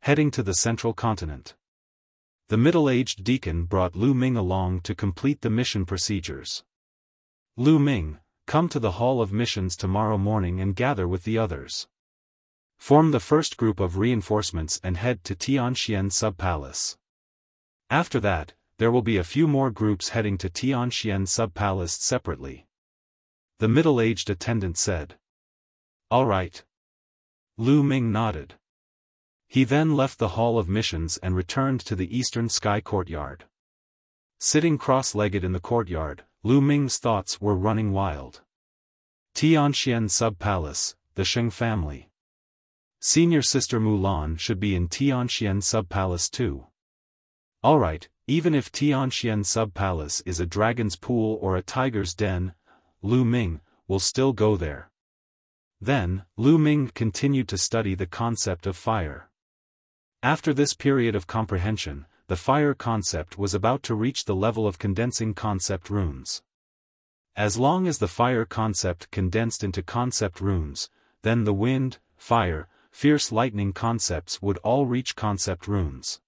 heading to the central continent. The middle-aged deacon brought Lu Ming along to complete the mission procedures. Lu Ming, come to the Hall of Missions tomorrow morning and gather with the others. Form the first group of reinforcements and head to Tianxian Sub-Palace. After that, there will be a few more groups heading to Tianxian Sub-Palace separately. The middle-aged attendant said. All right. Lu Ming nodded. He then left the Hall of Missions and returned to the Eastern Sky Courtyard. Sitting cross-legged in the courtyard, Lu Ming's thoughts were running wild. Tianxian Sub-Palace, the Sheng family. Senior Sister Mulan should be in Tianxian Sub-Palace too. Alright, even if Tianxian Sub-Palace is a dragon's pool or a tiger's den, Lu Ming will still go there. Then, Lu Ming continued to study the concept of fire. After this period of comprehension, the fire concept was about to reach the level of condensing concept runes. As long as the fire concept condensed into concept runes, then the wind, fire, fierce lightning concepts would all reach concept runes.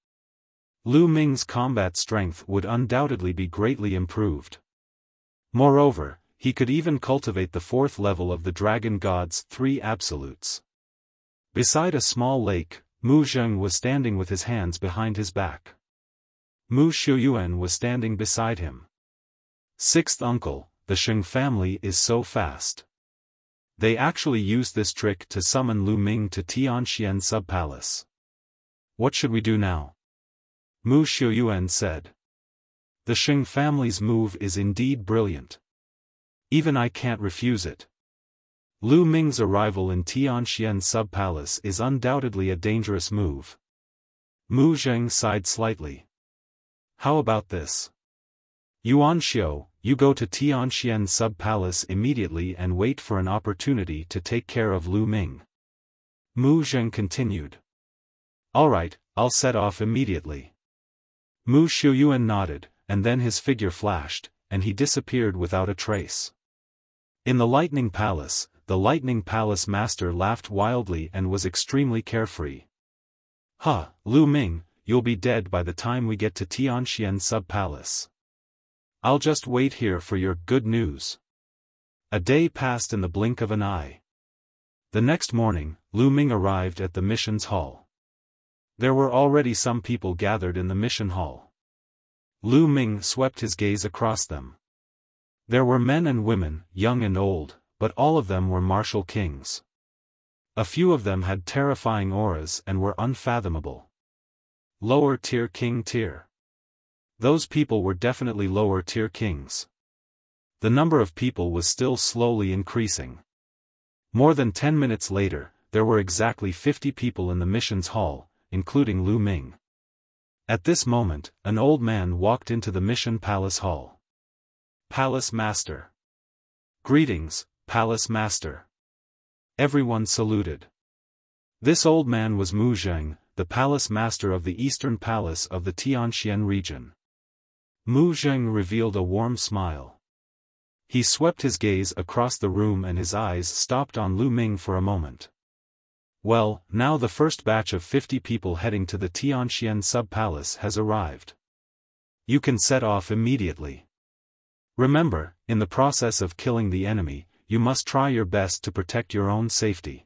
Lu Ming's combat strength would undoubtedly be greatly improved. Moreover, he could even cultivate the fourth level of the Dragon God's 3 absolutes. Beside a small lake, Mu Zheng was standing with his hands behind his back. Mu Shuyuan was standing beside him. Sixth uncle, the Sheng family is so fast. They actually used this trick to summon Lu Ming to Tianxian Sub-Palace. What should we do now? Mu Shuyuan said. The Sheng family's move is indeed brilliant. Even I can't refuse it. Lu Ming's arrival in Tianxian Sub-Palace is undoubtedly a dangerous move. Mu Zheng sighed slightly. How about this? Yuan Xiu, you go to Tianxian Sub-Palace immediately and wait for an opportunity to take care of Lu Ming. Mu Zheng continued. Alright, I'll set off immediately. Mu Shuyuan nodded, and then his figure flashed, and he disappeared without a trace. In the Lightning Palace, the Lightning Palace master laughed wildly and was extremely carefree. Ha, Lu Ming, you'll be dead by the time we get to Tianxian Sub-Palace. I'll just wait here for your good news. A day passed in the blink of an eye. The next morning, Lu Ming arrived at the missions hall. There were already some people gathered in the mission hall. Lu Ming swept his gaze across them. There were men and women, young and old, but all of them were martial kings. A few of them had terrifying auras and were unfathomable. Lower tier king tier. Those people were definitely lower tier kings. The number of people was still slowly increasing. More than 10 minutes later, there were exactly 50 people in the missions hall, including Lu Ming. At this moment, an old man walked into the mission palace hall. Palace Master. Greetings, Palace Master. Everyone saluted. This old man was Mu Zheng, the Palace Master of the Eastern Palace of the Tianxian region. Mu Zheng revealed a warm smile. He swept his gaze across the room and his eyes stopped on Lu Ming for a moment. Well, now the first batch of 50 people heading to the Tianxian Sub-Palace has arrived. You can set off immediately. Remember, in the process of killing the enemy, you must try your best to protect your own safety.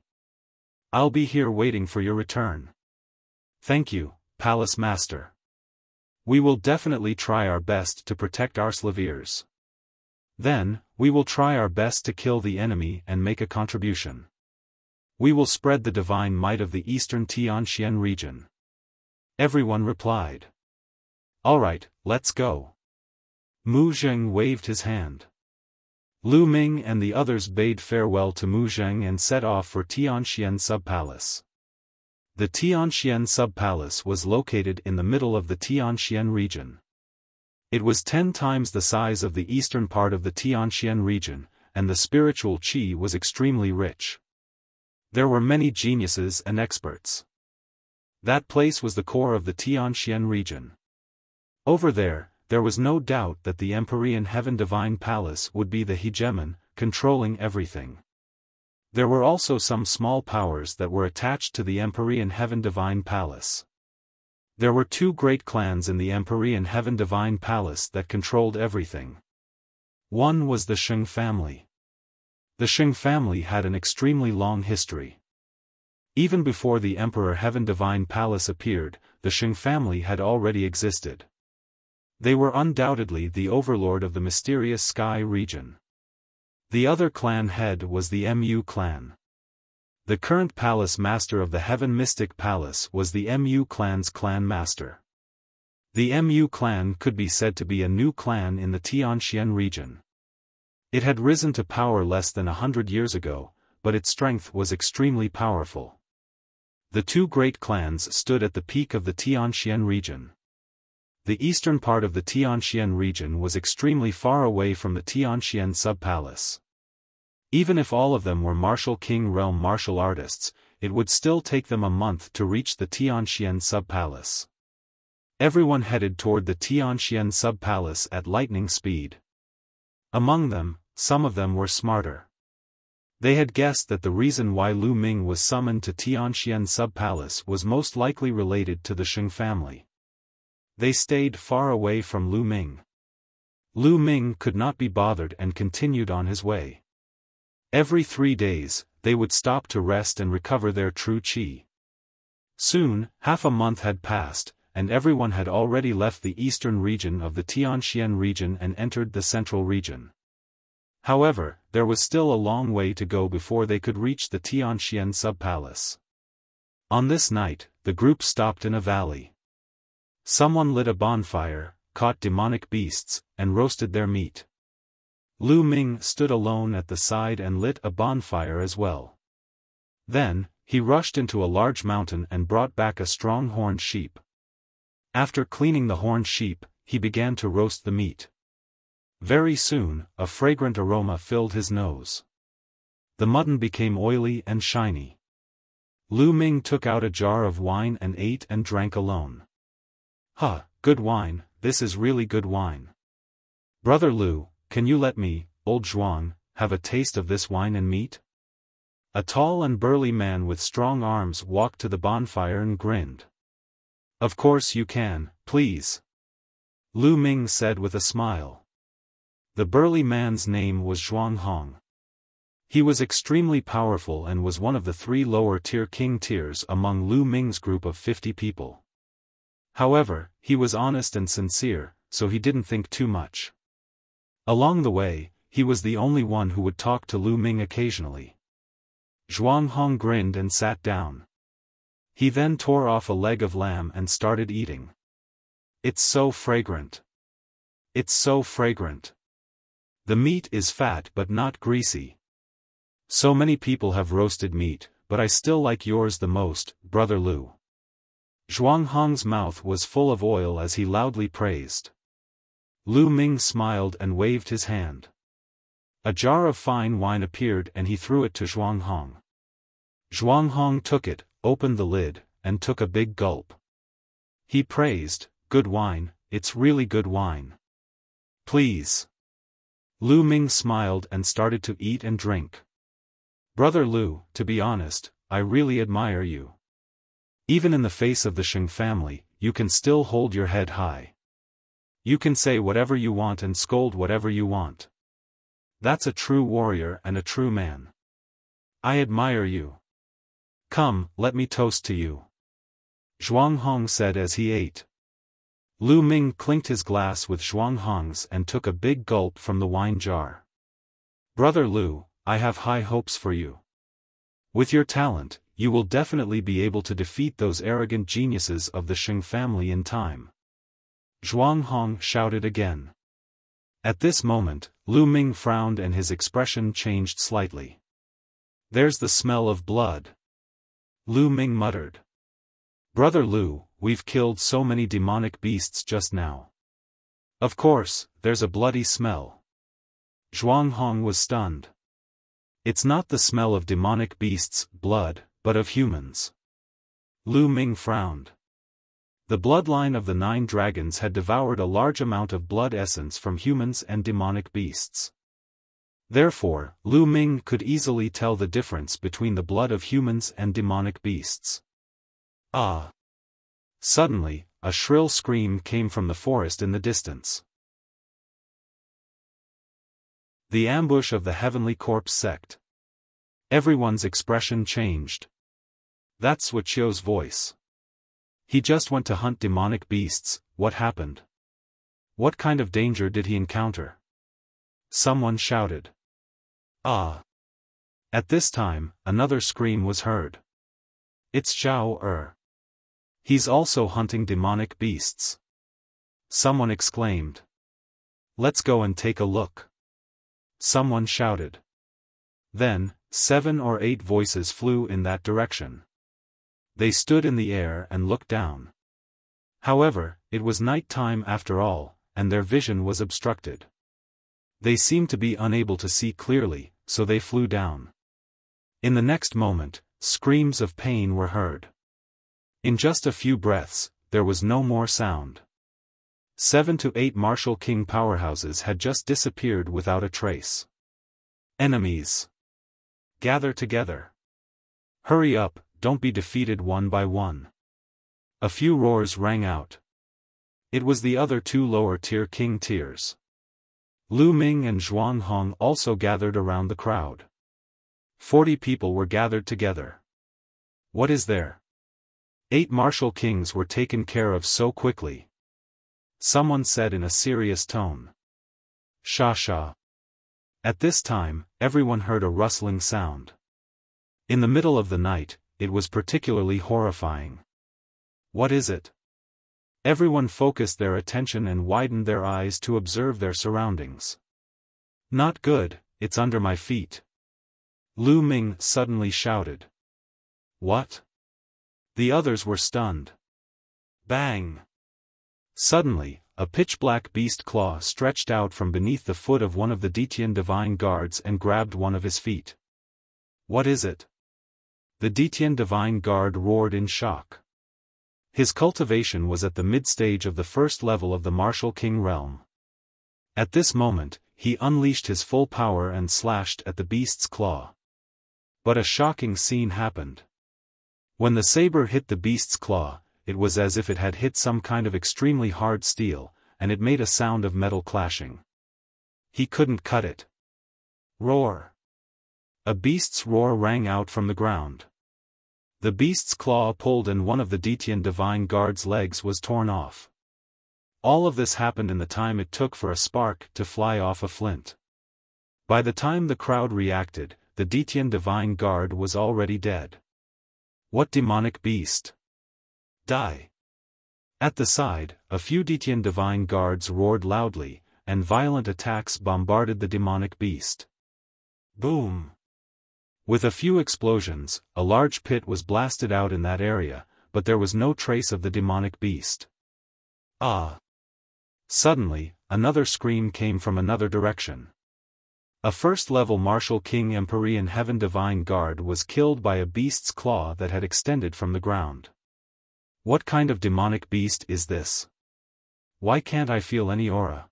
I'll be here waiting for your return. Thank you, Palace Master. We will definitely try our best to protect our slaviers. Then, we will try our best to kill the enemy and make a contribution. We will spread the divine might of the eastern Tianxian region. Everyone replied. Alright, let's go. Mu Zheng waved his hand. Lu Ming and the others bade farewell to Mu Zheng and set off for Tianxian Sub-Palace. The Tianxian Sub-Palace was located in the middle of the Tianxian region. It was 10 times the size of the eastern part of the Tianxian region, and the spiritual qi was extremely rich. There were many geniuses and experts. That place was the core of the Tianxian region. Over there was no doubt that the Empyrean Heaven Divine Palace would be the hegemon, controlling everything. There were also some small powers that were attached to the Empyrean Heaven Divine Palace. There were two great clans in the Empyrean Heaven Divine Palace that controlled everything. One was the Sheng family. The Sheng family had an extremely long history. Even before the Emperor Heaven Divine Palace appeared, the Sheng family had already existed. They were undoubtedly the overlord of the mysterious sky region. The other clan head was the Mu clan. The current palace master of the Heaven Mystic Palace was the Mu clan's clan master. The Mu clan could be said to be a new clan in the Tianxian region. It had risen to power less than 100 years ago, but its strength was extremely powerful. The two great clans stood at the peak of the Tianxian region. The eastern part of the Tianxian region was extremely far away from the Tianxian sub-palace. Even if all of them were martial king realm martial artists, it would still take them a month to reach the Tianxian sub-palace. Everyone headed toward the Tianxian sub-palace at lightning speed. Among them, some of them were smarter. They had guessed that the reason why Lu Ming was summoned to Tianxian sub-palace was most likely related to the Sheng family. They stayed far away from Lu Ming. Lu Ming could not be bothered and continued on his way. Every 3 days, they would stop to rest and recover their true qi. Soon, half a month had passed, and everyone had already left the eastern region of the Tianxian region and entered the central region. However, there was still a long way to go before they could reach the Tianxian sub-palace. On this night, the group stopped in a valley. Someone lit a bonfire, caught demonic beasts, and roasted their meat. Lu Ming stood alone at the side and lit a bonfire as well. Then, he rushed into a large mountain and brought back a strong horned sheep. After cleaning the horned sheep, he began to roast the meat. Very soon, a fragrant aroma filled his nose. The mutton became oily and shiny. Lu Ming took out a jar of wine and ate and drank alone. "Huh, good wine, this is really good wine. Brother Lu, can you let me, old Zhuang, have a taste of this wine and meat?" A tall and burly man with strong arms walked to the bonfire and grinned. "Of course you can, please," Lu Ming said with a smile. The burly man's name was Zhuang Hong. He was extremely powerful and was one of the 3 lower-tier king tiers among Lu Ming's group of 50 people. However, he was honest and sincere, so he didn't think too much. Along the way, he was the only one who would talk to Lu Ming occasionally. Zhuang Hong grinned and sat down. He then tore off a leg of lamb and started eating. "It's so fragrant. It's so fragrant. The meat is fat but not greasy. So many people have roasted meat, but I still like yours the most, Brother Lu." Zhuang Hong's mouth was full of oil as he loudly praised. Lu Ming smiled and waved his hand. A jar of fine wine appeared and he threw it to Zhuang Hong. Zhuang Hong took it, opened the lid, and took a big gulp. He praised, "Good wine, it's really good wine. Please." Lu Ming smiled and started to eat and drink. "Brother Lu, to be honest, I really admire you. Even in the face of the Sheng family, you can still hold your head high. You can say whatever you want and scold whatever you want. That's a true warrior and a true man. I admire you. Come, let me toast to you," Zhuang Hong said as he ate. Lu Ming clinked his glass with Zhuang Hong's and took a big gulp from the wine jar. "Brother Lu, I have high hopes for you. With your talent, you will definitely be able to defeat those arrogant geniuses of the Sheng family in time," Zhuang Hong shouted again. At this moment, Lu Ming frowned and his expression changed slightly. "There's the smell of blood," Lu Ming muttered. "Brother Lu, we've killed so many demonic beasts just now. Of course, there's a bloody smell." Zhuang Hong was stunned. "It's not the smell of demonic beasts' blood, but of humans." Lu Ming frowned. The bloodline of the 9 dragons had devoured a large amount of blood essence from humans and demonic beasts. Therefore, Lu Ming could easily tell the difference between the blood of humans and demonic beasts. Ah! Suddenly, a shrill scream came from the forest in the distance. The ambush of the Heavenly Corpse sect. Everyone's expression changed. That's Wuxia's voice. He just went to hunt demonic beasts. What happened? What kind of danger did he encounter? Someone shouted. Ah! At this time, another scream was heard. It's Xiao. He's also hunting demonic beasts. Someone exclaimed. Let's go and take a look. Someone shouted. Then, 7 or 8 voices flew in that direction. They stood in the air and looked down. However, it was night time after all, and their vision was obstructed. They seemed to be unable to see clearly, so they flew down. In the next moment, screams of pain were heard. In just a few breaths, there was no more sound. 7 to 8 martial king powerhouses had just disappeared without a trace. Enemies! Gather together. Hurry up, don't be defeated one by one. A few roars rang out. It was the other 2 lower-tier king tiers. Lu Ming and Zhuang Hong also gathered around the crowd. 40 people were gathered together. What is there? 8 martial kings were taken care of so quickly. Someone said in a serious tone. Sha. At this time, everyone heard a rustling sound. In the middle of the night, it was particularly horrifying. What is it? Everyone focused their attention and widened their eyes to observe their surroundings. Not good, it's under my feet. Lu Ming suddenly shouted. What? The others were stunned. Bang! Suddenly, a pitch-black beast claw stretched out from beneath the foot of one of the Detian divine guards and grabbed one of his feet. What is it? The Detian divine guard roared in shock. His cultivation was at the mid-stage of the first level of the martial king realm. At this moment, he unleashed his full power and slashed at the beast's claw. But a shocking scene happened. When the saber hit the beast's claw, it was as if it had hit some kind of extremely hard steel, and it made a sound of metal clashing. He couldn't cut it. Roar! A beast's roar rang out from the ground. The beast's claw pulled and one of the Detian divine guard's legs was torn off. All of this happened in the time it took for a spark to fly off a flint. By the time the crowd reacted, the Detian divine guard was already dead. What demonic beast? Die! At the side, a few Detian divine guards roared loudly, and violent attacks bombarded the demonic beast. Boom! With a few explosions, a large pit was blasted out in that area, but there was no trace of the demonic beast. Ah! Suddenly, another scream came from another direction. A first-level martial king Empyrean Heaven Divine Guard was killed by a beast's claw that had extended from the ground. What kind of demonic beast is this? Why can't I feel any aura?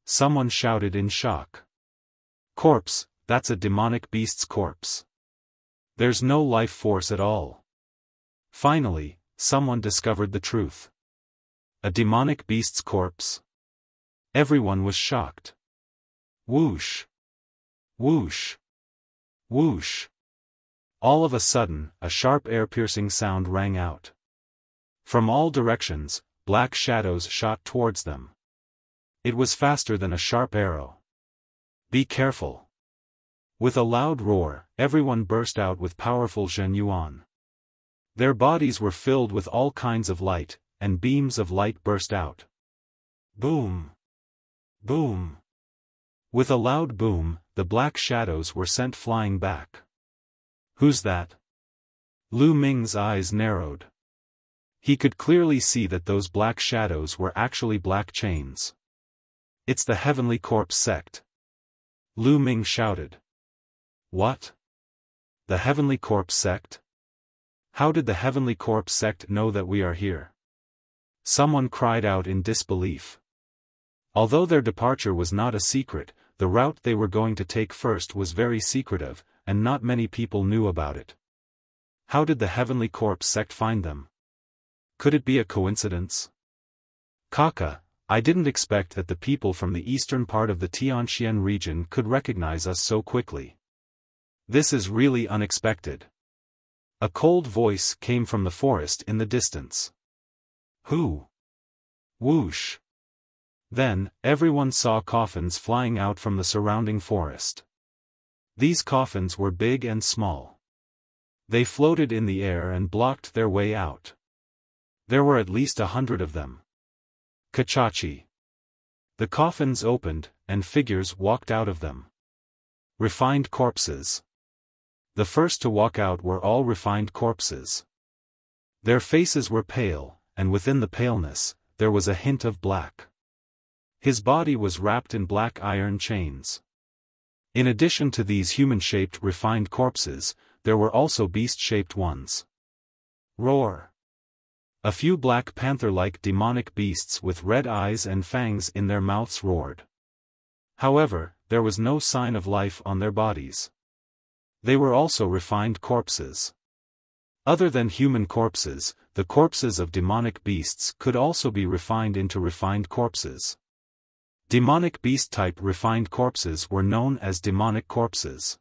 Someone shouted in shock. Corpse, that's a demonic beast's corpse. There's no life force at all. Finally, someone discovered the truth. A demonic beast's corpse? Everyone was shocked. Whoosh! Whoosh! Whoosh! All of a sudden, a sharp air-piercing sound rang out. From all directions, black shadows shot towards them. It was faster than a sharp arrow. Be careful! With a loud roar, everyone burst out with powerful Zhen Yuan. Their bodies were filled with all kinds of light, and beams of light burst out. Boom! Boom! With a loud boom, the black shadows were sent flying back. Who's that? Lu Ming's eyes narrowed. He could clearly see that those black shadows were actually black chains. It's the Heavenly Corpse sect. Lu Ming shouted. What? The Heavenly Corpse sect? How did the Heavenly Corpse sect know that we are here? Someone cried out in disbelief. Although their departure was not a secret, the route they were going to take first was very secretive, and not many people knew about it. How did the Heavenly Corpse sect find them? Could it be a coincidence? Kaka, I didn't expect that the people from the eastern part of the Tianxian region could recognize us so quickly. This is really unexpected. A cold voice came from the forest in the distance. Who? Whoosh. Then, everyone saw coffins flying out from the surrounding forest. These coffins were big and small. They floated in the air and blocked their way out. There were at least 100 of them. Kachachi. The coffins opened, and figures walked out of them. Refined corpses. The first to walk out were all refined corpses. Their faces were pale, and within the paleness, there was a hint of black. His body was wrapped in black iron chains. In addition to these human-shaped refined corpses, there were also beast-shaped ones. Roar. A few black panther-like demonic beasts with red eyes and fangs in their mouths roared. However, there was no sign of life on their bodies. They were also refined corpses. Other than human corpses, the corpses of demonic beasts could also be refined into refined corpses. Demonic beast-type refined corpses were known as demonic corpses.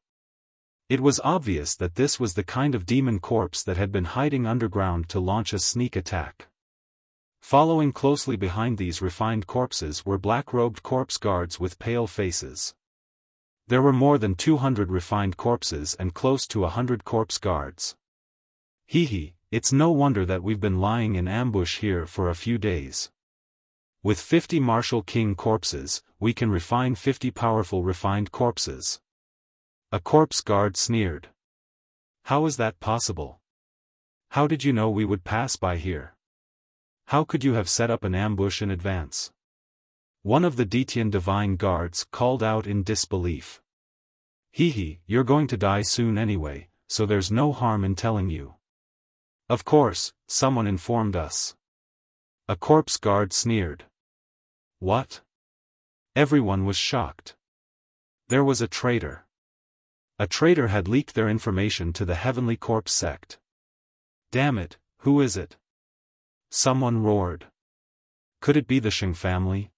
It was obvious that this was the kind of demon corpse that had been hiding underground to launch a sneak attack. Following closely behind these refined corpses were black-robed corpse guards with pale faces. There were more than 200 refined corpses and close to 100 corpse guards. Hee, it's no wonder that we've been lying in ambush here for a few days. With 50 martial king corpses, we can refine 50 powerful refined corpses. A corpse guard sneered. How is that possible? How did you know we would pass by here? How could you have set up an ambush in advance? One of the Detian divine guards called out in disbelief. Hee, you're going to die soon anyway, so there's no harm in telling you. Of course, someone informed us. A corpse guard sneered. What? Everyone was shocked. There was a traitor. A traitor had leaked their information to the Heavenly Corpse sect. Damn it, who is it? Someone roared. Could it be the Sheng family?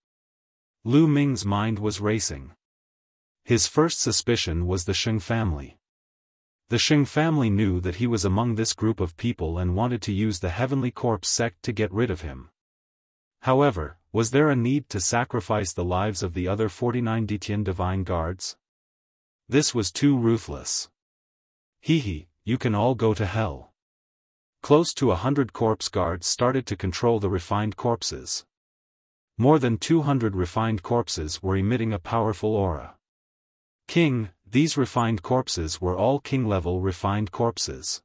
Lu Ming's mind was racing. His first suspicion was the Sheng family. The Sheng family knew that he was among this group of people and wanted to use the Heavenly Corpse sect to get rid of him. However, was there a need to sacrifice the lives of the other 49 Detian divine guards? This was too ruthless. Hee, you can all go to hell. Close to 100 corpse guards started to control the refined corpses. More than 200 refined corpses were emitting a powerful aura. King, these refined corpses were all king-level refined corpses.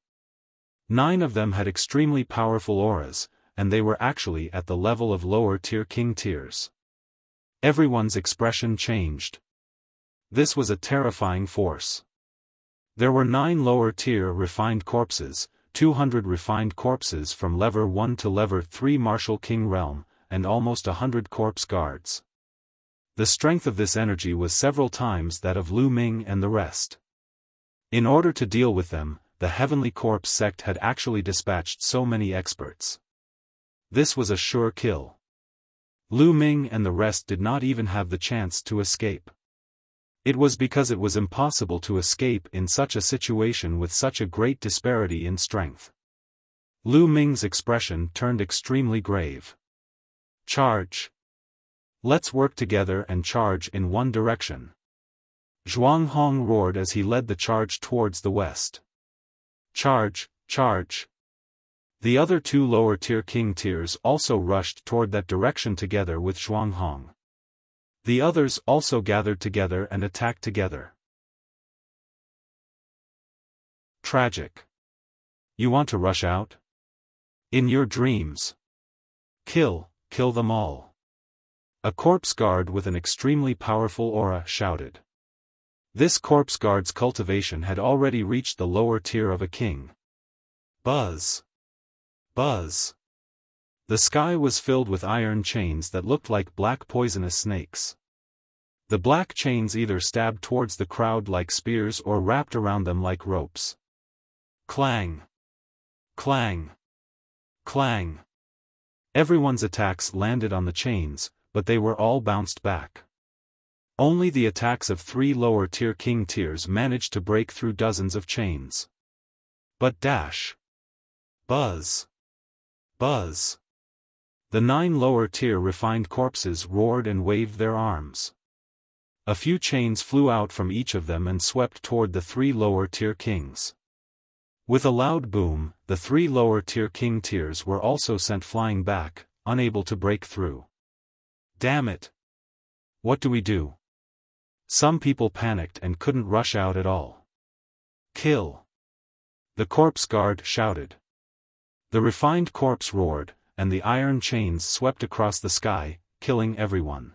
9 of them had extremely powerful auras, and they were actually at the level of lower-tier king tiers. Everyone's expression changed. This was a terrifying force. There were 9 lower-tier refined corpses, 200 refined corpses from level 1 to level 3 martial king realm, and almost 100 corpse guards. The strength of this energy was several times that of Lu Ming and the rest. In order to deal with them, the Heavenly Corpse sect had actually dispatched so many experts. This was a sure kill. Lu Ming and the rest did not even have the chance to escape. It was because it was impossible to escape in such a situation with such a great disparity in strength. Lu Ming's expression turned extremely grave. Charge! Let's work together and charge in one direction. Zhuang Hong roared as he led the charge towards the west. Charge, charge! The other 2 lower-tier king tiers also rushed toward that direction together with Zhuang Hong. The others also gathered together and attacked together. Tragic. You want to rush out? In your dreams. Kill them all. A corpse guard with an extremely powerful aura shouted. This corpse guard's cultivation had already reached the lower tier of a king. Buzz. Buzz. The sky was filled with iron chains that looked like black poisonous snakes. The black chains either stabbed towards the crowd like spears or wrapped around them like ropes. Clang! Clang! Clang! Everyone's attacks landed on the chains, but they were all bounced back. Only the attacks of 3 lower-tier king tiers managed to break through dozens of chains. But dash! Buzz! Buzz! The 9 lower-tier refined corpses roared and waved their arms. A few chains flew out from each of them and swept toward the 3 lower-tier kings. With a loud boom, the 3 lower-tier king tiers were also sent flying back, unable to break through. Damn it! What do we do? Some people panicked and couldn't rush out at all. Kill! The corpse guard shouted. The refined corpse roared, and the iron chains swept across the sky, killing everyone.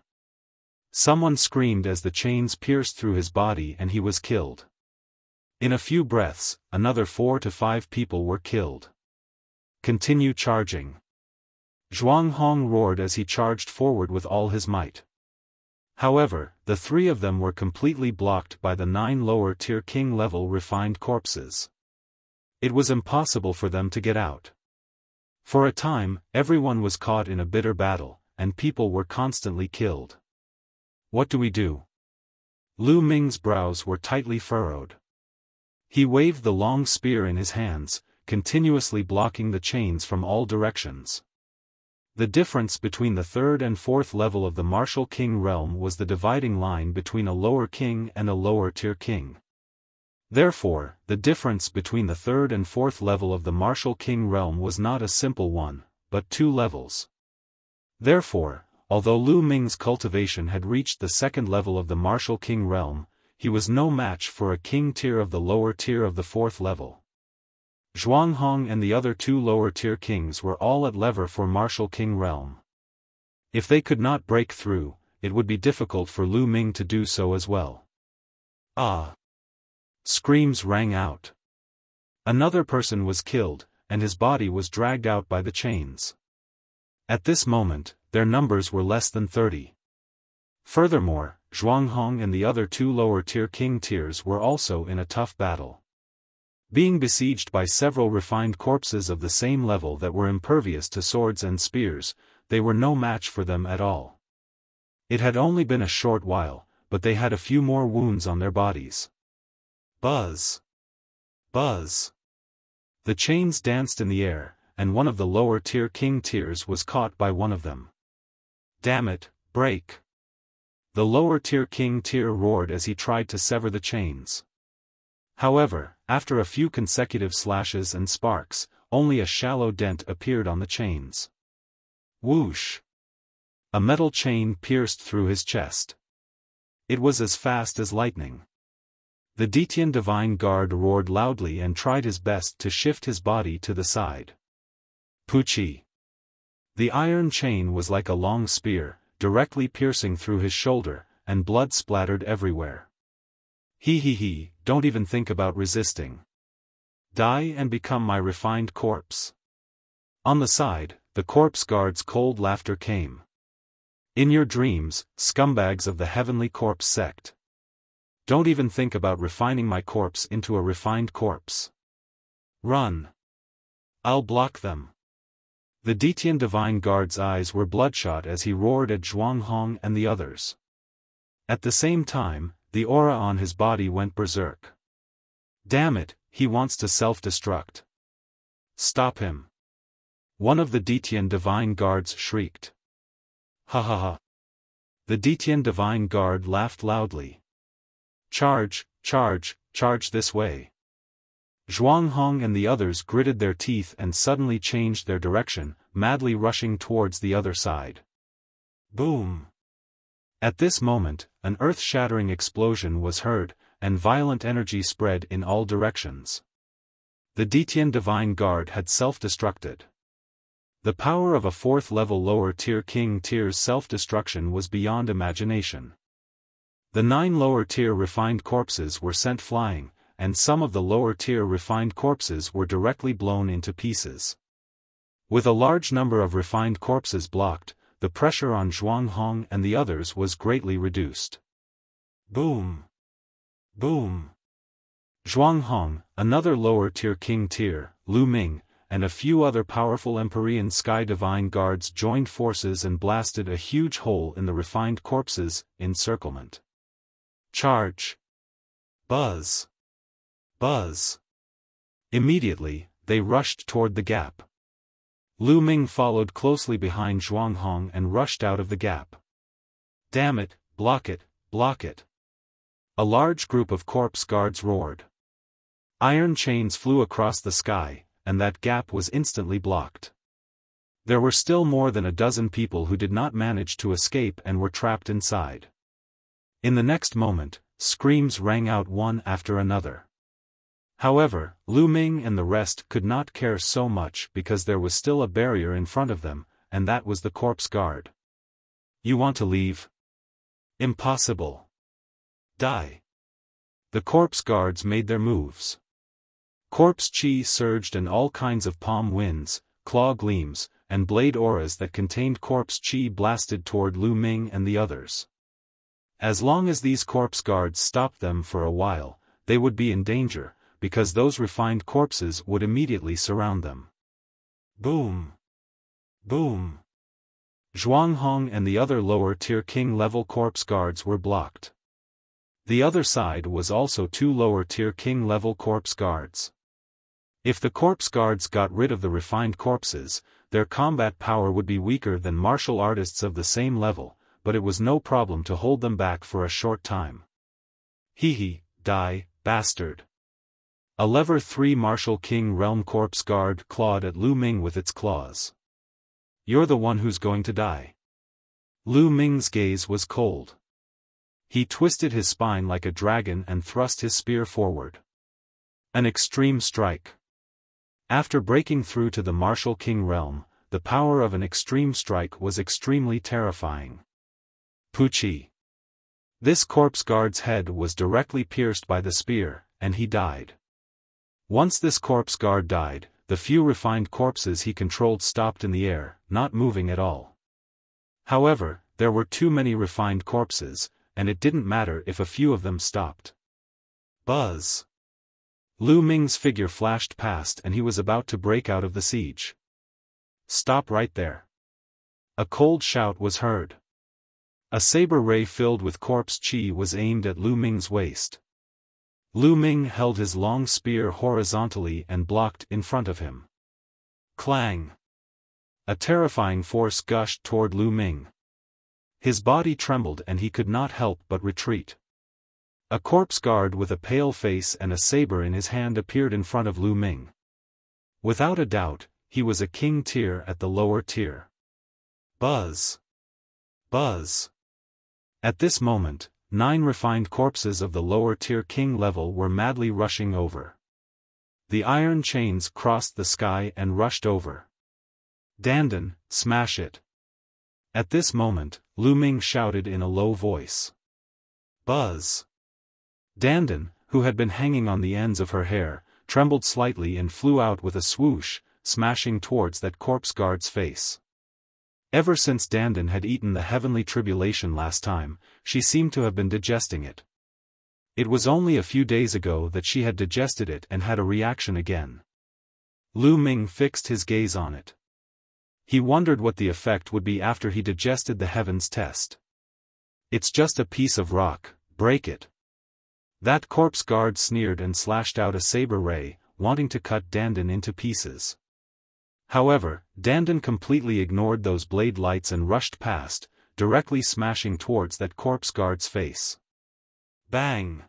Someone screamed as the chains pierced through his body and he was killed. In a few breaths, another 4 to 5 people were killed. Continue charging. Zhuang Hong roared as he charged forward with all his might. However, the 3 of them were completely blocked by the 9 lower-tier king-level refined corpses. It was impossible for them to get out. For a time, everyone was caught in a bitter battle, and people were constantly killed. What do we do? Lu Ming's brows were tightly furrowed. He waved the long spear in his hands, continuously blocking the chains from all directions. The difference between the 3rd and 4th level of the martial king realm was the dividing line between a lower king and a lower-tier king. Therefore, the difference between the 3rd and 4th level of the martial king realm was not a simple one, but 2 levels. Therefore, although Lu Ming's cultivation had reached the 2nd level of the martial king realm, he was no match for a king tier of the lower tier of the 4th level. Zhuang Hong and the other 2 lower-tier kings were all at lever for martial king realm. If they could not break through, it would be difficult for Lu Ming to do so as well. Ah! Screams rang out. Another person was killed, and his body was dragged out by the chains. At this moment, their numbers were less than 30. Furthermore, Zhuang Hong and the other 2 lower-tier king tiers were also in a tough battle. Being besieged by several refined corpses of the same level that were impervious to swords and spears, they were no match for them at all. It had only been a short while, but they had a few more wounds on their bodies. Buzz! Buzz! The chains danced in the air, and one of the lower-tier king tiers was caught by one of them. Damn it, break! The lower-tier king tier roared as he tried to sever the chains. However, after a few consecutive slashes and sparks, only a shallow dent appeared on the chains. Whoosh! A metal chain pierced through his chest. It was as fast as lightning. The Detian Divine Guard roared loudly and tried his best to shift his body to the side. Puchi! The iron chain was like a long spear, directly piercing through his shoulder, and blood splattered everywhere. He, don't even think about resisting. Die and become my refined corpse. On the side, the corpse guard's cold laughter came. In your dreams, scumbags of the heavenly corpse sect. Don't even think about refining my corpse into a refined corpse. Run. I'll block them. The Detian Divine Guard's eyes were bloodshot as he roared at Zhuang Hong and the others. At the same time, the aura on his body went berserk. Damn it, he wants to self-destruct. Stop him. One of the Detian Divine Guards shrieked. Ha ha ha. The Detian Divine Guard laughed loudly. Charge, charge, charge this way. Zhuang Hong and the others gritted their teeth and suddenly changed their direction, madly rushing towards the other side. Boom! At this moment, an earth-shattering explosion was heard, and violent energy spread in all directions. The Detian Divine Guard had self-destructed. The power of a 4th-level lower-tier king tier's self-destruction was beyond imagination. The 9 lower-tier refined corpses were sent flying, and some of the lower-tier refined corpses were directly blown into pieces. With a large number of refined corpses blocked, the pressure on Zhuang Hong and the others was greatly reduced. Boom! Boom! Zhuanghong, another lower-tier king tier, Lu Ming, and a few other powerful Empyrean Sky Divine Guards joined forces and blasted a huge hole in the refined corpse's encirclement. Charge! Buzz! Buzz! Immediately, they rushed toward the gap. Lu Ming followed closely behind Zhuanghong and rushed out of the gap. Damn it, block it, block it! A large group of corpse guards roared. Iron chains flew across the sky, and that gap was instantly blocked. There were still more than a dozen people who did not manage to escape and were trapped inside. In the next moment, screams rang out one after another. However, Lu Ming and the rest could not care so much because there was still a barrier in front of them, and that was the corpse guard. You want to leave? Impossible. Die. The corpse guards made their moves. Corpse chi surged and all kinds of palm winds, claw gleams, and blade auras that contained corpse chi blasted toward Lu Ming and the others. As long as these corpse guards stopped them for a while, they would be in danger, because those refined corpses would immediately surround them. Boom! Boom! Zhuanghong and the other lower-tier king-level corpse guards were blocked. The other side was also 2 lower-tier king-level corpse guards. If the corpse guards got rid of the refined corpses, their combat power would be weaker than martial artists of the same level, but it was no problem to hold them back for a short time. Hee, die, bastard! A level 3 martial king realm corpse guard clawed at Lu Ming with its claws. You're the one who's going to die. Lu Ming's gaze was cold. He twisted his spine like a dragon and thrust his spear forward. An extreme strike. After breaking through to the martial king realm, the power of an extreme strike was extremely terrifying. Puchi. This corpse guard's head was directly pierced by the spear, and he died. Once this corpse guard died, the few refined corpses he controlled stopped in the air, not moving at all. However, there were too many refined corpses, and it didn't matter if a few of them stopped. Buzz! Lu Ming's figure flashed past and he was about to break out of the siege. Stop right there. A cold shout was heard. A saber ray filled with corpse chi was aimed at Lu Ming's waist. Lu Ming held his long spear horizontally and blocked in front of him. Clang! A terrifying force gushed toward Lu Ming. His body trembled and he could not help but retreat. A corpse guard with a pale face and a saber in his hand appeared in front of Lu Ming. Without a doubt, he was a king tier at the lower tier. Buzz! Buzz! At this moment, 9 refined corpses of the lower tier king level were madly rushing over. The iron chains crossed the sky and rushed over. Dandan, smash it! At this moment, Lu Ming shouted in a low voice. Buzz! Dandan, who had been hanging on the ends of her hair, trembled slightly and flew out with a swoosh, smashing towards that corpse guard's face. Ever since Dandan had eaten the heavenly tribulation last time, she seemed to have been digesting it. It was only a few days ago that she had digested it and had a reaction again. Lu Ming fixed his gaze on it. He wondered what the effect would be after he digested the heavens test. It's just a piece of rock, break it. That corpse guard sneered and slashed out a saber ray, wanting to cut Dandan into pieces. However, Dandan completely ignored those blade lights and rushed past, directly smashing towards that corpse guard's face. Bang!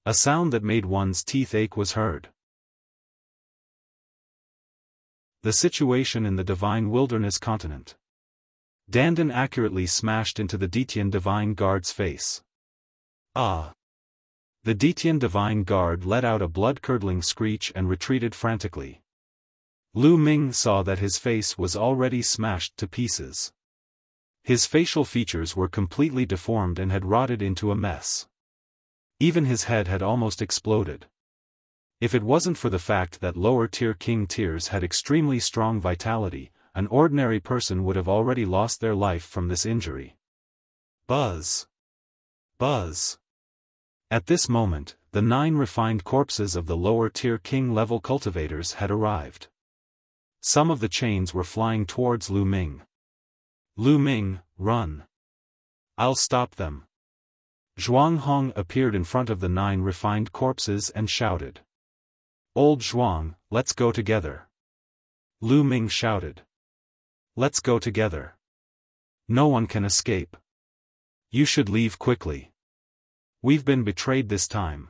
A sound that made one's teeth ache was heard. The situation in the Divine Wilderness continent. Dandan accurately smashed into the Detian Divine Guard's face. Ah! The Detian Divine Guard let out a blood-curdling screech and retreated frantically. Lu Ming saw that his face was already smashed to pieces. His facial features were completely deformed and had rotted into a mess. Even his head had almost exploded. If it wasn't for the fact that lower-tier king tiers had extremely strong vitality, an ordinary person would have already lost their life from this injury. Buzz! Buzz! At this moment, the 9 refined corpses of the lower-tier king-level cultivators had arrived. Some of the chains were flying towards Lu Ming. Lu Ming, run. I'll stop them. Zhuang Hong appeared in front of the 9 refined corpses and shouted. Old Zhuang, let's go together. Lu Ming shouted. Let's go together. No one can escape. You should leave quickly. We've been betrayed this time.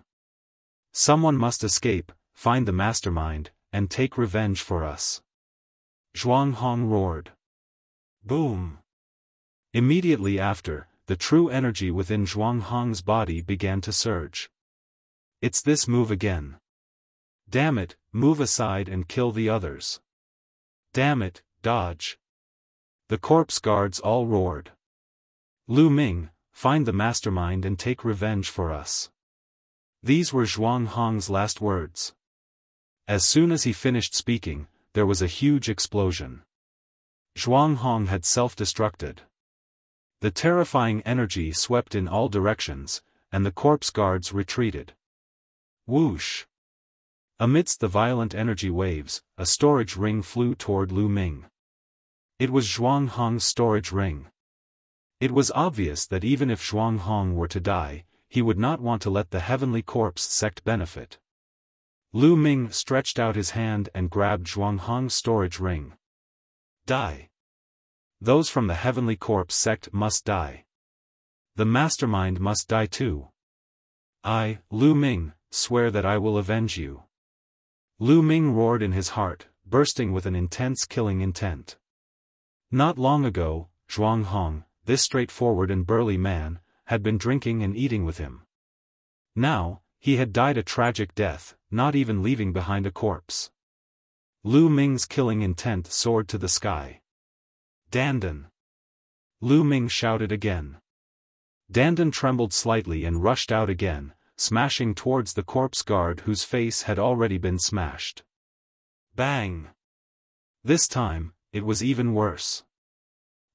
Someone must escape, find the mastermind, and take revenge for us. Zhuang Hong roared. Boom. Immediately after, the true energy within Zhuang Hong's body began to surge. It's this move again. Damn it, move aside and kill the others. Damn it, dodge. The corpse guards all roared. Lu Ming, find the mastermind and take revenge for us. These were Zhuang Hong's last words. As soon as he finished speaking, there was a huge explosion. Zhuang Hong had self-destructed. The terrifying energy swept in all directions, and the corpse guards retreated. Whoosh! Amidst the violent energy waves, a storage ring flew toward Lu Ming. It was Zhuang Hong's storage ring. It was obvious that even if Zhuang Hong were to die, he would not want to let the Heavenly Corpse sect benefit. Lu Ming stretched out his hand and grabbed Zhuang Hong's storage ring. Die. Those from the Heavenly Corpse sect must die. The mastermind must die too. I, Lu Ming, swear that I will avenge you. Lu Ming roared in his heart, bursting with an intense killing intent. Not long ago, Zhuang Hong, this straightforward and burly man, had been drinking and eating with him. Now, he had died a tragic death, not even leaving behind a corpse. Lu Ming's killing intent soared to the sky. Dandan! Lu Ming shouted again. Dandan trembled slightly and rushed out again, smashing towards the corpse guard whose face had already been smashed. Bang! This time, it was even worse.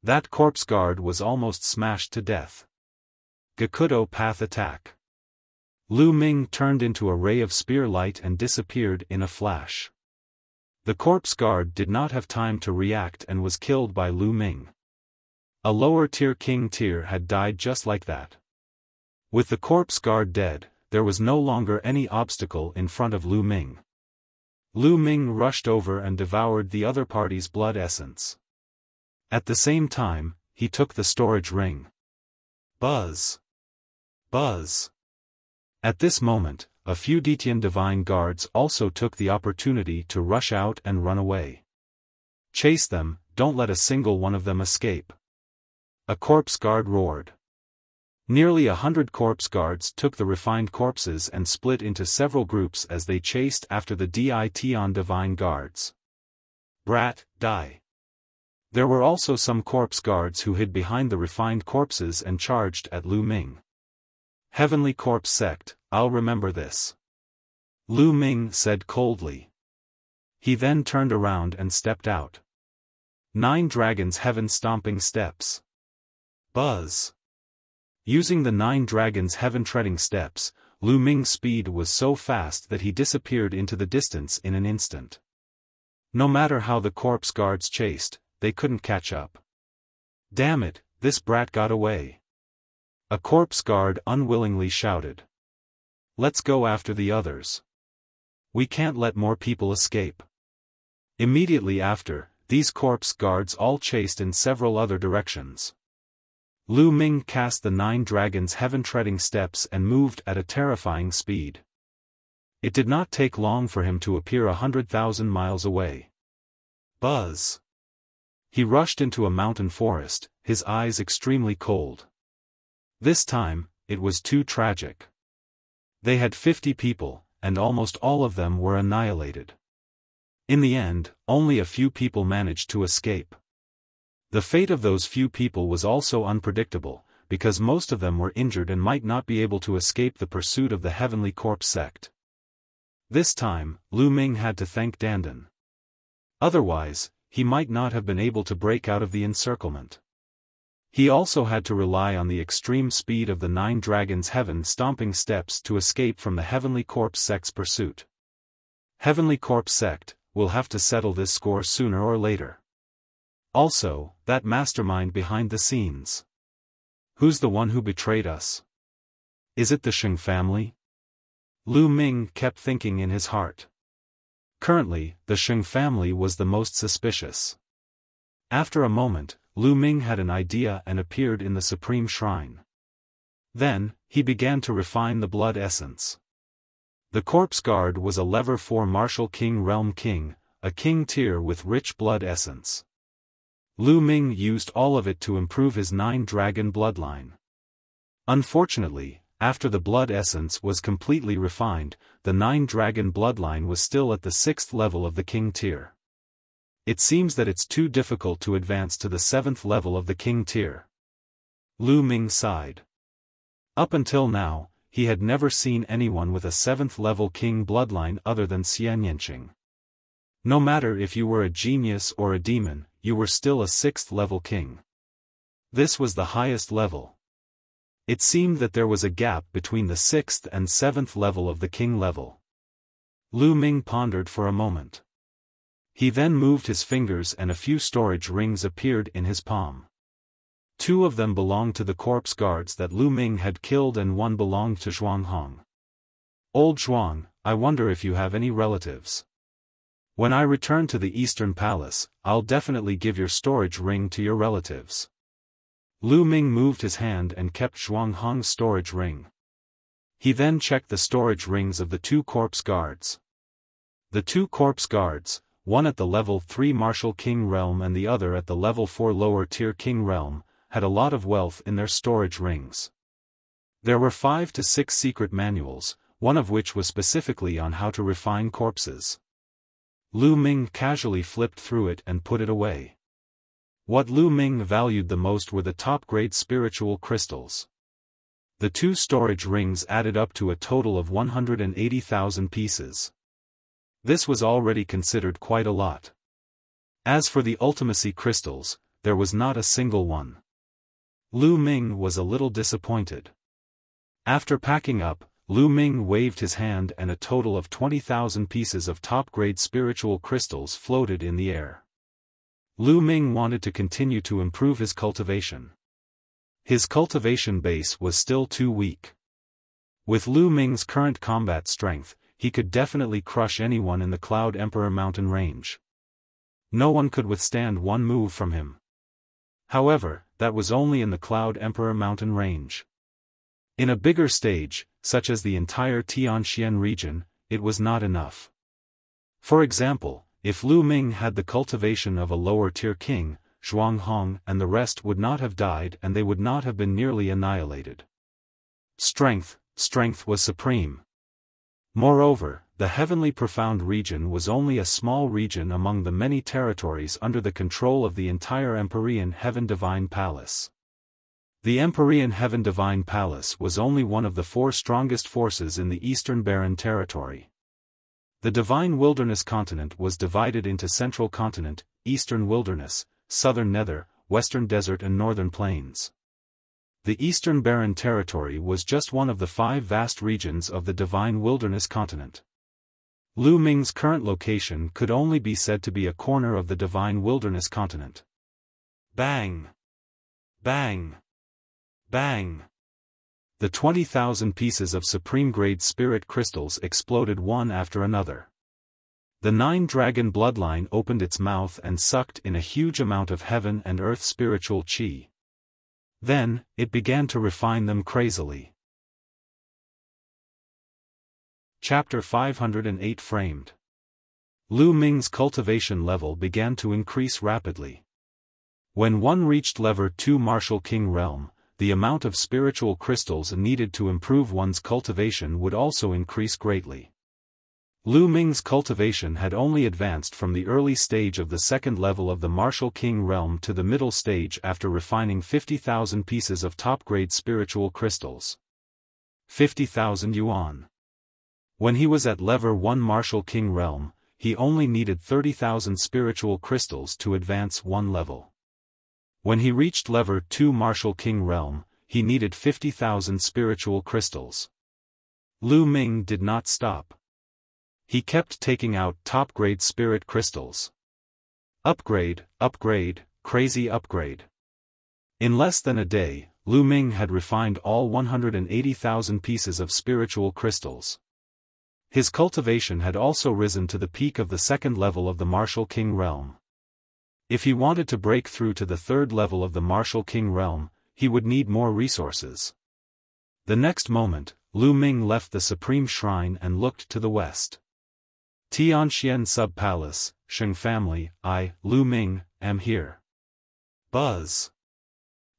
That corpse guard was almost smashed to death. Gakudo path attack. Lu Ming turned into a ray of spear light and disappeared in a flash. The corpse guard did not have time to react and was killed by Lu Ming. A lower-tier king tier had died just like that. With the corpse guard dead, there was no longer any obstacle in front of Lu Ming. Lu Ming rushed over and devoured the other party's blood essence. At the same time, he took the storage ring. Buzz! Buzz! At this moment, a few Detian divine guards also took the opportunity to rush out and run away. Chase them, don't let a single one of them escape. A corpse guard roared. Nearly 100 corpse guards took the refined corpses and split into several groups as they chased after the Detian divine guards. Brat, die! There were also some corpse guards who hid behind the refined corpses and charged at Lu Ming. Heavenly Corpse Sect, I'll remember this. Lu Ming said coldly. He then turned around and stepped out. 9 dragons heaven-stomping steps. Buzz! Using the 9 dragons heaven-treading steps, Lu Ming's speed was so fast that he disappeared into the distance in an instant. No matter how the corpse guards chased, they couldn't catch up. Damn it, this brat got away. A corpse guard unwillingly shouted. Let's go after the others. We can't let more people escape. Immediately after, these corpse guards all chased in several other directions. Lu Ming cast the 9 dragons heaven-treading steps and moved at a terrifying speed. It did not take long for him to appear 100,000 miles away. Buzz! He rushed into a mountain forest, his eyes extremely cold. This time, it was too tragic. They had 50 people, and almost all of them were annihilated. In the end, only a few people managed to escape. The fate of those few people was also unpredictable, because most of them were injured and might not be able to escape the pursuit of the Heavenly Corpse sect. This time, Lu Ming had to thank Dandan. Otherwise, he might not have been able to break out of the encirclement. He also had to rely on the extreme speed of the 9 dragons' heaven-stomping steps to escape from the Heavenly Corpse sect's pursuit. Heavenly Corpse sect will have to settle this score sooner or later. Also, that mastermind behind the scenes. Who's the one who betrayed us? Is it the Sheng family? Lu Ming kept thinking in his heart. Currently, the Sheng family was the most suspicious. After a moment, Lu Ming had an idea and appeared in the Supreme Shrine. Then, he began to refine the blood essence. The Corpse Guard was a level 4 Martial King Realm King, a king tier with rich blood essence. Lu Ming used all of it to improve his 9 dragon bloodline. Unfortunately, after the blood essence was completely refined, the 9 dragon bloodline was still at the 6th level of the king tier. It seems that it's too difficult to advance to the 7th level of the king tier. Lu Ming sighed. Up until now, he had never seen anyone with a 7th level king bloodline other than Xian Yanqing. No matter if you were a genius or a demon, you were still a 6th level king. This was the highest level. It seemed that there was a gap between the 6th and 7th level of the king level. Lu Ming pondered for a moment. He then moved his fingers and a few storage rings appeared in his palm. 2 of them belonged to the corpse guards that Lu Ming had killed and 1 belonged to Zhuang Hong. Old Zhuang, I wonder if you have any relatives. When I return to the Eastern Palace, I'll definitely give your storage ring to your relatives. Lu Ming moved his hand and kept Zhuang Hong's storage ring. He then checked the storage rings of the 2 corpse guards. The 2 corpse guards, one at the level 3 Martial King Realm and the other at the level 4 lower tier King Realm, had a lot of wealth in their storage rings. There were 5 to 6 secret manuals, one of which was specifically on how to refine corpses. Lu Ming casually flipped through it and put it away. What Lu Ming valued the most were the top-grade spiritual crystals. The 2 storage rings added up to a total of 180,000 pieces. This was already considered quite a lot. As for the ultimacy crystals, there was not a single one. Lu Ming was a little disappointed. After packing up, Lu Ming waved his hand and a total of 20,000 pieces of top-grade spiritual crystals floated in the air. Lu Ming wanted to continue to improve his cultivation. His cultivation base was still too weak. With Lu Ming's current combat strength, he could definitely crush anyone in the Cloud Emperor mountain range. No one could withstand one move from him. However, that was only in the Cloud Emperor mountain range. In a bigger stage, such as the entire Tianxian region, it was not enough. For example, if Lu Ming had the cultivation of a lower-tier king, Zhuang Hong and the rest would not have died and they would not have been nearly annihilated. Strength was supreme. Moreover, the Heavenly Profound region was only a small region among the many territories under the control of the entire Empyrean Heaven Divine Palace. The Empyrean Heaven Divine Palace was only one of the 4 strongest forces in the Eastern Barren Territory. The Divine Wilderness Continent was divided into Central Continent, Eastern Wilderness, Southern Nether, Western Desert and Northern Plains. The Eastern Barren Territory was just one of the 5 vast regions of the Divine Wilderness Continent. Lu Ming's current location could only be said to be a corner of the Divine Wilderness Continent. Bang! Bang! Bang! The 20,000 pieces of supreme-grade spirit crystals exploded one after another. The 9 dragon bloodline opened its mouth and sucked in a huge amount of heaven and earth spiritual qi. Then, it began to refine them crazily. Chapter 508 Framed. Lu Ming's cultivation level began to increase rapidly. When one reached level 2 Martial King Realm, the amount of spiritual crystals needed to improve one's cultivation would also increase greatly. Lu Ming's cultivation had only advanced from the early stage of the 2nd level of the Martial King Realm to the middle stage after refining 50,000 pieces of top-grade spiritual crystals. 50,000 yuan. When he was at level 1 Martial King Realm, he only needed 30,000 spiritual crystals to advance 1 level. When he reached level 2 Martial King realm, he needed 50,000 spiritual crystals. Lu Ming did not stop. He kept taking out top-grade spirit crystals. Upgrade, upgrade, crazy upgrade. In less than a day, Lu Ming had refined all 180,000 pieces of spiritual crystals. His cultivation had also risen to the peak of the second level of the Martial King realm. If he wanted to break through to the third level of the Martial King realm, he would need more resources. The next moment, Lu Ming left the Supreme Shrine and looked to the west. Tianxian Sub-Palace, Sheng family, I, Lu Ming, am here. Buzz.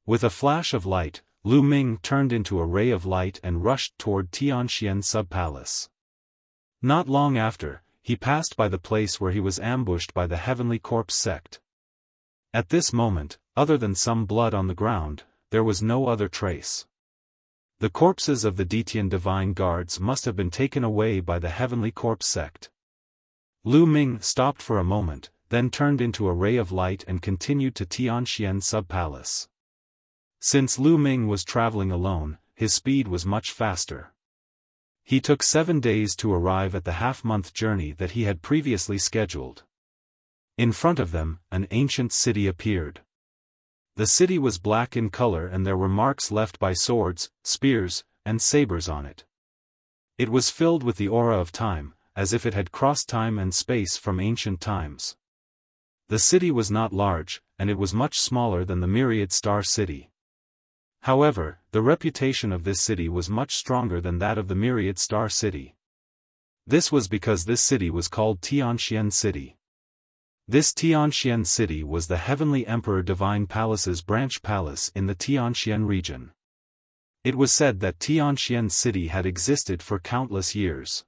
With a flash of light, Lu Ming turned into a ray of light and rushed toward Tianxian Sub-Palace. Not long after, he passed by the place where he was ambushed by the Heavenly Corpse sect. At this moment, other than some blood on the ground, there was no other trace. The corpses of the Detian divine guards must have been taken away by the Heavenly Corpse sect. Lu Ming stopped for a moment, then turned into a ray of light and continued to Tianxian Sub-Palace. Since Lu Ming was traveling alone, his speed was much faster. He took 7 days to arrive at the half-month journey that he had previously scheduled. In front of them, an ancient city appeared. The city was black in color and there were marks left by swords, spears, and sabers on it. It was filled with the aura of time, as if it had crossed time and space from ancient times. The city was not large, and it was much smaller than the Myriad Star City. However, the reputation of this city was much stronger than that of the Myriad Star City. This was because this city was called Tianxian City. This Tianxian City was the Heavenly Emperor Divine Palace's branch palace in the Tianxian region. It was said that Tianxian City had existed for countless years.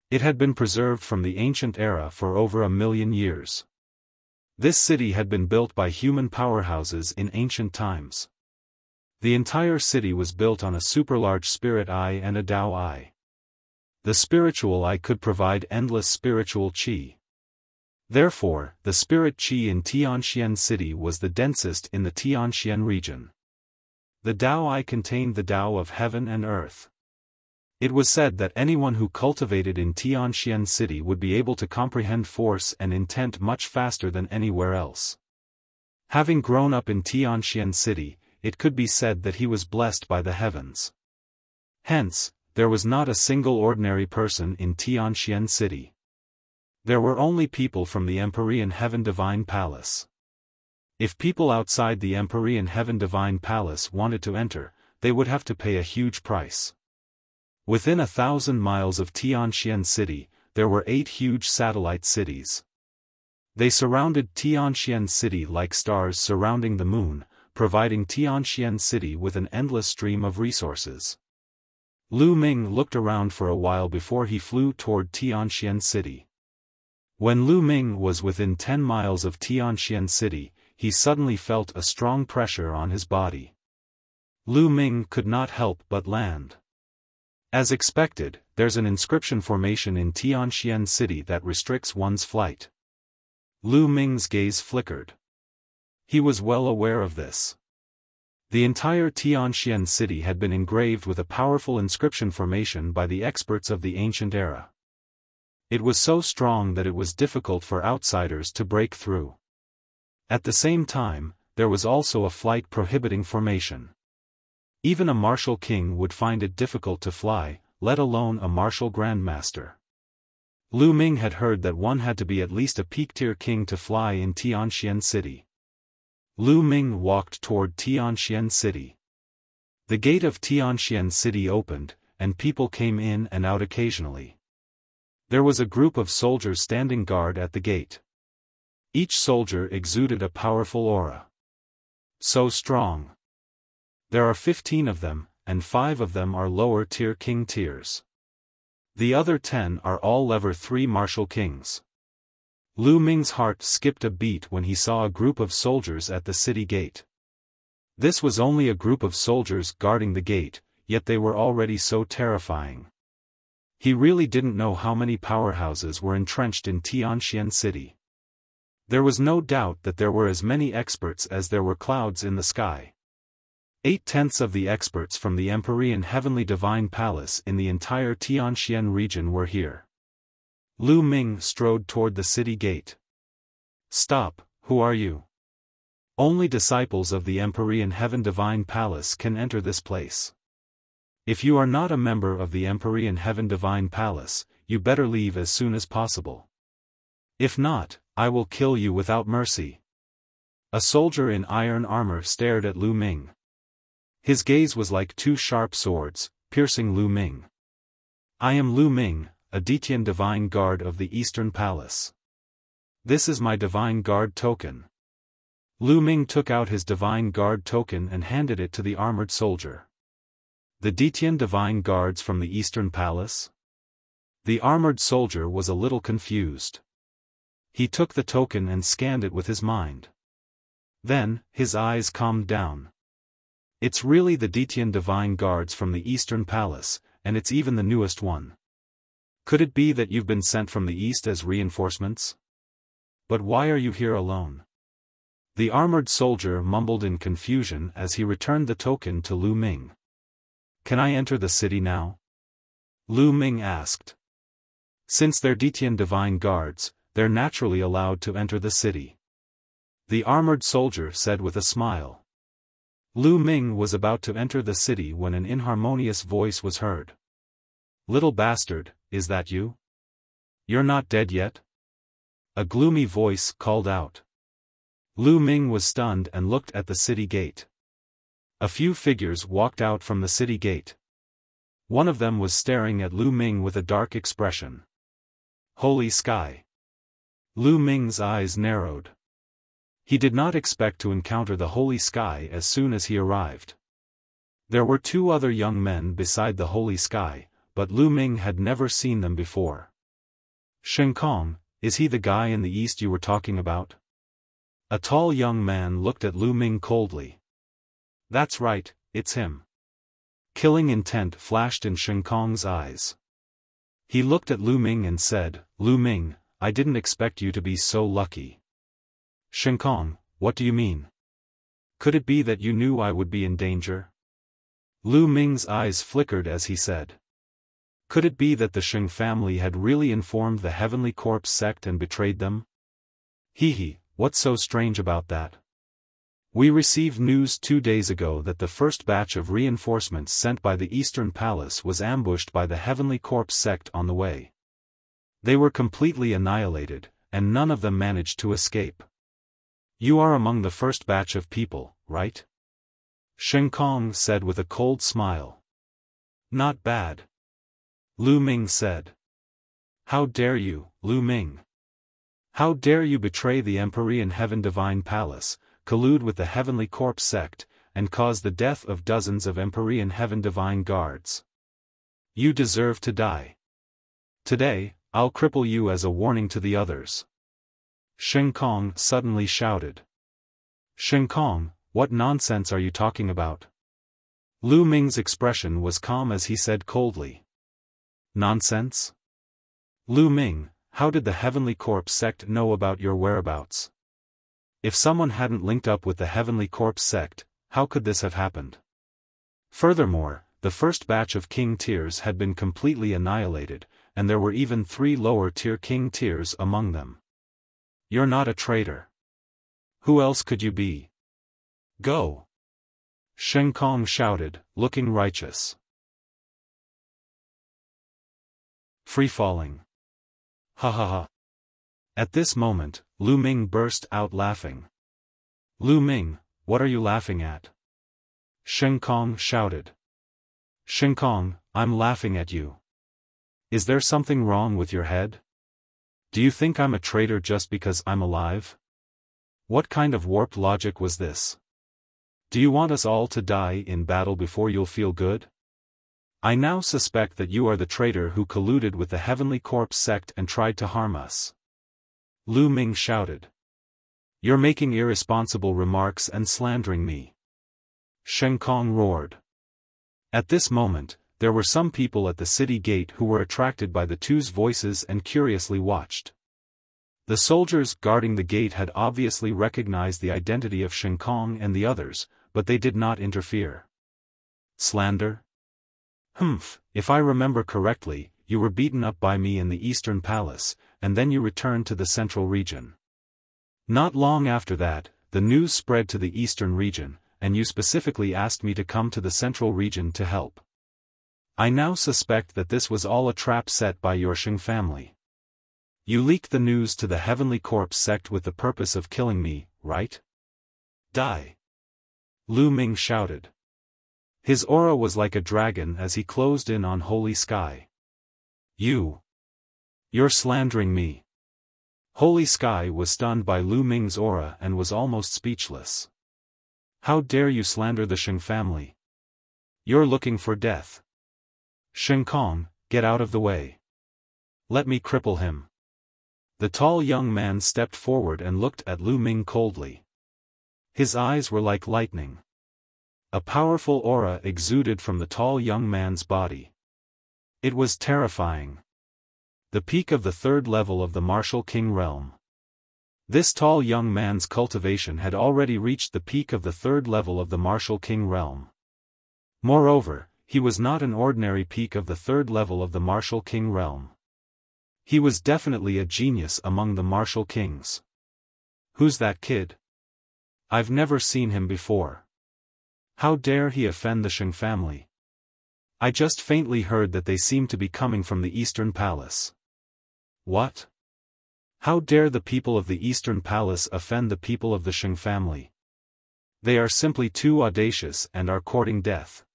It had been preserved from the ancient era for over 1,000,000 years. This city had been built by human powerhouses in ancient times. The entire city was built on a super-large spirit eye and a Tao eye. The spiritual eye could provide endless spiritual qi. Therefore, the spirit qi in Tianxian City was the densest in the Tianxian region. The Tao eye contained the Tao of heaven and earth. It was said that anyone who cultivated in Tianxian City would be able to comprehend force and intent much faster than anywhere else. Having grown up in Tianxian City, it could be said that he was blessed by the heavens. Hence, there was not a single ordinary person in Tianxian City. There were only people from the Empyrean Heaven Divine Palace. If people outside the Empyrean Heaven Divine Palace wanted to enter, they would have to pay a huge price. Within 1,000 miles of Tianxian City, there were 8 huge satellite cities. They surrounded Tianxian City like stars surrounding the moon, providing Tianxian City with an endless stream of resources. Lu Ming looked around for a while before he flew toward Tianxian City. When Lu Ming was within 10 miles of Tianxian City, he suddenly felt a strong pressure on his body. Lu Ming could not help but land. As expected, there's an inscription formation in Tianxian City that restricts one's flight. Lu Ming's gaze flickered. He was well aware of this. The entire Tianxian City had been engraved with a powerful inscription formation by the experts of the ancient era. It was so strong that it was difficult for outsiders to break through. At the same time, there was also a flight prohibiting formation. Even a martial king would find it difficult to fly, let alone a martial grandmaster. Lu Ming had heard that one had to be at least a peak-tier king to fly in Tianxian City. Lu Ming walked toward Tianxian City. The gate of Tianxian City opened, and people came in and out occasionally. There was a group of soldiers standing guard at the gate. Each soldier exuded a powerful aura. So strong. There are 15 of them, and 5 of them are lower-tier king tiers. The other 10 are all level 3 martial kings. Lu Ming's heart skipped a beat when he saw a group of soldiers at the city gate. This was only a group of soldiers guarding the gate, yet they were already so terrifying. He really didn't know how many powerhouses were entrenched in Tianxian City. There was no doubt that there were as many experts as there were clouds in the sky. 8/10 of the experts from the Empyrean Heavenly Divine Palace in the entire Tianxian region were here. Lu Ming strode toward the city gate. "Stop, who are you?" "Only disciples of the Empyrean Heaven Divine Palace can enter this place. If you are not a member of the Empyrean Heaven Divine Palace, you better leave as soon as possible. If not, I will kill you without mercy." A soldier in iron armor stared at Lu Ming. His gaze was like two sharp swords, piercing Lu Ming. "I am Lu Ming, a Detian Divine Guard of the Eastern Palace. This is my Divine Guard token." Lu Ming took out his Divine Guard token and handed it to the armored soldier. "The Detian Divine Guards from the Eastern Palace?" The armored soldier was a little confused. He took the token and scanned it with his mind. Then, his eyes calmed down. "It's really the Detian Divine Guards from the Eastern Palace, and it's even the newest one. Could it be that you've been sent from the East as reinforcements? But why are you here alone?" The armored soldier mumbled in confusion as he returned the token to Lu Ming. "Can I enter the city now?" Lu Ming asked. Since they're Detian Divine Guards, they're naturally allowed to enter the city. The armored soldier said with a smile. Lu Ming was about to enter the city when an inharmonious voice was heard. "Little bastard, is that you? You're not dead yet?" A gloomy voice called out. Lu Ming was stunned and looked at the city gate. A few figures walked out from the city gate. One of them was staring at Lu Ming with a dark expression. Holy sky! Lu Ming's eyes narrowed. He did not expect to encounter the holy sky as soon as he arrived. There were two other young men beside the holy sky, but Lu Ming had never seen them before. "Shen Kong, is he the guy in the east you were talking about?" A tall young man looked at Lu Ming coldly. "That's right, it's him." Killing intent flashed in Shen Kong's eyes. He looked at Lu Ming and said, "Lu Ming, I didn't expect you to be so lucky." "Shen Kong, what do you mean? Could it be that you knew I would be in danger?" Lu Ming's eyes flickered as he said. Could it be that the Sheng family had really informed the Heavenly Corpse sect and betrayed them? Hee, what's so strange about that? We received news 2 days ago that the first batch of reinforcements sent by the Eastern Palace was ambushed by the Heavenly Corpse sect on the way. They were completely annihilated, and none of them managed to escape. You are among the first batch of people, right? Shen Kong said with a cold smile. Not bad. Lu Ming said. How dare you, Lu Ming? How dare you betray the Empyrean Heaven Divine Palace, collude with the Heavenly Corpse sect, and cause the death of dozens of Empyrean Heaven Divine Guards. You deserve to die. Today, I'll cripple you as a warning to the others. Shen Kong suddenly shouted. Shen Kong, what nonsense are you talking about? Lu Ming's expression was calm as he said coldly. Nonsense? Lu Ming, how did the Heavenly Corpse sect know about your whereabouts? If someone hadn't linked up with the Heavenly Corpse sect, how could this have happened? Furthermore, the first batch of King Tiers had been completely annihilated, and there were even 3 lower-tier King Tiers among them. You're not a traitor. Who else could you be? Go! Shen Kong shouted, looking righteous. Free-falling. Ha ha ha. At this moment, Lu Ming burst out laughing. Lu Ming, what are you laughing at? Shen Kong shouted. Shen Kong, I'm laughing at you. Is there something wrong with your head? Do you think I'm a traitor just because I'm alive? What kind of warped logic was this? Do you want us all to die in battle before you'll feel good? I now suspect that you are the traitor who colluded with the Heavenly Corpse sect and tried to harm us. Lu Ming shouted. You're making irresponsible remarks and slandering me. Shen Kong roared. At this moment, there were some people at the city gate who were attracted by the two's voices and curiously watched. The soldiers guarding the gate had obviously recognized the identity of Shen Kong and the others, but they did not interfere. Slander? Humph, if I remember correctly, you were beaten up by me in the Eastern Palace, and then you returned to the Central region. Not long after that, the news spread to the Eastern region, and you specifically asked me to come to the Central region to help. I now suspect that this was all a trap set by your Sheng family. You leaked the news to the Heavenly Corpse sect with the purpose of killing me, right? Die! Lu Ming shouted. His aura was like a dragon as he closed in on Holy Sky. You're slandering me. Holy Sky was stunned by Lu Ming's aura and was almost speechless. How dare you slander the Sheng family? You're looking for death. Shen Kong, get out of the way. Let me cripple him. The tall young man stepped forward and looked at Lu Ming coldly. His eyes were like lightning. A powerful aura exuded from the tall young man's body. It was terrifying. The peak of the third level of the Martial King realm. This tall young man's cultivation had already reached the peak of the third level of the Martial King realm. Moreover, he was not an ordinary peak of the third level of the Martial King realm. He was definitely a genius among the Martial Kings. Who's that kid? I've never seen him before. How dare he offend the Sheng family? I just faintly heard that they seem to be coming from the Eastern Palace. What? How dare the people of the Eastern Palace offend the people of the Sheng family? They are simply too audacious and are courting death.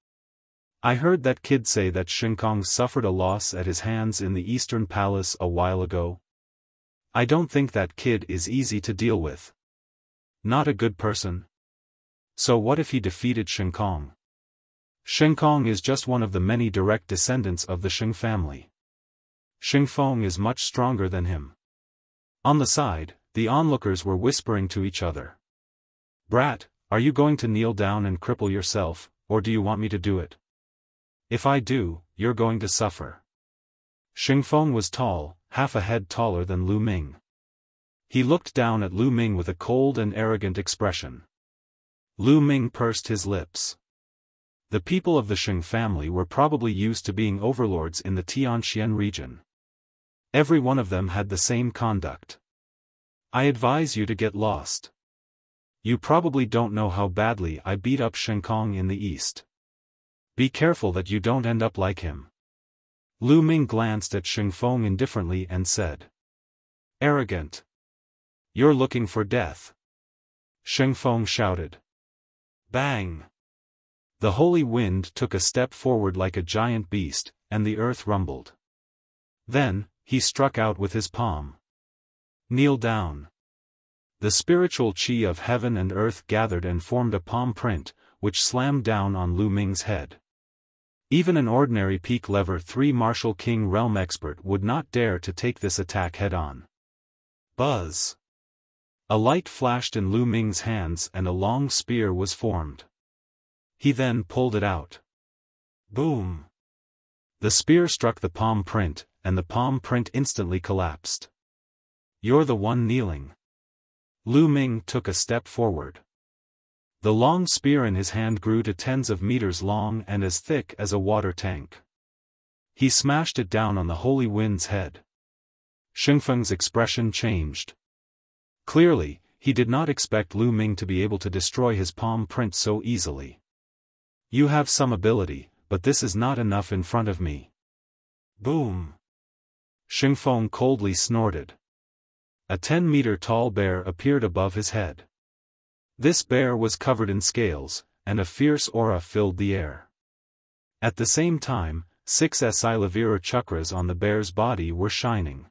I heard that kid say that Shen Kong suffered a loss at his hands in the Eastern Palace a while ago. I don't think that kid is easy to deal with. Not a good person. So what if he defeated Shen Kong? Shen Kong is just one of the many direct descendants of the Sheng family. Shen Feng is much stronger than him. On the side, the onlookers were whispering to each other. Brat, are you going to kneel down and cripple yourself, or do you want me to do it? If I do, you're going to suffer. Shen Feng was tall, half a head taller than Lu Ming. He looked down at Lu Ming with a cold and arrogant expression. Lu Ming pursed his lips. The people of the Sheng family were probably used to being overlords in the Tianxian region. Every one of them had the same conduct. I advise you to get lost. You probably don't know how badly I beat up Shen Kong in the East. Be careful that you don't end up like him. Lu Ming glanced at Shen Feng indifferently and said. Arrogant. You're looking for death. Shen Feng shouted. Bang! The holy wind took a step forward like a giant beast, and the earth rumbled. Then, he struck out with his palm. Kneel down. The spiritual chi of heaven and earth gathered and formed a palm print, which slammed down on Lu Ming's head. Even an ordinary peak level 3 Martial King realm expert would not dare to take this attack head-on. Buzz! A light flashed in Lu Ming's hands and a long spear was formed. He then pulled it out. Boom! The spear struck the palm print, and the palm print instantly collapsed. You're the one kneeling. Lu Ming took a step forward. The long spear in his hand grew to tens of meters long and as thick as a water tank. He smashed it down on the holy wind's head. Shengfeng's expression changed. Clearly, he did not expect Lu Ming to be able to destroy his palm print so easily. You have some ability, but this is not enough in front of me. Boom! Shengfeng coldly snorted. A 10-meter-tall bear appeared above his head. This bear was covered in scales, and a fierce aura filled the air. At the same time, 6 Silavira chakras on the bear's body were shining.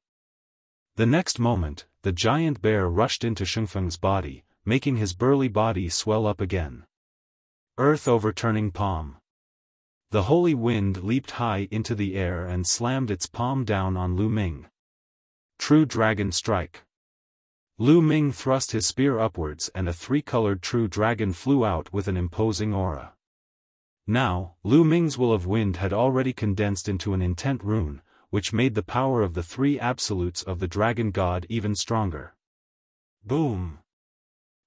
The next moment, the giant bear rushed into Shengfeng's body, making his burly body swell up again. Earth overturning palm. The holy wind leaped high into the air and slammed its palm down on Lu Ming. True Dragon Strike. Lu Ming thrust his spear upwards and a 3-colored true dragon flew out with an imposing aura. Now, Lu Ming's will of wind had already condensed into an intent rune, which made the power of the three absolutes of the dragon god even stronger. Boom!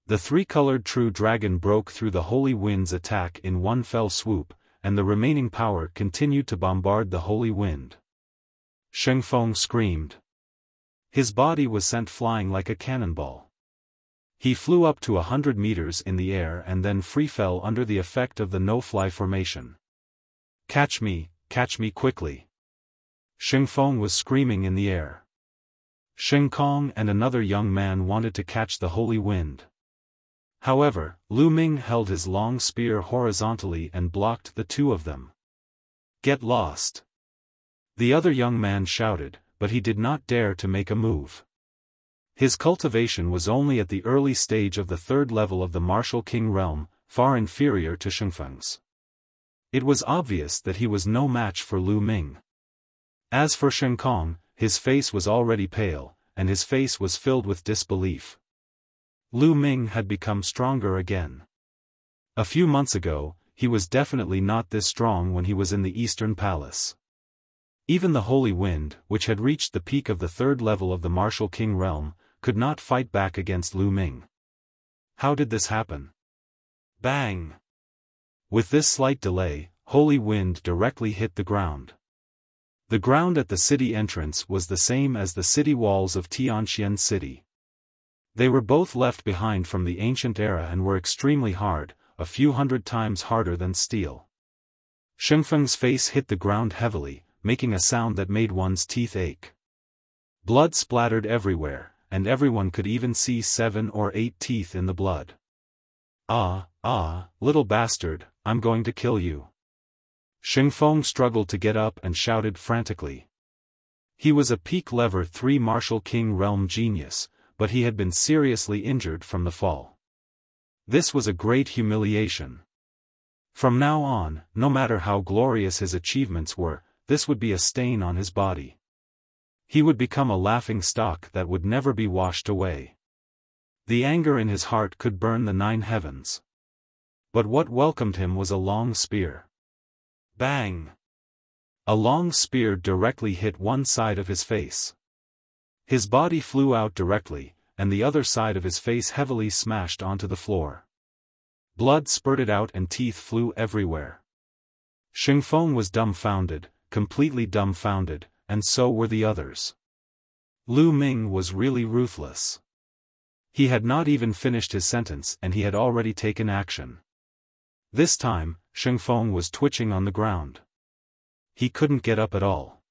The three-colored true dragon broke through the holy wind's attack in one fell swoop, and the remaining power continued to bombard the holy wind. Xiaofan screamed. His body was sent flying like a cannonball. He flew up to 100 meters in the air and then free fell under the effect of the no-fly formation. Catch me quickly! Xiaofan was screaming in the air. Xiaofan and another young man wanted to catch the holy wind. However, Lu Ming held his long spear horizontally and blocked the two of them. Get lost! The other young man shouted, but he did not dare to make a move. His cultivation was only at the early stage of the third level of the martial king realm, far inferior to Xiaofan's. It was obvious that he was no match for Lu Ming. As for Xiaofan, his face was already pale, and his face was filled with disbelief. Lu Ming had become stronger again. A few months ago, he was definitely not this strong when he was in the Eastern Palace. Even the Holy Wind, which had reached the peak of the third level of the martial king realm, could not fight back against Lu Ming. How did this happen? Bang! With this slight delay, Holy Wind directly hit the ground. The ground at the city entrance was the same as the city walls of Tianxian City. They were both left behind from the ancient era and were extremely hard, a few hundred times harder than steel. Xiaofang's face hit the ground heavily, making a sound that made one's teeth ache. Blood splattered everywhere, and everyone could even see 7 or 8 teeth in the blood. Little bastard, I'm going to kill you. Xiaofan struggled to get up and shouted frantically. He was a peak level 3 martial king realm genius, but he had been seriously injured from the fall. This was a great humiliation. From now on, no matter how glorious his achievements were, this would be a stain on his body. He would become a laughing stock that would never be washed away. The anger in his heart could burn the 9 heavens. But what welcomed him was a long spear. Bang! A long spear directly hit one side of his face. His body flew out directly, and the other side of his face heavily smashed onto the floor. Blood spurted out and teeth flew everywhere. Xiaofan was dumbfounded, completely dumbfounded, and so were the others. Lu Ming was really ruthless. He had not even finished his sentence and he had already taken action. This time, Xiaofan was twitching on the ground. He couldn't get up at all.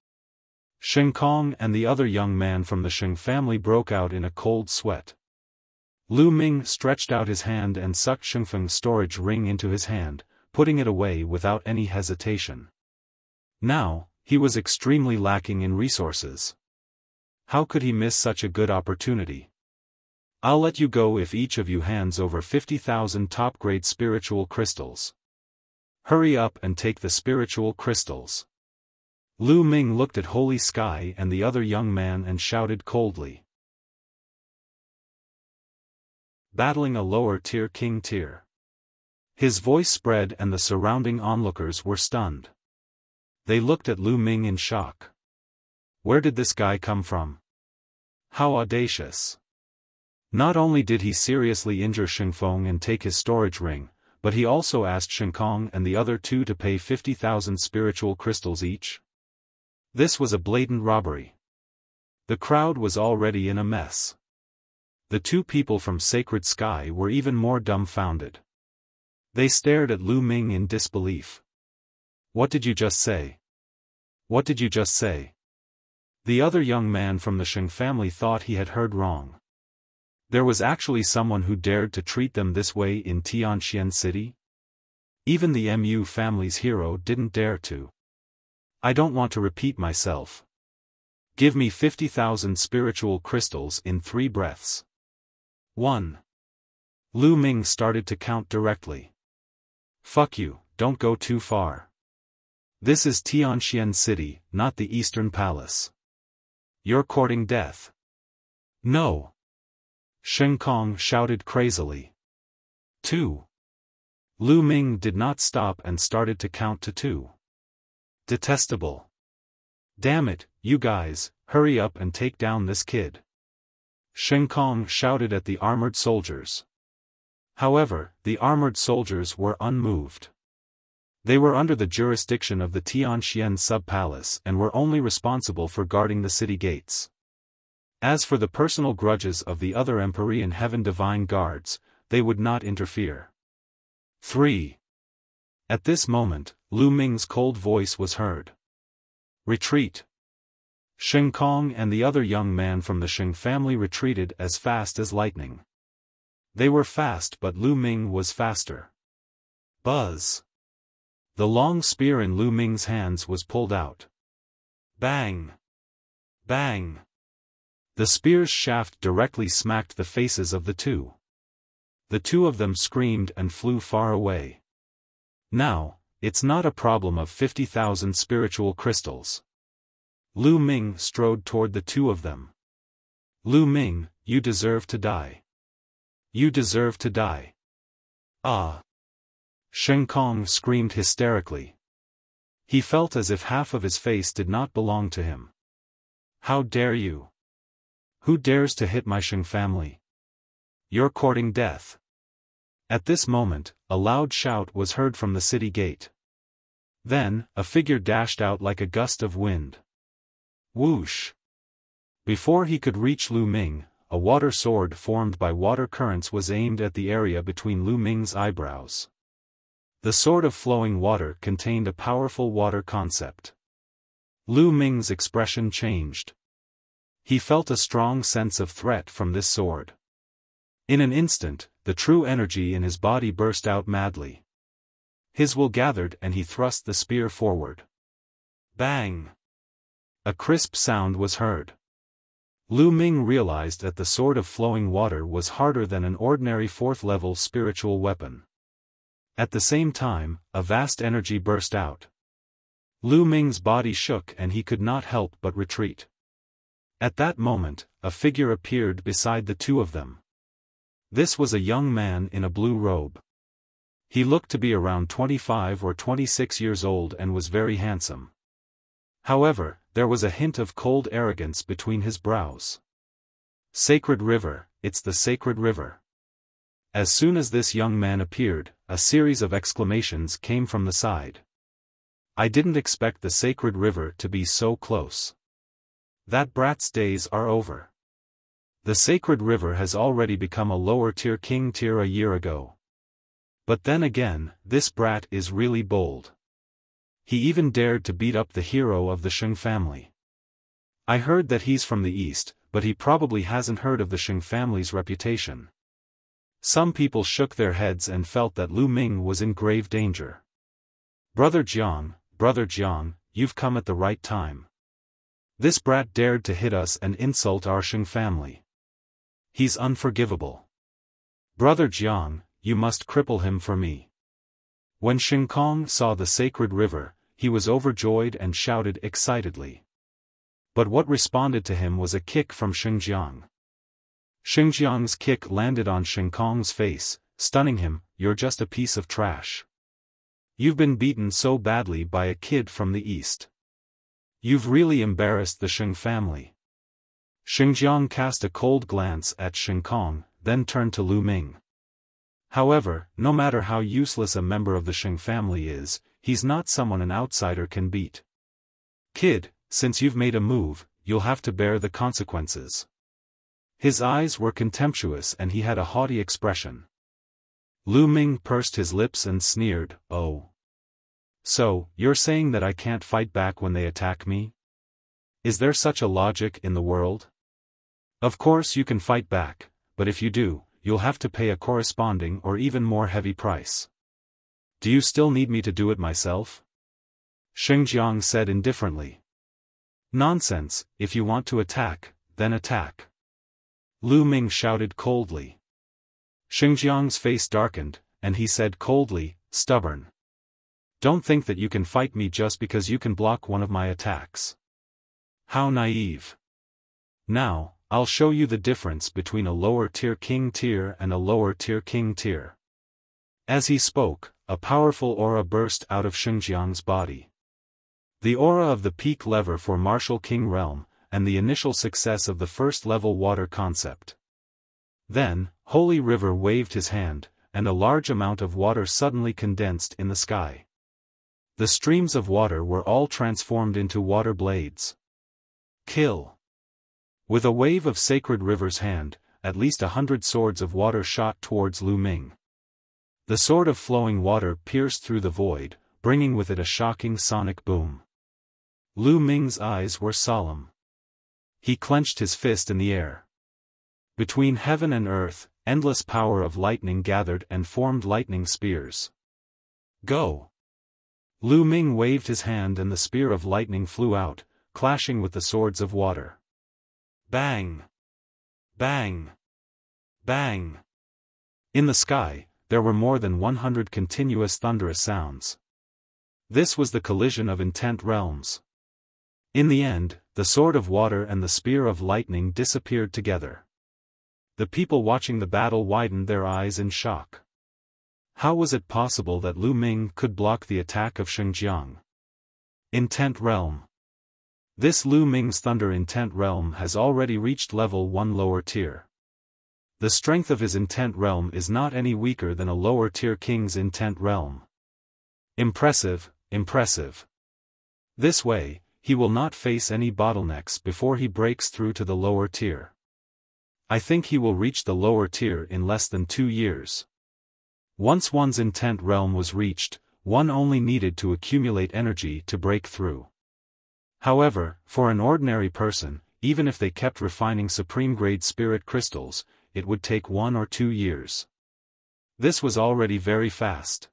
Xiaofan and the other young man from the Sheng family broke out in a cold sweat. Lu Ming stretched out his hand and sucked Xiaofan's storage ring into his hand, putting it away without any hesitation. Now, he was extremely lacking in resources. How could he miss such a good opportunity? I'll let you go if each of you hands over 50,000 top-grade spiritual crystals. Hurry up and take the spiritual crystals. Lu Ming looked at Holy Sky and the other young man and shouted coldly. Battling a lower-tier king tier. His voice spread and the surrounding onlookers were stunned. They looked at Lu Ming in shock. Where did this guy come from? How audacious! Not only did he seriously injure Xiaofan and take his storage ring, but he also asked Xiaofan and the other two to pay 50,000 spiritual crystals each. This was a blatant robbery. The crowd was already in a mess. The two people from Sacred Sky were even more dumbfounded. They stared at Lu Ming in disbelief. What did you just say? What did you just say? The other young man from the Sheng family thought he had heard wrong. There was actually someone who dared to treat them this way in Tianxian City? Even the Mu family's hero didn't dare to. I don't want to repeat myself. Give me 50,000 spiritual crystals in 3 breaths. 1. Lu Ming started to count directly. Fuck you, don't go too far. This is Tianxian City, not the Eastern Palace. You're courting death. No. Xiaofan shouted crazily. 2. Lu Ming did not stop and started to count to 2. Detestable. Damn it, you guys, hurry up and take down this kid. Shen Kong shouted at the armored soldiers. However, the armored soldiers were unmoved. They were under the jurisdiction of the Tianxian sub-palace and were only responsible for guarding the city gates. As for the personal grudges of the other Empyrean Heaven Divine Guards, they would not interfere. 3. At this moment, Lu Ming's cold voice was heard. Retreat. Shen Kong and the other young man from the Sheng family retreated as fast as lightning. They were fast, but Lu Ming was faster. Buzz. The long spear in Lu Ming's hands was pulled out. Bang! Bang! The spear's shaft directly smacked the faces of the two. The two of them screamed and flew far away. Now, it's not a problem of 50,000 spiritual crystals. Lu Ming strode toward the two of them. Lu Ming, you deserve to die. You deserve to die. Ah! Shen Kong screamed hysterically. He felt as if half of his face did not belong to him. How dare you? Who dares to hit my Sheng family? You're courting death. At this moment, a loud shout was heard from the city gate. Then, a figure dashed out like a gust of wind. Whoosh! Before he could reach Lu Ming, a water sword formed by water currents was aimed at the area between Lu Ming's eyebrows. The sword of flowing water contained a powerful water concept. Lu Ming's expression changed. He felt a strong sense of threat from this sword. In an instant, the true energy in his body burst out madly. His will gathered and he thrust the spear forward. Bang! A crisp sound was heard. Lu Ming realized that the sword of flowing water was harder than an ordinary fourth-level spiritual weapon. At the same time, a vast energy burst out. Lu Ming's body shook and he could not help but retreat. At that moment, a figure appeared beside the two of them. This was a young man in a blue robe. He looked to be around 25 or 26 years old and was very handsome. However, there was a hint of cold arrogance between his brows. Sacred River, it's the Sacred River. As soon as this young man appeared, a series of exclamations came from the side. I didn't expect the Sacred River to be so close. That brat's days are over. The Sacred River has already become a lower-tier king tier a year ago. But then again, this brat is really bold. He even dared to beat up the hero of the Sheng family. I heard that he's from the east, but he probably hasn't heard of the Sheng family's reputation. Some people shook their heads and felt that Lu Ming was in grave danger. Brother Jiang, you've come at the right time. This brat dared to hit us and insult our Sheng family. He's unforgivable. Brother Jiang, you must cripple him for me. When Shen Kong saw the Sacred River, he was overjoyed and shouted excitedly. But what responded to him was a kick from Xinjiang. Xinjiang's kick landed on Shen Kong's face, stunning him. You're just a piece of trash. You've been beaten so badly by a kid from the east. You've really embarrassed the Sheng family. Xinjiang cast a cold glance at Shen Kong, then turned to Lu Ming. However, no matter how useless a member of the Sheng family is, he's not someone an outsider can beat. Kid, since you've made a move, you'll have to bear the consequences. His eyes were contemptuous and he had a haughty expression. Lu Ming pursed his lips and sneered, oh. So, you're saying that I can't fight back when they attack me? Is there such a logic in the world? Of course you can fight back, but if you do, you'll have to pay a corresponding or even more heavy price. Do you still need me to do it myself? Xinjiang said indifferently. Nonsense, if you want to attack, then attack. Lu Ming shouted coldly. Xinjiang's face darkened, and he said coldly, stubborn. Don't think that you can fight me just because you can block one of my attacks. How naive. Now, I'll show you the difference between a lower-tier king tier and a lower-tier king tier. As he spoke, a powerful aura burst out of Xinjiang's body. The aura of the peak lever for Martial King Realm, and the initial success of the first-level water concept. Then, Holy River waved his hand, and a large amount of water suddenly condensed in the sky. The streams of water were all transformed into water blades. Kill. With a wave of Sacred River's hand, at least 100 swords of water shot towards Lu Ming. The sword of flowing water pierced through the void, bringing with it a shocking sonic boom. Lu Ming's eyes were solemn. He clenched his fist in the air. Between heaven and earth, endless power of lightning gathered and formed lightning spears. Go! Lu Ming waved his hand and the spear of lightning flew out, clashing with the swords of water. Bang! Bang! Bang! In the sky, there were more than 100 continuous thunderous sounds. This was the collision of intent realms. In the end, the sword of water and the spear of lightning disappeared together. The people watching the battle widened their eyes in shock. How was it possible that Lu Ming could block the attack of Xinjiang? Intent Realm. This Lu Ming's Thunder Intent Realm has already reached level 1 lower tier. The strength of his Intent Realm is not any weaker than a lower tier king's Intent Realm. Impressive, impressive. This way, he will not face any bottlenecks before he breaks through to the lower tier. I think he will reach the lower tier in less than 2 years. Once one's Intent Realm was reached, one only needed to accumulate energy to break through. However, for an ordinary person, even if they kept refining supreme-grade spirit crystals, it would take 1 or 2 years. This was already very fast.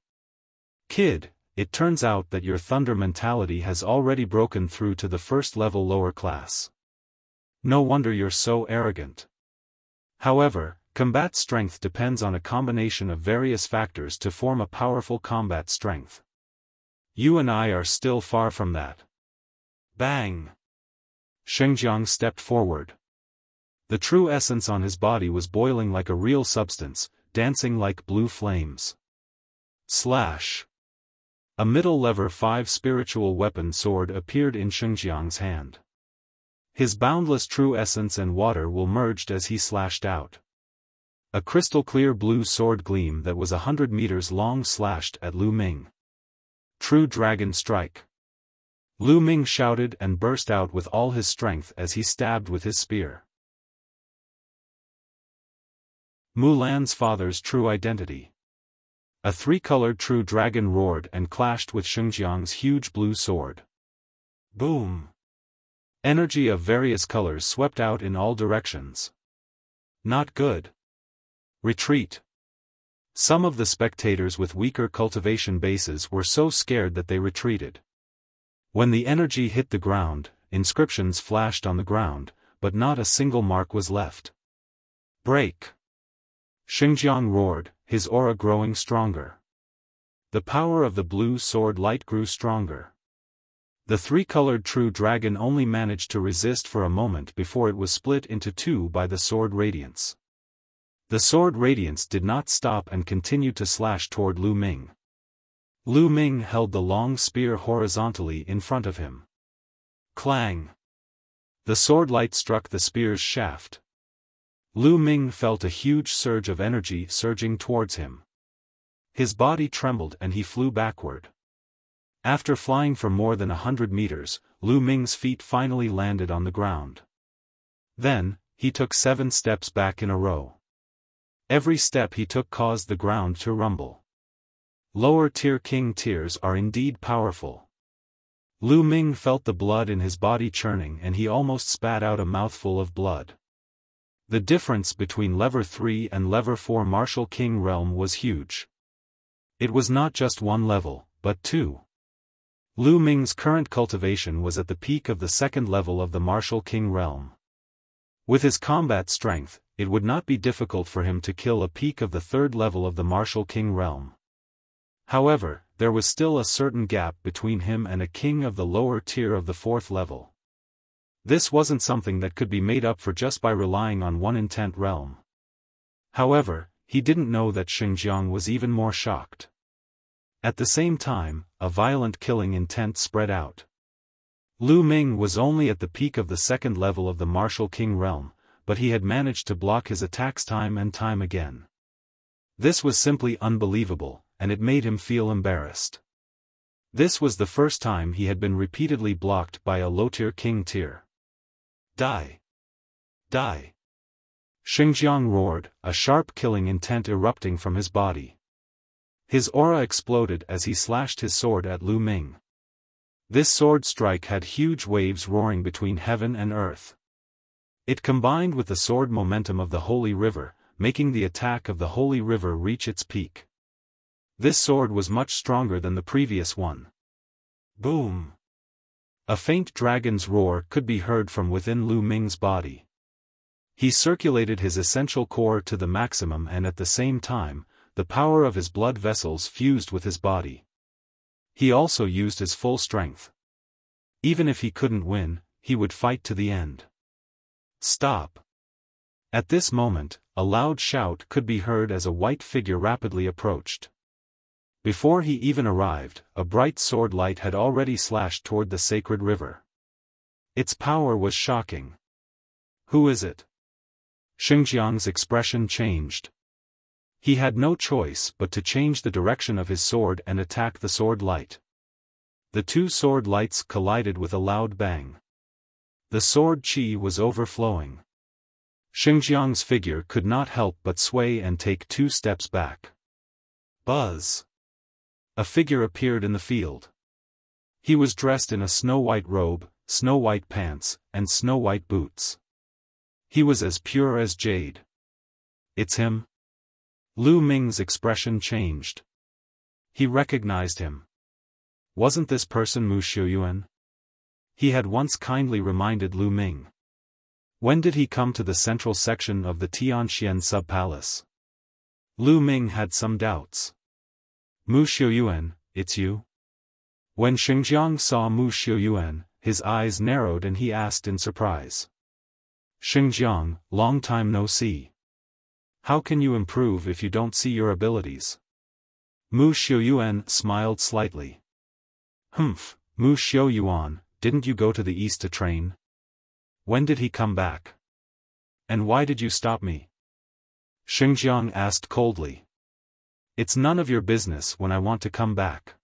Kid, it turns out that your thunder mentality has already broken through to the first level lower class. No wonder you're so arrogant. However, combat strength depends on a combination of various factors to form a powerful combat strength. You and I are still far from that. Bang! Xinjiang stepped forward. The true essence on his body was boiling like a real substance, dancing like blue flames. Slash! A middle lever 5 spiritual weapon sword appeared in Xinjiang's hand. His boundless true essence and water will merged as he slashed out. A crystal-clear blue sword gleam that was 100 meters long slashed at Lu Ming. True Dragon Strike. Lu Ming shouted and burst out with all his strength as he stabbed with his spear. Mulan's father's true identity. A 3-colored true dragon roared and clashed with Xinjiang's huge blue sword. Boom! Energy of various colors swept out in all directions. Not good. Retreat. Some of the spectators with weaker cultivation bases were so scared that they retreated. When the energy hit the ground, inscriptions flashed on the ground, but not a single mark was left. Break! Xinjiang roared, his aura growing stronger. The power of the blue sword light grew stronger. The 3-colored true dragon only managed to resist for a moment before it was split into 2 by the sword radiance. The sword radiance did not stop and continued to slash toward Lu Ming. Lu Ming held the long spear horizontally in front of him. Clang! The sword light struck the spear's shaft. Lu Ming felt a huge surge of energy surging towards him. His body trembled and he flew backward. After flying for more than 100 meters, Lu Ming's feet finally landed on the ground. Then, he took 7 steps back in a row. Every step he took caused the ground to rumble. Lower-tier king tears are indeed powerful. Lu Ming felt the blood in his body churning and he almost spat out a mouthful of blood. The difference between Lever 3 and Lever 4 Martial King Realm was huge. It was not just 1 level, but 2. Lu Ming's current cultivation was at the peak of the 2nd level of the Martial King Realm. With his combat strength, it would not be difficult for him to kill a peak of the 3rd level of the Martial King Realm. However, there was still a certain gap between him and a king of the lower tier of the 4th level. This wasn't something that could be made up for just by relying on one intent realm. However, he didn't know that Xinjiang was even more shocked. At the same time, a violent killing intent spread out. Lu Ming was only at the peak of the second level of the martial king realm, but he had managed to block his attacks time and time again. This was simply unbelievable, and it made him feel embarrassed. This was the first time he had been repeatedly blocked by a low-tier king tier. Die! Die! Xingjiang roared, a sharp killing intent erupting from his body. His aura exploded as he slashed his sword at Lu Ming. This sword strike had huge waves roaring between heaven and earth. It combined with the sword momentum of the Holy River, making the attack of the Holy River reach its peak. This sword was much stronger than the previous one. Boom! A faint dragon's roar could be heard from within Lu Ming's body. He circulated his essential core to the maximum, and at the same time, the power of his blood vessels fused with his body. He also used his full strength. Even if he couldn't win, he would fight to the end. Stop! At this moment, a loud shout could be heard as a white figure rapidly approached. Before he even arrived, a bright sword light had already slashed toward the sacred river. Its power was shocking. Who is it? Xingjiang's expression changed. He had no choice but to change the direction of his sword and attack the sword light. The two sword lights collided with a loud bang. The sword chi was overflowing. Xingjiang's figure could not help but sway and take 2 steps back. Buzz! A figure appeared in the field. He was dressed in a snow-white robe, snow-white pants, and snow-white boots. He was as pure as jade. It's him? Lu Ming's expression changed. He recognized him. Wasn't this person Mu Xiuyuan? He had once kindly reminded Lu Ming. When did he come to the central section of the Tianxian sub-palace? Lu Ming had some doubts. Mu Xiuyuan, it's you? When Xingjiang saw Mu Xiuyuan, his eyes narrowed and he asked in surprise. Xingjiang, long time no see. How can you improve if you don't see your abilities? Mu Xiuyuan smiled slightly. Humph, Mu Xiuyuan, didn't you go to the east to train? When did he come back? And why did you stop me? Xingjiang asked coldly. It's none of your business when I want to come back.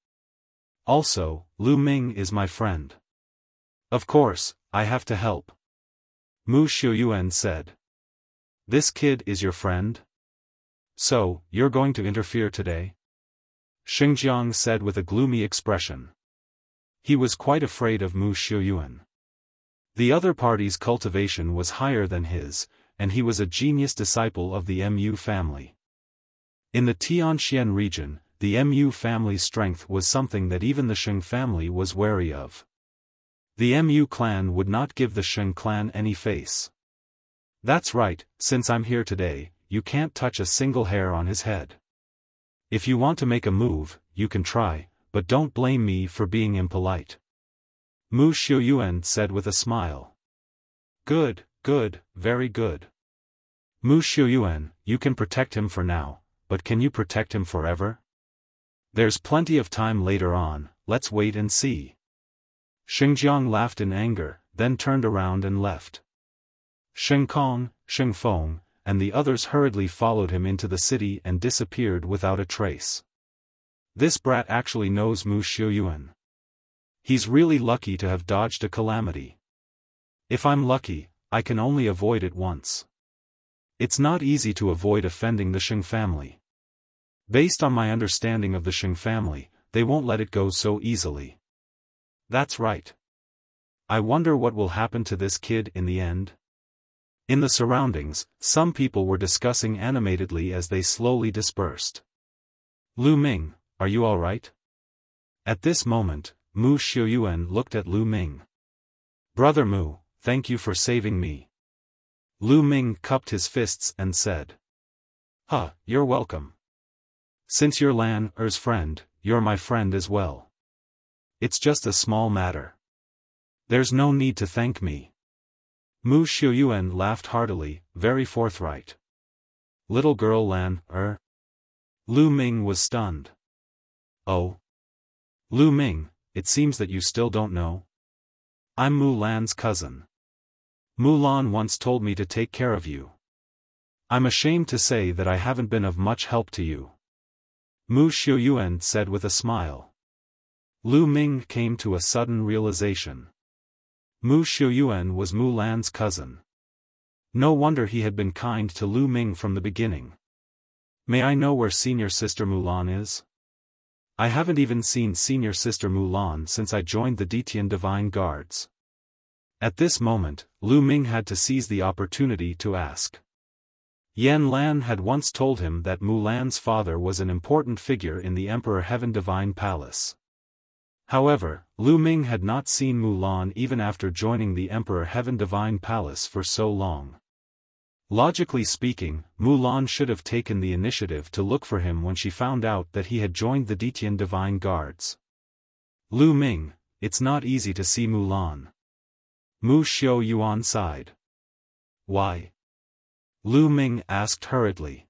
Also, Lu Ming is my friend. Of course, I have to help. Mu Xiuyuan said. This kid is your friend? So, you're going to interfere today? Xingjiang said with a gloomy expression. He was quite afraid of Mu Xiuyuan. The other party's cultivation was higher than his, and he was a genius disciple of the Mu family. In the Tianxian region, the Mu family's strength was something that even the Sheng family was wary of. The Mu clan would not give the Sheng clan any face. That's right, since I'm here today, you can't touch a single hair on his head. If you want to make a move, you can try, but don't blame me for being impolite. Mu Xiuyuan said with a smile. Good, good, very good. Mu Xiuyuan, you can protect him for now, but can you protect him forever? There's plenty of time later on, let's wait and see. Xingjiang laughed in anger, then turned around and left. Sheng Kong, Sheng Feng, and the others hurriedly followed him into the city and disappeared without a trace. This brat actually knows Mu Xiuyuan. He's really lucky to have dodged a calamity. If I'm lucky, I can only avoid it once. It's not easy to avoid offending the Sheng family. Based on my understanding of the Sheng family, they won't let it go so easily. That's right. I wonder what will happen to this kid in the end? In the surroundings, some people were discussing animatedly as they slowly dispersed. Lu Ming, are you all right? At this moment, Mu Xiuyuan looked at Lu Ming. Brother Mu, thank you for saving me. Lu Ming cupped his fists and said. You're welcome. Since you're Lan Er's friend, you're my friend as well. It's just a small matter. There's no need to thank me. Mu Xiuyuan laughed heartily, very forthright. Little girl Lan Er? Lu Ming was stunned. Oh. Lu Ming, it seems that you still don't know. I'm Mulan's cousin. Mulan once told me to take care of you. I'm ashamed to say that I haven't been of much help to you. Mu Xiaoyuan said with a smile. Lu Ming came to a sudden realization. Mu Xiaoyuan was Mulan's cousin. No wonder he had been kind to Lu Ming from the beginning. May I know where senior sister Mulan is? I haven't even seen senior sister Mulan since I joined the Detian Divine Guards. At this moment, Lu Ming had to seize the opportunity to ask. Yan Lan had once told him that Mulan's father was an important figure in the Emperor Heaven Divine Palace. However, Lu Ming had not seen Mulan even after joining the Emperor Heaven Divine Palace for so long. Logically speaking, Mulan should have taken the initiative to look for him when she found out that he had joined the Detian Divine Guards. Lu Ming, it's not easy to see Mulan. Mu Xiaoyuan sighed. Why? Lu Ming asked hurriedly.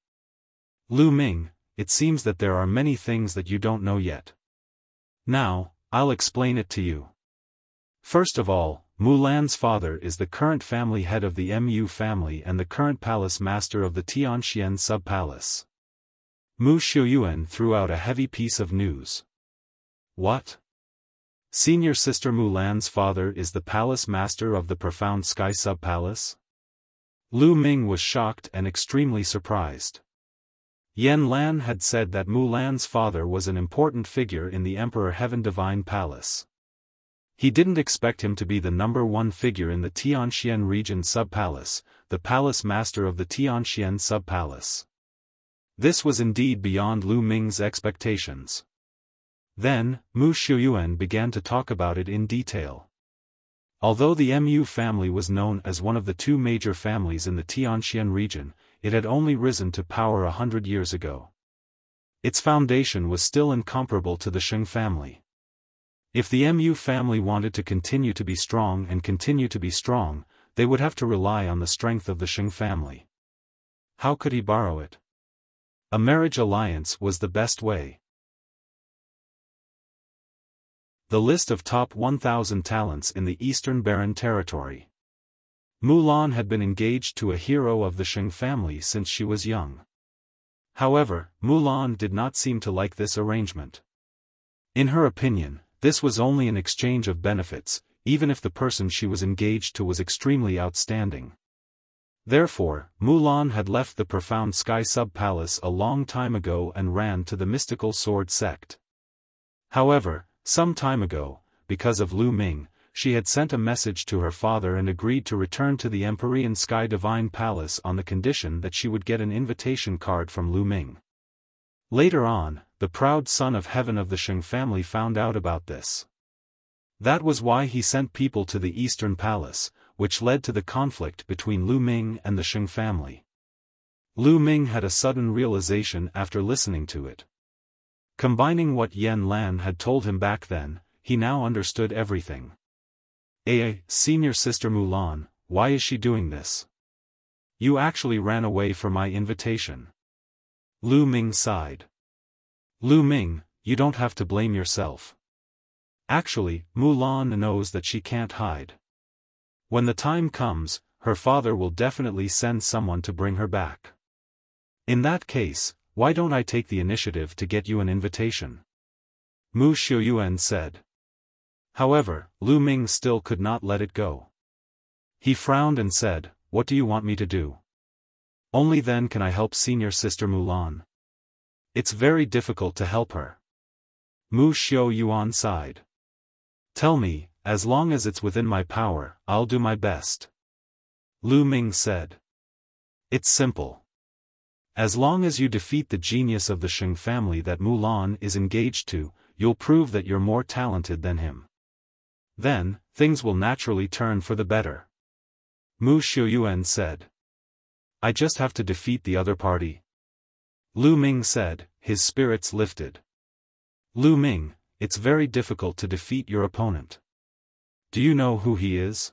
Lu Ming, it seems that there are many things that you don't know yet. Now, I'll explain it to you. First of all, Mulan's father is the current family head of the Mu family and the current palace master of the Tianxian sub-palace. Mu Xiaoyuan threw out a heavy piece of news. What? Senior sister Mulan's father is the palace master of the Profound Sky sub-palace? Lu Ming was shocked and extremely surprised. Yan Lan had said that Mulan's father was an important figure in the Emperor Heaven Divine Palace. He didn't expect him to be the number one figure in the Tianxian region sub-palace, the palace master of the Tianxian sub-palace. This was indeed beyond Lu Ming's expectations. Then, Mu Xiaoyuan began to talk about it in detail. Although the Mu family was known as one of the two major families in the Tianxian region, it had only risen to power 100 years ago. Its foundation was still incomparable to the Sheng family. If the Mu family wanted to continue to be strong and continue to be strong, they would have to rely on the strength of the Sheng family. How could he borrow it? A marriage alliance was the best way. The list of top 1,000 talents in the Eastern Barren Territory. Mulan had been engaged to a hero of the Sheng family since she was young. However, Mulan did not seem to like this arrangement. In her opinion, this was only an exchange of benefits, even if the person she was engaged to was extremely outstanding. Therefore, Mulan had left the Profound Sky sub-palace a long time ago and ran to the mystical sword sect. However, some time ago, because of Lu Ming, she had sent a message to her father and agreed to return to the Empyrean Sky Divine Palace on the condition that she would get an invitation card from Lu Ming. Later on, the proud son of heaven of the Sheng family found out about this. That was why he sent people to the Eastern Palace, which led to the conflict between Lu Ming and the Sheng family. Lu Ming had a sudden realization after listening to it. Combining what Yan Lan had told him back then, he now understood everything. Senior sister Mulan, why is she doing this? You actually ran away from my invitation. Lu Ming sighed. Lu Ming, you don't have to blame yourself. Actually, Mulan knows that she can't hide. When the time comes, her father will definitely send someone to bring her back. In that case, why don't I take the initiative to get you an invitation? Mu Xiaoyuan said. However, Lu Ming still could not let it go. He frowned and said, What do you want me to do? Only then can I help senior sister Mulan. It's very difficult to help her. Mu Xiaoyuan sighed. Tell me, as long as it's within my power, I'll do my best. Lu Ming said. It's simple. As long as you defeat the genius of the Sheng family that Mulan is engaged to, you'll prove that you're more talented than him. Then, things will naturally turn for the better. Mu Xiaoyuan said. I just have to defeat the other party. Lu Ming said, his spirits lifted. Lu Ming, it's very difficult to defeat your opponent. Do you know who he is?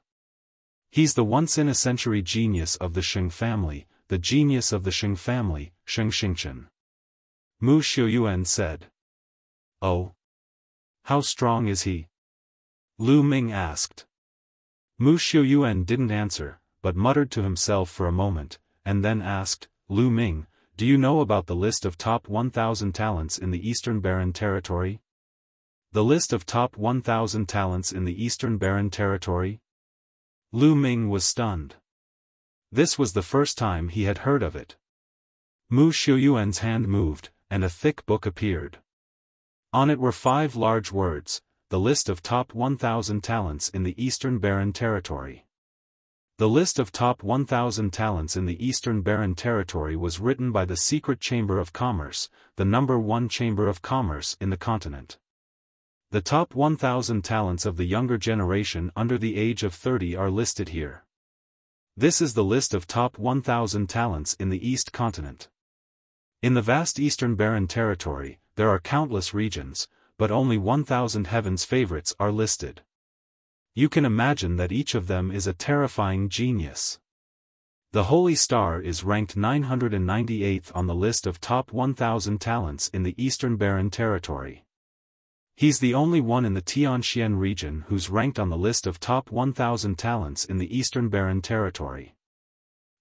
He's the once-in-a-century genius of the Sheng family, the genius of the Sheng family, Sheng Xingchen. Mu Xiaoyuan said. Oh? How strong is he? Lu Ming asked. Mu Xiuyuan didn't answer, but muttered to himself for a moment, and then asked, Lu Ming, do you know about the list of top 1,000 talents in the Eastern Barren Territory? The list of top 1,000 talents in the Eastern Barren Territory? Lu Ming was stunned. This was the first time he had heard of it. Mu Xiuyuan's hand moved, and a thick book appeared. On it were 5 large words, the list of top 1,000 talents in the Eastern Barren Territory. The list of top 1,000 talents in the Eastern Barren Territory was written by the Secret Chamber of Commerce, the number 1 Chamber of Commerce in the continent. The top 1,000 talents of the younger generation under the age of 30 are listed here. This is the list of top 1,000 talents in the East continent. In the vast Eastern Barren Territory, there are countless regions, but only 1,000 heaven's favorites are listed. You can imagine that each of them is a terrifying genius. The Holy Star is ranked 998th on the list of top 1,000 talents in the Eastern Barren Territory. He's the only one in the Tianxian region who's ranked on the list of top 1,000 talents in the Eastern Barren Territory.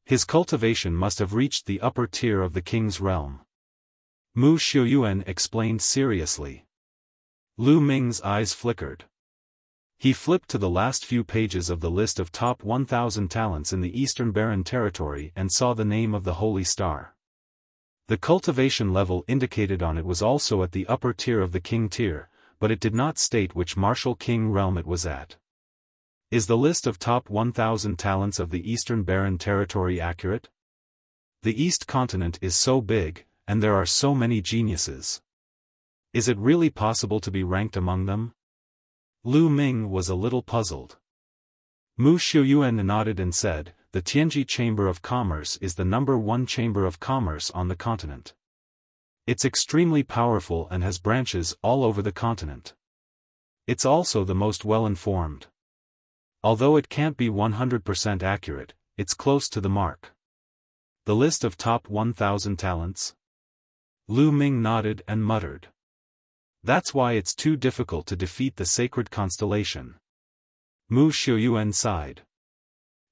His cultivation must have reached the upper tier of the king's realm. Mu Xiuyuan explained seriously. Lu Ming's eyes flickered. He flipped to the last few pages of the list of top 1,000 talents in the Eastern Barren Territory and saw the name of the Holy Star. The cultivation level indicated on it was also at the upper tier of the king tier, but it did not state which martial king realm it was at. Is the list of top 1,000 talents of the Eastern Barren Territory accurate? The East continent is so big, and there are so many geniuses. Is it really possible to be ranked among them? Lu Ming was a little puzzled. Mu Xiuyuan nodded and said, the Tianji Chamber of Commerce is the number 1 chamber of commerce on the continent. It's extremely powerful and has branches all over the continent. It's also the most well-informed. Although it can't be 100% accurate, it's close to the mark. The list of top 1,000 talents? Lu Ming nodded and muttered. That's why it's too difficult to defeat the sacred constellation. Mu Xiuyuan sighed.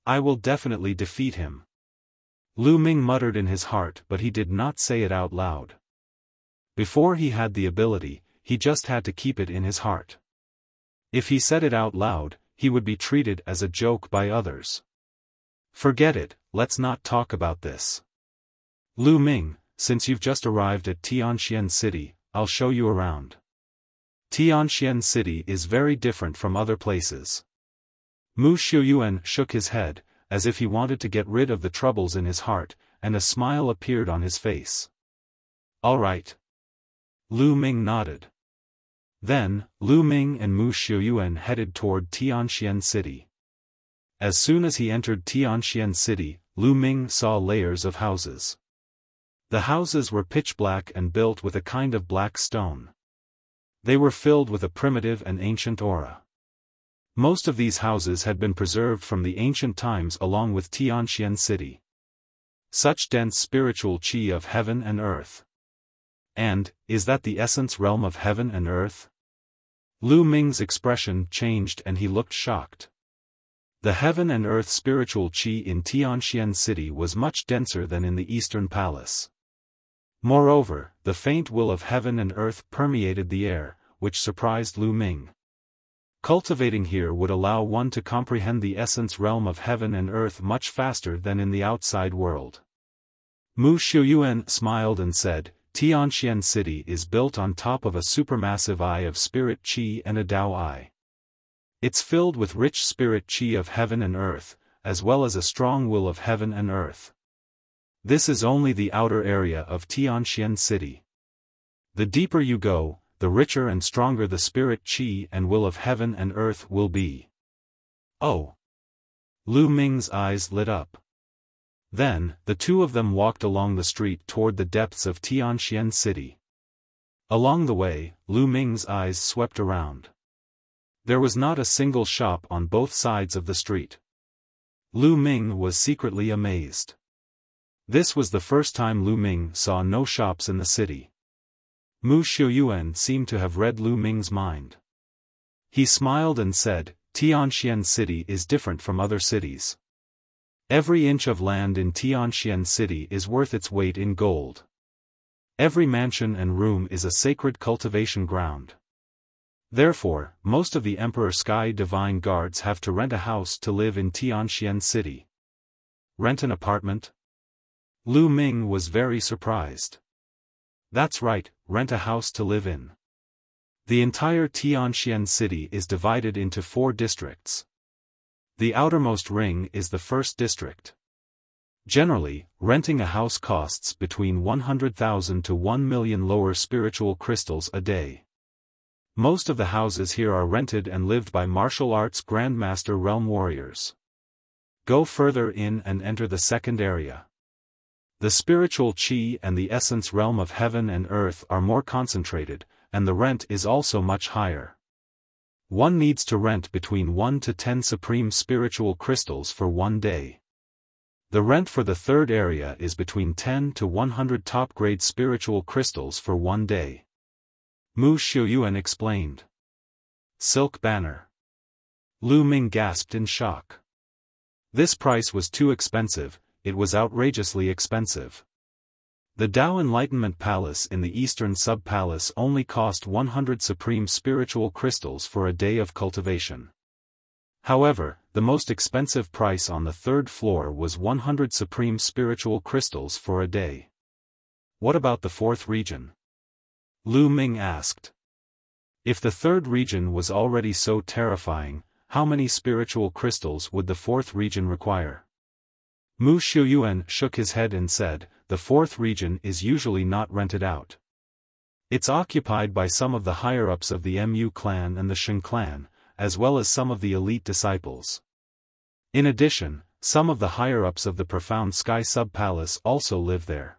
I will definitely defeat him. Lu Ming muttered in his heart, but he did not say it out loud. Before he had the ability, he just had to keep it in his heart. If he said it out loud, he would be treated as a joke by others. Forget it, let's not talk about this. Lu Ming, since you've just arrived at Tianxian City, I'll show you around. Tianxian City is very different from other places. Mu Xiuyuan shook his head, as if he wanted to get rid of the troubles in his heart, and a smile appeared on his face. All right. Lu Ming nodded. Then, Lu Ming and Mu Xiuyuan headed toward Tianxian City. As soon as he entered Tianxian City, Lu Ming saw layers of houses. The houses were pitch black and built with a kind of black stone. They were filled with a primitive and ancient aura. Most of these houses had been preserved from the ancient times along with Tianxian City. Such dense spiritual qi of heaven and earth. And, is that the essence realm of heaven and earth? Lu Ming's expression changed and he looked shocked. The heaven and earth spiritual qi in Tianxian City was much denser than in the Eastern Palace. Moreover, the faint will of heaven and earth permeated the air, which surprised Lu Ming. Cultivating here would allow one to comprehend the essence realm of heaven and earth much faster than in the outside world. Mu Xiuyuan smiled and said, Tianxian City is built on top of a supermassive eye of spirit qi and a Tao eye. It's filled with rich spirit qi of heaven and earth, as well as a strong will of heaven and earth. This is only the outer area of Tianxian City. The deeper you go, the richer and stronger the spirit qi and will of heaven and earth will be. Oh! Lu Ming's eyes lit up. Then, the two of them walked along the street toward the depths of Tianxian City. Along the way, Lu Ming's eyes swept around. There was not a single shop on both sides of the street. Lu Ming was secretly amazed. This was the first time Lu Ming saw no shops in the city. Mu Xiuyuan seemed to have read Lu Ming's mind. He smiled and said, Tianxian City is different from other cities. Every inch of land in Tianxian City is worth its weight in gold. Every mansion and room is a sacred cultivation ground. Therefore, most of the Emperor Sky Divine Guards have to rent a house to live in Tianxian City. Rent an apartment? Lu Ming was very surprised. That's right, rent a house to live in. The entire Tianxian City is divided into 4 districts. The outermost ring is the first district. Generally, renting a house costs between 100,000 to 1 million lower spiritual crystals a day. Most of the houses here are rented and lived by martial arts grandmaster realm warriors. Go further in and enter the second area. The spiritual chi and the essence realm of heaven and earth are more concentrated, and the rent is also much higher. One needs to rent between 1 to 10 supreme spiritual crystals for 1 day. The rent for the third area is between 10 to 100 top-grade spiritual crystals for 1 day. Mu Xiuyuan explained. Silk banner. Lu Ming gasped in shock. This price was too expensive, it was outrageously expensive. The Tao Enlightenment Palace in the Eastern Sub-Palace only cost 100 supreme spiritual crystals for a day of cultivation. However, the most expensive price on the 3rd floor was 100 supreme spiritual crystals for a day. What about the 4th region? Lu Ming asked. If the 3rd region was already so terrifying, how many spiritual crystals would the 4th region require? Mu Xiuyuan shook his head and said, the 4th region is usually not rented out. It's occupied by some of the higher-ups of the Mu clan and the Sheng clan, as well as some of the elite disciples. In addition, some of the higher-ups of the Profound Sky Sub-Palace also live there.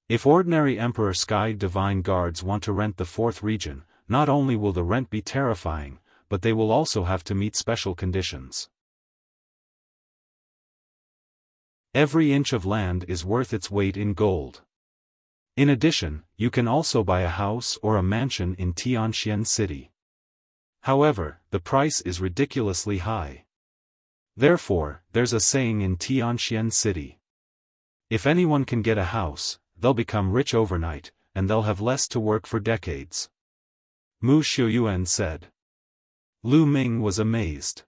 If ordinary Emperor Sky Divine Guards want to rent the 4th region, not only will the rent be terrifying, but they will also have to meet special conditions. Every inch of land is worth its weight in gold. In addition, you can also buy a house or a mansion in Tianxian City. However, the price is ridiculously high. Therefore, there's a saying in Tianxian City. If anyone can get a house, they'll become rich overnight, and they'll have less to work for decades. Mu Xiuyuan said. Lu Ming was amazed.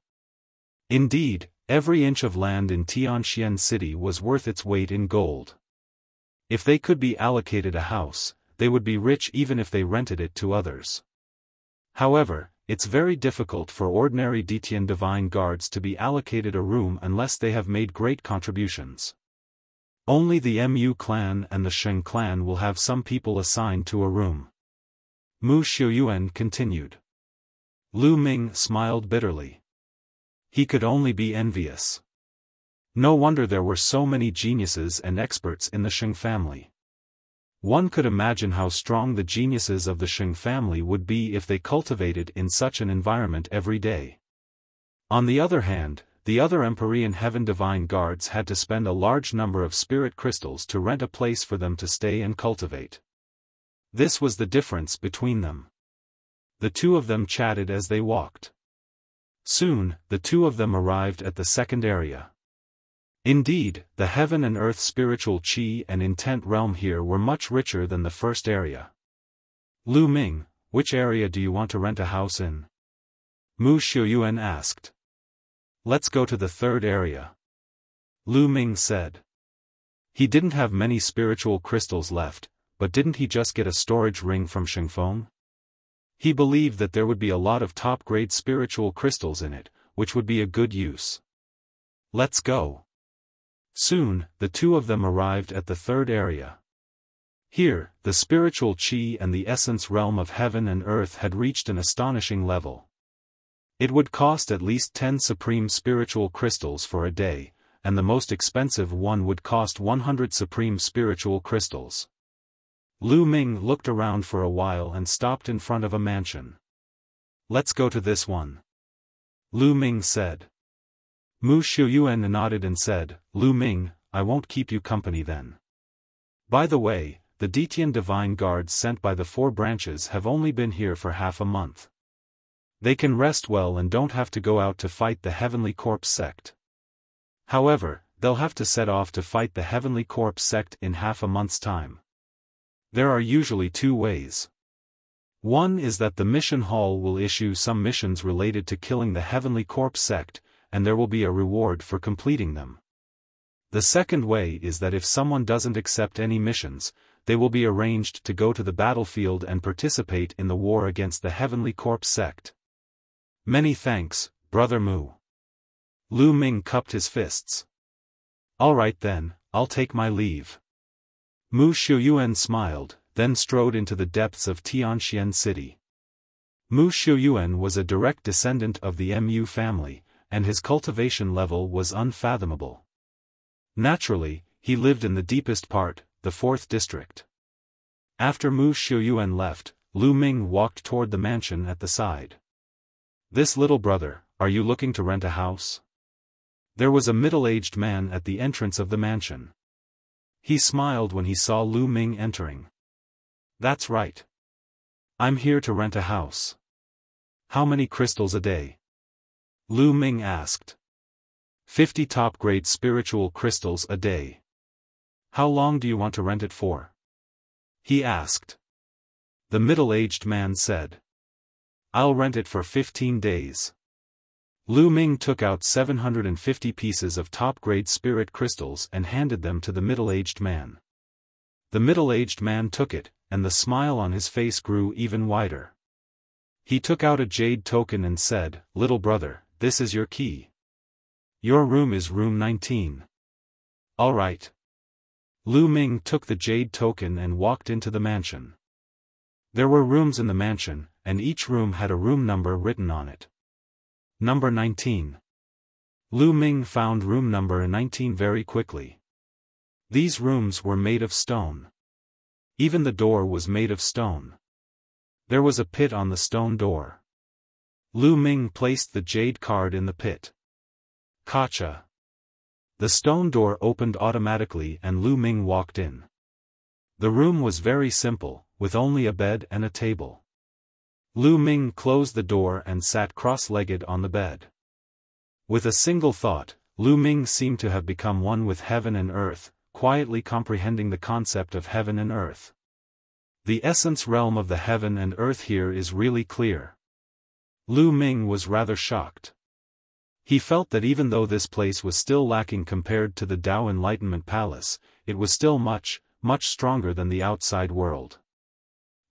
Indeed, every inch of land in Tianxian City was worth its weight in gold. If they could be allocated a house, they would be rich even if they rented it to others. However, it's very difficult for ordinary Ditian Divine Guards to be allocated a room unless they have made great contributions. Only the Mu clan and the Sheng clan will have some people assigned to a room. Mu Xiuyuan continued. Lu Ming smiled bitterly. He could only be envious. No wonder there were so many geniuses and experts in the Sheng family. One could imagine how strong the geniuses of the Sheng family would be if they cultivated in such an environment every day. On the other hand, the other Empyrean Heaven Divine Guards had to spend a large number of spirit crystals to rent a place for them to stay and cultivate. This was the difference between them. The two of them chatted as they walked. Soon, the two of them arrived at the second area. Indeed, the heaven and earth spiritual chi and intent realm here were much richer than the first area. Lu Ming, which area do you want to rent a house in? Mu Xiuyuan asked. Let's go to the third area. Lu Ming said. He didn't have many spiritual crystals left, but didn't he just get a storage ring from Shengfeng? He believed that there would be a lot of top-grade spiritual crystals in it, which would be a good use. Let's go. Soon, the two of them arrived at the third area. Here, the spiritual chi and the essence realm of heaven and earth had reached an astonishing level. It would cost at least 10 supreme spiritual crystals for a day, and the most expensive one would cost 100 supreme spiritual crystals. Lu Ming looked around for a while and stopped in front of a mansion. Let's go to this one. Lu Ming said. Mu Xiuyuan nodded and said, Lu Ming, I won't keep you company then. By the way, the Ditian Divine Guards sent by the 4 branches have only been here for half a month. They can rest well and don't have to go out to fight the Heavenly Corpse sect. However, they'll have to set off to fight the Heavenly Corpse sect in half a month's time. There are usually two ways. One is that the mission hall will issue some missions related to killing the Heavenly Corpse sect, and there will be a reward for completing them. The second way is that if someone doesn't accept any missions, they will be arranged to go to the battlefield and participate in the war against the Heavenly Corpse sect. Many thanks, Brother Mu. Lu Ming cupped his fists. All right then, I'll take my leave. Mu Xiuyuan smiled, then strode into the depths of Tianxian City. Mu Xiuyuan was a direct descendant of the Mu family, and his cultivation level was unfathomable. Naturally, he lived in the deepest part, the 4th district. After Mu Xiuyuan left, Lu Ming walked toward the mansion at the side. This little brother, are you looking to rent a house? There was a middle-aged man at the entrance of the mansion. He smiled when he saw Lu Ming entering. That's right. I'm here to rent a house. How many crystals a day? Lu Ming asked. 50 top-grade spiritual crystals a day. How long do you want to rent it for? He asked. The middle-aged man said. I'll rent it for 15 days. Lu Ming took out 750 pieces of top-grade spirit crystals and handed them to the middle-aged man. The middle-aged man took it, and the smile on his face grew even wider. He took out a jade token and said, Little brother, this is your key. Your room is room 19. All right. Lu Ming took the jade token and walked into the mansion. There were rooms in the mansion, and each room had a room number written on it. Number 19. Lu Ming found room number 19 very quickly. These rooms were made of stone. Even the door was made of stone. There was a pit on the stone door. Lu Ming placed the jade card in the pit. Gotcha. The stone door opened automatically and Lu Ming walked in. The room was very simple, with only a bed and a table. Lu Ming closed the door and sat cross-legged on the bed. With a single thought, Lu Ming seemed to have become one with heaven and earth, quietly comprehending the concept of heaven and earth. The essence realm of the heaven and earth here is really clear. Lu Ming was rather shocked. He felt that even though this place was still lacking compared to the Tao Enlightenment Palace, it was still much, much stronger than the outside world.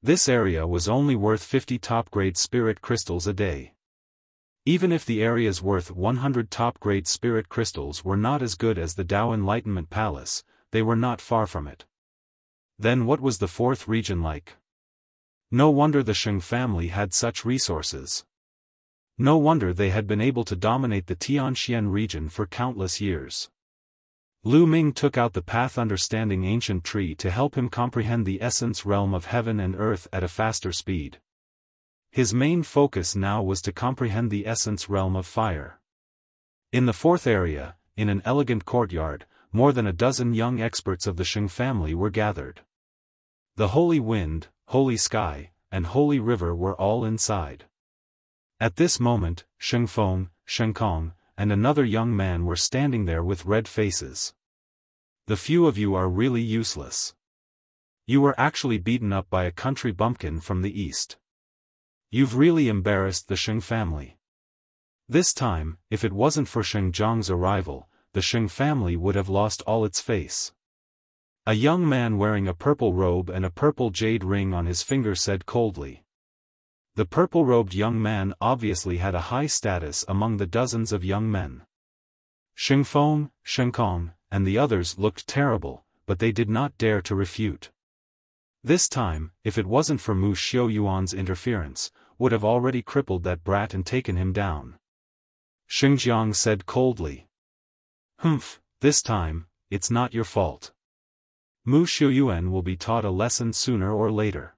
This area was only worth 50 top-grade spirit crystals a day. Even if the areas worth 100 top-grade spirit crystals were not as good as the Tao Enlightenment Palace, they were not far from it. Then what was the 4th region like? No wonder the Sheng family had such resources. No wonder they had been able to dominate the Tianxian region for countless years. Lu Ming took out the Path Understanding Ancient Tree to help him comprehend the essence realm of heaven and earth at a faster speed. His main focus now was to comprehend the essence realm of fire. In the 4th area, in an elegant courtyard, more than a dozen young experts of the Sheng family were gathered. The Holy Wind, Holy Sky, and Holy River were all inside. At this moment, Sheng Feng, Sheng Kong, and another young man were standing there with red faces. The few of you are really useless. You were actually beaten up by a country bumpkin from the east. You've really embarrassed the Sheng family. This time, if it wasn't for Sheng Zhang's arrival, the Sheng family would have lost all its face. A young man wearing a purple robe and a purple jade ring on his finger said coldly. The purple-robed young man obviously had a high status among the dozens of young men. Sheng Feng, Sheng Kong, and the others looked terrible, but they did not dare to refute. This time, if it wasn't for Mu Xiuyuan's interference, would have already crippled that brat and taken him down. Xingjiang said coldly. Humph, this time, it's not your fault. Mu Xiuyuan will be taught a lesson sooner or later.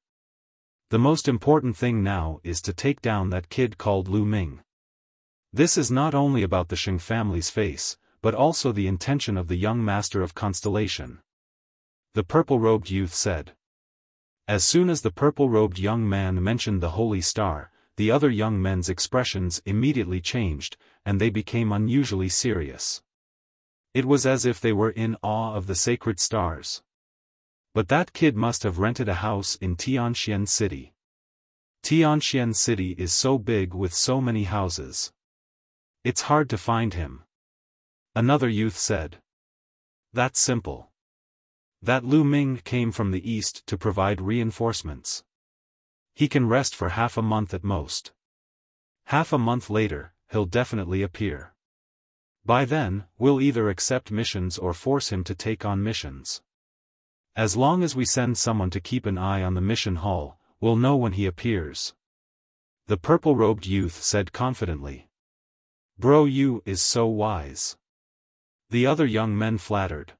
The most important thing now is to take down that kid called Lu Ming. This is not only about the Sheng family's face, but also the intention of the young master of constellation. The purple-robed youth said. As soon as the purple-robed young man mentioned the holy star, the other young men's expressions immediately changed, and they became unusually serious. It was as if they were in awe of the sacred stars. But that kid must have rented a house in Tianxian City. Tianxian City is so big with so many houses. It's hard to find him. Another youth said. That's simple. That Lu Ming came from the east to provide reinforcements. He can rest for half a month at most. Half a month later, he'll definitely appear. By then, we'll either accept missions or force him to take on missions. As long as we send someone to keep an eye on the mission hall, we'll know when he appears. The purple-robed youth said confidently. Bro, you is so wise. The other young men flattered.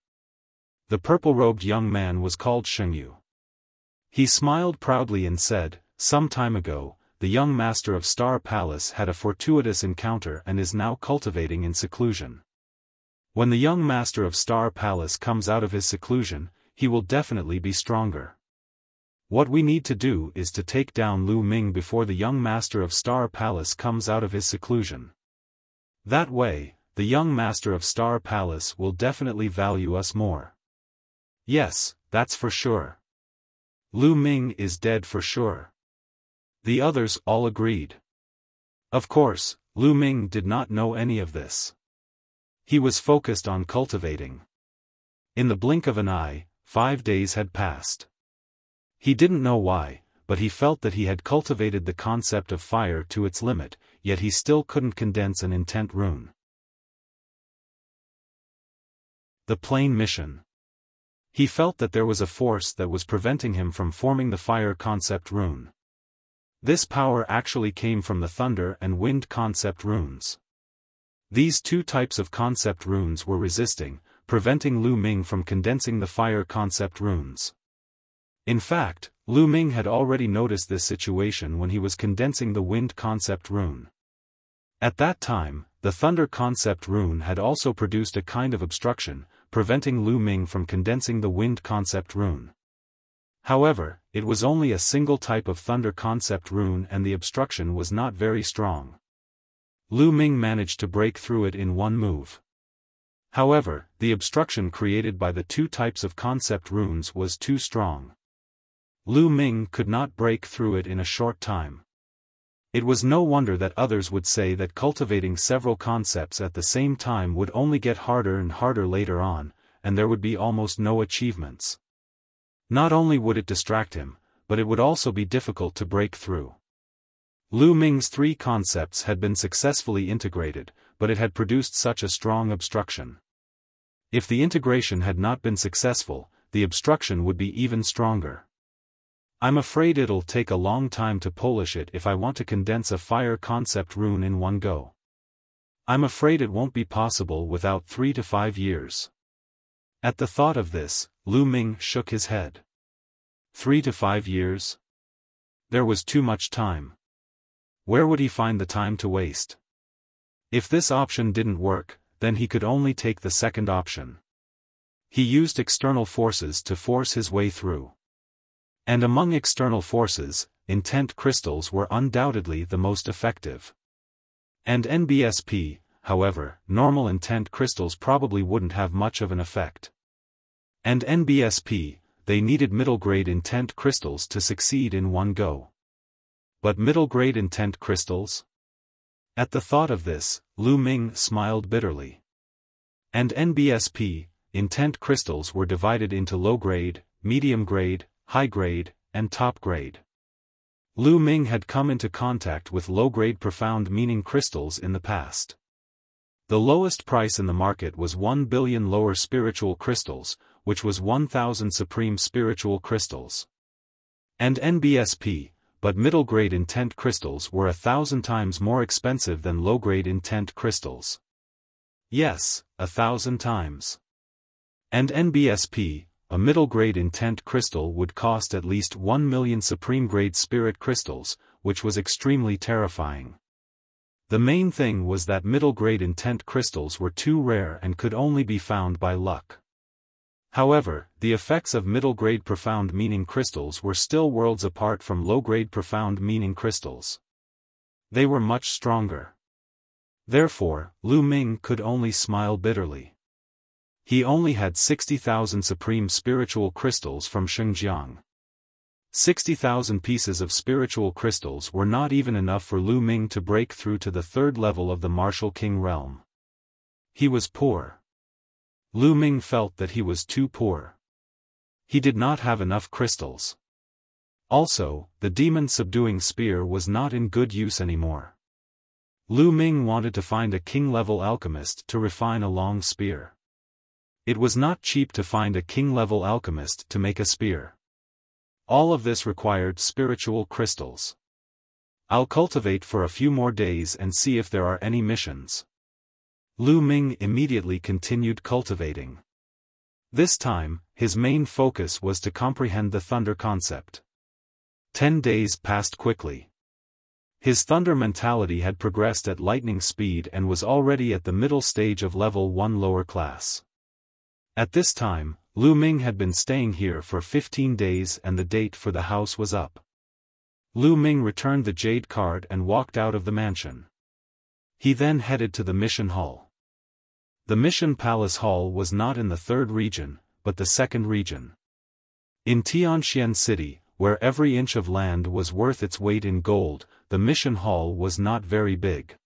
The purple-robed young man was called Shengyu. He smiled proudly and said, some time ago, the young master of Star Palace had a fortuitous encounter and is now cultivating in seclusion. When the young master of Star Palace comes out of his seclusion, he will definitely be stronger. What we need to do is to take down Lu Ming before the young master of Star Palace comes out of his seclusion. That way, the young master of Star Palace will definitely value us more. Yes, that's for sure. Lu Ming is dead for sure. The others all agreed. Of course, Lu Ming did not know any of this. He was focused on cultivating. In the blink of an eye, 5 days had passed. He didn't know why, but he felt that he had cultivated the concept of fire to its limit, yet he still couldn't condense an intent rune. The plane mission. He felt that there was a force that was preventing him from forming the fire concept rune. This power actually came from the thunder and wind concept runes. These two types of concept runes were resisting, preventing Lu Ming from condensing the fire concept runes. In fact, Lu Ming had already noticed this situation when he was condensing the wind concept rune. At that time, the thunder concept rune had also produced a kind of obstruction, preventing Lu Ming from condensing the wind concept rune. However, it was only a single type of thunder concept rune and the obstruction was not very strong. Lu Ming managed to break through it in one move. However, the obstruction created by the two types of concept runes was too strong. Lu Ming could not break through it in a short time. It was no wonder that others would say that cultivating several concepts at the same time would only get harder and harder later on, and there would be almost no achievements. Not only would it distract him, but it would also be difficult to break through. Lu Ming's 3 concepts had been successfully integrated, but it had produced such a strong obstruction. If the integration had not been successful, the obstruction would be even stronger. I'm afraid it'll take a long time to polish it if I want to condense a fire concept rune in one go. I'm afraid it won't be possible without 3 to 5 years. At the thought of this, Lu Ming shook his head. 3 to 5 years? There was too much time. Where would he find the time to waste? If this option didn't work, then he could only take the second option. He used external forces to force his way through. And among external forces, intent crystals were undoubtedly the most effective. And NBSP, however, normal intent crystals probably wouldn't have much of an effect. And NBSP, they needed middle-grade intent crystals to succeed in one go. But middle-grade intent crystals? At the thought of this, Lu Ming smiled bitterly. And NBSP, intent crystals were divided into low-grade, medium-grade, high-grade, and top-grade. Lu Ming had come into contact with low-grade profound meaning crystals in the past. The lowest price in the market was 1 billion lower spiritual crystals, which was 1,000 supreme spiritual crystals. And NBSP, but middle-grade intent crystals were 1,000 times more expensive than low-grade intent crystals. Yes, 1,000 times. And NBSP, a middle-grade intent crystal would cost at least 1 million supreme-grade spirit crystals, which was extremely terrifying. The main thing was that middle-grade intent crystals were too rare and could only be found by luck. However, the effects of middle-grade profound meaning crystals were still worlds apart from low-grade profound meaning crystals. They were much stronger. Therefore, Lu Ming could only smile bitterly. He only had 60,000 supreme spiritual crystals from Xinjiang. 60,000 pieces of spiritual crystals were not even enough for Lu Ming to break through to the third level of the martial king realm. He was poor. Lu Ming felt that he was too poor. He did not have enough crystals. Also, the demon-subduing spear was not in good use anymore. Lu Ming wanted to find a king-level alchemist to refine a long spear. It was not cheap to find a king-level alchemist to make a spear. All of this required spiritual crystals. I'll cultivate for a few more days and see if there are any missions. Lu Ming immediately continued cultivating. This time, his main focus was to comprehend the thunder concept. 10 days passed quickly. His thunder mentality had progressed at lightning speed and was already at the middle stage of level 1 lower class. At this time, Lu Ming had been staying here for 15 days and the date for the house was up. Lu Ming returned the jade card and walked out of the mansion. He then headed to the mission hall. The mission palace hall was not in the third region, but the second region. In Tianxian City, where every inch of land was worth its weight in gold, the mission hall was not very big.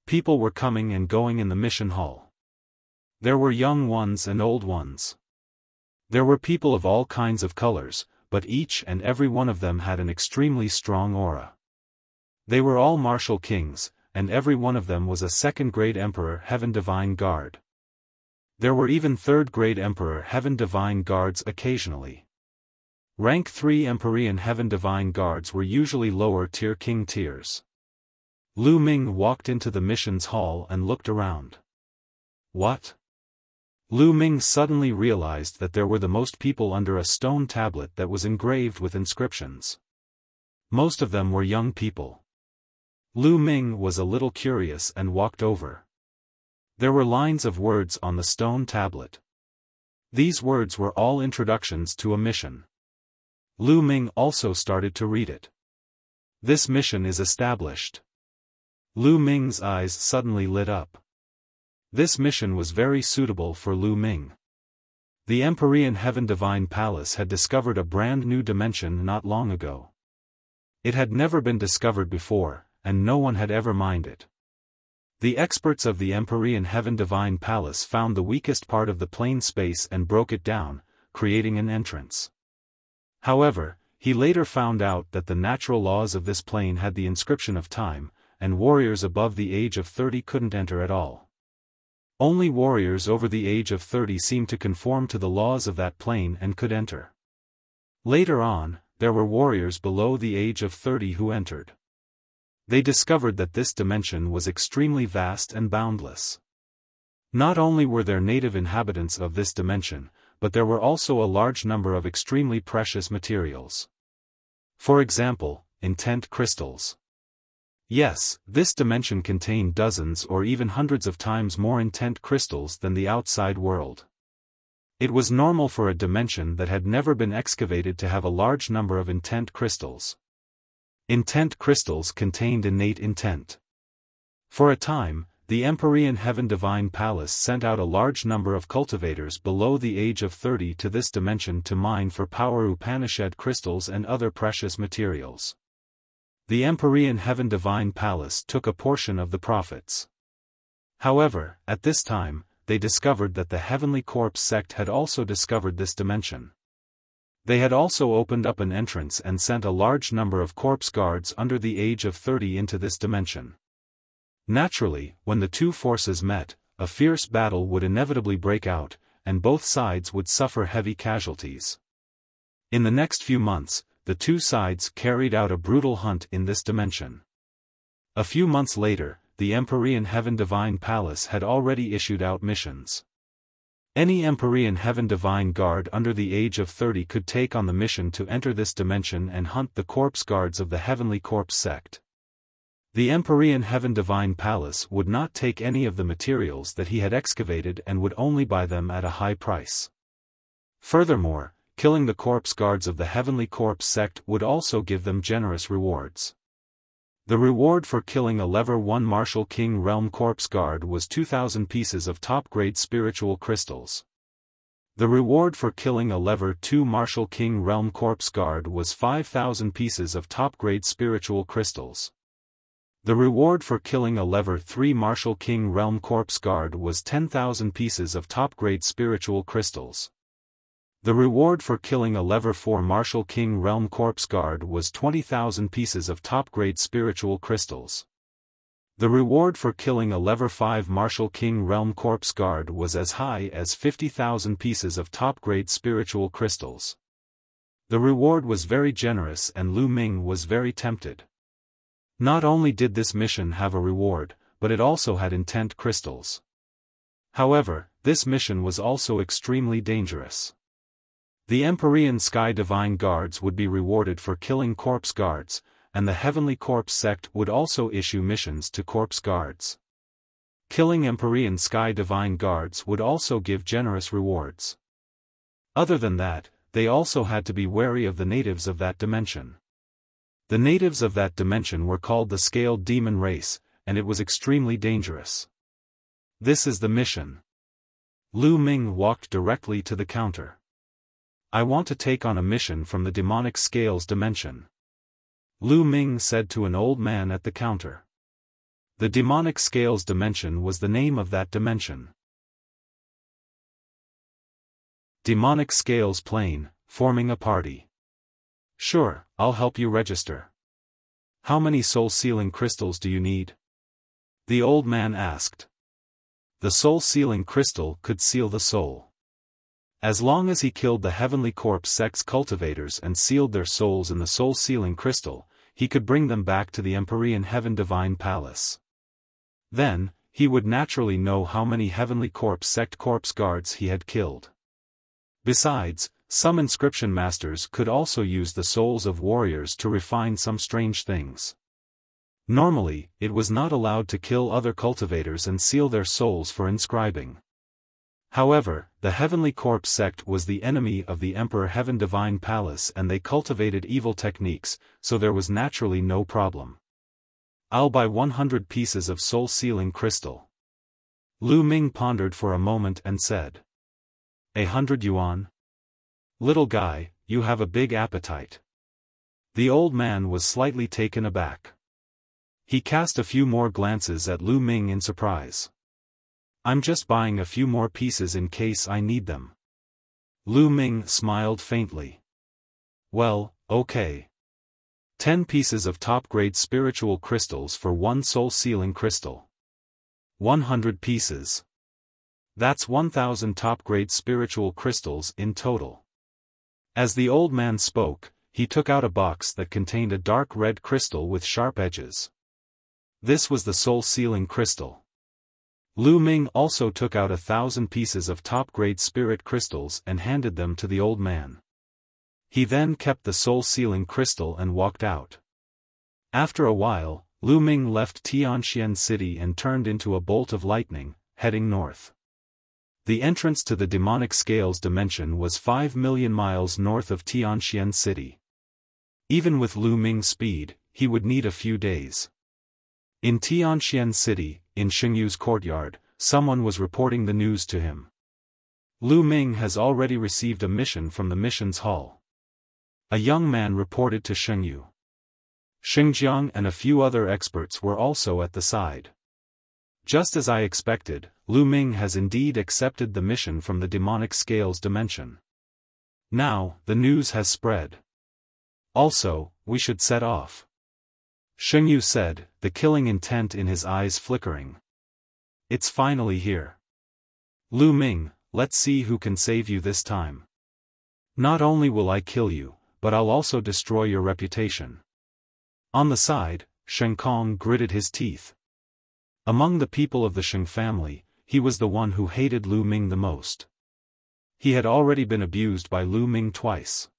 People were coming and going in the mission hall. There were young ones and old ones. There were people of all kinds of colors, but each and every one of them had an extremely strong aura. They were all martial kings, and every one of them was a second-grade Emperor Heaven Divine Guard. There were even third-grade Emperor Heaven Divine Guards occasionally. Rank 3 Empyrean Heaven Divine Guards were usually lower-tier king tiers. Lu Ming walked into the missions hall and looked around. What? Lu Ming suddenly realized that there were the most people under a stone tablet that was engraved with inscriptions. Most of them were young people. Lu Ming was a little curious and walked over. There were lines of words on the stone tablet. These words were all introductions to a mission. Lu Ming also started to read it. This mission is established. Lu Ming's eyes suddenly lit up. This mission was very suitable for Lu Ming. The Empyrean Heaven Divine Palace had discovered a brand new dimension not long ago. It had never been discovered before, and no one had ever mined it. The experts of the Empyrean Heaven Divine Palace found the weakest part of the plane space and broke it down, creating an entrance. However, he later found out that the natural laws of this plane had the inscription of time, and warriors above the age of 30 couldn't enter at all. Only warriors over the age of 30 seemed to conform to the laws of that plane and could enter. Later on, there were warriors below the age of 30 who entered. They discovered that this dimension was extremely vast and boundless. Not only were there native inhabitants of this dimension, but there were also a large number of extremely precious materials. For example, intent crystals. Yes, this dimension contained dozens or even hundreds of times more intent crystals than the outside world. It was normal for a dimension that had never been excavated to have a large number of intent crystals. Intent crystals contained innate intent. For a time, the Empyrean Heaven Divine Palace sent out a large number of cultivators below the age of 30 to this dimension to mine for power Upanishad crystals and other precious materials. The Empyrean Heaven Divine Palace took a portion of the profits. However, at this time, they discovered that the Heavenly Corpse sect had also discovered this dimension. They had also opened up an entrance and sent a large number of corpse guards under the age of 30 into this dimension. Naturally, when the two forces met, a fierce battle would inevitably break out, and both sides would suffer heavy casualties. In the next few months, the two sides carried out a brutal hunt in this dimension. A few months later, the Empyrean Heaven Divine Palace had already issued out missions. Any Empyrean Heaven Divine Guard under the age of 30 could take on the mission to enter this dimension and hunt the corpse guards of the Heavenly Corpse sect. The Empyrean Heaven Divine Palace would not take any of the materials that he had excavated and would only buy them at a high price. Furthermore, killing the corpse guards of the Heavenly Corpse sect would also give them generous rewards. The reward for killing a Level 1 Martial King Realm Corpse Guard was 2,000 pieces of top-grade spiritual crystals. The reward for killing a Level 2 Martial King Realm Corpse Guard was 5,000 pieces of top-grade spiritual crystals. The reward for killing a Level 3 Martial King Realm Corpse Guard was 10,000 pieces of top-grade spiritual crystals. The reward for killing a Level 4 Martial King Realm Corpse Guard was 20,000 pieces of top-grade spiritual crystals. The reward for killing a Level 5 Martial King Realm Corpse Guard was as high as 50,000 pieces of top-grade spiritual crystals. The reward was very generous and Lu Ming was very tempted. Not only did this mission have a reward, but it also had intent crystals. However, this mission was also extremely dangerous. The Empyrean Sky Divine Guards would be rewarded for killing corpse guards, and the Heavenly Corpse Sect would also issue missions to corpse guards. Killing Empyrean Sky Divine Guards would also give generous rewards. Other than that, they also had to be wary of the natives of that dimension. The natives of that dimension were called the Scaled Demon Race, and it was extremely dangerous. This is the mission. Lu Ming walked directly to the counter. I want to take on a mission from the demonic scales dimension. Lu Ming said to an old man at the counter. The demonic scales dimension was the name of that dimension. Demonic scales plane, forming a party. Sure, I'll help you register. How many soul-sealing crystals do you need? The old man asked. The soul-sealing crystal could seal the soul. As long as he killed the Heavenly Corpse Sect's cultivators and sealed their souls in the soul-sealing crystal, he could bring them back to the Empyrean Heaven Divine Palace. Then, he would naturally know how many Heavenly Corpse Sect corpse guards he had killed. Besides, some inscription masters could also use the souls of warriors to refine some strange things. Normally, it was not allowed to kill other cultivators and seal their souls for inscribing. However, the Heavenly Corpse Sect was the enemy of the Emperor Heaven Divine Palace and they cultivated evil techniques, so there was naturally no problem. I'll buy 100 pieces of soul-sealing crystal. Lu Ming pondered for a moment and said. 100 yuan? Little guy, you have a big appetite. The old man was slightly taken aback. He cast a few more glances at Lu Ming in surprise. I'm just buying a few more pieces in case I need them. Lu Ming smiled faintly. Well, okay. 10 pieces of top-grade spiritual crystals for one soul-sealing crystal. 100 pieces. That's 1,000 top-grade spiritual crystals in total. As the old man spoke, he took out a box that contained a dark red crystal with sharp edges. This was the soul-sealing crystal. Lu Ming also took out 1,000 pieces of top-grade spirit crystals and handed them to the old man. He then kept the soul-sealing crystal and walked out. After a while, Lu Ming left Tianxian City and turned into a bolt of lightning, heading north. The entrance to the demonic scales dimension was 5 million miles north of Tianxian City. Even with Lu Ming's speed, he would need a few days. In Tianxian City, in Xingyu's courtyard, someone was reporting the news to him. Lu Ming has already received a mission from the missions hall. A young man reported to Xingyu. Xingjiang and a few other experts were also at the side. Just as I expected, Lu Ming has indeed accepted the mission from the demonic scales dimension. Now, the news has spread. Also, we should set off. Xingyu said, the killing intent in his eyes flickering. It's finally here. Lu Ming, let's see who can save you this time. Not only will I kill you, but I'll also destroy your reputation. On the side, Shen Kong gritted his teeth. Among the people of the Sheng family, he was the one who hated Lu Ming the most. He had already been abused by Lu Ming twice.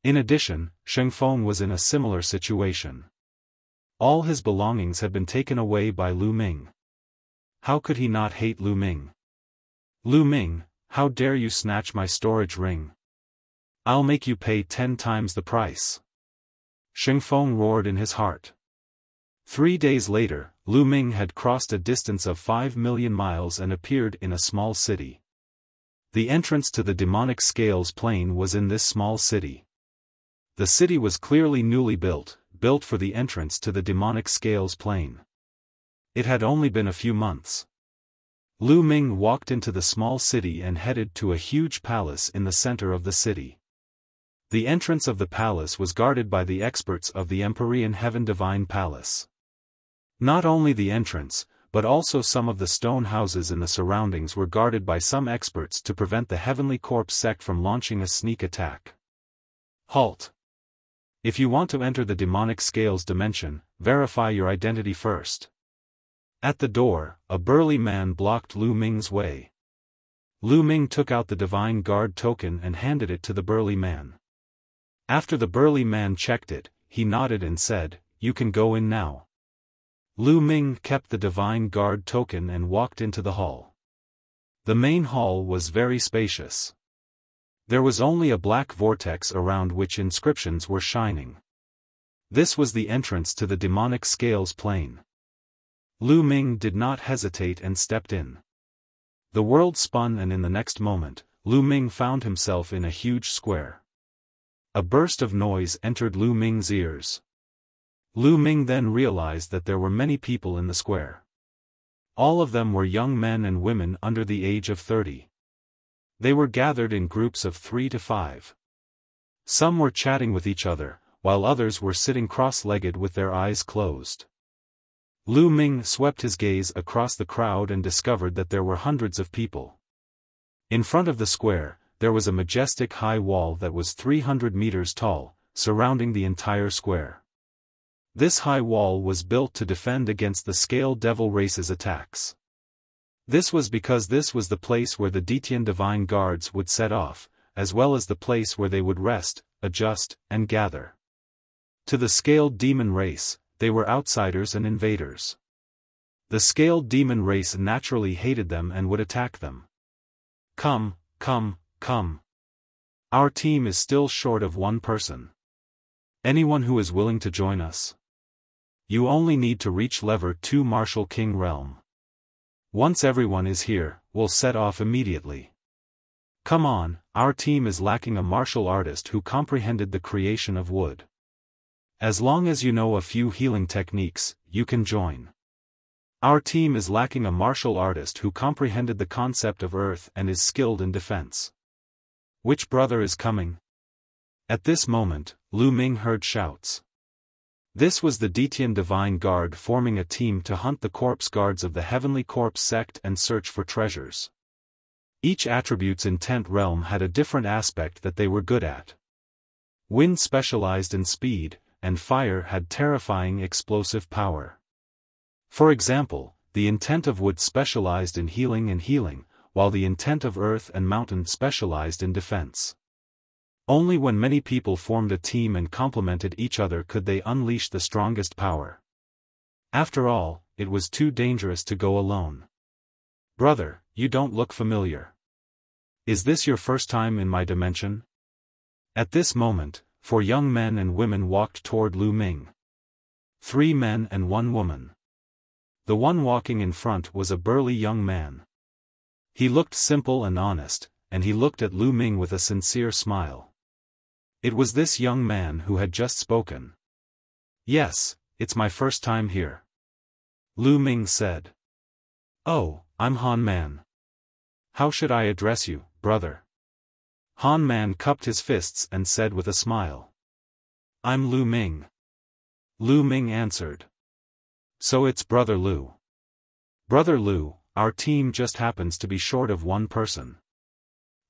In addition, Sheng Feng was in a similar situation. All his belongings had been taken away by Lu Ming. How could he not hate Lu Ming? Lu Ming, how dare you snatch my storage ring? I'll make you pay 10 times the price. Sheng Feng roared in his heart. 3 days later, Lu Ming had crossed a distance of 5 million miles and appeared in a small city. The entrance to the demonic scales plane was in this small city. The city was clearly newly built for the entrance to the demonic scales plane. It had only been a few months. Lu Ming walked into the small city and headed to a huge palace in the center of the city. The entrance of the palace was guarded by the experts of the Empyrean Heaven Divine Palace. Not only the entrance, but also some of the stone houses in the surroundings were guarded by some experts to prevent the Heavenly Corpse sect from launching a sneak attack. Halt! If you want to enter the demonic scales dimension, verify your identity first. At the door, a burly man blocked Lu Ming's way. Lu Ming took out the Divine Guard token and handed it to the burly man. After the burly man checked it, he nodded and said, "You can go in now." Lu Ming kept the Divine Guard token and walked into the hall. The main hall was very spacious. There was only a black vortex around which inscriptions were shining. This was the entrance to the demonic scales plane. Lu Ming did not hesitate and stepped in. The world spun, and in the next moment, Lu Ming found himself in a huge square. A burst of noise entered Lu Ming's ears. Lu Ming then realized that there were many people in the square. All of them were young men and women under the age of 30. They were gathered in groups of 3 to 5. Some were chatting with each other, while others were sitting cross-legged with their eyes closed. Lu Ming swept his gaze across the crowd and discovered that there were hundreds of people. In front of the square, there was a majestic high wall that was 300 meters tall, surrounding the entire square. This high wall was built to defend against the Scale Devil race's attacks. This was because this was the place where the Detian Divine Guards would set off, as well as the place where they would rest, adjust, and gather. To the Scaled Demon race, they were outsiders and invaders. The Scaled Demon race naturally hated them and would attack them. Come, come, come. Our team is still short of one person. Anyone who is willing to join us? You only need to reach level 2 Martial King Realm. Once everyone is here, we'll set off immediately. Come on, our team is lacking a martial artist who comprehended the creation of wood. As long as you know a few healing techniques, you can join. Our team is lacking a martial artist who comprehended the concept of earth and is skilled in defense. Which brother is coming? At this moment, Lu Ming heard shouts. This was the Detian Divine Guard forming a team to hunt the corpse guards of the Heavenly Corpse sect and search for treasures. Each attribute's intent realm had a different aspect that they were good at. Wind specialized in speed, and fire had terrifying explosive power. For example, the intent of wood specialized in healing, while the intent of earth and mountain specialized in defense. Only when many people formed a team and complemented each other could they unleash the strongest power. After all, it was too dangerous to go alone. Brother, you don't look familiar. Is this your first time in my dimension? At this moment, 4 young men and women walked toward Lu Ming. 3 men and 1 woman. The one walking in front was a burly young man. He looked simple and honest, and he looked at Lu Ming with a sincere smile. It was this young man who had just spoken. Yes, it's my first time here. Lu Ming said. Oh, I'm Han Man. How should I address you, brother? Han Man cupped his fists and said with a smile. I'm Lu Ming. Lu Ming answered. So it's Brother Lu. Brother Lu, our team just happens to be short of one person.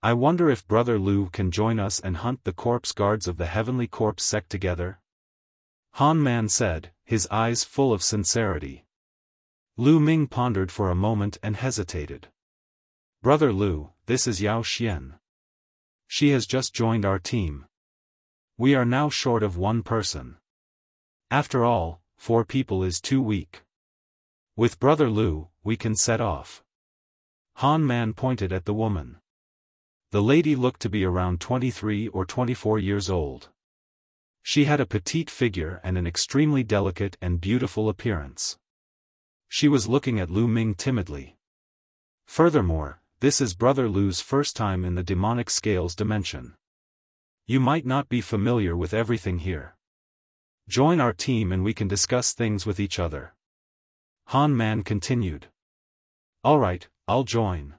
I wonder if Brother Lu can join us and hunt the corpse guards of the Heavenly Corpse sect together? Han Man said, his eyes full of sincerity. Lu Ming pondered for a moment and hesitated. Brother Lu, this is Yao Xian. She has just joined our team. We are now short of one person. After all, 4 people is too weak. With Brother Lu, we can set off. Han Man pointed at the woman. The lady looked to be around 23 or 24 years old. She had a petite figure and an extremely delicate and beautiful appearance. She was looking at Lu Ming timidly. Furthermore, this is Brother Lu's first time in the demonic scales dimension. You might not be familiar with everything here. Join our team and we can discuss things with each other. Han Man continued. Alright, I'll join.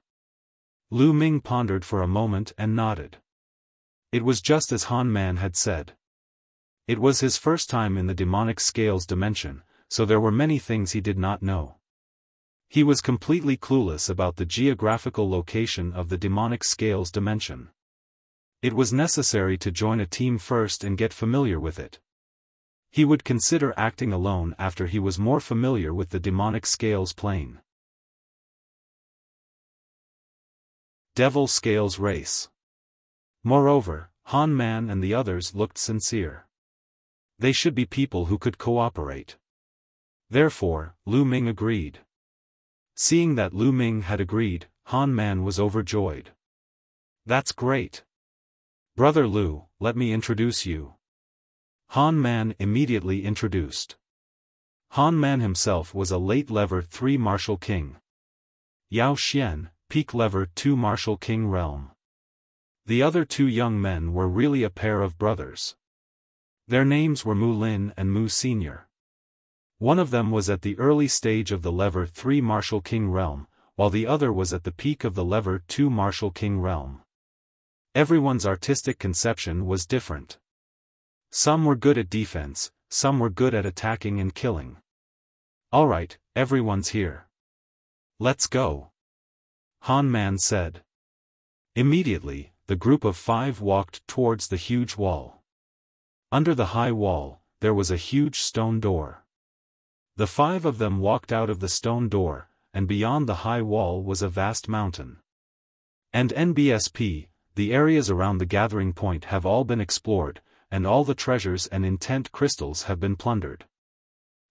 Lu Ming pondered for a moment and nodded. It was just as Han Man had said. It was his first time in the demonic scales dimension, so there were many things he did not know. He was completely clueless about the geographical location of the demonic scales dimension. It was necessary to join a team first and get familiar with it. He would consider acting alone after he was more familiar with the demonic scales plane. Devil Scales Race. Moreover, Han Man and the others looked sincere. They should be people who could cooperate. Therefore, Lu Ming agreed. Seeing that Lu Ming had agreed, Han Man was overjoyed. That's great. Brother Lu, let me introduce you. Han Man immediately introduced. Han Man himself was a late Level 3 Martial King. Yao Xian, peak Level 2 Martial King Realm. The other two young men were really a pair of brothers. Their names were Mu Lin and Mu Senior. One of them was at the early stage of the Level 3 Martial King Realm, while the other was at the peak of the Level 2 Martial King Realm. Everyone's artistic conception was different. Some were good at defense, some were good at attacking and killing. Alright, everyone's here. Let's go. Han Man said. Immediately, the group of 5 walked towards the huge wall. Under the high wall, there was a huge stone door. The 5 of them walked out of the stone door, and beyond the high wall was a vast mountain. And NBSP, the areas around the gathering point have all been explored, and all the treasures and intent crystals have been plundered.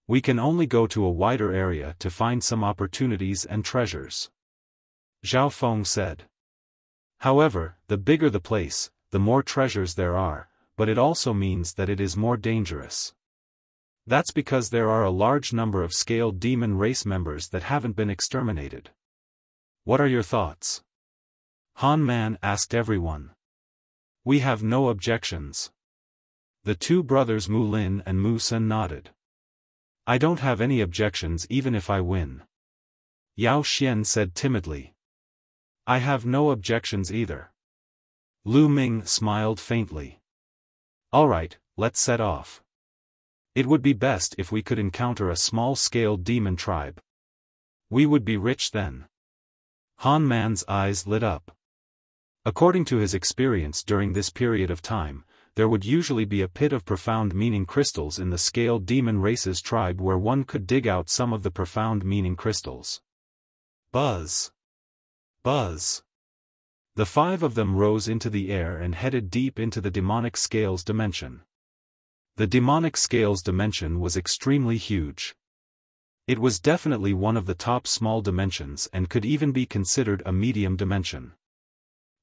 We can only go to a wider area to find some opportunities and treasures. Xiaofan said. However, the bigger the place, the more treasures there are, but it also means that it is more dangerous. That's because there are a large number of scaled demon race members that haven't been exterminated. What are your thoughts? Han Man asked everyone. We have no objections. The 2 brothers Mu Lin and Mu Sen nodded. I don't have any objections even if I win. Yao Xian said timidly. I have no objections either. Lu Ming smiled faintly. Alright, let's set off. It would be best if we could encounter a small-scale demon tribe. We would be rich then. Han Man's eyes lit up. According to his experience during this period of time, there would usually be a pit of profound meaning crystals in the scaled demon race's tribe where one could dig out some of the profound meaning crystals. Buzz. Buzz. The 5 of them rose into the air and headed deep into the demonic scales dimension. The demonic scales dimension was extremely huge. It was definitely one of the top small dimensions and could even be considered a medium dimension.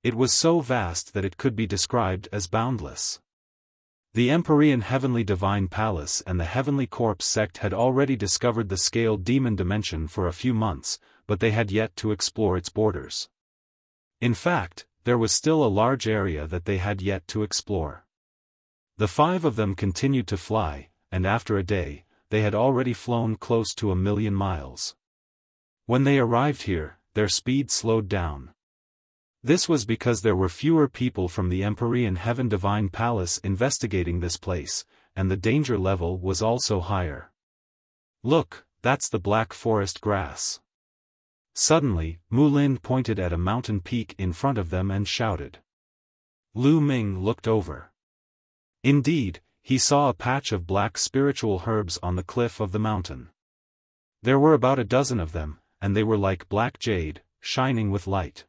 It was so vast that it could be described as boundless. The Empyrean Heavenly Divine Palace and the Heavenly Corpse sect had already discovered the scaled demon dimension for a few months, but they had yet to explore its borders. In fact, there was still a large area that they had yet to explore. The 5 of them continued to fly, and after a day, they had already flown close to 1,000,000 miles. When they arrived here, their speed slowed down. This was because there were fewer people from the Empyrean Heaven Divine Palace investigating this place, and the danger level was also higher. Look, that's the Black Forest grass. Suddenly, Mu Lin pointed at a mountain peak in front of them and shouted. Lu Ming looked over. Indeed, he saw a patch of black spiritual herbs on the cliff of the mountain. There were about a dozen of them, and they were like black jade, shining with light.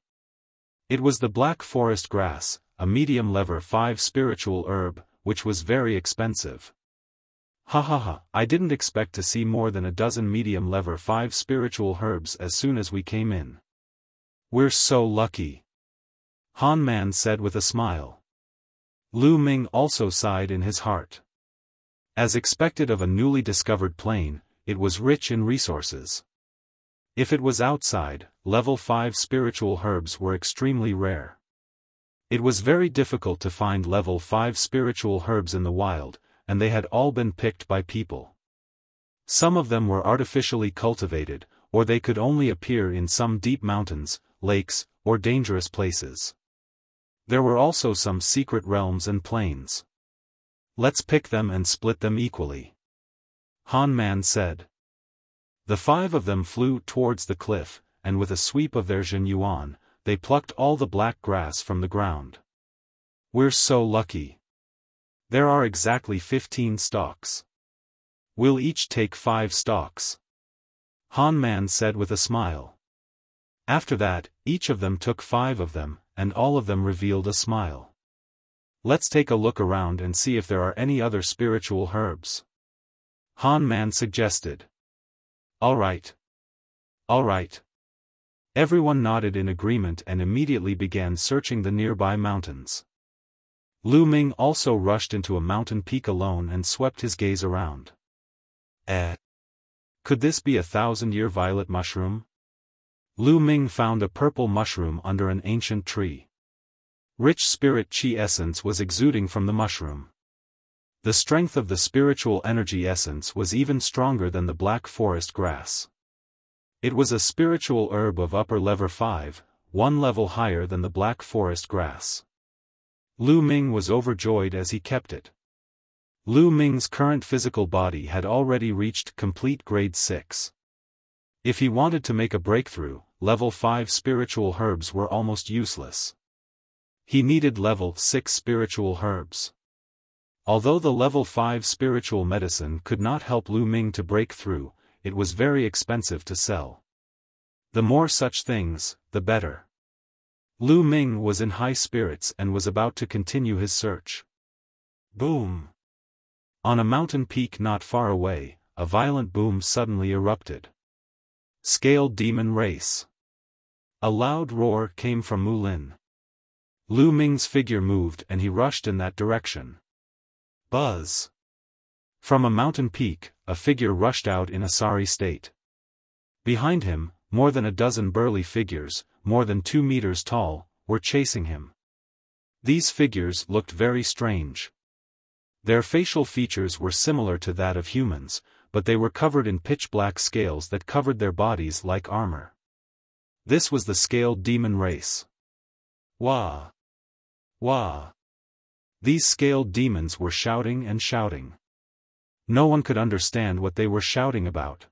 It was the Black Forest grass, a medium Level 5 spiritual herb, which was very expensive. Ha ha ha, I didn't expect to see more than a dozen medium Level 5 spiritual herbs as soon as we came in. We're so lucky. Han Man said with a smile. Lu Ming also sighed in his heart. As expected of a newly discovered plane, it was rich in resources. If it was outside, level 5 spiritual herbs were extremely rare. It was very difficult to find level 5 spiritual herbs in the wild, and they had all been picked by people. Some of them were artificially cultivated, or they could only appear in some deep mountains, lakes, or dangerous places. There were also some secret realms and plains. Let's pick them and split them equally, Han Man said. The 5 of them flew towards the cliff, and with a sweep of their Yuan, they plucked all the black grass from the ground. We're so lucky. There are exactly 15 stalks. We'll each take 5 stalks, Han Man said with a smile. After that, each of them took 5 of them, and all of them revealed a smile. Let's take a look around and see if there are any other spiritual herbs, Han Man suggested. All right. All right. Everyone nodded in agreement and immediately began searching the nearby mountains. Lu Ming also rushed into a mountain peak alone and swept his gaze around. Could this be a 1,000-year violet mushroom? Lu Ming found a purple mushroom under an ancient tree. Rich spirit chi essence was exuding from the mushroom. The strength of the spiritual energy essence was even stronger than the black forest grass. It was a spiritual herb of upper level 5, 1 level higher than the black forest grass. Lu Ming was overjoyed as he kept it. Lu Ming's current physical body had already reached complete grade 6. If he wanted to make a breakthrough, level 5 spiritual herbs were almost useless. He needed level 6 spiritual herbs. Although the level 5 spiritual medicine could not help Lu Ming to break through, it was very expensive to sell. The more such things, the better. Lu Ming was in high spirits and was about to continue his search. Boom! On a mountain peak not far away, a violent boom suddenly erupted. Scaled demon race. A loud roar came from Mulin. Lu Ming's figure moved and he rushed in that direction. Buzz! From a mountain peak, a figure rushed out in a sorry state. Behind him, more than a dozen burly figures, more than 2 meters tall, were chasing him. These figures looked very strange. Their facial features were similar to that of humans, but they were covered in pitch-black scales that covered their bodies like armor. This was the scaled demon race. Wah! Wah! These scaled demons were shouting and shouting. No one could understand what they were shouting about.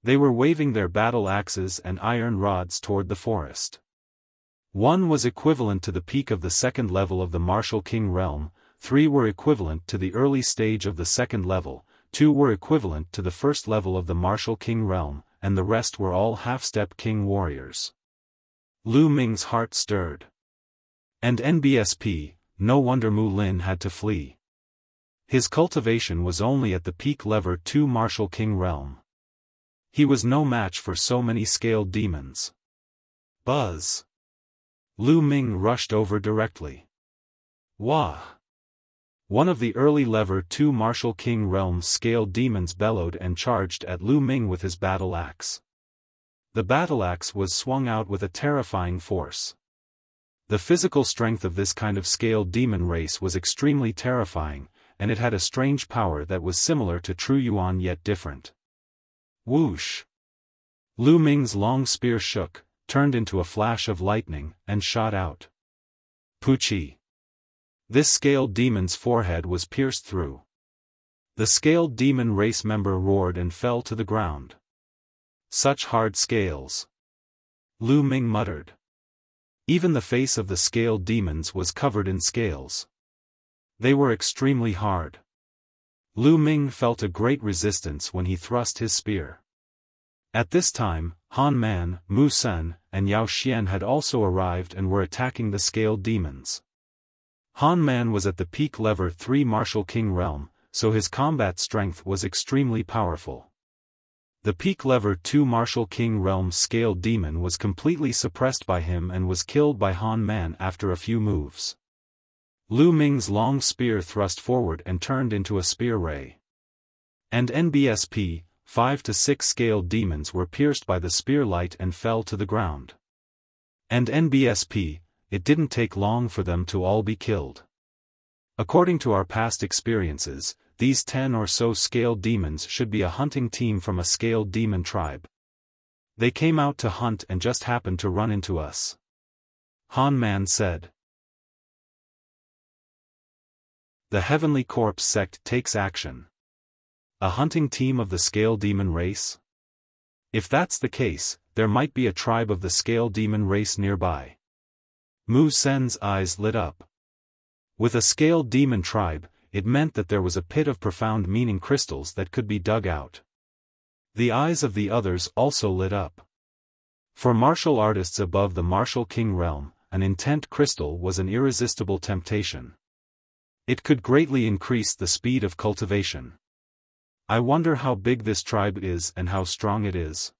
They were waving their battle axes and iron rods toward the forest. One was equivalent to the peak of the 2nd level of the Martial King realm, 3 were equivalent to the early stage of the 2nd level, 2 were equivalent to the 1st level of the Martial King realm, and the rest were all half-step king warriors. Lu Ming's heart stirred. And NBSP, no wonder Mu Lin had to flee. His cultivation was only at the peak level 2 Martial King realm. He was no match for so many scaled demons. Buzz! Lu Ming rushed over directly. Wah! One of the early level 2 Martial King realm's scaled demons bellowed and charged at Lu Ming with his battle axe. The battle axe was swung out with a terrifying force. The physical strength of this kind of scaled demon race was extremely terrifying, and it had a strange power that was similar to true Yuan yet different. Whoosh! Lu Ming's long spear shook, turned into a flash of lightning, and shot out. Puchi! This scaled demon's forehead was pierced through. The scaled demon race member roared and fell to the ground. Such hard scales! Lu Ming muttered. Even the face of the scaled demons was covered in scales. They were extremely hard. Lu Ming felt a great resistance when he thrust his spear. At this time, Han Man, Mu Sen, and Yao Xian had also arrived and were attacking the scaled demons. Han Man was at the peak level 3 Martial King realm, so his combat strength was extremely powerful. The peak level 2 Martial King realm's scaled demon was completely suppressed by him and was killed by Han Man after a few moves. Lu Ming's long spear thrust forward and turned into a spear ray. And NBSP, 5 to 6 scaled demons were pierced by the spear light and fell to the ground. And NBSP, it didn't take long for them to all be killed. According to our past experiences, these 10 or so scaled demons should be a hunting team from a scaled demon tribe. They came out to hunt and just happened to run into us. Han Man said. The Heavenly Corpse sect takes action. A hunting team of the scale demon race? If that's the case, there might be a tribe of the scale demon race nearby. Mu Sen's eyes lit up. With a scale demon tribe, it meant that there was a pit of profound meaning crystals that could be dug out. The eyes of the others also lit up. For martial artists above the martial king realm, an intent crystal was an irresistible temptation. It could greatly increase the speed of cultivation. I wonder how big this tribe is and how strong it is.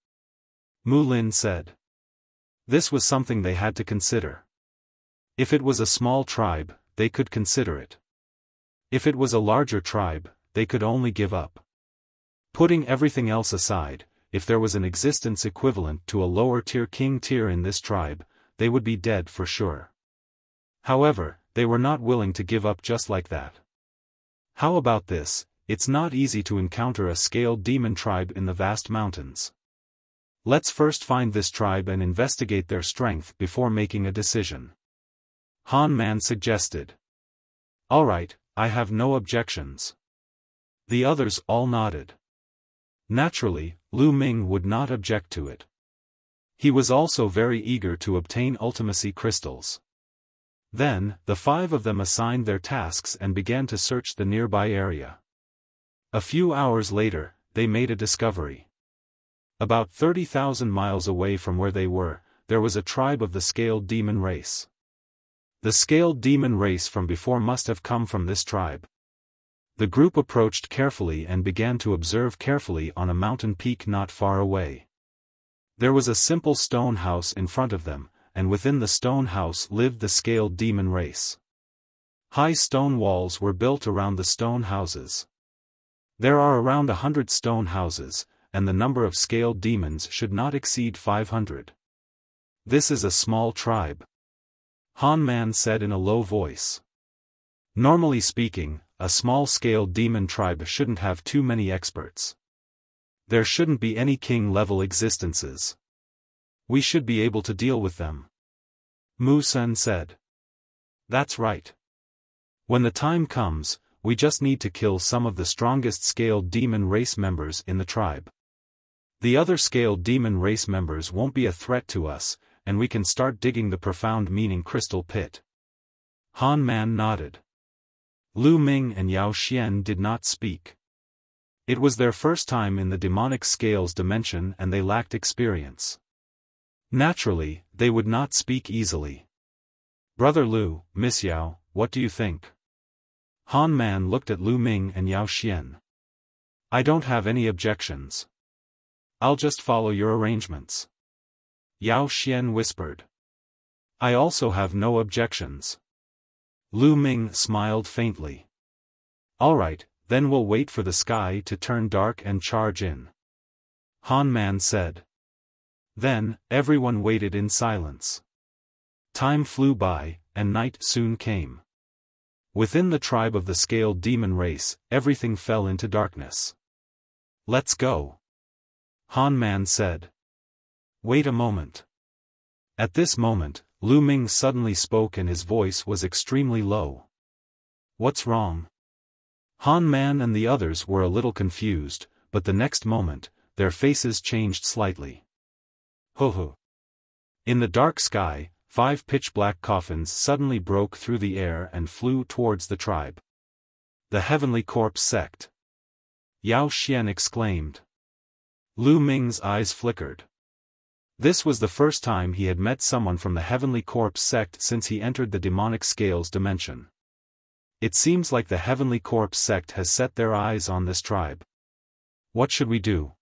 Mu Lin said. This was something they had to consider. If it was a small tribe, they could consider it. If it was a larger tribe, they could only give up. Putting everything else aside, if there was an existence equivalent to a lower-tier king tier in this tribe, they would be dead for sure. However, they were not willing to give up just like that. How about this? It's not easy to encounter a scaled demon tribe in the vast mountains. Let's first find this tribe and investigate their strength before making a decision. Han Man suggested. Alright, I have no objections. The others all nodded. Naturally, Lu Ming would not object to it. He was also very eager to obtain ultimacy crystals. Then, the 5 of them assigned their tasks and began to search the nearby area. A few hours later, they made a discovery. About 30,000 miles away from where they were, there was a tribe of the scaled demon race. The scaled demon race from before must have come from this tribe. The group approached carefully and began to observe carefully on a mountain peak not far away. There was a simple stone house in front of them, and within the stone house lived the scaled demon race. High stone walls were built around the stone houses. There are around 100 stone houses, and the number of scaled demons should not exceed 500. This is a small tribe. Han Man said in a low voice. Normally speaking, a small scaled demon tribe shouldn't have too many experts. There shouldn't be any king-level existences. We should be able to deal with them. Mu Sen said. That's right. When the time comes, we just need to kill some of the strongest scaled demon race members in the tribe. The other scaled demon race members won't be a threat to us, and we can start digging the profound meaning crystal pit. Han Man nodded. Lu Ming and Yao Xian did not speak. It was their first time in the demonic scales dimension and they lacked experience. Naturally, they would not speak easily. Brother Lu, Miss Yao, what do you think? Han Man looked at Lu Ming and Yao Xian. I don't have any objections. I'll just follow your arrangements. Yao Xian whispered. I also have no objections. Lu Ming smiled faintly. Alright, then we'll wait for the sky to turn dark and charge in. Han Man said. Then, everyone waited in silence. Time flew by, and night soon came. Within the tribe of the scaled demon race, everything fell into darkness. Let's go. Han Man said. Wait a moment. At this moment, Lu Ming suddenly spoke and his voice was extremely low. What's wrong? Han Man and the others were a little confused, but the next moment, their faces changed slightly. Ho. In the dark sky, 5 pitch-black coffins suddenly broke through the air and flew towards the tribe. The Heavenly Corpse sect. Yao Xian exclaimed. Lu Ming's eyes flickered. This was the first time he had met someone from the Heavenly Corpse sect since he entered the demonic scales dimension. It seems like the Heavenly Corpse sect has set their eyes on this tribe. What should we do?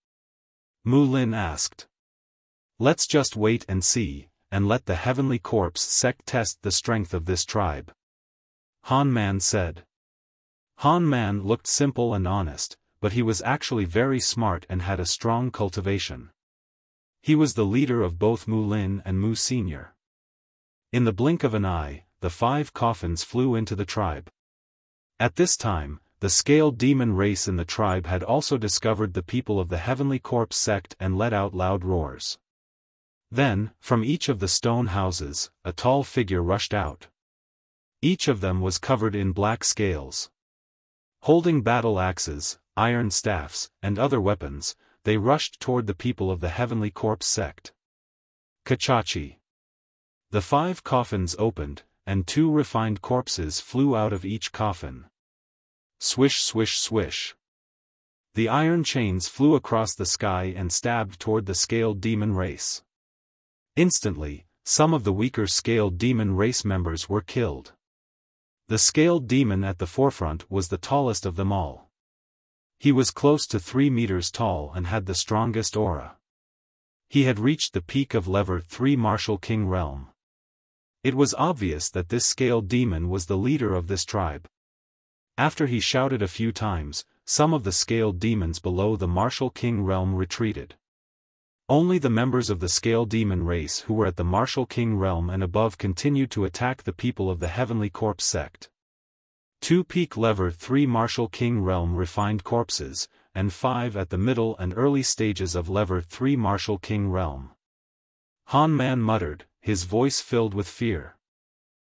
Mu Lin asked. Let's just wait and see, and let the Heavenly Corpse sect test the strength of this tribe. Han Man said. Han Man looked simple and honest, but he was actually very smart and had a strong cultivation. He was the leader of both Mu Lin and Mu Senior. In the blink of an eye, the 5 coffins flew into the tribe. At this time, the scaled demon race in the tribe had also discovered the people of the Heavenly Corpse sect and let out loud roars. Then, from each of the stone houses, a tall figure rushed out. Each of them was covered in black scales. Holding battle axes, iron staffs, and other weapons, they rushed toward the people of the Heavenly Corpse sect. Kachachi. The 5 coffins opened, and 2 refined corpses flew out of each coffin. Swish swish swish. The iron chains flew across the sky and stabbed toward the scaled demon race. Instantly, some of the weaker scaled demon race members were killed. The scaled demon at the forefront was the tallest of them all. He was close to 3 meters tall and had the strongest aura. He had reached the peak of Level 3 Martial King realm. It was obvious that this scaled demon was the leader of this tribe. After he shouted a few times, some of the scaled demons below the Martial King realm retreated. Only the members of the scaled demon race who were at the Martial King realm and above continued to attack the people of the Heavenly Corpse sect. 2 peak Level 3 Martial King realm refined corpses, and 5 at the middle and early stages of Level 3 Martial King realm. Han Man muttered, his voice filled with fear.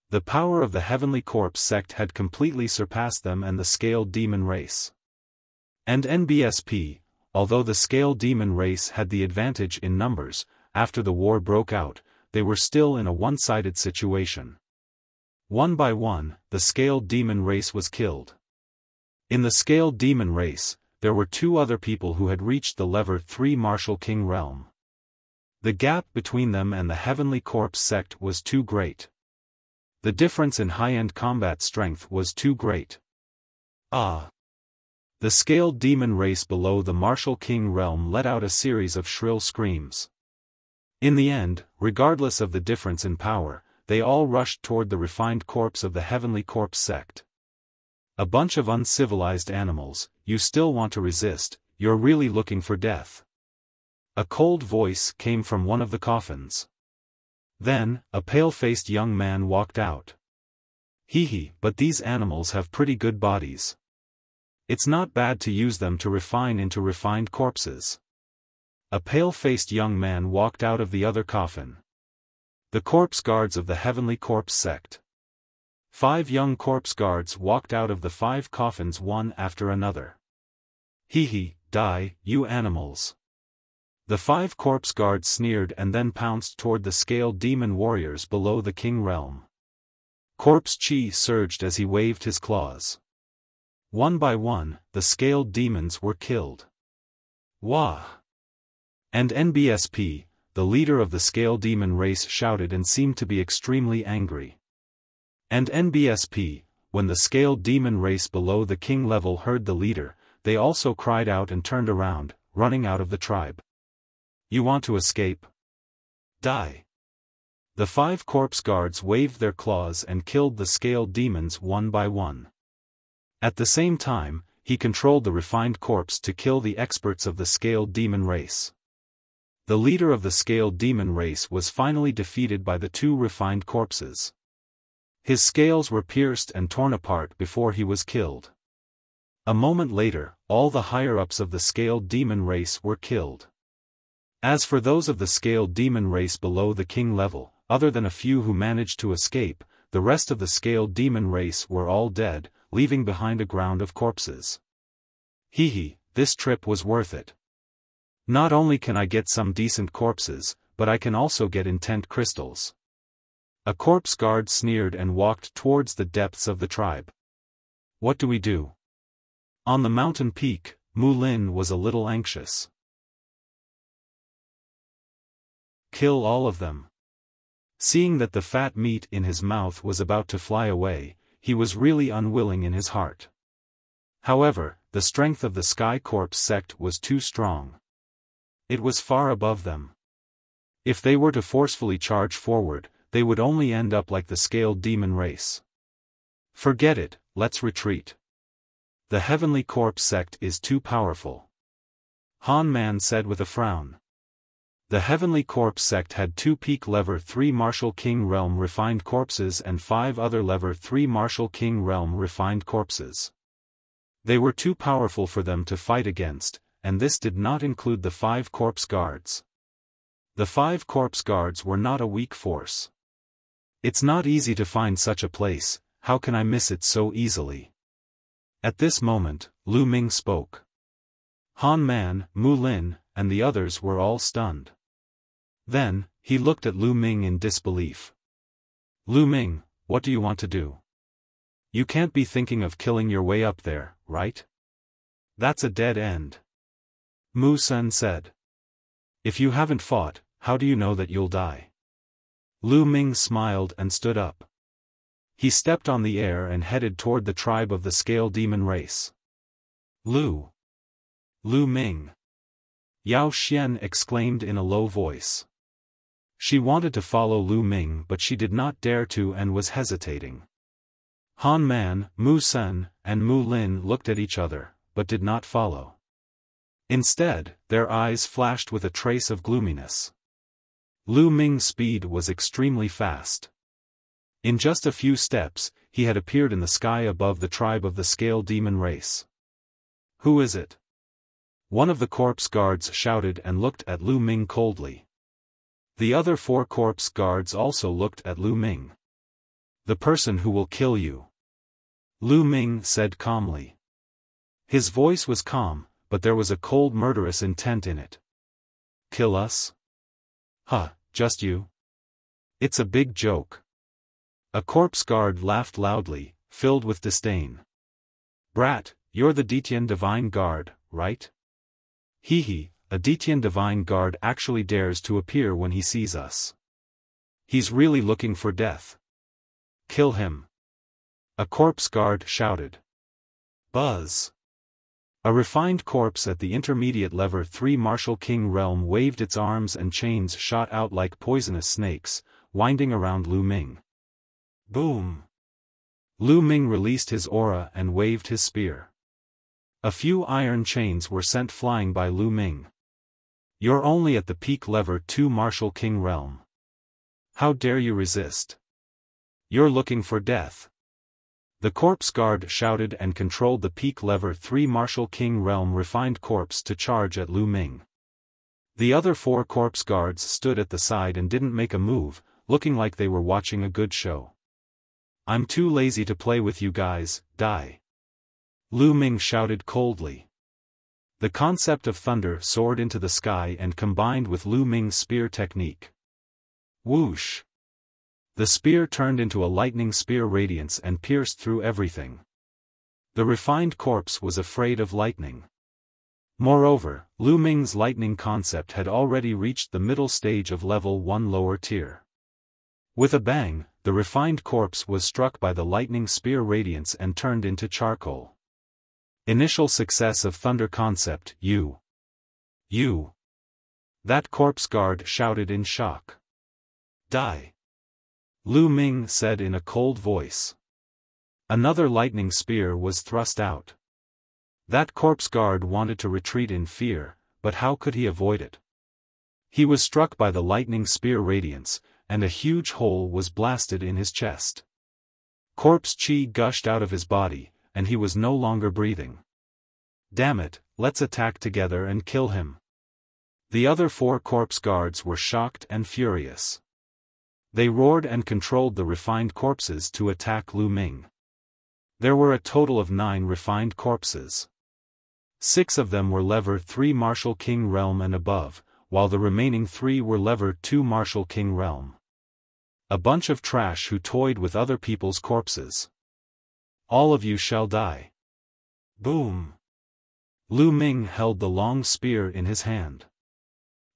The power of the Heavenly Corpse sect had completely surpassed them and the scaled demon race. And NBSP, although the scaled demon race had the advantage in numbers, after the war broke out, they were still in a one-sided situation. One by one, the scaled demon race was killed. In the scaled demon race, there were 2 other people who had reached the Level 3 Martial King realm. The gap between them and the Heavenly Corpse sect was too great. The difference in high-end combat strength was too great. Ah! The scaled demon race below the Martial King realm let out a series of shrill screams. In the end, regardless of the difference in power, they all rushed toward the refined corpse of the Heavenly Corpse sect. A bunch of uncivilized animals, you still want to resist, you're really looking for death. A cold voice came from one of the coffins. Then, a pale-faced young man walked out. Hee, but these animals have pretty good bodies. It's not bad to use them to refine into refined corpses. A pale-faced young man walked out of the other coffin. The corpse guards of the Heavenly Corpse sect. 5 young corpse guards walked out of the 5 coffins one after another. Hee, die, you animals. The 5 corpse guards sneered and then pounced toward the scaled demon warriors below the king realm. Corpse chi surged as he waved his claws. One by one, the scaled demons were killed. Wah! And NBSP, the leader of the scaled demon race, shouted and seemed to be extremely angry. And NBSP, when the scaled demon race below the king level heard the leader, they also cried out and turned around, running out of the tribe. You want to escape? Die! The 5 corpse guards waved their claws and killed the scaled demons one by one. At the same time, he controlled the refined corpse to kill the experts of the scaled demon race. The leader of the scaled demon race was finally defeated by the 2 refined corpses. His scales were pierced and torn apart before he was killed. A moment later, all the higher-ups of the scaled demon race were killed. As for those of the scaled demon race below the king level, other than a few who managed to escape, the rest of the scaled demon race were all dead, leaving behind a ground of corpses. Hee, this trip was worth it. Not only can I get some decent corpses, but I can also get intent crystals. A corpse guard sneered and walked towards the depths of the tribe. What do we do? On the mountain peak, Mu Lin was a little anxious. Kill all of them. Seeing that the fat meat in his mouth was about to fly away, he was really unwilling in his heart. However, the strength of the Sky Corpse sect was too strong. It was far above them. If they were to forcefully charge forward, they would only end up like the scaled demon race. Forget it, let's retreat. The Heavenly Corpse sect is too powerful. Han Man said with a frown. The Heavenly Corpse sect had 2 peak level 3 Martial King Realm refined corpses and 5 other level 3 Martial King Realm refined corpses. They were too powerful for them to fight against, and this did not include the 5 corpse guards. The 5 corpse guards were not a weak force. It's not easy to find such a place, how can I miss it so easily? At this moment, Lu Ming spoke. Han Man, Mu Lin, and the others were all stunned. Then, he looked at Lu Ming in disbelief. Lu Ming, what do you want to do? You can't be thinking of killing your way up there, right? That's a dead end. Mu Sen said. If you haven't fought, how do you know that you'll die? Lu Ming smiled and stood up. He stepped on the air and headed toward the tribe of the Scale Demon race. Lu Ming! Yao Xian exclaimed in a low voice. She wanted to follow Lu Ming but she did not dare to and was hesitating. Han Man, Mu Sen, and Mu Lin looked at each other, but did not follow. Instead, their eyes flashed with a trace of gloominess. Lu Ming's speed was extremely fast. In just a few steps, he had appeared in the sky above the tribe of the Scale Demon race. Who is it? One of the corpse guards shouted and looked at Lu Ming coldly. The other 4 corpse guards also looked at Lu Ming. The person who will kill you. Lu Ming said calmly. His voice was calm, but there was a cold murderous intent in it. Kill us? Huh, just you? It's a big joke. A corpse guard laughed loudly, filled with disdain. Brat, you're the Detian Divine Guard, right? Hee hee, a Detian Divine Guard actually dares to appear when he sees us. He's really looking for death. Kill him. A corpse guard shouted. Buzz. A refined corpse at the intermediate level 3 Martial King realm waved its arms and chains shot out like poisonous snakes, winding around Lu Ming. Boom! Lu Ming released his aura and waved his spear. A few iron chains were sent flying by Lu Ming. You're only at the peak level 2 Martial King realm. How dare you resist? You're looking for death. The corpse guard shouted and controlled the peak level 3 Martial King realm refined corpse to charge at Lu Ming. The other 4 corpse guards stood at the side and didn't make a move, looking like they were watching a good show. I'm too lazy to play with you guys, die. Lu Ming shouted coldly. The concept of thunder soared into the sky and combined with Lu Ming's spear technique. Whoosh! The spear turned into a lightning spear radiance and pierced through everything. The refined corpse was afraid of lightning. Moreover, Lu Ming's lightning concept had already reached the middle stage of level 1 lower tier. With a bang, the refined corpse was struck by the lightning spear radiance and turned into charcoal. Initial success of thunder concept, you. That corpse guard shouted in shock. Die. Lu Ming said in a cold voice. Another lightning spear was thrust out. That corpse guard wanted to retreat in fear, but how could he avoid it? He was struck by the lightning spear radiance, and a huge hole was blasted in his chest. Corpse chi gushed out of his body, and he was no longer breathing. Damn it, let's attack together and kill him. The other 4 corpse guards were shocked and furious. They roared and controlled the refined corpses to attack Lu Ming. There were a total of 9 refined corpses. 6 of them were level 3 Martial King realm and above, while the remaining 3 were level 2 Martial King realm. A bunch of trash who toyed with other people's corpses. All of you shall die. Boom! Lu Ming held the long spear in his hand.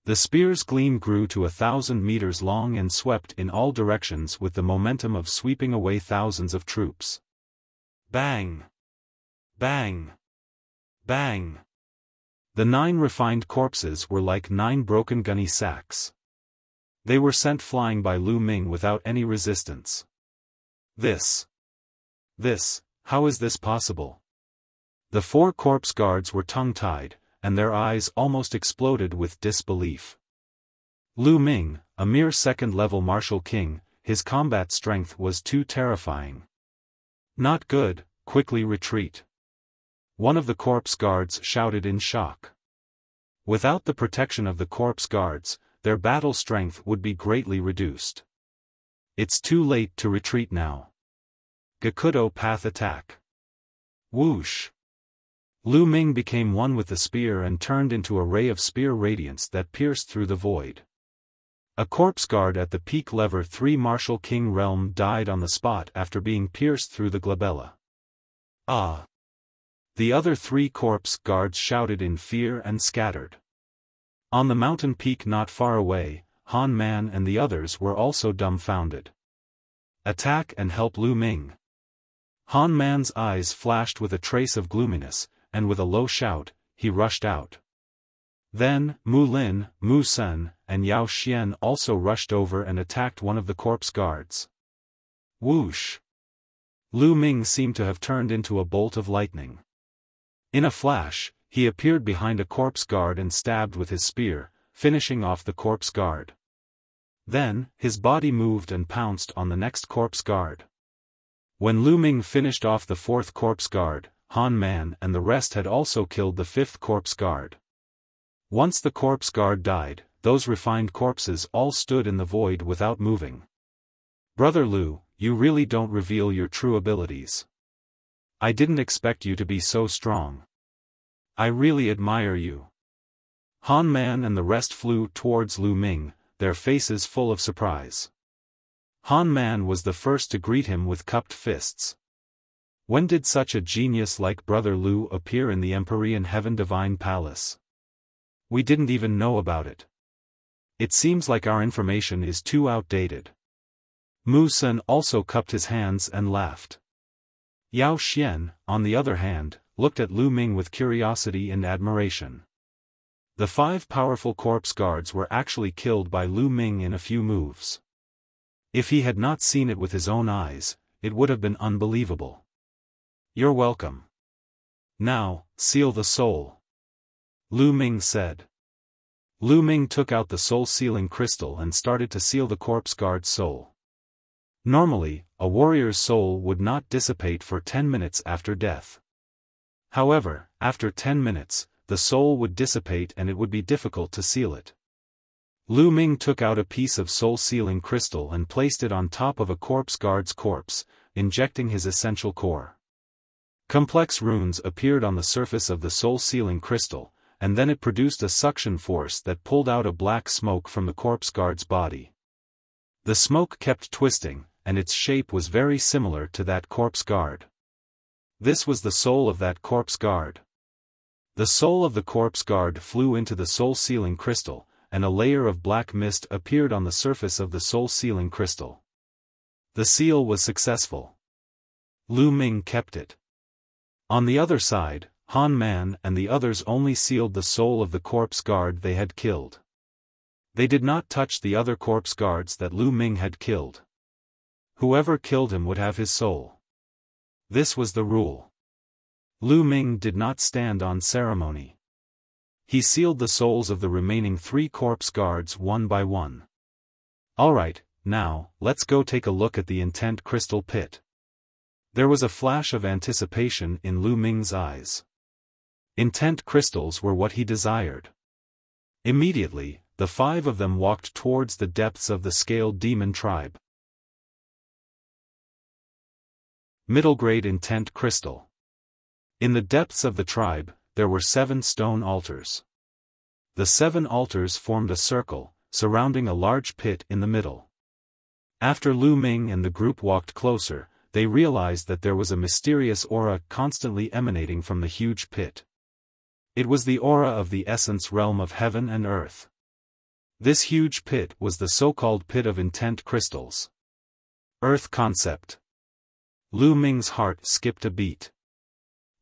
The spear's gleam grew to 1,000 meters long and swept in all directions with the momentum of sweeping away thousands of troops. Bang! Bang! Bang! The 9 refined corpses were like 9 broken gunny sacks. They were sent flying by Lu Ming without any resistance. This How is this possible? The 4 corpse guards were tongue-tied, and their eyes almost exploded with disbelief. Lu Ming, a mere second-level martial king, his combat strength was too terrifying. Not good, quickly retreat. One of the corpse guards shouted in shock. Without the protection of the corpse guards, their battle strength would be greatly reduced. It's too late to retreat now. Gakudo path attack. Whoosh! Lu Ming became one with the spear and turned into a ray of spear radiance that pierced through the void. A corpse guard at the peak level 3 martial king realm died on the spot after being pierced through the glabella. Ah! The other 3 corpse guards shouted in fear and scattered. On the mountain peak not far away, Han Man and the others were also dumbfounded. Attack and help Lu Ming. Han Man's eyes flashed with a trace of gloominess, and with a low shout, he rushed out. Then, Mu Lin, Mu Sen, and Yao Xian also rushed over and attacked one of the corpse guards. Whoosh! Lu Ming seemed to have turned into a bolt of lightning. In a flash, he appeared behind a corpse guard and stabbed with his spear, finishing off the corpse guard. Then, his body moved and pounced on the next corpse guard. When Lu Ming finished off the 4th corpse guard, Han Man and the rest had also killed the 5th corpse guard. Once the corpse guard died, those refined corpses all stood in the void without moving. Brother Lu, you really don't reveal your true abilities. I didn't expect you to be so strong. I really admire you. Han Man and the rest flew towards Lu Ming, their faces full of surprise. Han Man was the first to greet him with cupped fists. When did such a genius like Brother Lu appear in the Empyrean Heaven Divine Palace? We didn't even know about it. It seems like our information is too outdated. Mu Sen also cupped his hands and laughed. Yao Xian, on the other hand, looked at Lu Ming with curiosity and admiration. The 5 powerful corpse guards were actually killed by Lu Ming in a few moves. If he had not seen it with his own eyes, it would have been unbelievable. You're welcome. Now, seal the soul. Lu Ming said. Lu Ming took out the soul-sealing crystal and started to seal the corpse guard's soul. Normally, a warrior's soul would not dissipate for 10 minutes after death. However, after 10 minutes, the soul would dissipate and it would be difficult to seal it. Lu Ming took out a piece of soul-sealing crystal and placed it on top of a corpse guard's corpse, injecting his essential core. Complex runes appeared on the surface of the soul-sealing crystal, and then it produced a suction force that pulled out a black smoke from the corpse guard's body. The smoke kept twisting, and its shape was very similar to that corpse guard. This was the soul of that corpse guard. The soul of the corpse guard flew into the soul-sealing crystal, and a layer of black mist appeared on the surface of the soul-sealing crystal. The seal was successful. Lu Ming kept it. On the other side, Han Man and the others only sealed the soul of the corpse guard they had killed. They did not touch the other corpse guards that Lu Ming had killed. Whoever killed him would have his soul. This was the rule. Lu Ming did not stand on ceremony. He sealed the souls of the remaining 3 corpse guards one by one. Alright, now, let's go take a look at the intent crystal pit. There was a flash of anticipation in Lu Ming's eyes. Intent crystals were what he desired. Immediately, the 5 of them walked towards the depths of the scaled demon tribe. Middle grade intent crystal. In the depths of the tribe, there were 7 stone altars. The 7 altars formed a circle, surrounding a large pit in the middle. After Lu Ming and the group walked closer, they realized that there was a mysterious aura constantly emanating from the huge pit. It was the aura of the essence realm of heaven and earth. This huge pit was the so-called pit of intent crystals. Earth concept. Lu Ming's heart skipped a beat.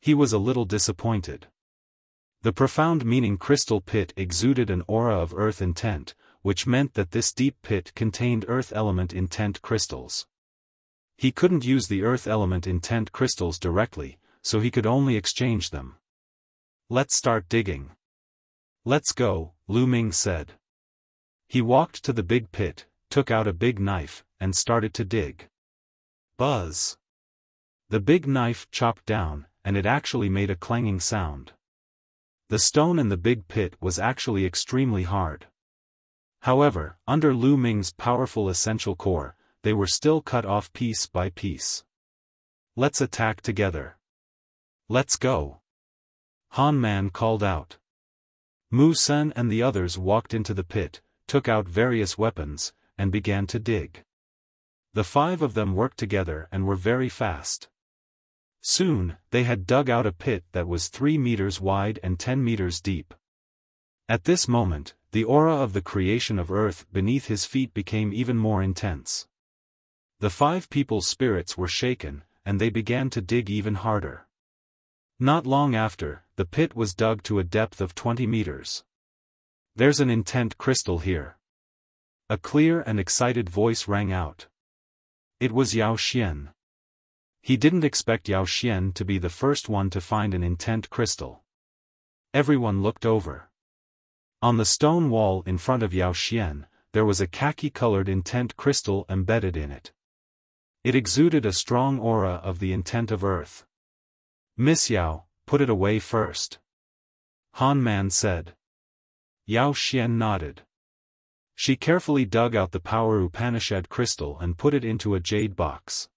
He was a little disappointed. The profound meaning crystal pit exuded an aura of earth intent, which meant that this deep pit contained earth element intent crystals. He couldn't use the earth element intent crystals directly, so he could only exchange them. Let's start digging. Let's go, Lu Ming said. He walked to the big pit, took out a big knife, and started to dig. Buzz! The big knife chopped down, and it actually made a clanging sound. The stone in the big pit was actually extremely hard. However, under Lu Ming's powerful essential core, they were still cut off piece by piece. Let's attack together. Let's go. Han Man called out. Mu Sen and the others walked into the pit, took out various weapons, and began to dig. The 5 of them worked together and were very fast. Soon, they had dug out a pit that was 3 meters wide and 10 meters deep. At this moment, the aura of the creation of earth beneath his feet became even more intense. The 5 people's spirits were shaken, and they began to dig even harder. Not long after, the pit was dug to a depth of 20 meters. There's an intent crystal here. A clear and excited voice rang out. It was Yao Xian. He didn't expect Yao Xian to be the first one to find an intent crystal. Everyone looked over. On the stone wall in front of Yao Xian, there was a khaki-colored intent crystal embedded in it. It exuded a strong aura of the intent of earth. Miss Yao, put it away first. Han Man said. Yao Xian nodded. She carefully dug out the Power Upanishad crystal and put it into a jade box.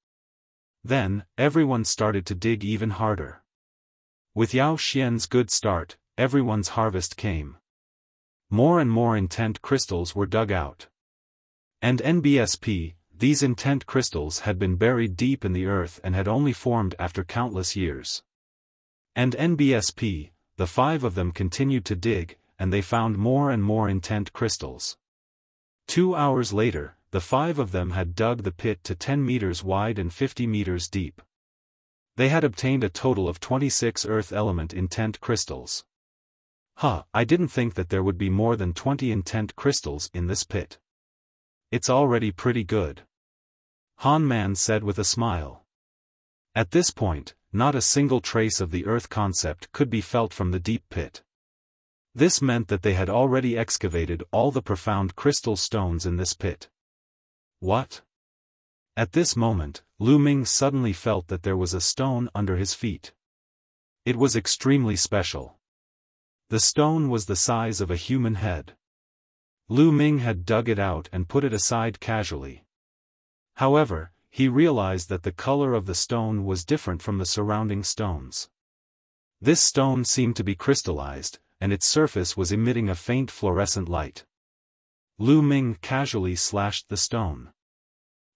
Then, everyone started to dig even harder. With Yao Xian's good start, everyone's harvest came. More and more intent crystals were dug out. And NBSP, these intent crystals had been buried deep in the earth and had only formed after countless years. And NBSP, the 5 of them continued to dig, and they found more and more intent crystals. 2 hours later, the 5 of them had dug the pit to 10 meters wide and 50 meters deep. They had obtained a total of 26 earth element intent crystals. I didn't think that there would be more than 20 intent crystals in this pit. It's already pretty good. Han Man said with a smile. At this point, not a single trace of the earth concept could be felt from the deep pit. This meant that they had already excavated all the profound crystal stones in this pit. What? At this moment, Lu Ming suddenly felt that there was a stone under his feet. It was extremely special. The stone was the size of a human head. Lu Ming had dug it out and put it aside casually. However, he realized that the color of the stone was different from the surrounding stones. This stone seemed to be crystallized, and its surface was emitting a faint fluorescent light. Lu Ming casually slashed the stone.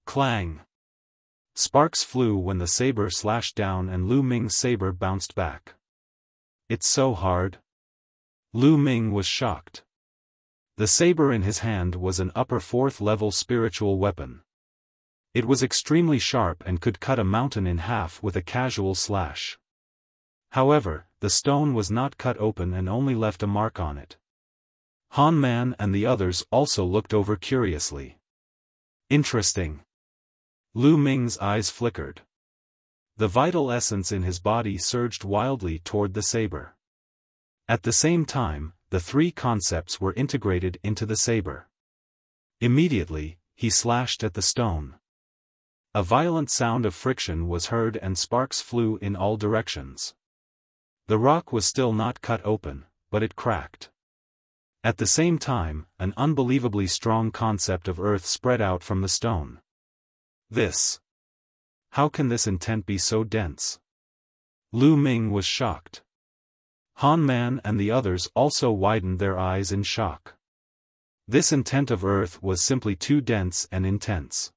Clang! Sparks flew when the saber slashed down and Lu Ming's saber bounced back. It's so hard. Lu Ming was shocked. The saber in his hand was an upper 4th level spiritual weapon. It was extremely sharp and could cut a mountain in half with a casual slash. However, the stone was not cut open and only left a mark on it. Han Man and the others also looked over curiously. Interesting. Lu Ming's eyes flickered. The vital essence in his body surged wildly toward the saber. At the same time, the 3 concepts were integrated into the saber. Immediately, he slashed at the stone. A violent sound of friction was heard and sparks flew in all directions. The rock was still not cut open, but it cracked. At the same time, an unbelievably strong concept of earth spread out from the stone. How can this intent be so dense? Lu Ming was shocked. Han Man and the others also widened their eyes in shock. This intent of earth was simply too dense and intense.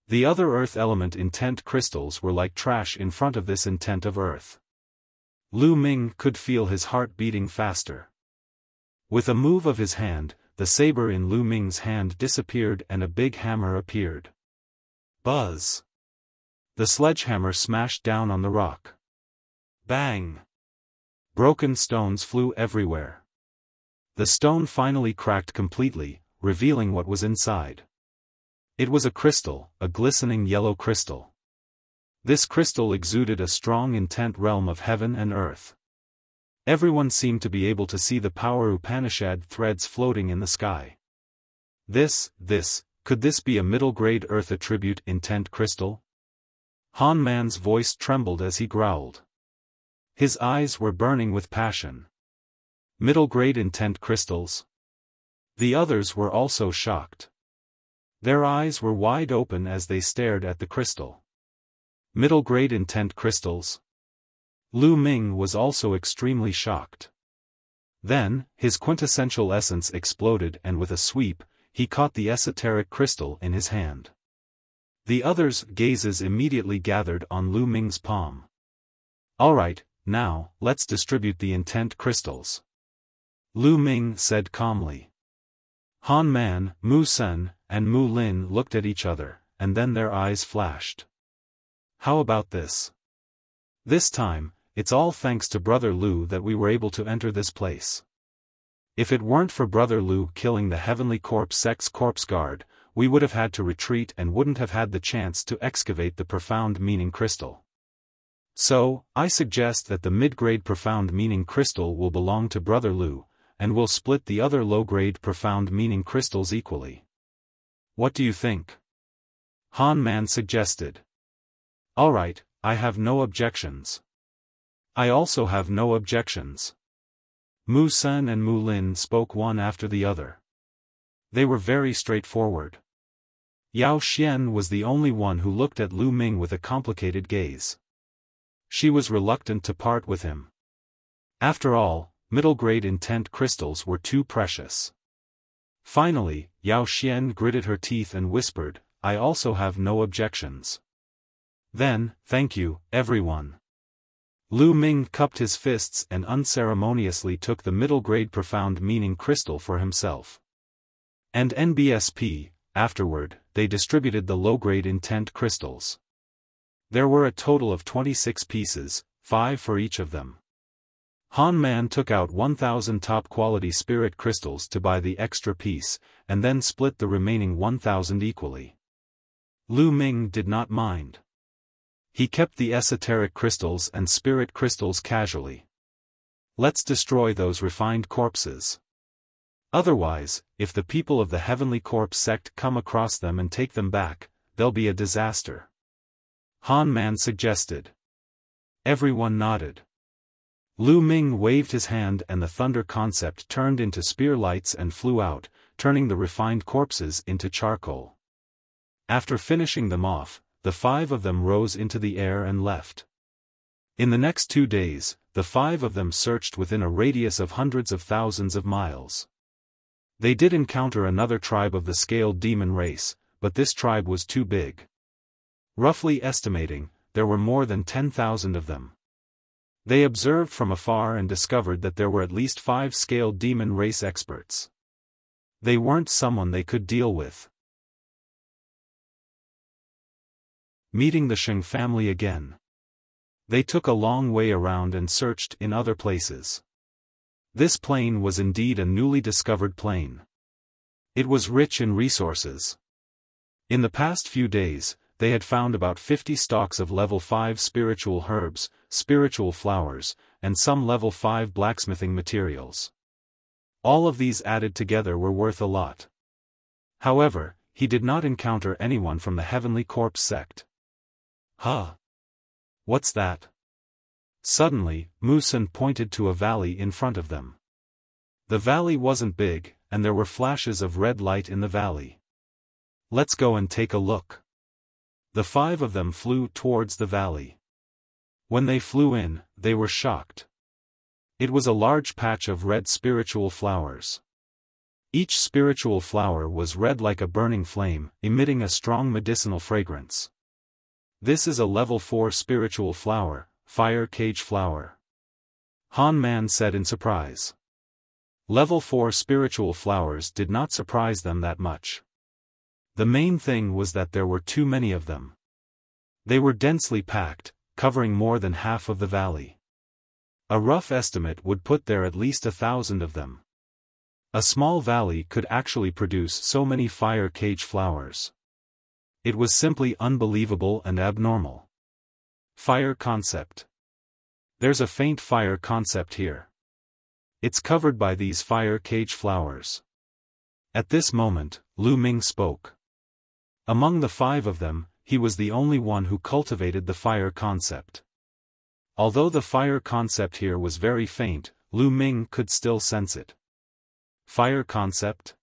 The other earth element intent crystals were like trash in front of this intent of earth. Lu Ming could feel his heart beating faster. With a move of his hand, the saber in Lu Ming's hand disappeared and a big hammer appeared. Buzz! The sledgehammer smashed down on the rock. Bang! Broken stones flew everywhere. The stone finally cracked completely, revealing what was inside. It was a crystal, a glistening yellow crystal. This crystal exuded a strong intent realm of heaven and earth. Everyone seemed to be able to see the power Upanishad threads floating in the sky. Could this be a middle-grade earth attribute intent crystal? Han Man's voice trembled as he growled. His eyes were burning with passion. Middle-grade intent crystals? The others were also shocked. Their eyes were wide open as they stared at the crystal. Middle-grade intent crystals? Lu Ming was also extremely shocked. Then, his quintessential essence exploded and with a sweep, he caught the esoteric crystal in his hand. The others' gazes immediately gathered on Lu Ming's palm. Alright, now, let's distribute the intent crystals. Lu Ming said calmly. Han Man, Mu Sen, and Mu Lin looked at each other, and then their eyes flashed. How about this? This time, it's all thanks to Brother Lu that we were able to enter this place. If it weren't for Brother Lu killing the Heavenly Corpse Sect's corpse guard, we would have had to retreat and wouldn't have had the chance to excavate the profound meaning crystal. So, I suggest that the mid-grade profound meaning crystal will belong to Brother Lu, and we'll split the other low-grade profound meaning crystals equally. What do you think? Han Man suggested. Alright, I have no objections. I also have no objections. Mu Sen and Mu Lin spoke one after the other. They were very straightforward. Yao Xian was the only one who looked at Lu Ming with a complicated gaze. She was reluctant to part with him. After all, middle-grade intent crystals were too precious. Finally, Yao Xian gritted her teeth and whispered, I also have no objections. Then, thank you, everyone. Lu Ming cupped his fists and unceremoniously took the middle-grade profound meaning crystal for himself. And NBSP, afterward, they distributed the low-grade intent crystals. There were a total of 26 pieces, 5 for each of them. Han Man took out 1,000 top-quality spirit crystals to buy the extra piece, and then split the remaining 1,000 equally. Lu Ming did not mind. He kept the esoteric crystals and spirit crystals casually. Let's destroy those refined corpses. Otherwise, if the people of the Heavenly Corpse sect come across them and take them back, there'll be a disaster. Han Man suggested. Everyone nodded. Lu Ming waved his hand and the thunder concept turned into spear lights and flew out, turning the refined corpses into charcoal. After finishing them off, the 5 of them rose into the air and left. In the next 2 days, the 5 of them searched within a radius of hundreds of thousands of miles. They did encounter another tribe of the scaled demon race, but this tribe was too big. Roughly estimating, there were more than 10,000 of them. They observed from afar and discovered that there were at least 5 scaled demon race experts. They weren't someone they could deal with. Meeting the Sheng family again. They took a long way around and searched in other places. This plain was indeed a newly discovered plain. It was rich in resources. In the past few days, they had found about 50 stalks of level 5 spiritual herbs, spiritual flowers, and some level 5 blacksmithing materials. All of these added together were worth a lot. However, he did not encounter anyone from the Heavenly Corpse sect. Huh? What's that? Suddenly, Mu Sen pointed to a valley in front of them. The valley wasn't big, and there were flashes of red light in the valley. Let's go and take a look. The 5 of them flew towards the valley. When they flew in, they were shocked. It was a large patch of red spiritual flowers. Each spiritual flower was red like a burning flame, emitting a strong medicinal fragrance. This is a level 4 spiritual flower, fire cage flower. Han Man said in surprise. Level 4 spiritual flowers did not surprise them that much. The main thing was that there were too many of them. They were densely packed, covering more than half of the valley. A rough estimate would put there at least 1,000 of them. A small valley could actually produce so many fire cage flowers. It was simply unbelievable and abnormal. Fire concept. There's a faint fire concept here. It's covered by these fire cage flowers. At this moment, Lu Ming spoke. Among the 5 of them, he was the only one who cultivated the fire concept. Although the fire concept here was very faint, Lu Ming could still sense it. Fire concept?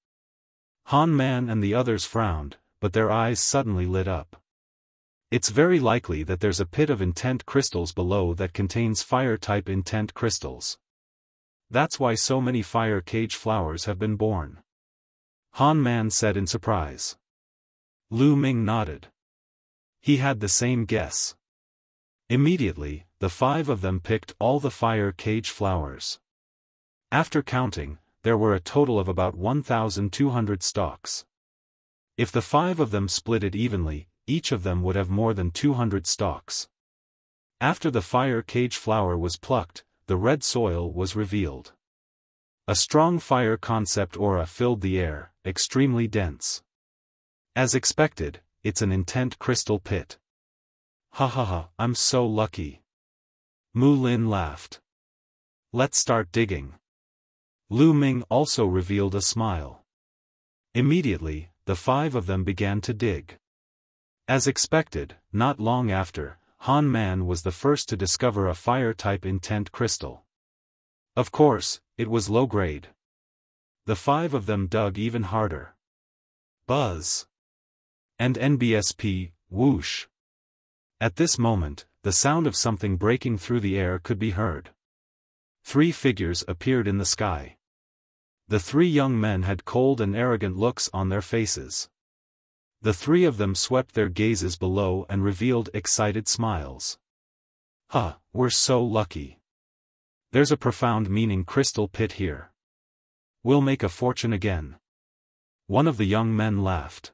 Han Man and the others frowned, but their eyes suddenly lit up. It's very likely that there's a pit of intent crystals below that contains fire-type intent crystals. That's why so many fire cage flowers have been born. Han Man said in surprise. Lu Ming nodded. He had the same guess. Immediately, the 5 of them picked all the fire cage flowers. After counting, there were a total of about 1,200 stalks. If the 5 of them split it evenly, each of them would have more than 200 stalks. After the fire cage flower was plucked, the red soil was revealed. A strong fire concept aura filled the air, extremely dense. As expected, it's an intent crystal pit. Ha ha ha, I'm so lucky. Mu Lin laughed. Let's start digging. Lu Ming also revealed a smile. Immediately, the 5 of them began to dig. As expected, not long after, Han Man was the first to discover a fire-type intent crystal. Of course, it was low-grade. The 5 of them dug even harder. Buzz. And NBSP, whoosh. At this moment, the sound of something breaking through the air could be heard. 3 figures appeared in the sky. The 3 young men had cold and arrogant looks on their faces. The 3 of them swept their gazes below and revealed excited smiles. Huh, we're so lucky. There's a profound meaning crystal pit here. We'll make a fortune again. One of the young men laughed.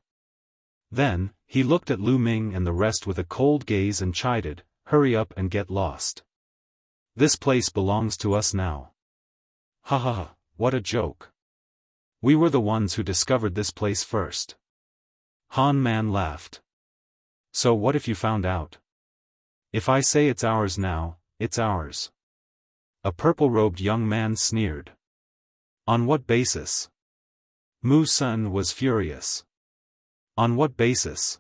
Then, he looked at Lu Ming and the rest with a cold gaze and chided, hurry up and get lost. This place belongs to us now. Ha ha ha, what a joke. We were the ones who discovered this place first. Han Man laughed. So what if you found out? If I say it's ours now, it's ours. A purple-robed young man sneered. On what basis? Mu Sun was furious. On what basis?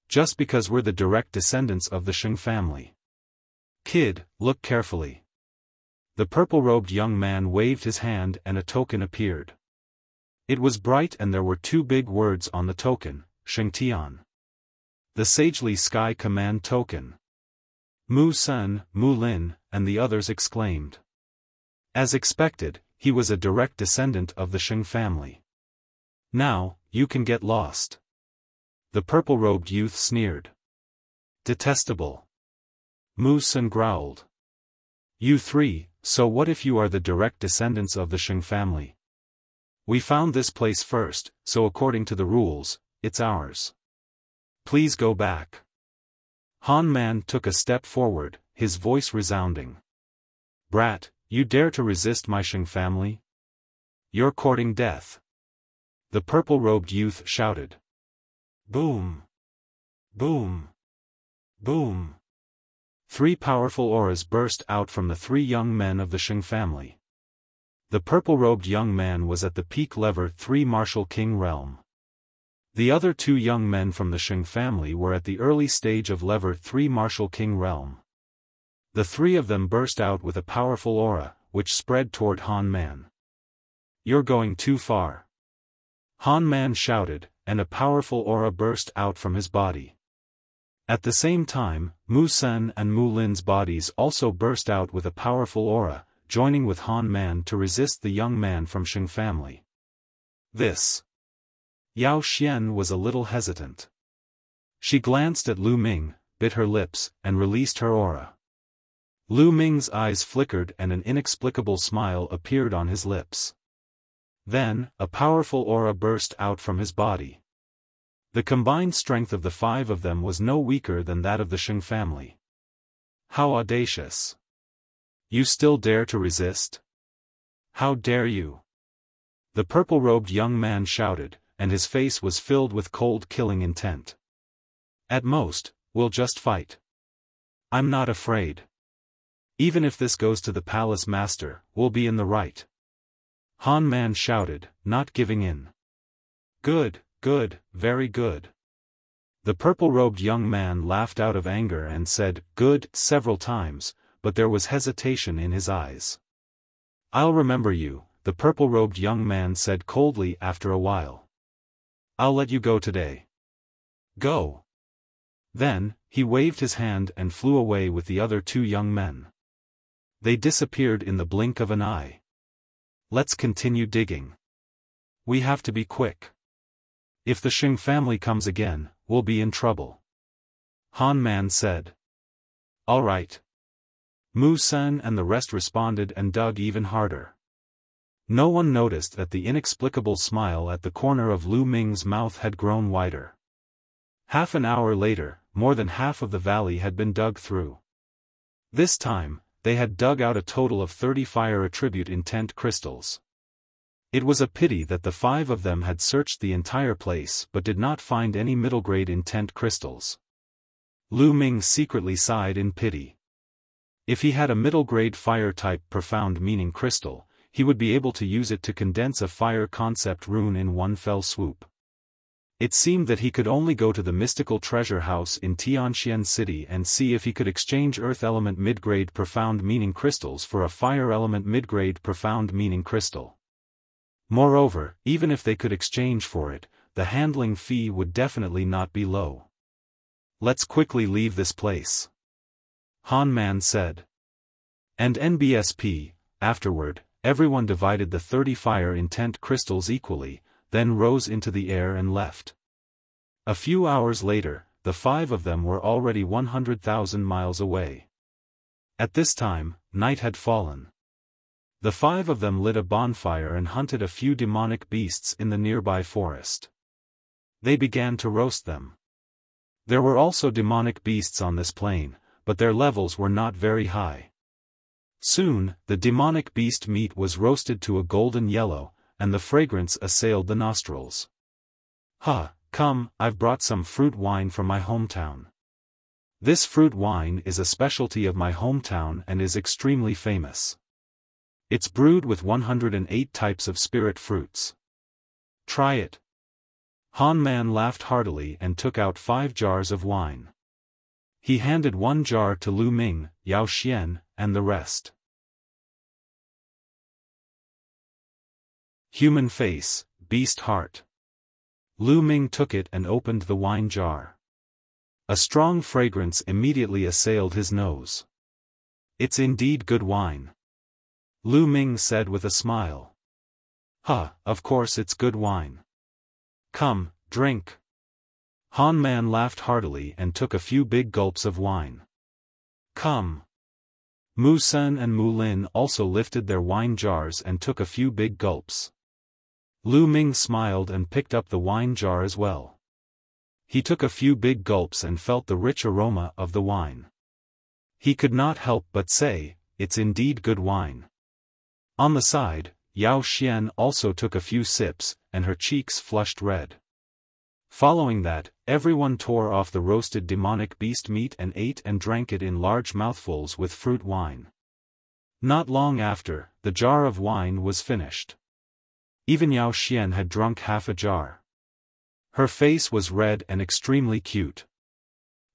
Just because we're the direct descendants of the Sheng family. Kid, look carefully. The purple-robed young man waved his hand and a token appeared. It was bright and there were 2 big words on the token, Sheng Tian. The Sagely Sky Command Token. Mu Sun, Mu Lin, and the others exclaimed. As expected, he was a direct descendant of the Sheng family. Now, you can get lost. The purple-robed youth sneered. Detestable. Mu Sun growled. You 3, so what if you are the direct descendants of the Sheng family? We found this place first, so according to the rules, it's ours. Please go back. Han Man took a step forward, his voice resounding. Brat, you dare to resist my Sheng family? You're courting death. The purple-robed youth shouted. Boom. Boom. Boom. 3 powerful auras burst out from the 3 young men of the Sheng family. The purple-robed young man was at the peak level 3 Martial King realm. The other 2 young men from the Sheng family were at the early stage of level 3 Martial King realm. The 3 of them burst out with a powerful aura, which spread toward Han Man. You're going too far. Han Man shouted, and a powerful aura burst out from his body. At the same time, Mu Sun and Mu Lin's bodies also burst out with a powerful aura, joining with Han Man to resist the young man from Sheng family. This. Yao Xian was a little hesitant. She glanced at Lu Ming, bit her lips, and released her aura. Lu Ming's eyes flickered and an inexplicable smile appeared on his lips. Then, a powerful aura burst out from his body. The combined strength of the 5 of them was no weaker than that of the Sheng family. How audacious! You still dare to resist? How dare you? The purple-robed young man shouted, and his face was filled with cold killing intent. At most, we'll just fight. I'm not afraid. Even if this goes to the palace master, we'll be in the right. Han Man shouted, not giving in. Good, good, very good. The purple-robed young man laughed out of anger and said, good, several times, but there was hesitation in his eyes. I'll remember you, the purple-robed young man said coldly after a while. I'll let you go today. Go. Then, he waved his hand and flew away with the other two young men. They disappeared in the blink of an eye. Let's continue digging. We have to be quick. If the Xing family comes again, we'll be in trouble. Han Man said. All right. Mu Sen and the rest responded and dug even harder. No one noticed that the inexplicable smile at the corner of Lu Ming's mouth had grown wider. Half an hour later, more than half of the valley had been dug through. This time, they had dug out a total of 30 fire attribute intent crystals. It was a pity that the 5 of them had searched the entire place but did not find any middle-grade intent crystals. Lu Ming secretly sighed in pity. If he had a middle-grade fire-type profound meaning crystal, he would be able to use it to condense a fire concept rune in one fell swoop. It seemed that he could only go to the mystical treasure house in Tianxian City and see if he could exchange earth element mid-grade profound meaning crystals for a fire element mid-grade profound meaning crystal. Moreover, even if they could exchange for it, the handling fee would definitely not be low. Let's quickly leave this place. Han Man said. And NBSP, afterward, everyone divided the 30 fire intent crystals equally, then rose into the air and left. A few hours later, the 5 of them were already 100,000 miles away. At this time, night had fallen. The 5 of them lit a bonfire and hunted a few demonic beasts in the nearby forest. They began to roast them. There were also demonic beasts on this plain, but their levels were not very high. Soon, the demonic beast meat was roasted to a golden yellow, and the fragrance assailed the nostrils. Come, I've brought some fruit wine from my hometown. This fruit wine is a specialty of my hometown and is extremely famous. It's brewed with 108 types of spirit fruits. Try it. Han Man laughed heartily and took out 5 jars of wine. He handed 1 jar to Lu Ming, Yao Xian, and the rest. Human face, beast heart. Lu Ming took it and opened the wine jar. A strong fragrance immediately assailed his nose. It's indeed good wine. Lu Ming said with a smile. Of course it's good wine. Come, drink. Han Man laughed heartily and took a few big gulps of wine. Come. Mu Sen and Mu Lin also lifted their wine jars and took a few big gulps. Lu Ming smiled and picked up the wine jar as well. He took a few big gulps and felt the rich aroma of the wine. He could not help but say, it's indeed good wine. On the side, Yao Xian also took a few sips, and her cheeks flushed red. Following that, everyone tore off the roasted demonic beast meat and ate and drank it in large mouthfuls with fruit wine. Not long after, the jar of wine was finished. Even Yao Xian had drunk half a jar. Her face was red and extremely cute.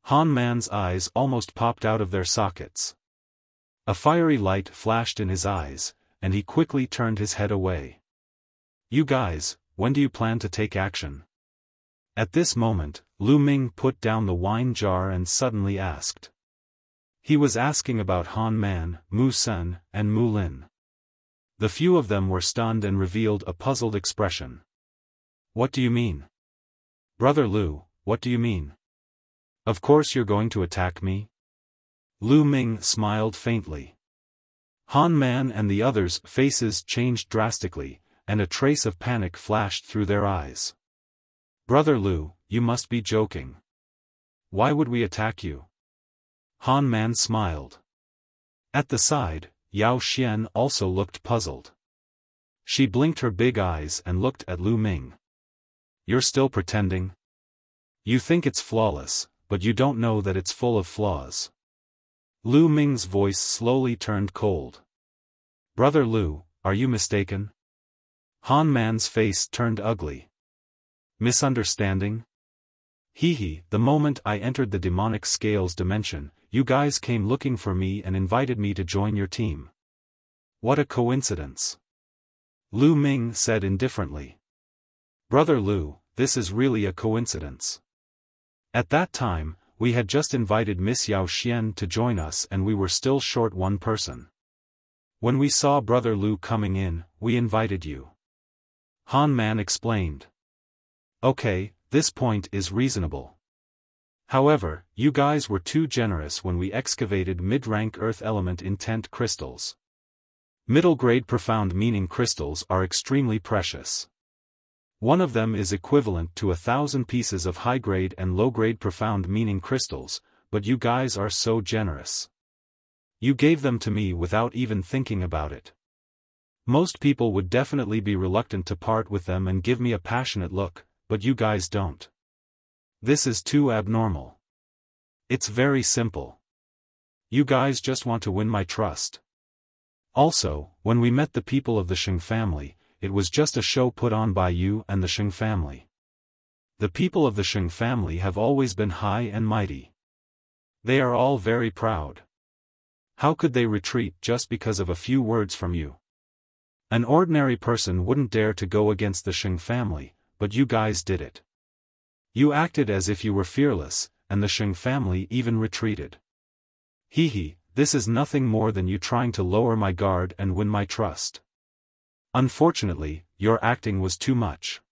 Han Man's eyes almost popped out of their sockets. A fiery light flashed in his eyes, and he quickly turned his head away. You guys, when do you plan to take action? At this moment, Lu Ming put down the wine jar and suddenly asked. He was asking about Han Man, Mu Sen, and Mu Lin. The few of them were stunned and revealed a puzzled expression. What do you mean? Brother Lu, what do you mean? Of course you're going to attack me? Lu Ming smiled faintly. Han Man and the others' faces changed drastically, and a trace of panic flashed through their eyes. Brother Lu, you must be joking. Why would we attack you? Han Man smiled. At the side, Yao Xian also looked puzzled. She blinked her big eyes and looked at Lu Ming. You're still pretending? You think it's flawless, but you don't know that it's full of flaws. Lu Ming's voice slowly turned cold. Brother Lu, are you mistaken? Han Man's face turned ugly. Misunderstanding? Hee, the moment I entered the demonic scales dimension, you guys came looking for me and invited me to join your team. What a coincidence. Lu Ming said indifferently. Brother Lu, this is really a coincidence. At that time, we had just invited Miss Yao Xian to join us and we were still short one person. When we saw Brother Lu coming in, we invited you. Han Man explained. Okay, this point is reasonable. However, you guys were too generous when we excavated mid-rank earth element intent crystals. Middle-grade profound meaning crystals are extremely precious. One of them is equivalent to 1,000 pieces of high-grade and low-grade profound meaning crystals, but you guys are so generous. You gave them to me without even thinking about it. Most people would definitely be reluctant to part with them and give me a passionate look, but you guys don't. This is too abnormal. It's very simple. You guys just want to win my trust. Also, when we met the people of the Sheng family, it was just a show put on by you and the Sheng family. The people of the Sheng family have always been high and mighty. They are all very proud. How could they retreat just because of a few words from you? An ordinary person wouldn't dare to go against the Sheng family, but you guys did it. You acted as if you were fearless, and the Sheng family even retreated. Hee, this is nothing more than you trying to lower my guard and win my trust. Unfortunately, your acting was too much.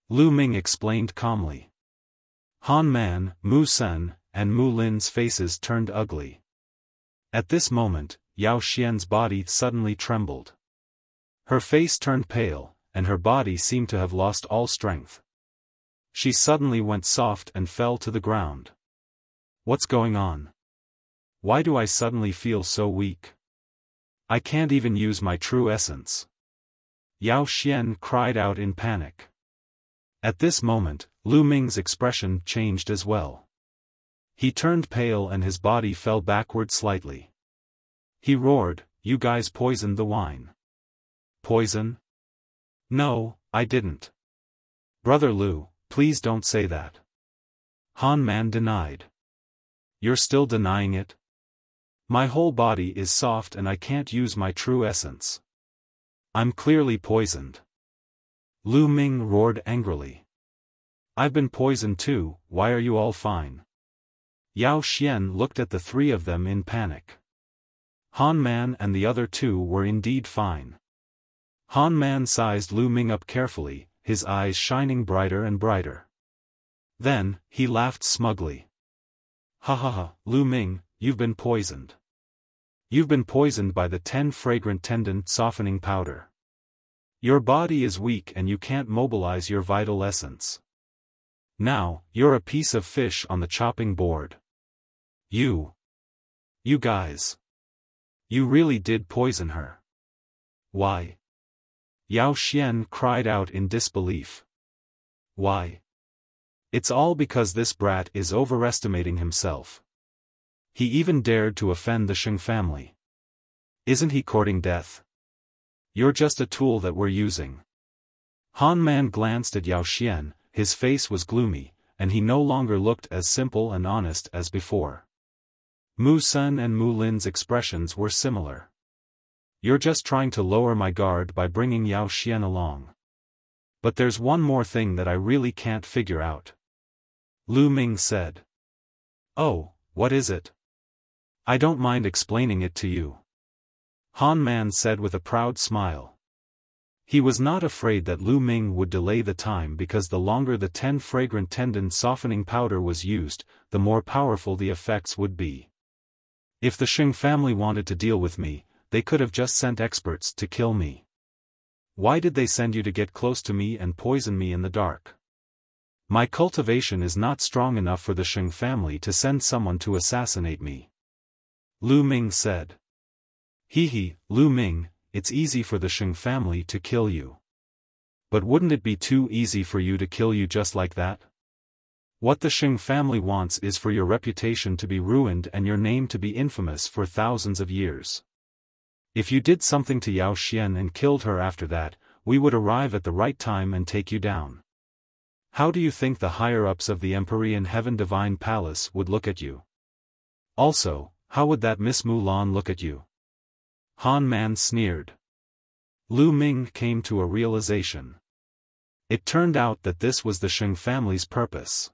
Lu Ming explained calmly. Han Man, Mu Sen, and Mu Lin's faces turned ugly. At this moment, Yao Xian's body suddenly trembled. Her face turned pale, and her body seemed to have lost all strength. She suddenly went soft and fell to the ground. What's going on? Why do I suddenly feel so weak? I can't even use my true essence. Yao Xian cried out in panic. At this moment, Lu Ming's expression changed as well. He turned pale and his body fell backward slightly. He roared, "You guys poisoned the wine." Poison? No, I didn't. Brother Lu, please don't say that. Han Man denied. You're still denying it? My whole body is soft and I can't use my true essence. I'm clearly poisoned. Lu Ming roared angrily. I've been poisoned too, why are you all fine? Yao Xian looked at the three of them in panic. Han Man and the other two were indeed fine. Han Man sized Lu Ming up carefully, his eyes shining brighter and brighter. Then, he laughed smugly. Ha ha ha, Lu Ming, you've been poisoned. You've been poisoned by the 10 fragrant tendon softening powder. Your body is weak and you can't mobilize your vital essence. Now, you're a piece of fish on the chopping board. You guys. You really did poison her. Why? Yao Xian cried out in disbelief. Why? It's all because this brat is overestimating himself. He even dared to offend the Sheng family. Isn't he courting death? You're just a tool that we're using. Han Man glanced at Yao Xian, his face was gloomy, and he no longer looked as simple and honest as before. Mu Sen and Mu Lin's expressions were similar. You're just trying to lower my guard by bringing Yao Xian along. But there's one more thing that I really can't figure out. Lu Ming said. Oh, what is it? I don't mind explaining it to you. Han Man said with a proud smile. He was not afraid that Lu Ming would delay the time because the longer the 10 fragrant tendon softening powder was used, the more powerful the effects would be. If the Sheng family wanted to deal with me, they could have just sent experts to kill me. Why did they send you to get close to me and poison me in the dark? My cultivation is not strong enough for the Sheng family to send someone to assassinate me. Lu Ming said. Hee, Lu Ming, it's easy for the Sheng family to kill you. But wouldn't it be too easy for you to kill you just like that? What the Shing family wants is for your reputation to be ruined and your name to be infamous for thousands of years. If you did something to Yao Xian and killed her after that, we would arrive at the right time and take you down. How do you think the higher-ups of the Empyrean Heaven Divine Palace would look at you? Also, how would that Miss Mulan look at you? Han Man sneered. Lu Ming came to a realization. It turned out that this was the Shing family's purpose.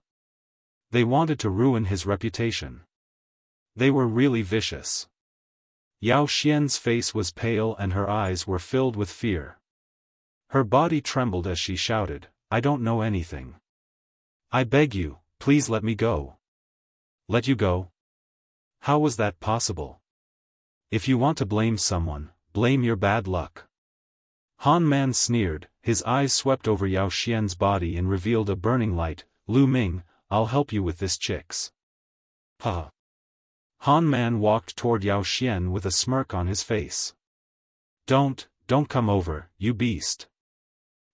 They wanted to ruin his reputation. They were really vicious. Yao Xian's face was pale and her eyes were filled with fear. Her body trembled as she shouted, "I don't know anything. I beg you, please let me go." Let you go? How was that possible? If you want to blame someone, blame your bad luck. Han Man sneered, his eyes swept over Yao Xian's body and revealed a burning light. Lu Ming, I'll help you with this chicks. Huh. Han Man walked toward Yao Xian with a smirk on his face. Don't come over, you beast.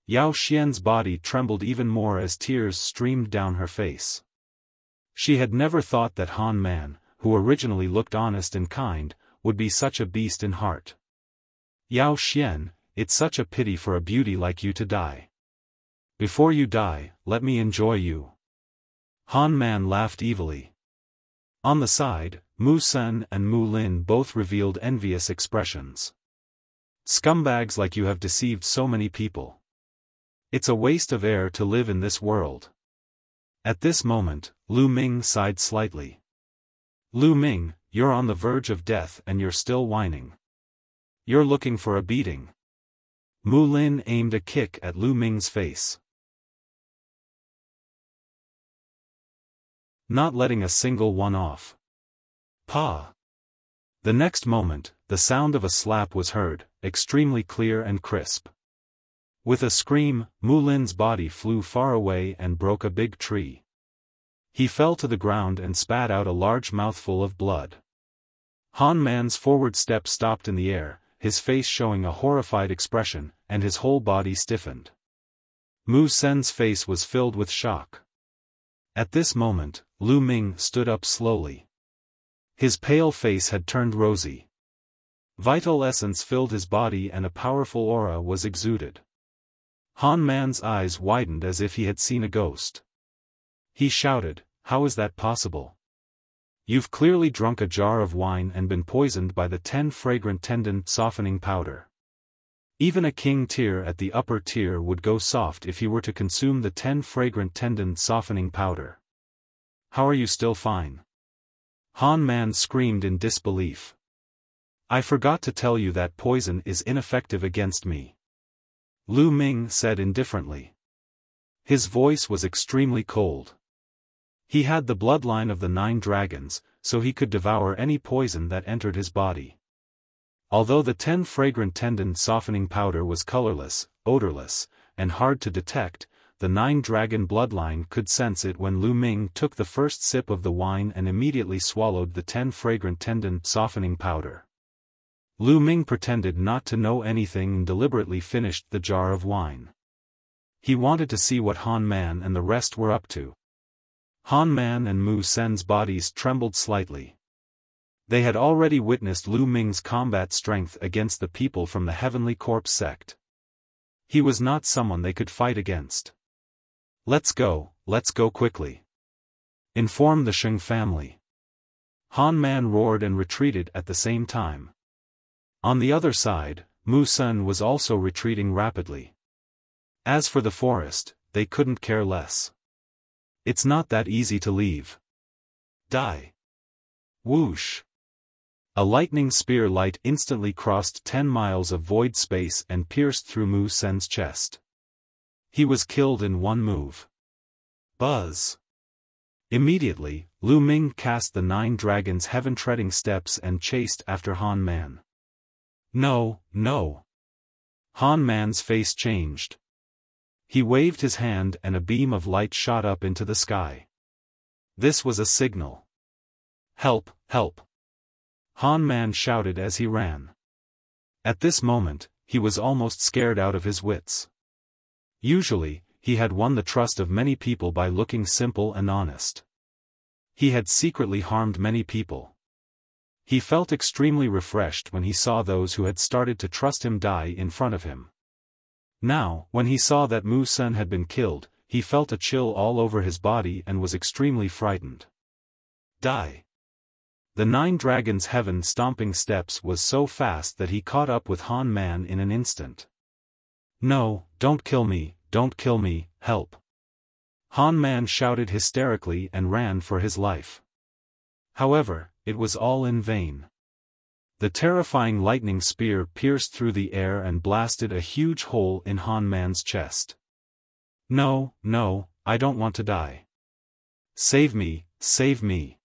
Yao Xian's body trembled even more as tears streamed down her face. She had never thought that Han Man, who originally looked honest and kind, would be such a beast in heart. Yao Xian, it's such a pity for a beauty like you to die. Before you die, let me enjoy you. Han Man laughed evilly. On the side, Mu Sen and Mu Lin both revealed envious expressions. Scumbags like you have deceived so many people. It's a waste of air to live in this world. At this moment, Lu Ming sighed slightly. Lu Ming, you're on the verge of death and you're still whining. You're looking for a beating. Mu Lin aimed a kick at Lu Ming's face. Not letting a single one off. Pa! The next moment, the sound of a slap was heard, extremely clear and crisp. With a scream, Mu Lin's body flew far away and broke a big tree. He fell to the ground and spat out a large mouthful of blood. Han Man's forward step stopped in the air, his face showing a horrified expression, and his whole body stiffened. Mu Sen's face was filled with shock. At this moment, Lu Ming stood up slowly. His pale face had turned rosy. Vital essence filled his body and a powerful aura was exuded. Han Man's eyes widened as if he had seen a ghost. He shouted, "How is that possible? You've clearly drunk a jar of wine and been poisoned by the 10 fragrant tendon softening powder. Even a king tier at the upper tier would go soft if he were to consume the 10 fragrant tendon softening powder. How are you still fine?" Han Man screamed in disbelief. "I forgot to tell you that poison is ineffective against me," Lu Ming said indifferently. His voice was extremely cold. He had the bloodline of the 9 dragons, so he could devour any poison that entered his body. Although the 10 fragrant tendon softening powder was colorless, odorless, and hard to detect, the 9 dragon bloodline could sense it when Lu Ming took the first sip of the wine and immediately swallowed the 10 fragrant tendon softening powder. Lu Ming pretended not to know anything and deliberately finished the jar of wine. He wanted to see what Han Man and the rest were up to. Han Man and Mu Sen's bodies trembled slightly. They had already witnessed Lu Ming's combat strength against the people from the Heavenly Corpse sect. He was not someone they could fight against. Let's go quickly. Inform the Shing family." Han Man roared and retreated at the same time. On the other side, Mu Sen was also retreating rapidly. As for the forest, they couldn't care less. It's not that easy to leave. Die. Whoosh. A lightning spear light instantly crossed 10 miles of void space and pierced through Mu Sen's chest. He was killed in one move. Buzz. Immediately, Lu Ming cast the 9 dragons' heaven-treading steps and chased after Han Man. No. Han Man's face changed. He waved his hand and a beam of light shot up into the sky. This was a signal. Help! Han Man shouted as he ran. At this moment, he was almost scared out of his wits. Usually, he had won the trust of many people by looking simple and honest. He had secretly harmed many people. He felt extremely refreshed when he saw those who had started to trust him die in front of him. Now, when he saw that Mu Sen had been killed, he felt a chill all over his body and was extremely frightened. Die. The 9 dragons' heaven-stomping steps was so fast that he caught up with Han Man in an instant. No, don't kill me, help. Han Man shouted hysterically and ran for his life. However, it was all in vain. The terrifying lightning spear pierced through the air and blasted a huge hole in Han Man's chest. No, I don't want to die. Save me, save me.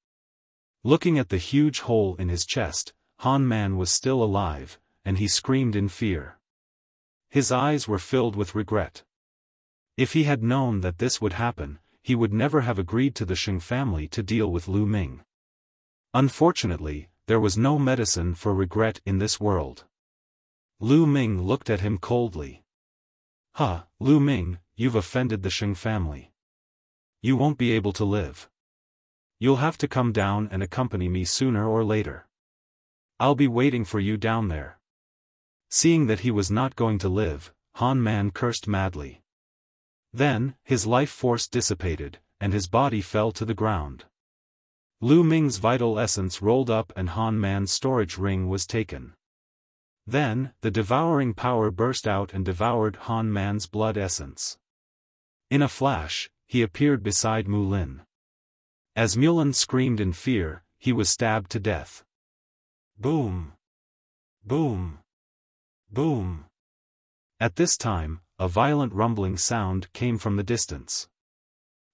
Looking at the huge hole in his chest, Han Man was still alive, and he screamed in fear. His eyes were filled with regret. If he had known that this would happen, he would never have agreed to the Sheng family to deal with Lu Ming. Unfortunately, there was no medicine for regret in this world. Lu Ming looked at him coldly. Lu Ming, you've offended the Sheng family. You won't be able to live. You'll have to come down and accompany me sooner or later. I'll be waiting for you down there. Seeing that he was not going to live, Han Man cursed madly. Then, his life force dissipated, and his body fell to the ground. Lu Ming's vital essence rolled up and Han Man's storage ring was taken. Then, the devouring power burst out and devoured Han Man's blood essence. In a flash, he appeared beside Mu Lin. As Mulin screamed in fear, he was stabbed to death. Boom! Boom! Boom! At this time, a violent rumbling sound came from the distance.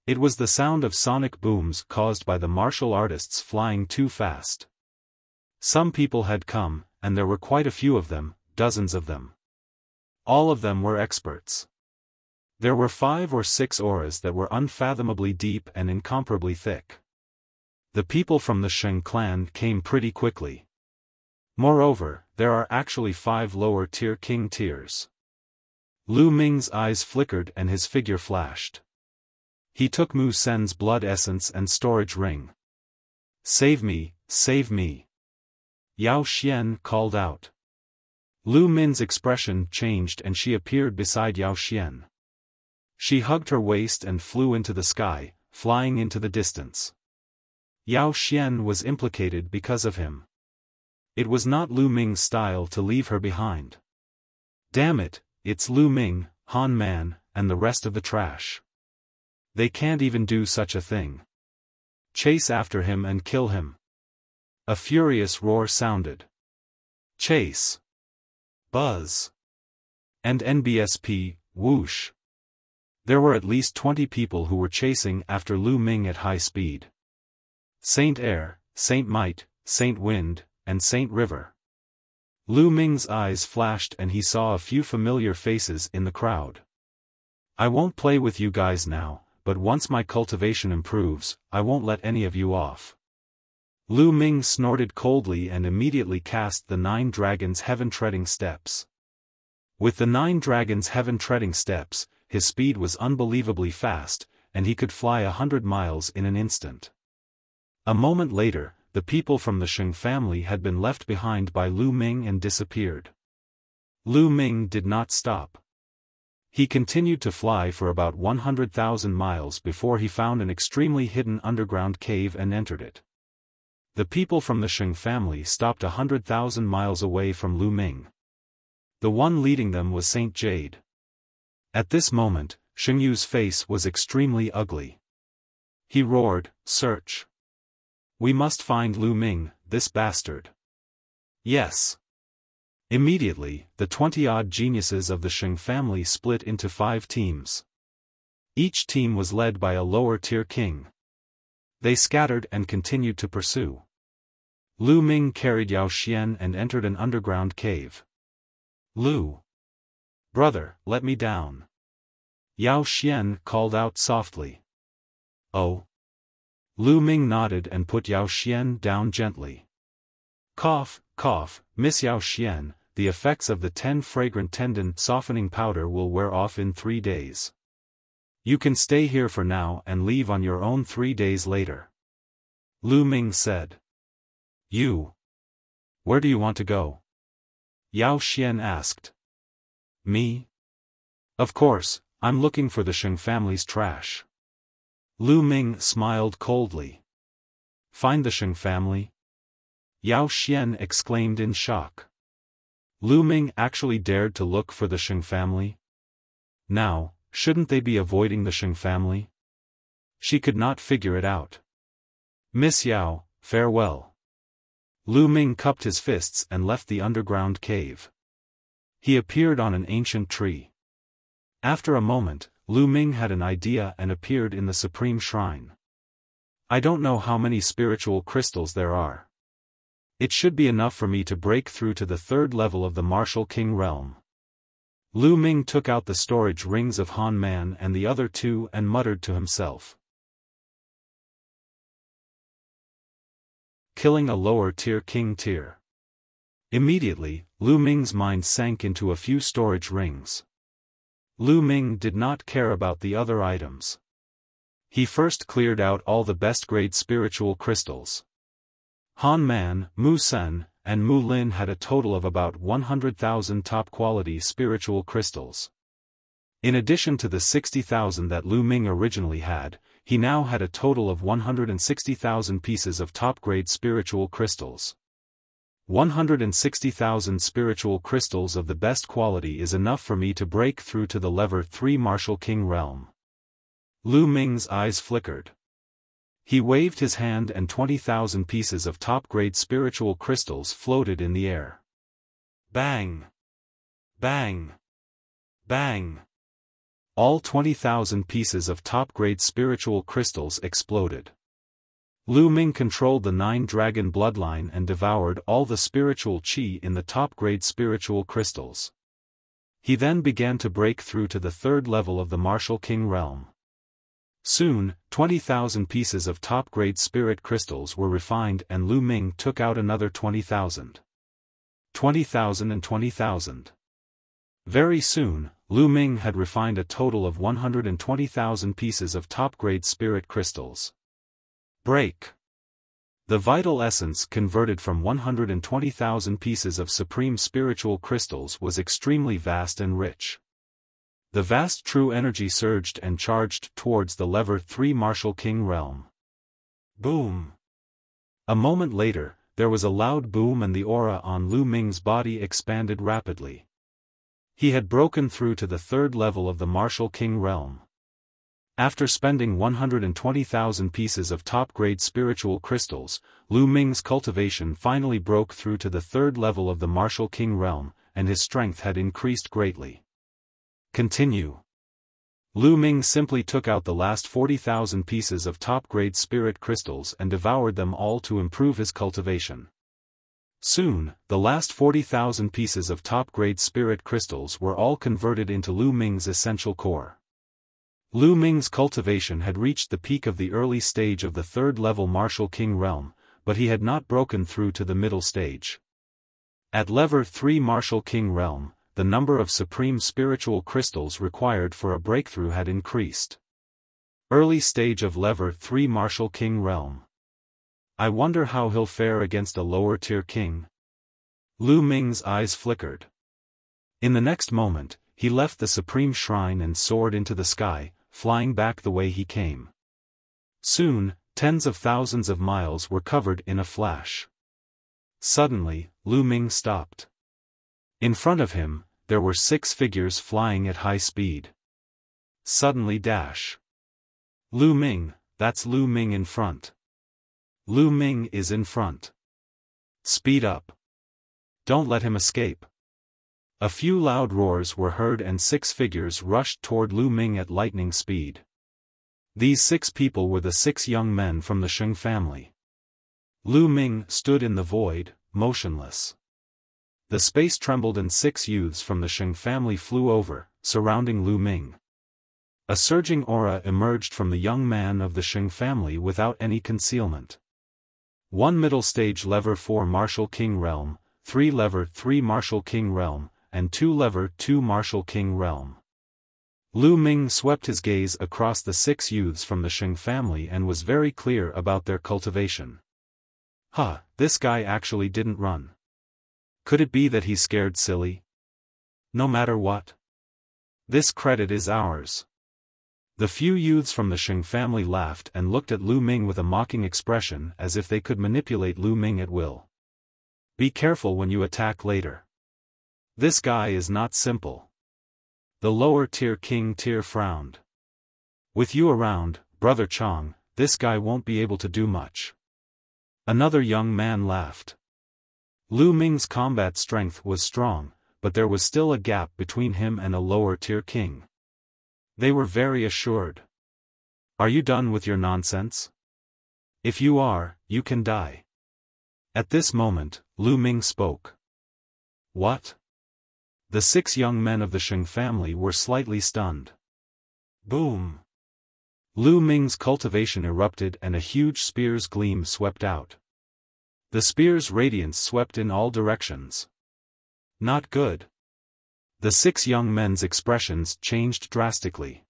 It was the sound of sonic booms caused by the martial artists flying too fast. Some people had come, and there were quite a few of them, dozens of them. All of them were experts. There were 5 or 6 auras that were unfathomably deep and incomparably thick. The people from the Sheng clan came pretty quickly. Moreover, there are actually 5 lower-tier king tiers. Lu Ming's eyes flickered and his figure flashed. He took Mu Sen's blood essence and storage ring. Save me, save me. Yao Xian called out. Lu Min's expression changed and she appeared beside Yao Xian. She hugged her waist and flew into the sky, flying into the distance. Yao Xian was implicated because of him. It was not Lu Ming's style to leave her behind. Damn it, it's Lu Ming, Han Man, and the rest of the trash. They can't even do such a thing. Chase after him and kill him. A furious roar sounded. Chase. Buzz. And NBSP, whoosh. There were at least 20 people who were chasing after Lu Ming at high speed. Saint Air, Saint Might, Saint Wind, and Saint River. Lu Ming's eyes flashed and he saw a few familiar faces in the crowd. I won't play with you guys now, but once my cultivation improves, I won't let any of you off. Lu Ming snorted coldly and immediately cast the 9 dragons' heaven-treading steps. With the 9 dragons' heaven-treading steps, his speed was unbelievably fast, and he could fly 100 miles in an instant. A moment later, the people from the Sheng family had been left behind by Lu Ming and disappeared. Lu Ming did not stop. He continued to fly for about 100,000 miles before he found an extremely hidden underground cave and entered it. The people from the Sheng family stopped 100,000 miles away from Lu Ming. The one leading them was Saint Jade. At this moment, Sheng Yu's face was extremely ugly. He roared, "Search! We must find Lu Ming, this bastard." Yes. Immediately, the 20-odd geniuses of the Sheng family split into 5 teams. Each team was led by a lower-tier king. They scattered and continued to pursue. Lu Ming carried Yao Xian and entered an underground cave. Lu. Brother, let me down. Yao Xian called out softly. Oh. Lu Ming nodded and put Yao Xian down gently. Cough, cough, Miss Yao Xian, the effects of the 10 fragrant tendon softening powder will wear off in 3 days. You can stay here for now and leave on your own 3 days later. Lu Ming said. You. Where do you want to go? Yao Xian asked. Me? Of course, I'm looking for the Sheng family's trash. Lu Ming smiled coldly. Find the Sheng family? Yao Xian exclaimed in shock. Lu Ming actually dared to look for the Sheng family? Now, shouldn't they be avoiding the Sheng family? She could not figure it out. Miss Yao, farewell. Lu Ming cupped his fists and left the underground cave. He appeared on an ancient tree. After a moment, Lu Ming had an idea and appeared in the Supreme Shrine. I don't know how many spiritual crystals there are. It should be enough for me to break through to the 3rd level of the Martial King realm. Lu Ming took out the storage rings of Han Man and the other 2 and muttered to himself. Killing a lower-tier king tier. Immediately, Lu Ming's mind sank into a few storage rings. Lu Ming did not care about the other items. He first cleared out all the best-grade spiritual crystals. Han Man, Mu Sen, and Mu Lin had a total of about 100,000 top-quality spiritual crystals. In addition to the 60,000 that Lu Ming originally had, he now had a total of 160,000 pieces of top-grade spiritual crystals. 160,000 spiritual crystals of the best quality is enough for me to break through to the level 3 Martial King realm. Lu Ming's eyes flickered. He waved his hand and 20,000 pieces of top-grade spiritual crystals floated in the air. Bang! Bang! Bang! All 20,000 pieces of top-grade spiritual crystals exploded. Lu Ming controlled the 9-dragon bloodline and devoured all the spiritual qi in the top-grade spiritual crystals. He then began to break through to the 3rd level of the Martial King realm. Soon, 20,000 pieces of top-grade spirit crystals were refined and Lu Ming took out another 20,000. 20,000 and 20,000. Very soon, Lu Ming had refined a total of 120,000 pieces of top-grade spirit crystals. Break. The vital essence converted from 120,000 pieces of supreme spiritual crystals was extremely vast and rich. The vast true energy surged and charged towards the level 3 Martial King realm. Boom! A moment later, there was a loud boom and the aura on Lu Ming's body expanded rapidly. He had broken through to the 3rd level of the Martial King realm. After spending 120,000 pieces of top-grade spiritual crystals, Lu Ming's cultivation finally broke through to the 3rd level of the Martial King realm, and his strength had increased greatly. Continue. Lu Ming simply took out the last 40,000 pieces of top-grade spirit crystals and devoured them all to improve his cultivation. Soon, the last 40,000 pieces of top-grade spirit crystals were all converted into Lu Ming's essential core. Lu Ming's cultivation had reached the peak of the early stage of the 3rd level Martial King realm, but he had not broken through to the middle stage. At level 3 Martial King realm, the number of supreme spiritual crystals required for a breakthrough had increased. Early stage of level 3 Martial King realm. I wonder how he'll fare against a lower-tier king. Lu Ming's eyes flickered. In the next moment, he left the Supreme Shrine and soared into the sky, flying back the way he came. Soon, tens of thousands of miles were covered in a flash. Suddenly, Lu Ming stopped. In front of him, there were 6 figures flying at high speed. Suddenly dash. Lu Ming, that's Lu Ming in front. Lu Ming is in front. Speed up. Don't let him escape. A few loud roars were heard and 6 figures rushed toward Lu Ming at lightning speed. These 6 people were the 6 young men from the Sheng family. Lu Ming stood in the void, motionless. The space trembled and 6 youths from the Sheng family flew over, surrounding Lu Ming. A surging aura emerged from the young man of the Sheng family without any concealment. 1 middle stage level 4 Martial King realm, 3 level 3 Martial King realm, and 2 level 2 Martial King realm. Lu Ming swept his gaze across the 6 youths from the Sheng family and was very clear about their cultivation. This guy actually didn't run. Could it be that he's scared silly? No matter what. This credit is ours. The few youths from the Sheng family laughed and looked at Lu Ming with a mocking expression as if they could manipulate Lu Ming at will. Be careful when you attack later. This guy is not simple. The lower tier king tier frowned. With you around, Brother Chong, this guy won't be able to do much. Another young man laughed. Lu Ming's combat strength was strong, but there was still a gap between him and a lower tier king. They were very assured. Are you done with your nonsense? If you are, you can die. At this moment, Lu Ming spoke. What? The 6 young men of the Sheng family were slightly stunned. Boom! Lu Ming's cultivation erupted and a huge spear's gleam swept out. The spear's radiance swept in all directions. Not good. The 6 young men's expressions changed drastically.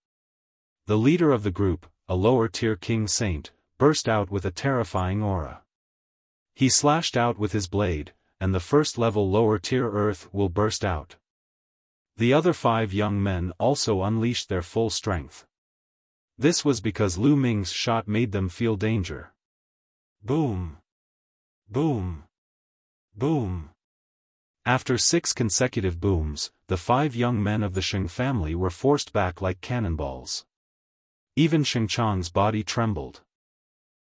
The leader of the group, a lower-tier king saint, burst out with a terrifying aura. He slashed out with his blade, and the first-level lower-tier earth will burst out. The other 5 young men also unleashed their full strength. This was because Lu Ming's shot made them feel danger. Boom! Boom! Boom! After 6 consecutive booms, the 5 young men of the Sheng family were forced back like cannonballs. Even Sheng Chang's body trembled.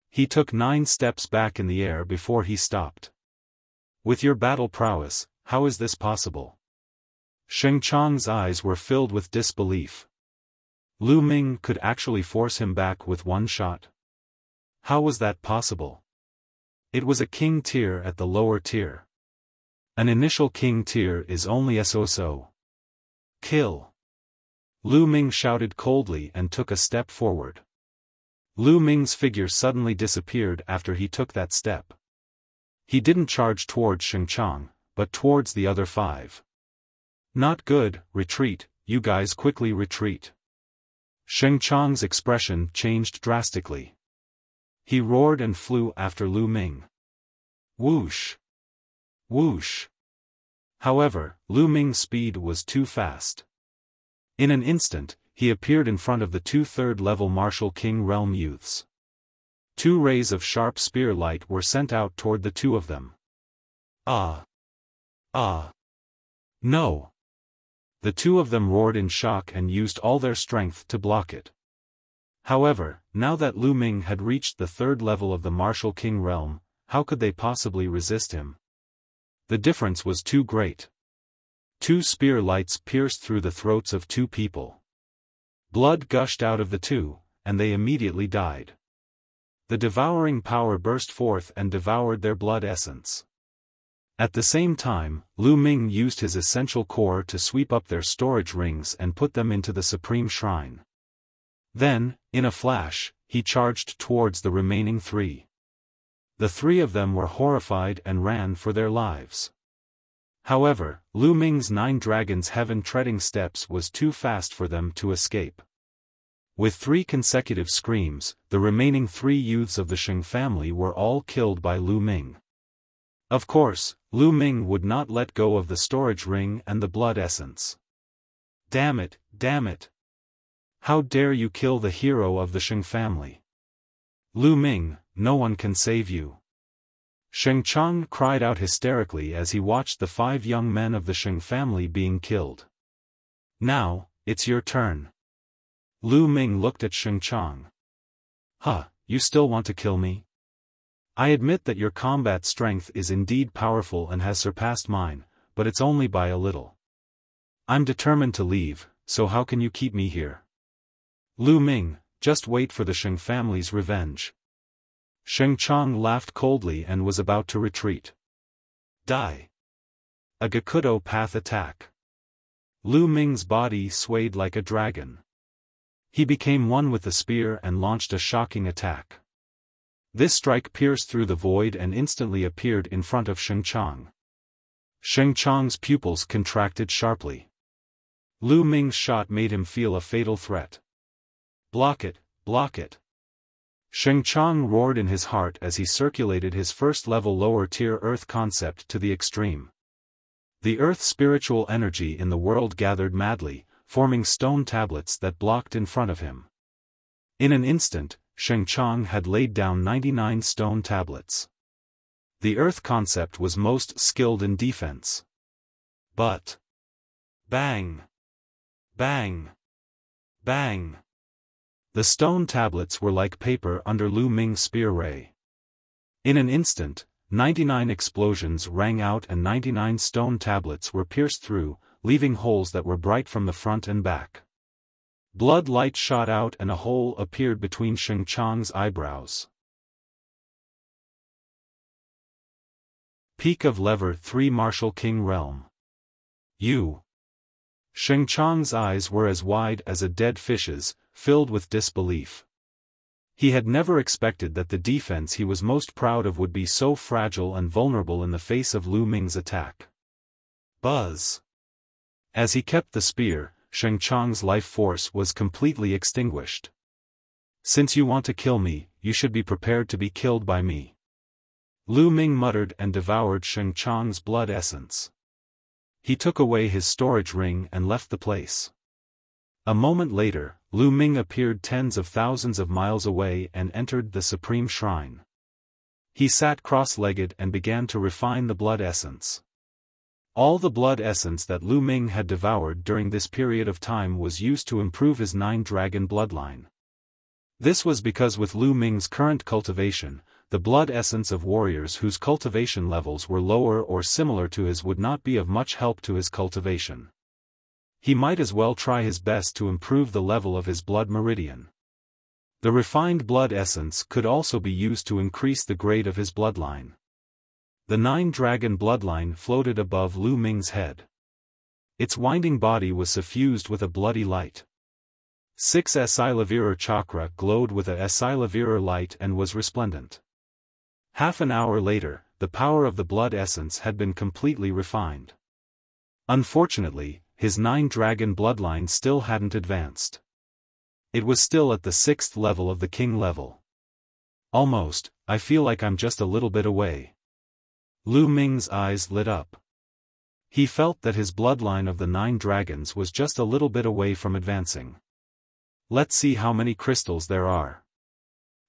He took 9 steps back in the air before he stopped. With your battle prowess, how is this possible? Sheng Chang's eyes were filled with disbelief. Lu Ming could actually force him back with 1 shot. How was that possible? It was a king tier at the lower tier. An initial king tier is only so. Kill! Lu Ming shouted coldly and took a step forward. Lu Ming's figure suddenly disappeared after he took that step. He didn't charge towards Sheng Chang, but towards the other 5. Not good, retreat, you guys quickly retreat. Sheng Chang's expression changed drastically. He roared and flew after Lu Ming. Whoosh! Whoosh! However, Lu Ming's speed was too fast. In an instant, he appeared in front of the 2 third-level Martial King Realm youths. 2 rays of sharp spear light were sent out toward the 2 of them. Ah! Ah! No! The 2 of them roared in shock and used all their strength to block it. However, now that Lu Ming had reached the 3rd level of the Martial King Realm, how could they possibly resist him? The difference was too great. 2 spear lights pierced through the throats of 2 people. Blood gushed out of the 2, and they immediately died. The devouring power burst forth and devoured their blood essence. At the same time, Lu Ming used his essential core to sweep up their storage rings and put them into the Supreme Shrine. Then, in a flash, he charged towards the remaining 3. The 3 of them were horrified and ran for their lives. However, Lu Ming's 9 dragons heaven-treading steps was too fast for them to escape. With 3 consecutive screams, the remaining 3 youths of the Sheng family were all killed by Lu Ming. Of course, Lu Ming would not let go of the storage ring and the blood essence. Damn it, damn it! How dare you kill the hero of the Sheng family? Lu Ming, no one can save you. Sheng Chang cried out hysterically as he watched the 5 young men of the Sheng family being killed. Now, it's your turn. Lu Ming looked at Sheng Chang. You still want to kill me? I admit that your combat strength is indeed powerful and has surpassed mine, but it's only by a little. I'm determined to leave, so how can you keep me here? Lu Ming, just wait for the Sheng family's revenge. Sheng Chang laughed coldly and was about to retreat. Die. A Gakudo path attack. Lu Ming's body swayed like a dragon. He became one with the spear and launched a shocking attack. This strike pierced through the void and instantly appeared in front of Sheng Chang. Sheng Chang's pupils contracted sharply. Lu Ming's shot made him feel a fatal threat. Block it, block it. Sheng Chang roared in his heart as he circulated his first-level lower-tier Earth concept to the extreme. The Earth spiritual energy in the world gathered madly, forming stone tablets that blocked in front of him. In an instant, Sheng Chang had laid down 99 stone tablets. The Earth concept was most skilled in defense. But... bang! Bang! Bang! The stone tablets were like paper under Lu Ming's spear ray. In an instant, 99 explosions rang out and 99 stone tablets were pierced through, leaving holes that were bright from the front and back. Blood light shot out and a hole appeared between Sheng Chang's eyebrows. Peak of Lever 3 Martial King Realm. You. Sheng Chang's eyes were as wide as a dead fish's, filled with disbelief. He had never expected that the defense he was most proud of would be so fragile and vulnerable in the face of Lu Ming's attack. Buzz. As he kept the spear, Sheng Chang's life force was completely extinguished. Since you want to kill me, you should be prepared to be killed by me. Lu Ming muttered and devoured Sheng Chang's blood essence. He took away his storage ring and left the place. A moment later, Lu Ming appeared tens of thousands of miles away and entered the Supreme Shrine. He sat cross-legged and began to refine the blood essence. All the blood essence that Lu Ming had devoured during this period of time was used to improve his 9-dragon bloodline. This was because with Lu Ming's current cultivation, the blood essence of warriors whose cultivation levels were lower or similar to his would not be of much help to his cultivation. He might as well try his best to improve the level of his blood meridian. The refined blood essence could also be used to increase the grade of his bloodline. The 9-dragon bloodline floated above Lu Ming's head. Its winding body was suffused with a bloody light. 6 Esilavirar chakra glowed with a Esilavirar light and was resplendent. Half an hour later, the power of the blood essence had been completely refined. Unfortunately, his 9-dragon bloodline still hadn't advanced. It was still at the 6th level of the king level. Almost, I feel like I'm just a little bit away. Lu Ming's eyes lit up. He felt that his bloodline of the 9 dragons was just a little bit away from advancing. Let's see how many crystals there are.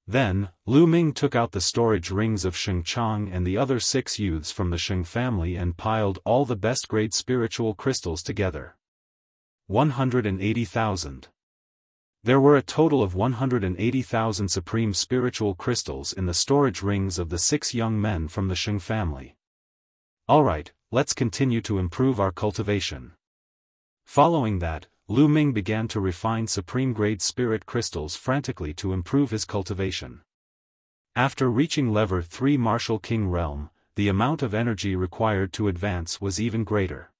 Then, Lu Ming took out the storage rings of Sheng Chang and the other 6 youths from the Sheng family and piled all the best-grade spiritual crystals together. 180,000. There were a total of 180,000 supreme spiritual crystals in the storage rings of the 6 young men from the Sheng family. Alright, let's continue to improve our cultivation. Following that, Lu Ming began to refine supreme-grade spirit crystals frantically to improve his cultivation. After reaching Lever 3 Martial King Realm, the amount of energy required to advance was even greater.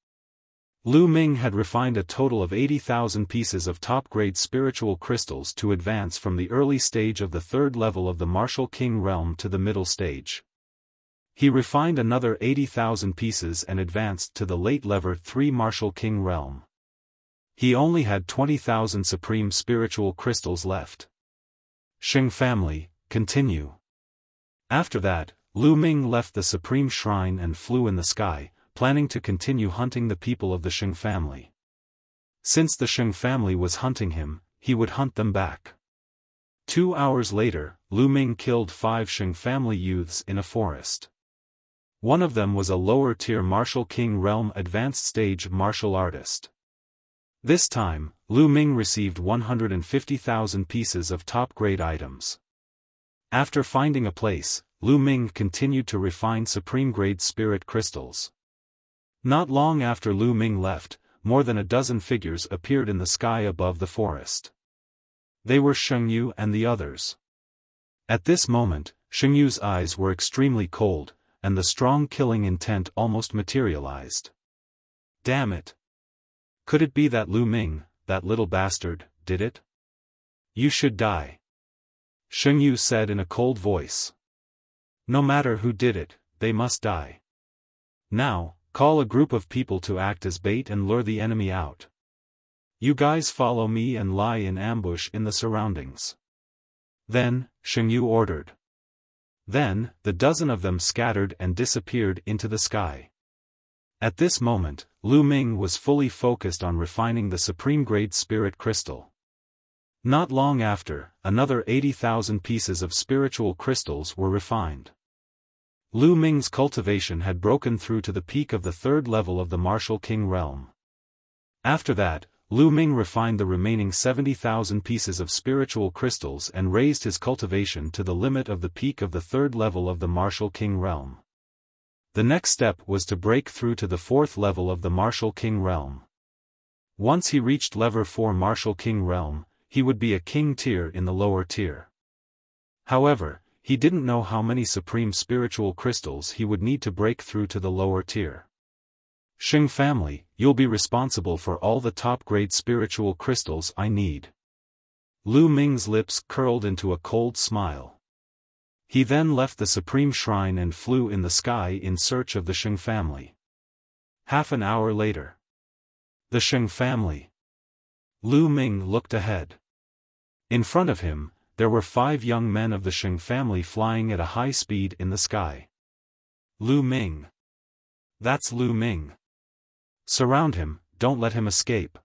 Lu Ming had refined a total of 80,000 pieces of top-grade spiritual crystals to advance from the early stage of the 3rd level of the Martial King Realm to the middle stage. He refined another 80,000 pieces and advanced to the late Lever 3 Martial King Realm. He only had 20,000 supreme spiritual crystals left. Sheng family, continue. After that, Lu Ming left the Supreme Shrine and flew in the sky, planning to continue hunting the people of the Sheng family. Since the Sheng family was hunting him, he would hunt them back. 2 hours later, Lu Ming killed 5 Sheng family youths in a forest. One of them was a lower-tier Martial King Realm advanced stage martial artist. This time, Lu Ming received 150,000 pieces of top-grade items. After finding a place, Lu Ming continued to refine supreme-grade spirit crystals. Not long after Lu Ming left, more than a dozen figures appeared in the sky above the forest. They were Sheng Yu and the others. At this moment, Sheng Yu's eyes were extremely cold, and the strong killing intent almost materialized. Damn it! Could it be that Lu Ming, that little bastard, did it? You should die. Sheng Yu said in a cold voice. No matter who did it, they must die. Now, call a group of people to act as bait and lure the enemy out. You guys follow me and lie in ambush in the surroundings. Then, Xingyu ordered. Then, the dozen of them scattered and disappeared into the sky. At this moment, Lu Ming was fully focused on refining the supreme-grade spirit crystal. Not long after, another 80,000 pieces of spiritual crystals were refined. Lu Ming's cultivation had broken through to the peak of the third level of the Martial King realm. After that, Lu Ming refined the remaining 70,000 pieces of spiritual crystals and raised his cultivation to the limit of the peak of the third level of the Martial King realm. The next step was to break through to the fourth level of the Martial King realm. Once he reached level 4 Martial King realm, he would be a king tier in the lower tier. However, he didn't know how many supreme spiritual crystals he would need to break through to the lower tier. Xing family, you'll be responsible for all the top-grade spiritual crystals I need. Lu Ming's lips curled into a cold smile. He then left the supreme shrine and flew in the sky in search of the Xing family. Half an hour later. The Xing family. Lu Ming looked ahead. In front of him, there were 5 young men of the Xing family flying at a high speed in the sky. Lu Ming. That's Lu Ming. Surround him, don't let him escape.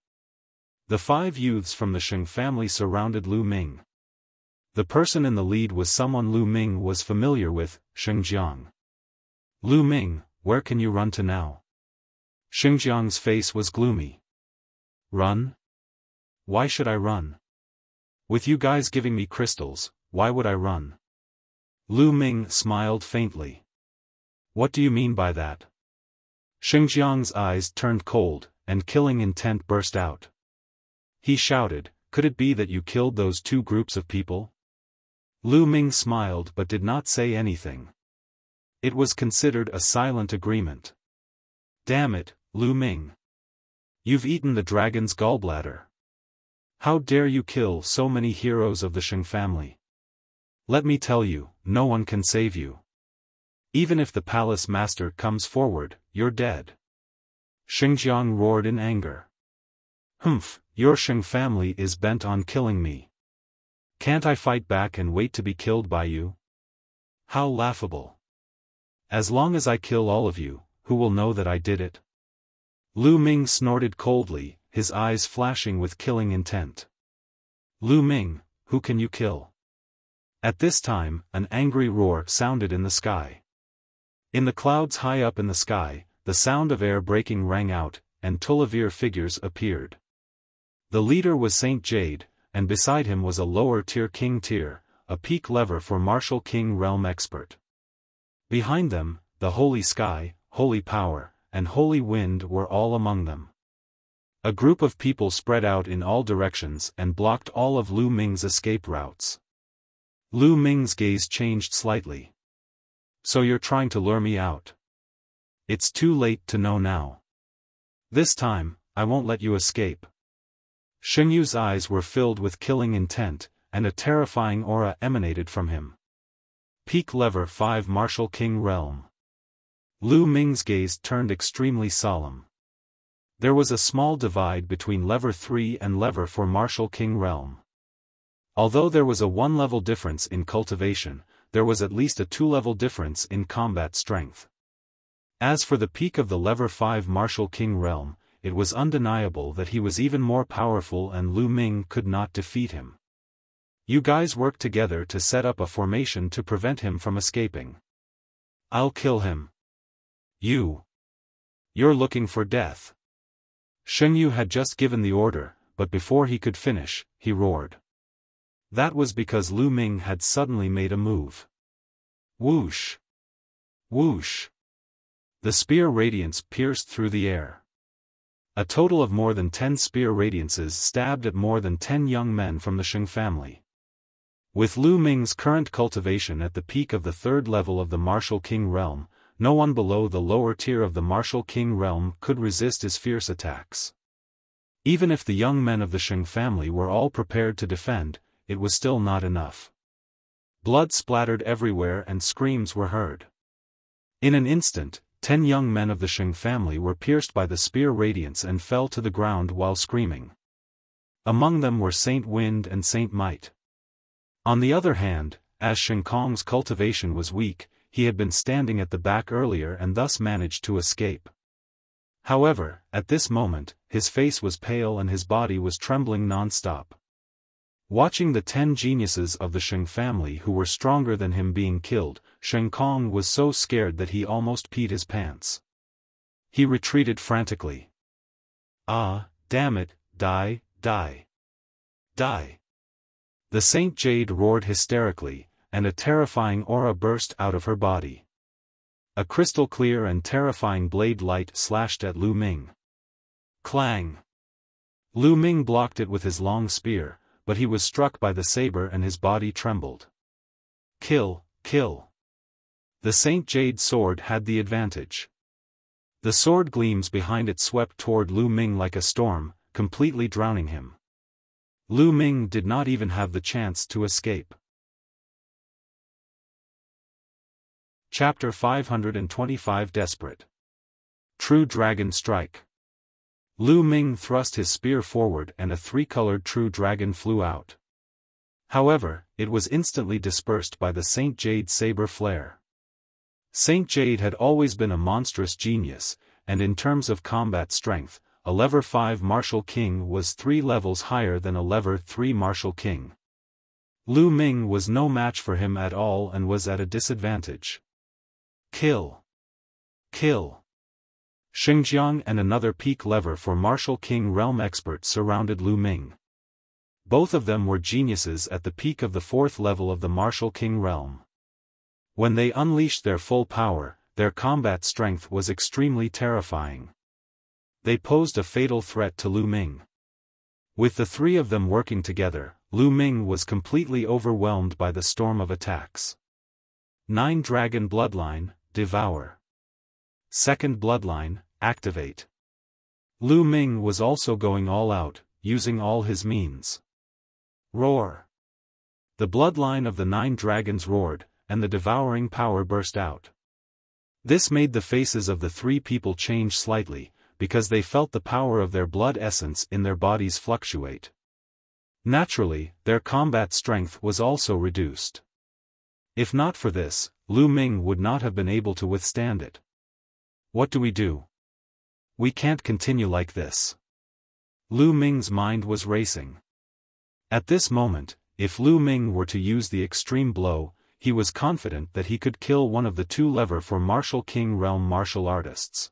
The 5 youths from the Xing family surrounded Lu Ming. The person in the lead was someone Lu Ming was familiar with, Xingjiang. Lu Ming, where can you run to now? Xingjiang's face was gloomy. Run? Why should I run? With you guys giving me crystals, why would I run? Lu Ming smiled faintly. What do you mean by that? Xingjiang's eyes turned cold, and killing intent burst out. He shouted, could it be that you killed those 2 groups of people? Lu Ming smiled but did not say anything. It was considered a silent agreement. Damn it, Lu Ming. You've eaten the dragon's gallbladder. How dare you kill so many heroes of the Xing family? Let me tell you, no one can save you. Even if the palace master comes forward, you're dead. Xingjiang roared in anger. Humph, your Xing family is bent on killing me. Can't I fight back and wait to be killed by you? How laughable. As long as I kill all of you, who will know that I did it? Lu Ming snorted coldly, his eyes flashing with killing intent. Lu Ming, who can you kill? At this time, an angry roar sounded in the sky. In the clouds high up in the sky, the sound of air breaking rang out, and Tulavir figures appeared. The leader was Saint Jade, and beside him was a lower-tier king tier, a peak lever for Martial King realm expert. Behind them, the Holy Sky, Holy Power, and Holy Wind were all among them. A group of people spread out in all directions and blocked all of Lu Ming's escape routes. Lu Ming's gaze changed slightly. So you're trying to lure me out? It's too late to know now. This time, I won't let you escape. Xingyu's eyes were filled with killing intent, and a terrifying aura emanated from him. Peak lever 5 Martial King realm. Lu Ming's gaze turned extremely solemn. There was a small divide between lever 3 and lever 4 Martial King realm. Although there was a 1-level difference in cultivation, there was at least a 2-level difference in combat strength. As for the peak of the lever 5 Martial King realm, it was undeniable that he was even more powerful and Lu Ming could not defeat him. You guys worked together to set up a formation to prevent him from escaping. I'll kill him. You're looking for death. Xingyu had just given the order, but before he could finish, he roared. That was because Lu Ming had suddenly made a move. Whoosh! Whoosh! The spear radiance pierced through the air. A total of more than 10 spear radiances stabbed at more than 10 young men from the Xing family. With Lu Ming's current cultivation at the peak of the 3rd level of the Martial King realm, no one below the lower tier of the Martial King realm could resist his fierce attacks. Even if the young men of the Xing family were all prepared to defend, it was still not enough. Blood splattered everywhere and screams were heard. In an instant, 10 young men of the Xing family were pierced by the spear radiance and fell to the ground while screaming. Among them were Saint Wind and Saint Might. On the other hand, as Shen Kong's cultivation was weak, he had been standing at the back earlier and thus managed to escape. However, at this moment, his face was pale and his body was trembling non-stop. Watching the 10 geniuses of the Sheng family who were stronger than him being killed, Shen Kong was so scared that he almost peed his pants. He retreated frantically. Ah, damn it, die, die. Die. The Saint Jade roared hysterically, and a terrifying aura burst out of her body. A crystal clear and terrifying blade light slashed at Lu Ming. Clang! Lu Ming blocked it with his long spear, but he was struck by the saber and his body trembled. Kill, kill! The Saint Jade sword had the advantage. The sword gleams behind it swept toward Lu Ming like a storm, completely drowning him. Lu Ming did not even have the chance to escape. Chapter 525 Desperate. True Dragon Strike. Lu Ming thrust his spear forward and a 3-colored true dragon flew out. However, it was instantly dispersed by the Saint Jade saber flare. Saint Jade had always been a monstrous genius, and in terms of combat strength, a Level 5 Martial King was 3 levels higher than a Level 3 Martial King. Lu Ming was no match for him at all and was at a disadvantage. Kill! Kill! Xingjiang and another peak Level 4 Martial King realm expert surrounded Lu Ming. Both of them were geniuses at the peak of the 4th level of the Martial King realm. When they unleashed their full power, their combat strength was extremely terrifying. They posed a fatal threat to Lu Ming. With the 3 of them working together, Lu Ming was completely overwhelmed by the storm of attacks. 9 Dragon Bloodline, Devour. 2nd Bloodline, Activate. Lu Ming was also going all out, using all his means. Roar. The bloodline of the 9 dragons roared, and the devouring power burst out. This made the faces of the 3 people change slightly, because they felt the power of their blood essence in their bodies fluctuate. Naturally, their combat strength was also reduced. If not for this, Lu Ming would not have been able to withstand it. What do we do? We can't continue like this. Lu Ming's mind was racing. At this moment, if Lu Ming were to use the extreme blow, he was confident that he could kill one of the 2 Level 4 Martial King realm martial artists.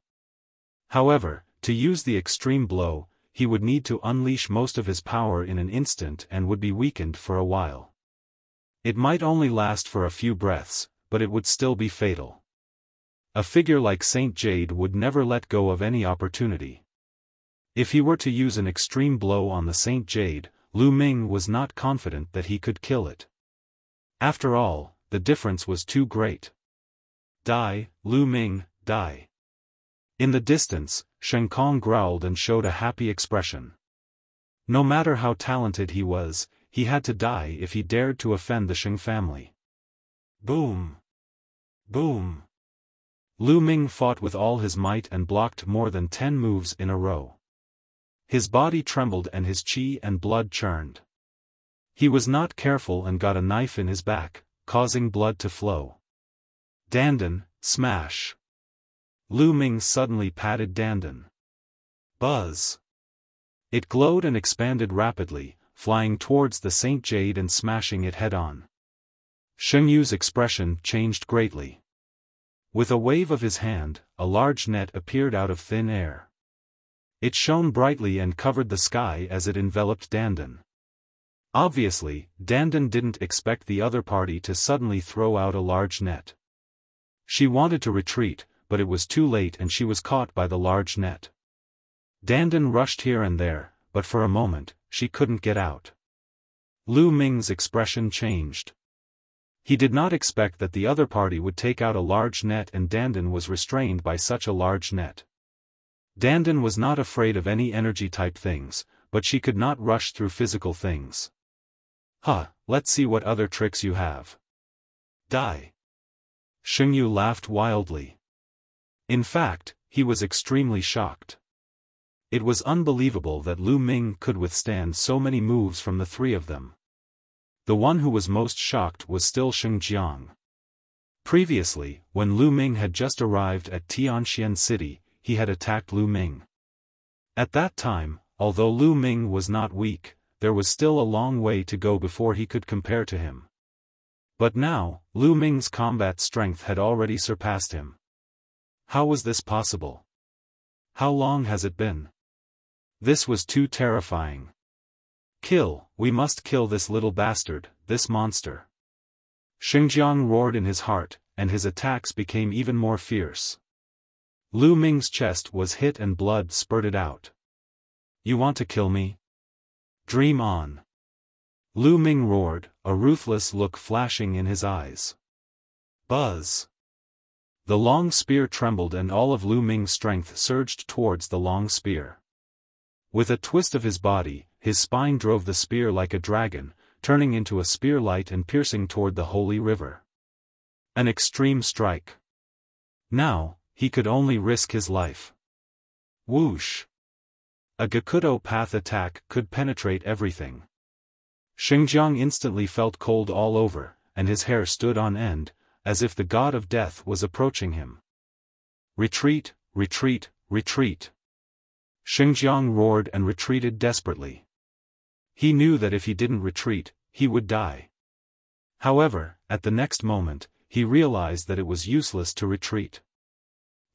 However, to use the extreme blow, he would need to unleash most of his power in an instant and would be weakened for a while. It might only last for a few breaths, but it would still be fatal. A figure like Saint Jade would never let go of any opportunity. If he were to use an extreme blow on the Saint Jade, Lu Ming was not confident that he could kill it. After all, the difference was too great. Die, Lu Ming, die. In the distance, Shen Kong growled and showed a happy expression. No matter how talented he was, he had to die if he dared to offend the Sheng family. Boom! Boom! Lu Ming fought with all his might and blocked more than 10 moves in a row. His body trembled and his qi and blood churned. He was not careful and got a knife in his back, causing blood to flow. Dandan, smash! Lu Ming suddenly patted Dandan. Buzz! It glowed and expanded rapidly, flying towards the Saint Jade and smashing it head-on. Sheng Yu's expression changed greatly. With a wave of his hand, a large net appeared out of thin air. It shone brightly and covered the sky as it enveloped Dandan. Obviously, Dandan didn't expect the other party to suddenly throw out a large net. She wanted to retreat, but it was too late and she was caught by the large net. Dandan rushed here and there, but for a moment, she couldn't get out. Lu Ming's expression changed. He did not expect that the other party would take out a large net and Dandan was restrained by such a large net. Dandan was not afraid of any energy-type things, but she could not rush through physical things. Let's see what other tricks you have. Die. Sheng Yu laughed wildly. In fact, he was extremely shocked. It was unbelievable that Lu Ming could withstand so many moves from the three of them. The one who was most shocked was still Xinjiang. Previously, when Lu Ming had just arrived at Tianxian City, he had attacked Lu Ming. At that time, although Lu Ming was not weak, there was still a long way to go before he could compare to him. But now, Lu Ming's combat strength had already surpassed him. How was this possible? How long has it been? This was too terrifying. We must kill this little bastard, this monster. Xinjiang roared in his heart, and his attacks became even more fierce. Lu Ming's chest was hit and blood spurted out. You want to kill me? Dream on. Lu Ming roared, a ruthless look flashing in his eyes. Buzz. The long spear trembled and all of Lu Ming's strength surged towards the long spear. With a twist of his body, his spine drove the spear like a dragon, turning into a spear light and piercing toward the holy river. An extreme strike. Now, he could only risk his life. Whoosh! A Gakudo path attack could penetrate everything. Xinjiang instantly felt cold all over, and his hair stood on end, as if the god of death was approaching him. Retreat, retreat, retreat! Xinjiang roared and retreated desperately. He knew that if he didn't retreat, he would die. However, at the next moment, he realized that it was useless to retreat.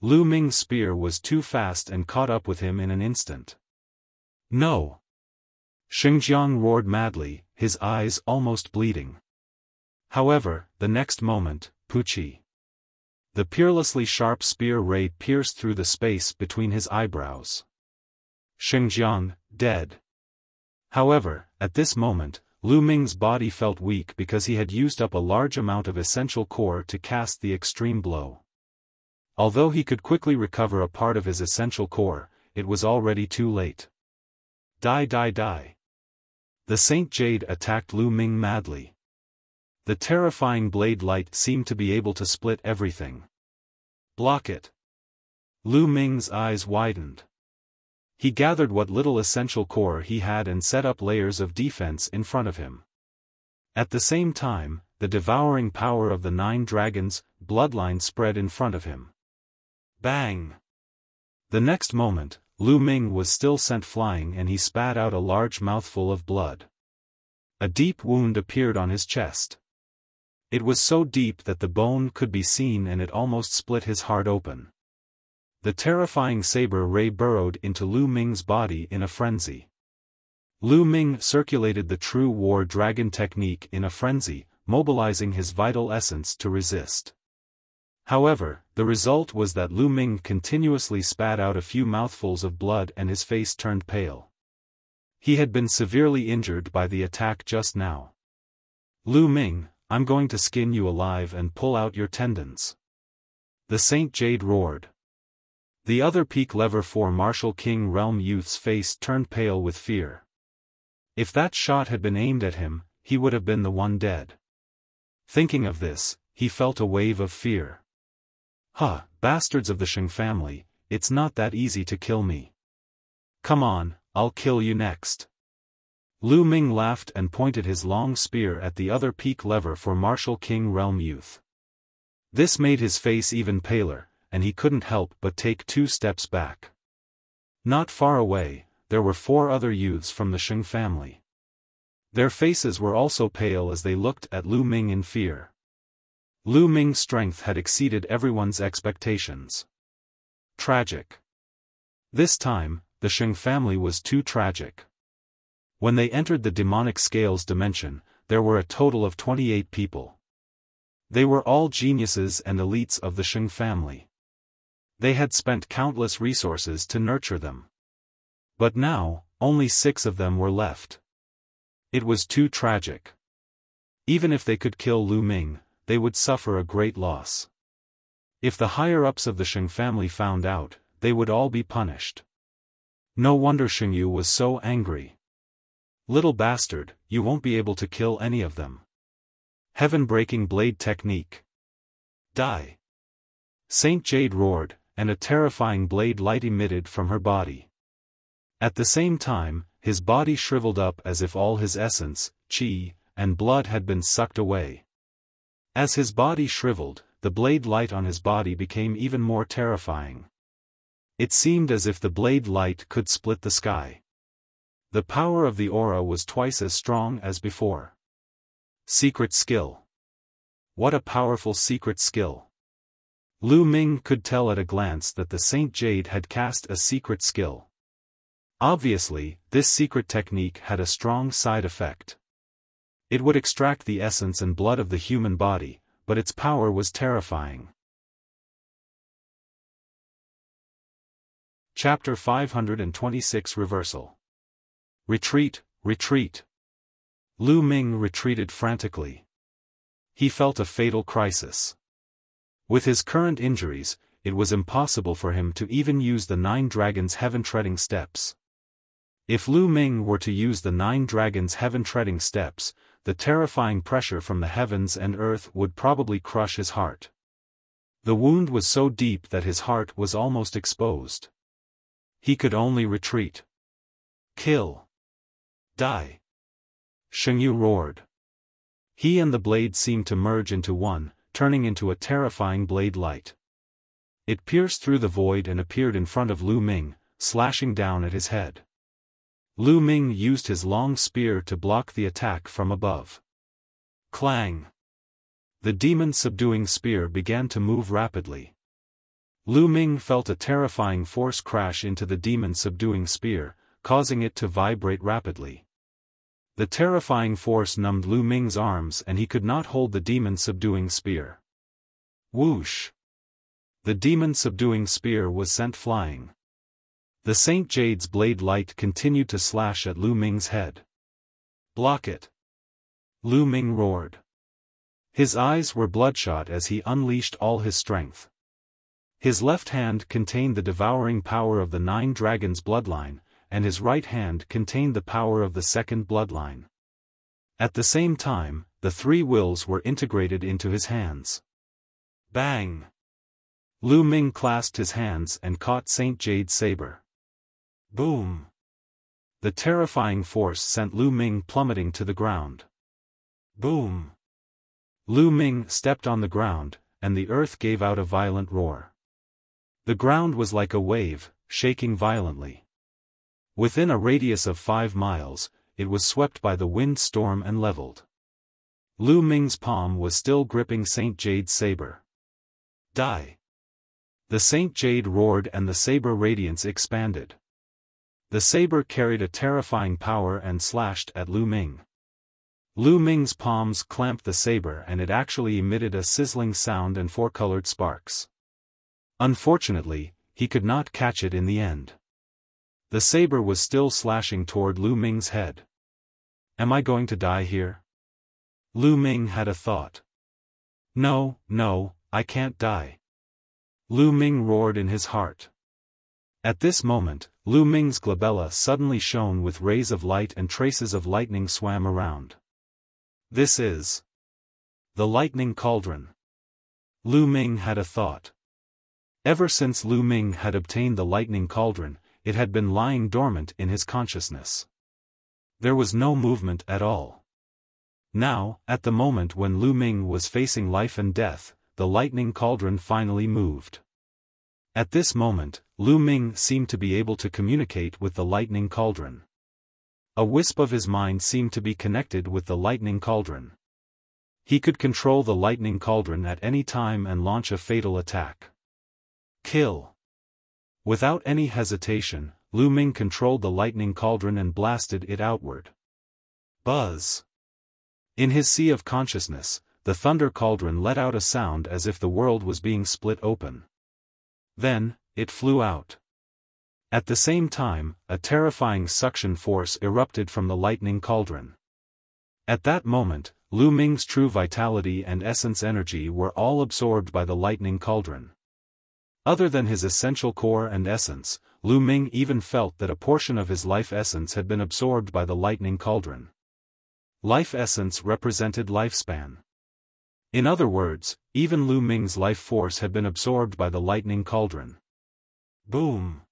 Lu Ming's spear was too fast and caught up with him in an instant. No! Xinjiang roared madly, his eyes almost bleeding. However, the next moment, Puchi. The peerlessly sharp spear ray pierced through the space between his eyebrows. Xinjiang, dead. However, at this moment, Lu Ming's body felt weak because he had used up a large amount of essential core to cast the extreme blow. Although he could quickly recover a part of his essential core, it was already too late. Die, die, die. The Saint Jade attacked Lu Ming madly. The terrifying blade light seemed to be able to split everything. Block it. Lu Ming's eyes widened. He gathered what little essential core he had and set up layers of defense in front of him. At the same time, the devouring power of the 9 dragons' bloodline spread in front of him. Bang! The next moment, Lu Ming was still sent flying and he spat out a large mouthful of blood. A deep wound appeared on his chest. It was so deep that the bone could be seen and it almost split his heart open. The terrifying saber ray burrowed into Lu Ming's body in a frenzy. Lu Ming circulated the true war dragon technique in a frenzy, mobilizing his vital essence to resist. However, the result was that Lu Ming continuously spat out a few mouthfuls of blood and his face turned pale. He had been severely injured by the attack just now. Lu Ming, I'm going to skin you alive and pull out your tendons. The Saint Jade roared. The other peak lever 4 Martial King Realm youth's face turned pale with fear. If that shot had been aimed at him, he would have been the one dead. Thinking of this, he felt a wave of fear. Bastards of the Sheng family, it's not that easy to kill me. Come on, I'll kill you next. Lu Ming laughed and pointed his long spear at the other peak lever for Martial King Realm youth. This made his face even paler, and he couldn't help but take 2 steps back. Not far away, there were 4 other youths from the Sheng family. Their faces were also pale as they looked at Lu Ming in fear. Lu Ming's strength had exceeded everyone's expectations. Tragic. This time, the Sheng family was too tragic. When they entered the demonic scales dimension, there were a total of 28 people. They were all geniuses and elites of the Sheng family. They had spent countless resources to nurture them. But now, only 6 of them were left. It was too tragic. Even if they could kill Lu Ming, they would suffer a great loss. If the higher-ups of the Sheng family found out, they would all be punished. No wonder Sheng Yu was so angry. Little bastard, you won't be able to kill any of them. Heaven-breaking blade technique. Die. Saint Jade roared, and a terrifying blade light emitted from her body. At the same time, his body shriveled up as if all his essence, qi, and blood had been sucked away. As his body shriveled, the blade light on his body became even more terrifying. It seemed as if the blade light could split the sky. The power of the aura was twice as strong as before. Secret skill. What a powerful secret skill. Lu Ming could tell at a glance that the Saint Jade had cast a secret skill. Obviously, this secret technique had a strong side effect. It would extract the essence and blood of the human body, but its power was terrifying. Chapter 526 Reversal. Retreat, retreat. Lu Ming retreated frantically. He felt a fatal crisis. With his current injuries, it was impossible for him to even use the 9 dragons' heaven-treading steps. If Lu Ming were to use the 9 dragons' heaven-treading steps, the terrifying pressure from the heavens and earth would probably crush his heart. The wound was so deep that his heart was almost exposed. He could only retreat. Kill. Die. Shengyu roared. He and the blade seemed to merge into one, turning into a terrifying blade light. It pierced through the void and appeared in front of Lu Ming, slashing down at his head. Lu Ming used his long spear to block the attack from above. Clang! The demon-subduing spear began to move rapidly. Lu Ming felt a terrifying force crash into the demon-subduing spear, causing it to vibrate rapidly. The terrifying force numbed Lu Ming's arms and he could not hold the demon-subduing spear. Whoosh! The demon-subduing spear was sent flying. The Saint Jade's blade light continued to slash at Lu Ming's head. Block it! Lu Ming roared. His eyes were bloodshot as he unleashed all his strength. His left hand contained the devouring power of the 9 dragons' bloodline, and his right hand contained the power of the second bloodline. At the same time, the 3 wills were integrated into his hands. Bang! Lu Ming clasped his hands and caught Saint Jade's saber. Boom! The terrifying force sent Lu Ming plummeting to the ground. Boom! Lu Ming stepped on the ground, and the earth gave out a violent roar. The ground was like a wave, shaking violently. Within a radius of 5 miles, it was swept by the wind storm and leveled. Lu Ming's palm was still gripping Saint Jade's saber. Die! The Saint Jade roared and the saber radiance expanded. The saber carried a terrifying power and slashed at Lu Ming. Lu Ming's palms clamped the saber and it actually emitted a sizzling sound and 4-colored sparks. Unfortunately, he could not catch it in the end. The saber was still slashing toward Lu Ming's head. Am I going to die here? Lu Ming had a thought. No, I can't die. Lu Ming roared in his heart. At this moment, Lu Ming's glabella suddenly shone with rays of light and traces of lightning swam around. This is the lightning cauldron. Lu Ming had a thought. Ever since Lu Ming had obtained the lightning cauldron, it had been lying dormant in his consciousness. There was no movement at all. Now, at the moment when Lu Ming was facing life and death, the lightning cauldron finally moved. At this moment, Lu Ming seemed to be able to communicate with the lightning cauldron. A wisp of his mind seemed to be connected with the lightning cauldron. He could control the lightning cauldron at any time and launch a fatal attack. Kill! Without any hesitation, Lu Ming controlled the lightning cauldron and blasted it outward. Buzz! In his sea of consciousness, the thunder cauldron let out a sound as if the world was being split open. Then, it flew out. At the same time, a terrifying suction force erupted from the lightning cauldron. At that moment, Lu Ming's true vitality and essence energy were all absorbed by the lightning cauldron. Other than his essential core and essence, Lu Ming even felt that a portion of his life essence had been absorbed by the lightning cauldron. Life essence represented lifespan. In other words, even Lu Ming's life force had been absorbed by the lightning cauldron. Boom!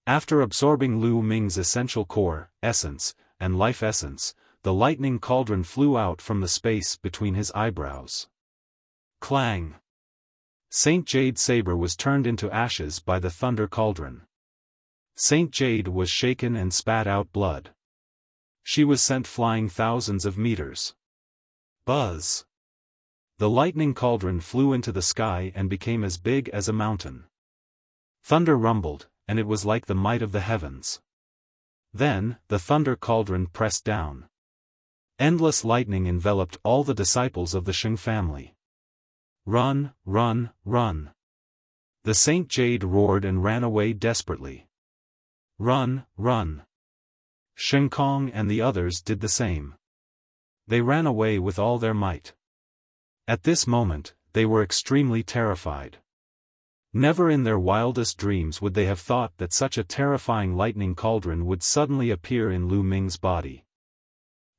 After absorbing Lu Ming's essential core, essence, and life essence, the lightning cauldron flew out from the space between his eyebrows. Clang! Saint Jade's saber was turned into ashes by the thunder cauldron. Saint Jade was shaken and spat out blood. She was sent flying thousands of meters. Buzz! The lightning cauldron flew into the sky and became as big as a mountain. Thunder rumbled, and it was like the might of the heavens. Then, the thunder cauldron pressed down. Endless lightning enveloped all the disciples of the Sheng family. Run, run, run! The Saint Jade roared and ran away desperately. Run, run! Sheng Kong and the others did the same. They ran away with all their might. At this moment, they were extremely terrified. Never in their wildest dreams would they have thought that such a terrifying lightning cauldron would suddenly appear in Lu Ming's body.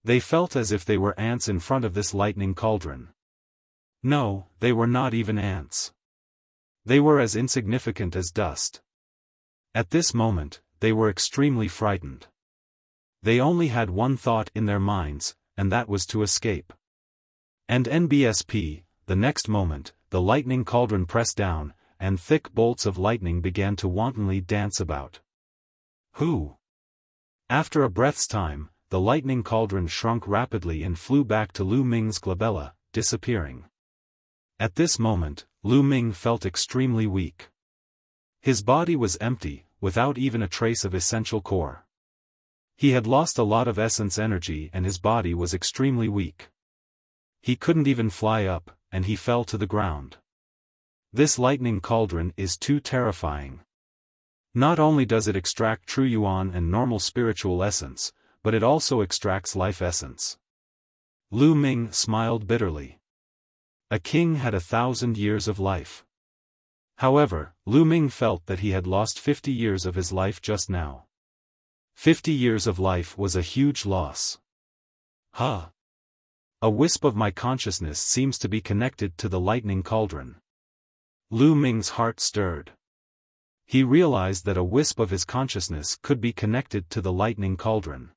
They felt as if they were ants in front of this lightning cauldron. No, they were not even ants. They were as insignificant as dust. At this moment, they were extremely frightened. They only had one thought in their minds, and that was to escape. And NBSP, the next moment, the lightning cauldron pressed down, and thick bolts of lightning began to wantonly dance about. Who? After a breath's time, the lightning cauldron shrunk rapidly and flew back to Lu Ming's glabella, disappearing. At this moment, Lu Ming felt extremely weak. His body was empty, without even a trace of essential core. He had lost a lot of essence energy and his body was extremely weak. He couldn't even fly up, and he fell to the ground. This lightning cauldron is too terrifying. Not only does it extract true yuan and normal spiritual essence, but it also extracts life essence. Lu Ming smiled bitterly. A king had 1,000 years of life. However, Lu Ming felt that he had lost 50 years of his life just now. 50 years of life was a huge loss. Huh! A wisp of my consciousness seems to be connected to the lightning cauldron. Lu Ming's heart stirred. He realized that a wisp of his consciousness could be connected to the lightning cauldron.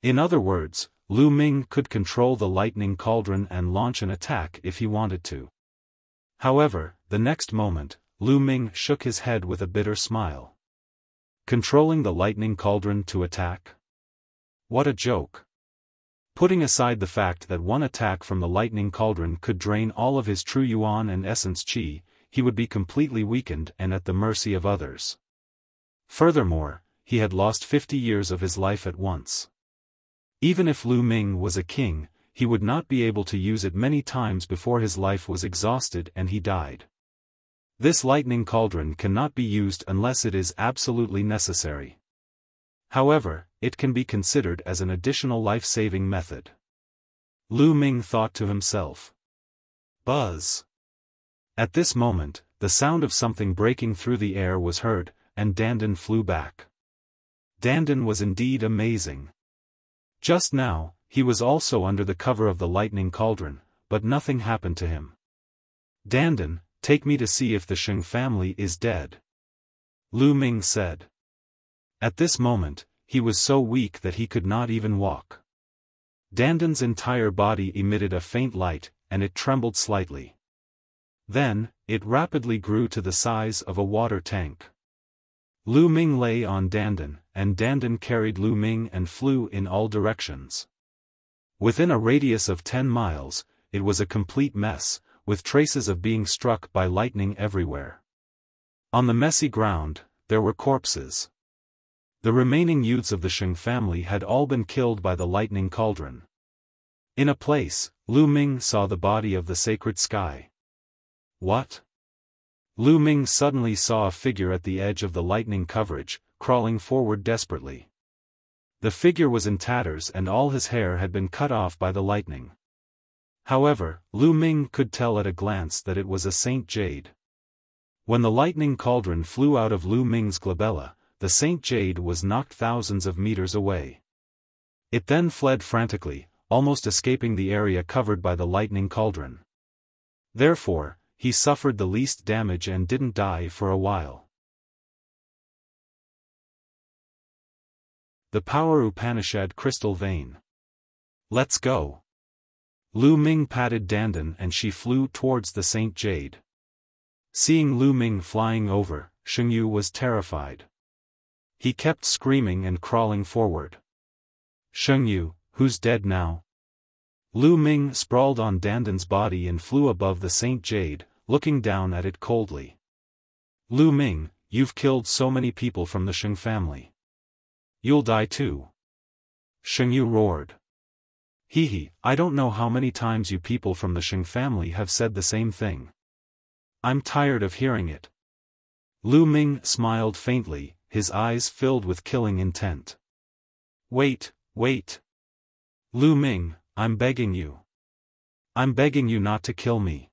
In other words, Lu Ming could control the lightning cauldron and launch an attack if he wanted to. However, the next moment, Lu Ming shook his head with a bitter smile. Controlling the lightning cauldron to attack? What a joke! Putting aside the fact that one attack from the lightning cauldron could drain all of his true yuan and essence qi, he would be completely weakened and at the mercy of others. Furthermore, he had lost 50 years of his life at once. Even if Lu Ming was a king, he would not be able to use it many times before his life was exhausted and he died. This lightning cauldron cannot be used unless it is absolutely necessary. However, it can be considered as an additional life-saving method. Lu Ming thought to himself. Buzz! At this moment, the sound of something breaking through the air was heard, and Dandan flew back. Dandan was indeed amazing. Just now, he was also under the cover of the lightning cauldron, but nothing happened to him. Dandan, take me to see if the Sheng family is dead. Lu Ming said. At this moment, he was so weak that he could not even walk. Dandan's entire body emitted a faint light, and it trembled slightly. Then, it rapidly grew to the size of a water tank. Lu Ming lay on Dandan, and Dandan carried Lu Ming and flew in all directions. Within a radius of 10 miles, it was a complete mess, with traces of being struck by lightning everywhere. On the messy ground, there were corpses. The remaining youths of the Sheng family had all been killed by the lightning cauldron. In a place, Lu Ming saw the body of the sacred sky. What? Lu Ming suddenly saw a figure at the edge of the lightning coverage, crawling forward desperately. The figure was in tatters and all his hair had been cut off by the lightning. However, Lu Ming could tell at a glance that it was a Saint Jade. When the lightning cauldron flew out of Lu Ming's glabella, the Saint Jade was knocked thousands of meters away. It then fled frantically, almost escaping the area covered by the lightning cauldron. Therefore, he suffered the least damage and didn't die for a while. The Power Upanishad Crystal Vein. Let's go. Lu Ming patted Dandan and she flew towards the Saint Jade. Seeing Lu Ming flying over, Shengyu was terrified. He kept screaming and crawling forward. Shengyu, who's dead now? Lu Ming sprawled on Dandan's body and flew above the Saint Jade, looking down at it coldly. Lu Ming, you've killed so many people from the Sheng family. You'll die too. Shengyu roared. Hee, I don't know how many times you people from the Sheng family have said the same thing. I'm tired of hearing it. Lu Ming smiled faintly, his eyes filled with killing intent. Wait. Lu Ming, I'm begging you. I'm begging you not to kill me.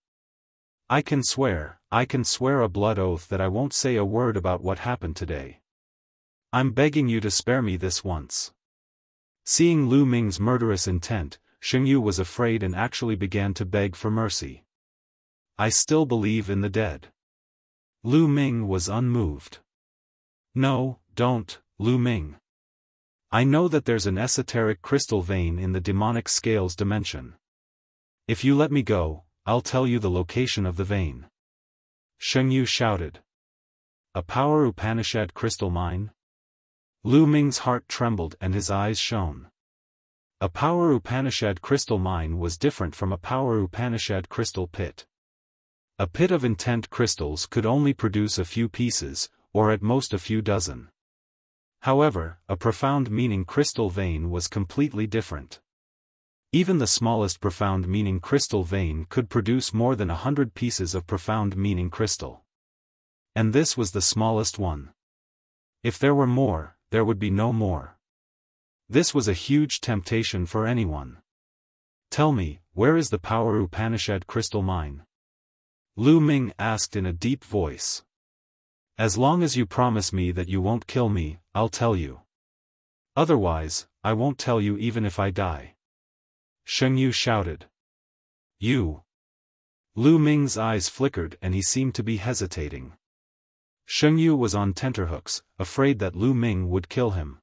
I can swear a blood oath that I won't say a word about what happened today. I'm begging you to spare me this once. Seeing Lu Ming's murderous intent, Shengyu was afraid and actually began to beg for mercy. I still believe in the dead. Lu Ming was unmoved. No, don't, Lu Ming. I know that there's an esoteric crystal vein in the demonic scales dimension. If you let me go, I'll tell you the location of the vein. Shengyu shouted. A Power Upanishad crystal mine? Lu Ming's heart trembled and his eyes shone. A Power Upanishad crystal mine was different from a Power Upanishad crystal pit. A pit of intent crystals could only produce a few pieces, or at most a few dozen. However, a profound meaning crystal vein was completely different. Even the smallest profound meaning crystal vein could produce more than 100 pieces of profound meaning crystal. And this was the smallest one. If there were more, there would be no more. This was a huge temptation for anyone. Tell me, where is the Power Upanishad crystal mine? Lu Ming asked in a deep voice. As long as you promise me that you won't kill me, I'll tell you. Otherwise, I won't tell you even if I die. Shengyu shouted. You. Lu Ming's eyes flickered and he seemed to be hesitating. Shengyu was on tenterhooks, afraid that Lu Ming would kill him.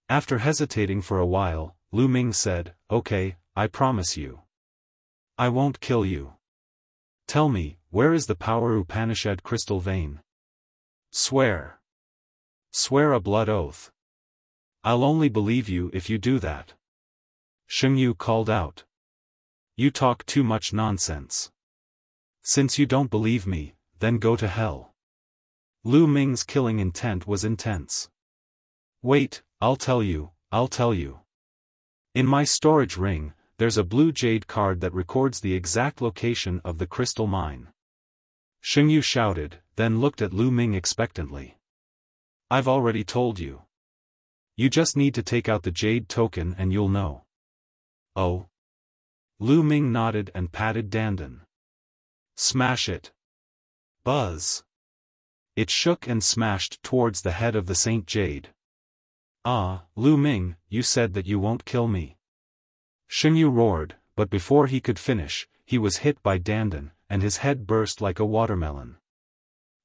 After hesitating for a while, Lu Ming said, Okay, I promise you. I won't kill you. Tell me, where is the Power Upanishad crystal vein? Swear. Swear a blood oath. I'll only believe you if you do that. Shengyu called out. You talk too much nonsense. Since you don't believe me, then go to hell. Lu Ming's killing intent was intense. Wait, I'll tell you. In my storage ring, there's a blue jade card that records the exact location of the crystal mine. Shengyu shouted, then looked at Lu Ming expectantly. I've already told you. You just need to take out the jade token and you'll know. Oh. Lu Ming nodded and patted Dandan. Smash it. Buzz. It shook and smashed towards the head of the Saint Jade. Ah, Lu Ming, you said that you won't kill me. Shengyu roared, but before he could finish, he was hit by Dandan, and his head burst like a watermelon.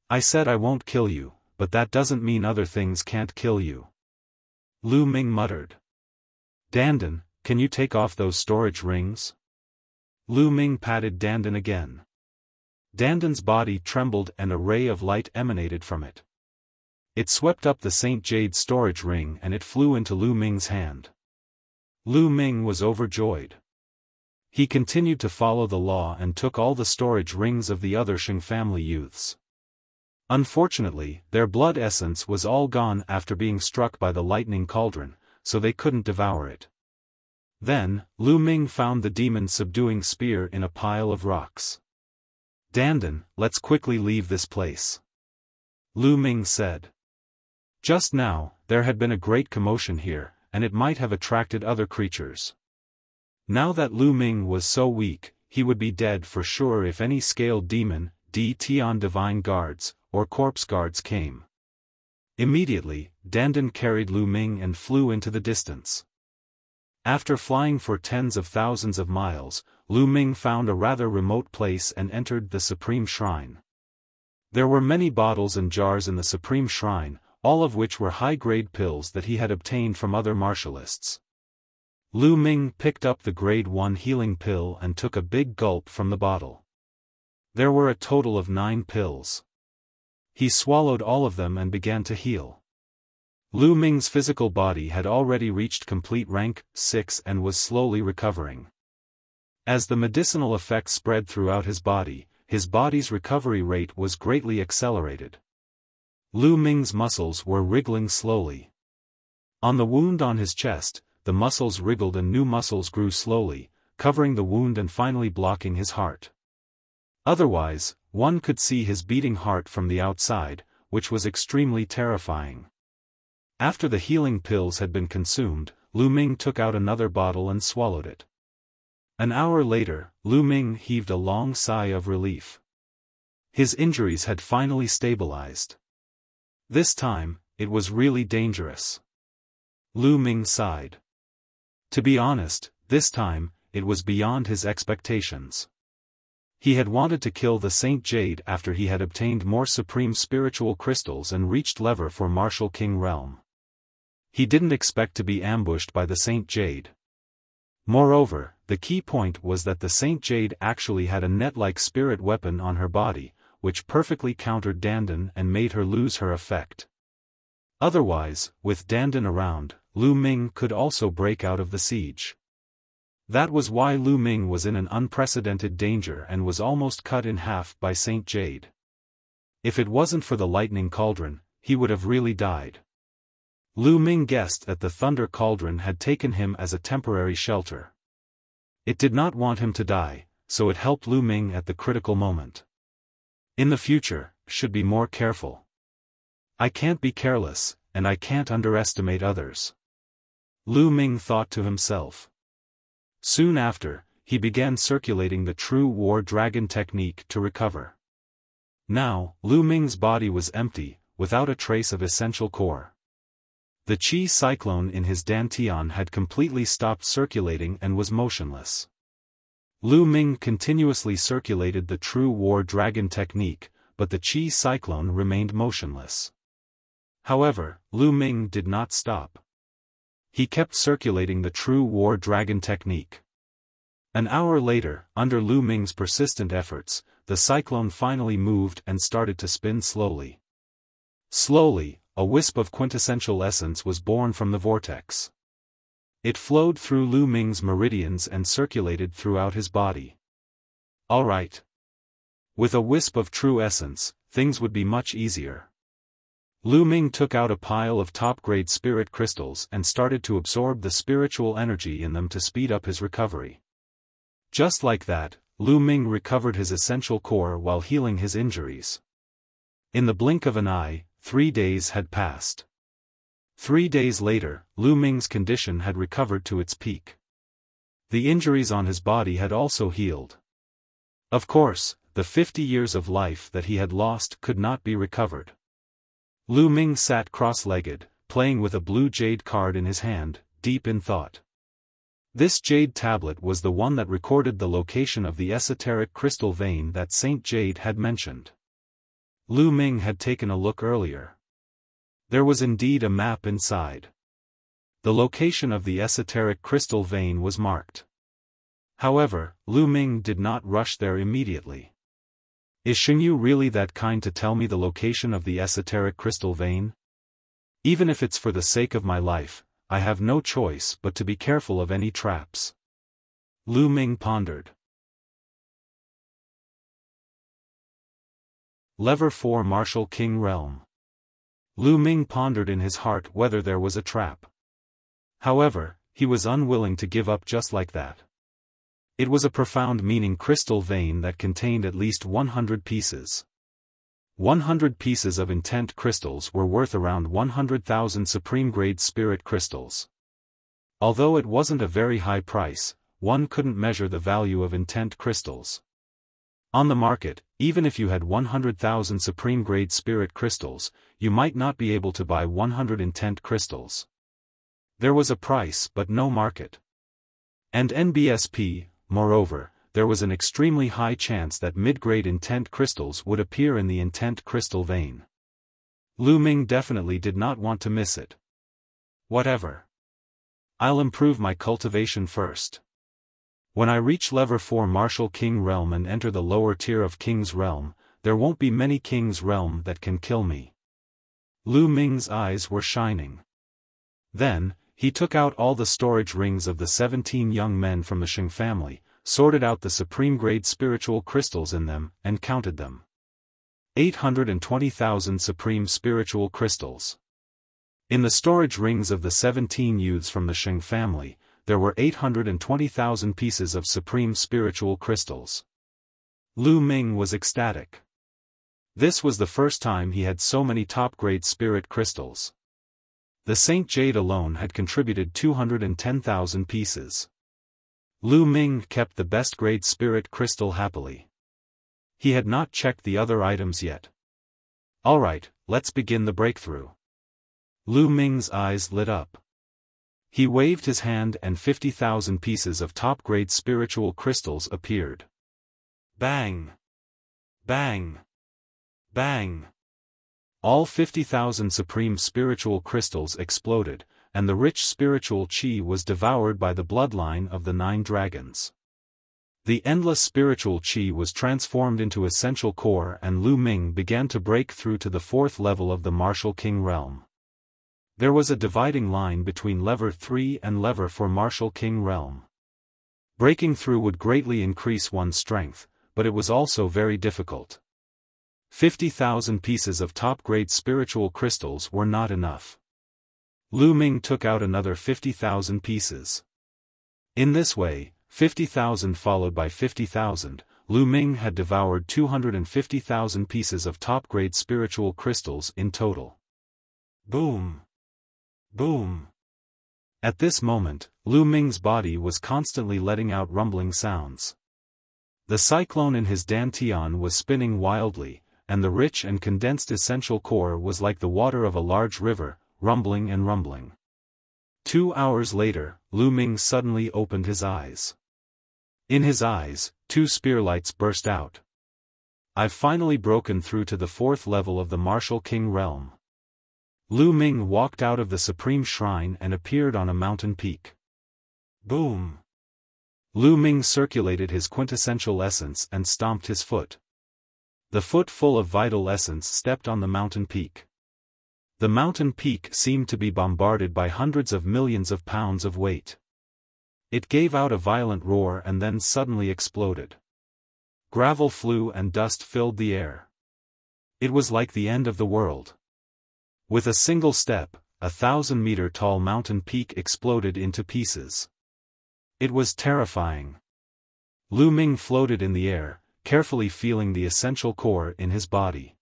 I said I won't kill you, but that doesn't mean other things can't kill you. Lu Ming muttered. Dandan, can you take off those storage rings? Lu Ming patted Dandan again. Dandan's body trembled and a ray of light emanated from it. It swept up the Saint Jade storage ring and it flew into Lu Ming's hand. Lu Ming was overjoyed. He continued to follow the law and took all the storage rings of the other Sheng family youths. Unfortunately, their blood essence was all gone after being struck by the lightning cauldron, so they couldn't devour it. Then, Lu Ming found the demon subduing spear in a pile of rocks. Dandan, let's quickly leave this place. Lu Ming said. Just now, there had been a great commotion here, and it might have attracted other creatures. Now that Lu Ming was so weak, he would be dead for sure if any scaled demon, Tian divine guards, or corpse guards came. Immediately, Dandan carried Lu Ming and flew into the distance. After flying for tens of thousands of miles, Lu Ming found a rather remote place and entered the Supreme Shrine. There were many bottles and jars in the Supreme Shrine, all of which were high-grade pills that he had obtained from other martialists. Lu Ming picked up the grade 1 healing pill and took a big gulp from the bottle. There were a total of 9 pills. He swallowed all of them and began to heal. Lu Ming's physical body had already reached complete rank 6 and was slowly recovering. As the medicinal effects spread throughout his body's recovery rate was greatly accelerated. Lu Ming's muscles were wriggling slowly. On the wound on his chest, the muscles wriggled and new muscles grew slowly, covering the wound and finally blocking his heart. Otherwise, one could see his beating heart from the outside, which was extremely terrifying. After the healing pills had been consumed, Lu Ming took out another bottle and swallowed it. An hour later, Lu Ming heaved a long sigh of relief. His injuries had finally stabilized. This time, it was really dangerous. Lu Ming sighed. To be honest, this time, it was beyond his expectations. He had wanted to kill the Saint Jade after he had obtained more supreme spiritual crystals and reached level for Martial King Realm. He didn't expect to be ambushed by the Saint Jade. Moreover, the key point was that the Saint Jade actually had a net-like spirit weapon on her body, which perfectly countered Dandan and made her lose her effect. Otherwise, with Dandan around, Lu Ming could also break out of the siege. That was why Lu Ming was in an unprecedented danger and was almost cut in half by Saint Jade. If it wasn't for the lightning cauldron, he would have really died. Lu Ming guessed that the thunder cauldron had taken him as a temporary shelter. It did not want him to die, so it helped Lu Ming at the critical moment. In the future, should be more careful. I can't be careless, and I can't underestimate others. Lu Ming thought to himself. Soon after, he began circulating the True War Dragon technique to recover. Now, Lu Ming's body was empty, without a trace of essential core. The Qi cyclone in his dantian had completely stopped circulating and was motionless. Lu Ming continuously circulated the True War Dragon technique, but the Qi cyclone remained motionless. However, Lu Ming did not stop. He kept circulating the True War Dragon technique. An hour later, under Lu Ming's persistent efforts, the cyclone finally moved and started to spin slowly. Slowly, a wisp of quintessential essence was born from the vortex. It flowed through Lu Ming's meridians and circulated throughout his body. All right. With a wisp of true essence, things would be much easier. Lu Ming took out a pile of top-grade spirit crystals and started to absorb the spiritual energy in them to speed up his recovery. Just like that, Lu Ming recovered his essential core while healing his injuries. In the blink of an eye, 3 days had passed. 3 days later, Lu Ming's condition had recovered to its peak. The injuries on his body had also healed. Of course, the 50 years of life that he had lost could not be recovered. Lu Ming sat cross-legged, playing with a blue jade card in his hand, deep in thought. This jade tablet was the one that recorded the location of the esoteric crystal vein that Saint Jade had mentioned. Lu Ming had taken a look earlier. There was indeed a map inside. The location of the esoteric crystal vein was marked. However, Lu Ming did not rush there immediately. Is Xingyu really that kind to tell me the location of the esoteric crystal vein? Even if it's for the sake of my life, I have no choice but to be careful of any traps. Lu Ming pondered. Lever 4 Martial King Realm. Lu Ming pondered in his heart whether there was a trap. However, he was unwilling to give up just like that. It was a profound meaning crystal vein that contained at least 100 pieces. 100 pieces of intent crystals were worth around 100,000 supreme-grade spirit crystals. Although it wasn't a very high price, one couldn't measure the value of intent crystals. On the market, even if you had 100,000 supreme-grade spirit crystals, you might not be able to buy 100 intent crystals. There was a price but no market. And NBSP, moreover, there was an extremely high chance that mid-grade intent crystals would appear in the intent crystal vein. Lu Ming definitely did not want to miss it. Whatever. I'll improve my cultivation first. When I reach level 4 Martial King Realm and enter the lower tier of King's Realm, there won't be many King's Realm that can kill me. Lu Ming's eyes were shining. Then, he took out all the storage rings of the 17 young men from the Sheng family, sorted out the supreme-grade spiritual crystals in them, and counted them. 820,000 supreme spiritual crystals. In the storage rings of the 17 youths from the Sheng family, there were 820,000 pieces of supreme spiritual crystals. Lu Ming was ecstatic. This was the first time he had so many top-grade spirit crystals. The Saint Jade alone had contributed 210,000 pieces. Lu Ming kept the best-grade spirit crystal happily. He had not checked the other items yet. Alright, let's begin the breakthrough. Lu Ming's eyes lit up. He waved his hand and 50,000 pieces of top-grade spiritual crystals appeared. Bang! Bang! Bang! All 50,000 supreme spiritual crystals exploded, and the rich spiritual qi was devoured by the bloodline of the 9 dragons. The endless spiritual qi was transformed into essential core, and Lu Ming began to break through to the 4th level of the Martial King Realm. There was a dividing line between level 3 and level 4 Martial King Realm. Breaking through would greatly increase one's strength, but it was also very difficult. 50,000 pieces of top-grade spiritual crystals were not enough. Lu Ming took out another 50,000 pieces. In this way, 50,000 followed by 50,000, Lu Ming had devoured 250,000 pieces of top-grade spiritual crystals in total. Boom! Boom! At this moment, Lu Ming's body was constantly letting out rumbling sounds. The cyclone in his dantian was spinning wildly, and the rich and condensed essential core was like the water of a large river, rumbling and rumbling. 2 hours later, Lu Ming suddenly opened his eyes. In his eyes, 2 spearlights burst out. I've finally broken through to the 4th level of the Martial King Realm. Lu Ming walked out of the Supreme Shrine and appeared on a mountain peak. Boom! Lu Ming circulated his quintessential essence and stomped his foot. The foot full of vital essence stepped on the mountain peak. The mountain peak seemed to be bombarded by hundreds of millions of pounds of weight. It gave out a violent roar and then suddenly exploded. Gravel flew and dust filled the air. It was like the end of the world. With a single step, a 1,000-meter-tall mountain peak exploded into pieces. It was terrifying. Lu Ming floated in the air, carefully feeling the essential core in his body.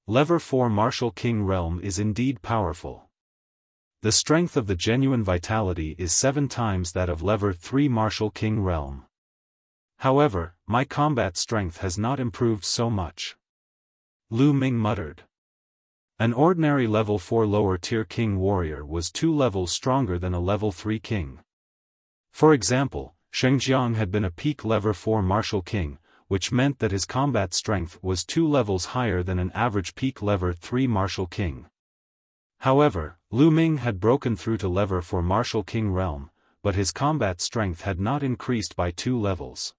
Level 4 Martial King Realm is indeed powerful. The strength of the genuine vitality is 7 times that of level 3 Martial King Realm. However, my combat strength has not improved so much. Lu Ming muttered. An ordinary level 4 lower tier king warrior was 2 levels stronger than a level 3 king. For example, Shengjiang had been a peak level 4 martial king, which meant that his combat strength was 2 levels higher than an average peak level 3 martial king. However, Lu Ming had broken through to level 4 martial king realm, but his combat strength had not increased by 2 levels.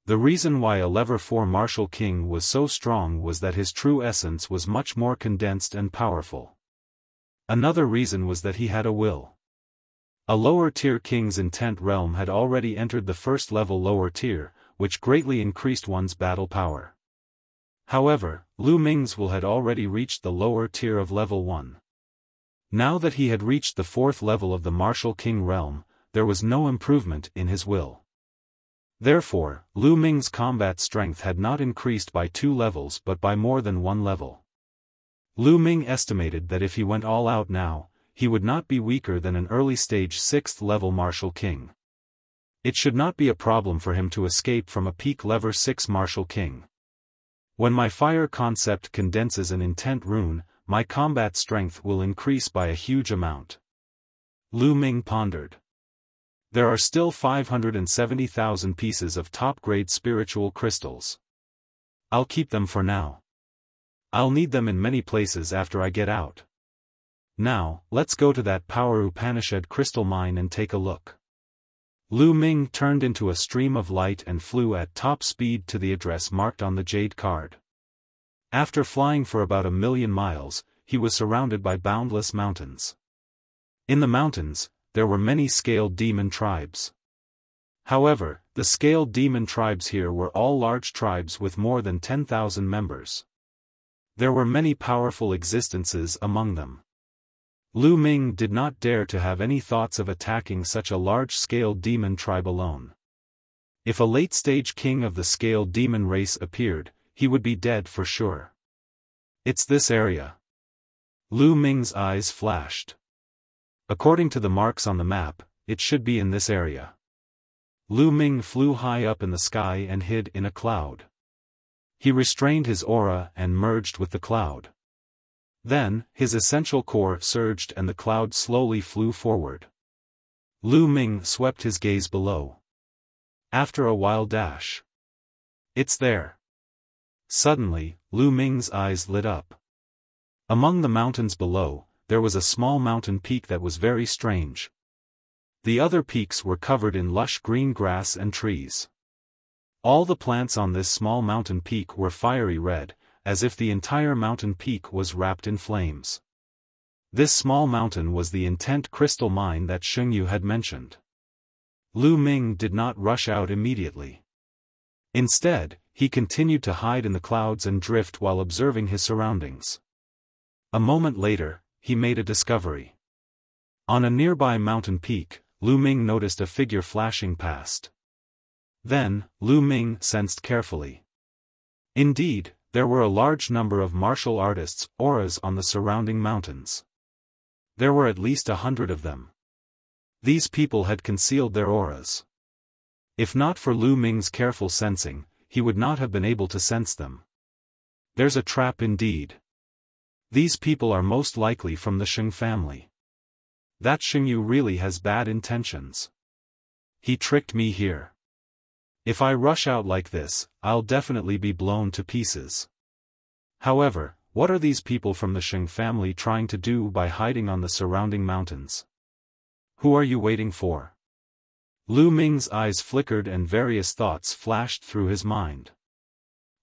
The reason why a level 4 martial king was so strong was that his true essence was much more condensed and powerful. Another reason was that he had a will. A lower tier king's intent realm had already entered the first level lower tier, which greatly increased one's battle power. However, Lu Ming's will had already reached the lower tier of level 1. Now that he had reached the 4th level of the martial king realm, there was no improvement in his will. Therefore, Lu Ming's combat strength had not increased by 2 levels but by more than 1 level. Lu Ming estimated that if he went all out now, he would not be weaker than an early stage 6th level martial king. It should not be a problem for him to escape from a peak level 6 martial king. When my fire concept condenses an intent rune, my combat strength will increase by a huge amount. Lu Ming pondered. There are still 570,000 pieces of top-grade spiritual crystals. I'll keep them for now. I'll need them in many places after I get out. Now, let's go to that Power Upanishad crystal mine and take a look. Lu Ming turned into a stream of light and flew at top speed to the address marked on the jade card. After flying for about 1,000,000 miles, he was surrounded by boundless mountains. In the mountains, there were many scaled demon tribes. However, the scaled demon tribes here were all large tribes with more than 10,000 members. There were many powerful existences among them. Lu Ming did not dare to have any thoughts of attacking such a large-scale demon tribe alone. If a late-stage king of the scaled demon race appeared, he would be dead for sure. It's this area. Lu Ming's eyes flashed. According to the marks on the map, it should be in this area. Lu Ming flew high up in the sky and hid in a cloud. He restrained his aura and merged with the cloud. Then, his essential core surged and the cloud slowly flew forward. Lu Ming swept his gaze below. After a while dash. It's there. Suddenly, Lu Ming's eyes lit up. Among the mountains below, there was a small mountain peak that was very strange. The other peaks were covered in lush green grass and trees. All the plants on this small mountain peak were fiery red, as if the entire mountain peak was wrapped in flames. This small mountain was the intent crystal mine that Xingyu had mentioned. Lu Ming did not rush out immediately. Instead, he continued to hide in the clouds and drift while observing his surroundings. A moment later, he made a discovery. On a nearby mountain peak, Lu Ming noticed a figure flashing past. Then, Lu Ming sensed carefully. Indeed, there were a large number of martial artists' auras on the surrounding mountains. There were at least 100 of them. These people had concealed their auras. If not for Lu Ming's careful sensing, he would not have been able to sense them. There's a trap indeed. These people are most likely from the Sheng family. That Xingyu really has bad intentions. He tricked me here. If I rush out like this, I'll definitely be blown to pieces. However, what are these people from the Sheng family trying to do by hiding on the surrounding mountains? Who are you waiting for? Lu Ming's eyes flickered and various thoughts flashed through his mind.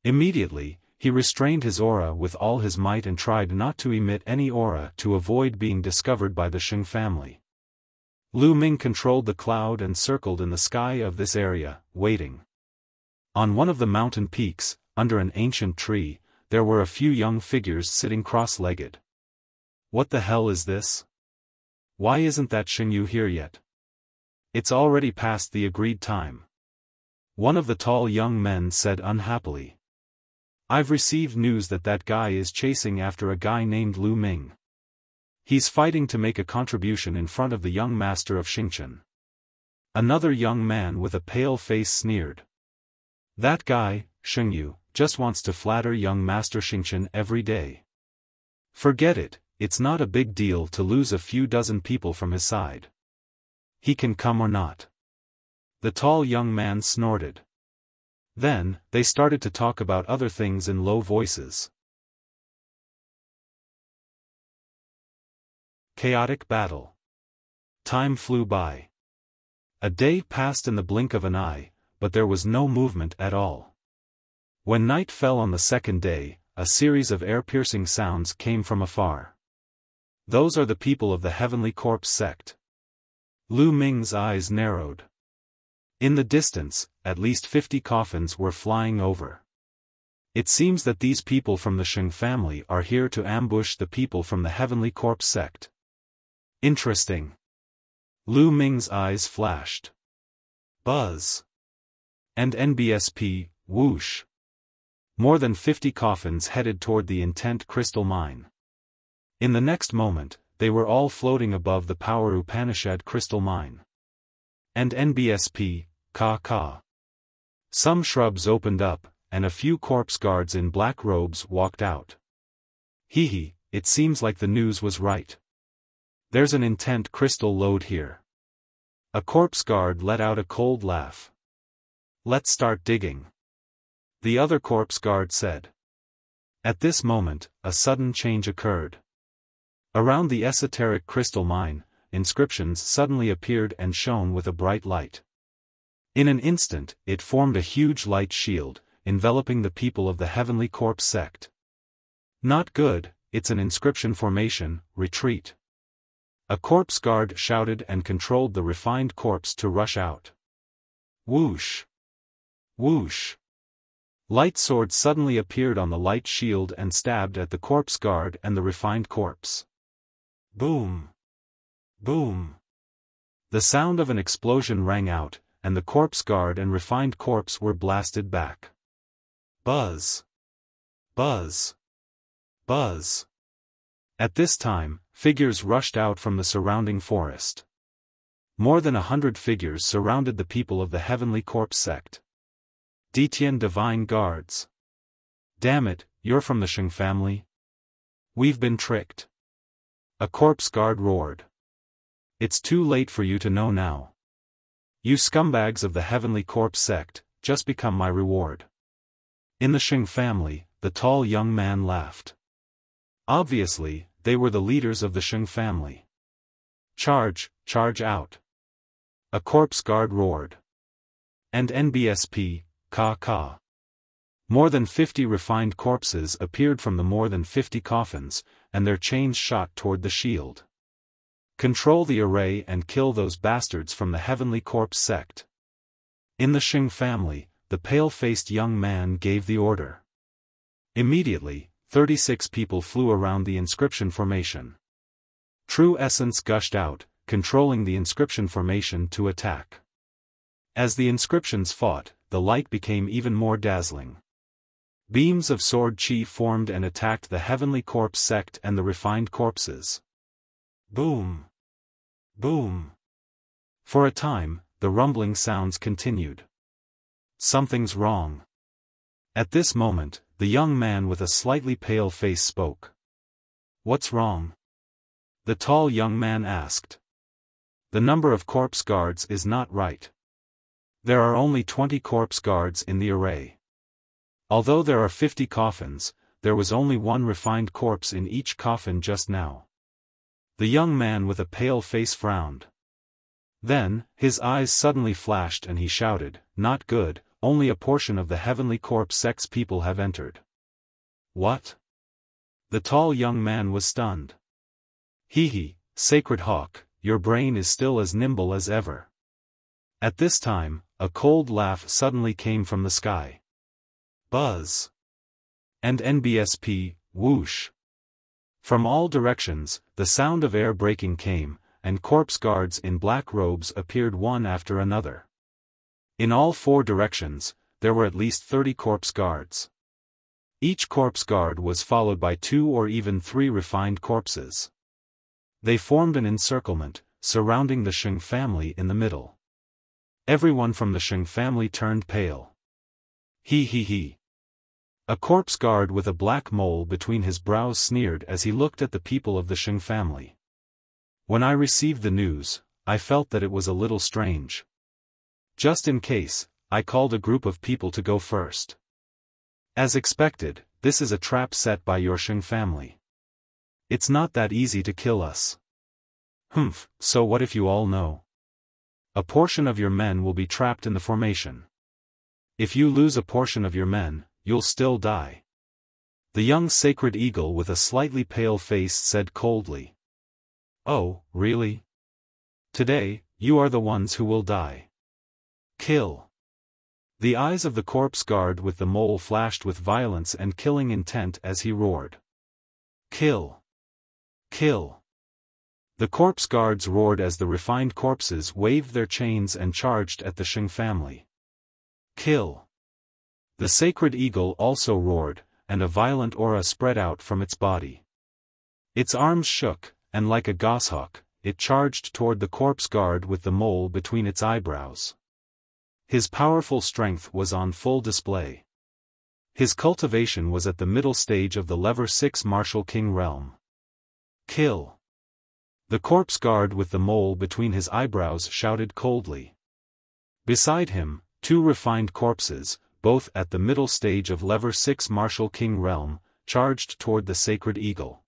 Immediately, he restrained his aura with all his might and tried not to emit any aura to avoid being discovered by the Sheng family. Lu Ming controlled the cloud and circled in the sky of this area, waiting. On one of the mountain peaks, under an ancient tree, there were a few young figures sitting cross-legged. What the hell is this? Why isn't that Xingyu here yet? It's already past the agreed time. One of the tall young men said unhappily. I've received news that that guy is chasing after a guy named Lu Ming. He's fighting to make a contribution in front of the young master of Xingchen. Another young man with a pale face sneered. That guy, Xingyu, just wants to flatter young master Xingchen every day. Forget it, it's not a big deal to lose a few dozen people from his side. He can come or not. The tall young man snorted. Then, they started to talk about other things in low voices. Chaotic battle. Time flew by. A day passed in the blink of an eye, but there was no movement at all. When night fell on the second day, a series of ear-piercing sounds came from afar. Those are the people of the Heavenly Corpse sect. Lu Ming's eyes narrowed. In the distance, at least 50 coffins were flying over. It seems that these people from the Sheng family are here to ambush the people from the Heavenly Corpse sect. Interesting. Lu Ming's eyes flashed. Buzz. And NBSP, whoosh. More than 50 coffins headed toward the intent crystal mine. In the next moment, they were all floating above the Power Upanishad crystal mine. And NBSP, ka. Some shrubs opened up, and a few corpse guards in black robes walked out. Hee, it seems like the news was right. There's an intent crystal lode here. A corpse guard let out a cold laugh. Let's start digging. The other corpse guard said. At this moment, a sudden change occurred. Around the esoteric crystal mine, inscriptions suddenly appeared and shone with a bright light. In an instant, it formed a huge light shield, enveloping the people of the Heavenly Corpse sect. Not good, it's an inscription formation, retreat. A corpse guard shouted and controlled the refined corpse to rush out. Whoosh! Whoosh! Light swords suddenly appeared on the light shield and stabbed at the corpse guard and the refined corpse. Boom! Boom! The sound of an explosion rang out, and the corpse guard and refined corpse were blasted back. Buzz! Buzz! Buzz! At this time, figures rushed out from the surrounding forest. More than 100 figures surrounded the people of the Heavenly Corpse sect. Detian Divine Guards. Damn it, you're from the Sheng family? We've been tricked. A corpse guard roared. It's too late for you to know now. You scumbags of the Heavenly Corpse sect, just become my reward. In the Sheng family, the tall young man laughed. Obviously, they were the leaders of the Sheng family. Charge out. A corpse guard roared. And NBSP, ka. More than 50 refined corpses appeared from the more than 50 coffins, and their chains shot toward the shield. Control the array and kill those bastards from the Heavenly Corpse sect. In the Sheng family, the pale-faced young man gave the order. Immediately, 36 people flew around the inscription formation. True essence gushed out, controlling the inscription formation to attack. As the inscriptions fought, the light became even more dazzling. Beams of sword chi formed and attacked the Heavenly Corpse sect and the refined corpses. Boom! Boom! For a time, the rumbling sounds continued. Something's wrong. At this moment, the young man with a slightly pale face spoke. What's wrong? The tall young man asked. The number of corpse guards is not right. There are only 20 corpse guards in the array. Although there are 50 coffins, there was only one refined corpse in each coffin just now. The young man with a pale face frowned. Then, his eyes suddenly flashed and he shouted, "Not good, only a portion of the Heavenly Corpse sect's people have entered." What? The tall young man was stunned. Hee, Sacred Hawk, your brain is still as nimble as ever. At this time, a cold laugh suddenly came from the sky. Buzz! And NBSP, whoosh! From all directions, the sound of air breaking came, and corpse guards in black robes appeared one after another. In all 4 directions, there were at least 30 corpse guards. Each corpse guard was followed by 2 or even 3 refined corpses. They formed an encirclement, surrounding the Sheng family in the middle. Everyone from the Sheng family turned pale. He. A corpse guard with a black mole between his brows sneered as he looked at the people of the Sheng family. When I received the news, I felt that it was a little strange. Just in case, I called a group of people to go first. As expected, this is a trap set by your Sheng family. It's not that easy to kill us. Humph, so what if you all know? A portion of your men will be trapped in the formation. If you lose a portion of your men, you'll still die. The young sacred eagle with a slightly pale face said coldly. Oh, really? Today, you are the ones who will die. Kill. The eyes of the corpse guard with the mole flashed with violence and killing intent as he roared. Kill. Kill. The corpse guards roared as the refined corpses waved their chains and charged at the Sheng family. Kill. The sacred eagle also roared, and a violent aura spread out from its body. Its arms shook, and like a goshawk, it charged toward the corpse guard with the mole between its eyebrows. His powerful strength was on full display. His cultivation was at the middle stage of the Lever 6 Martial King realm. Kill. The corpse guard with the mole between his eyebrows shouted coldly. Beside him, 2 refined corpses, both at the middle stage of Lever 6 Martial King realm, charged toward the sacred eagle.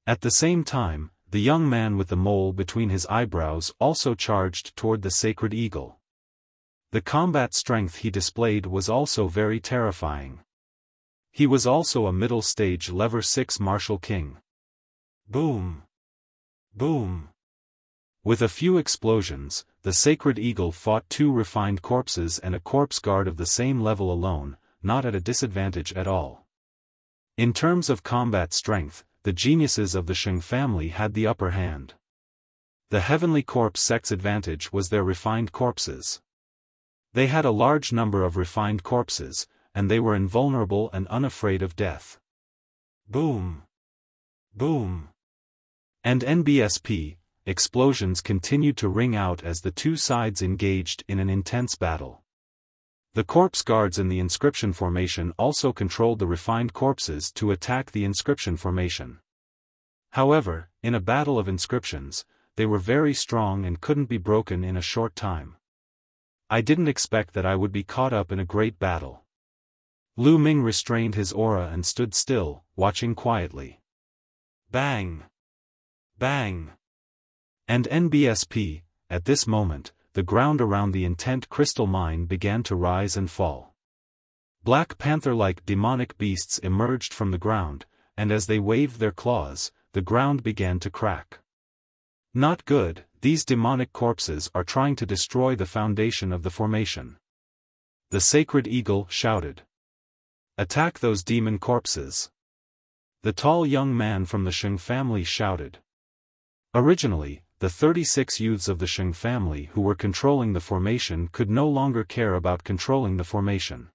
At the same time, the young man with the mole between his eyebrows also charged toward the sacred eagle. The combat strength he displayed was also very terrifying. He was also a middle-stage level 6 martial king. Boom! Boom! With a few explosions, the sacred eagle fought 2 refined corpses and a corpse guard of the same level alone, not at a disadvantage at all. In terms of combat strength, the geniuses of the Sheng family had the upper hand. The heavenly corpse sect's advantage was their refined corpses. They had a large number of refined corpses, and they were invulnerable and unafraid of death. Boom! Boom! And NBSP, explosions continued to ring out as the 2 sides engaged in an intense battle. The corpse guards in the inscription formation also controlled the refined corpses to attack the inscription formation. However, in a battle of inscriptions, they were very strong and couldn't be broken in a short time. I didn't expect that I would be caught up in a great battle. Lu Ming restrained his aura and stood still, watching quietly. Bang! Bang! And NBSP, at this moment, the ground around the intent crystal mine began to rise and fall. Black panther-like demonic beasts emerged from the ground, and as they waved their claws, the ground began to crack. Not good, these demonic corpses are trying to destroy the foundation of the formation. The sacred eagle shouted. Attack those demon corpses! The tall young man from the Sheng family shouted. Originally, the 36 youths of the Sheng family who were controlling the formation could no longer care about controlling the formation.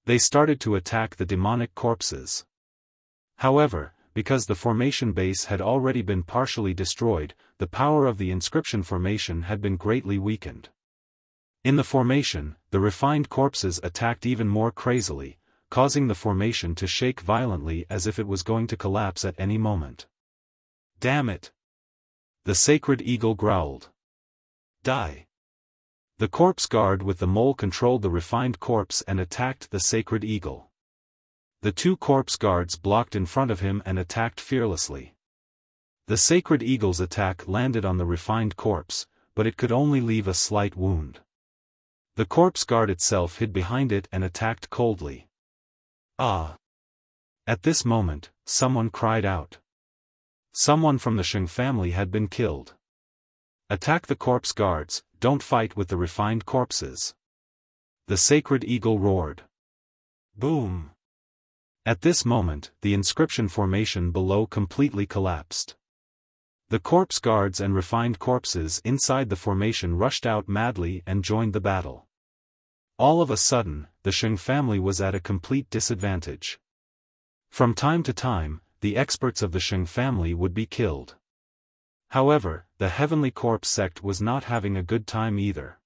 They started to attack the demonic corpses. However, because the formation base had already been partially destroyed, the power of the inscription formation had been greatly weakened. In the formation, the refined corpses attacked even more crazily, causing the formation to shake violently as if it was going to collapse at any moment. Damn it! The sacred eagle growled. Die! The corpse guard with the mole controlled the refined corpse and attacked the sacred eagle. The 2 corpse guards blocked in front of him and attacked fearlessly. The sacred eagle's attack landed on the refined corpse, but it could only leave a slight wound. The corpse guard itself hid behind it and attacked coldly. Ah! At this moment, someone cried out. Someone from the Sheng family had been killed. Attack the corpse guards, don't fight with the refined corpses. The sacred eagle roared. Boom! At this moment, the inscription formation below completely collapsed. The corpse guards and refined corpses inside the formation rushed out madly and joined the battle. All of a sudden, the Sheng family was at a complete disadvantage. From time to time, the experts of the Sheng family would be killed. However, the Heavenly Corpse sect was not having a good time either.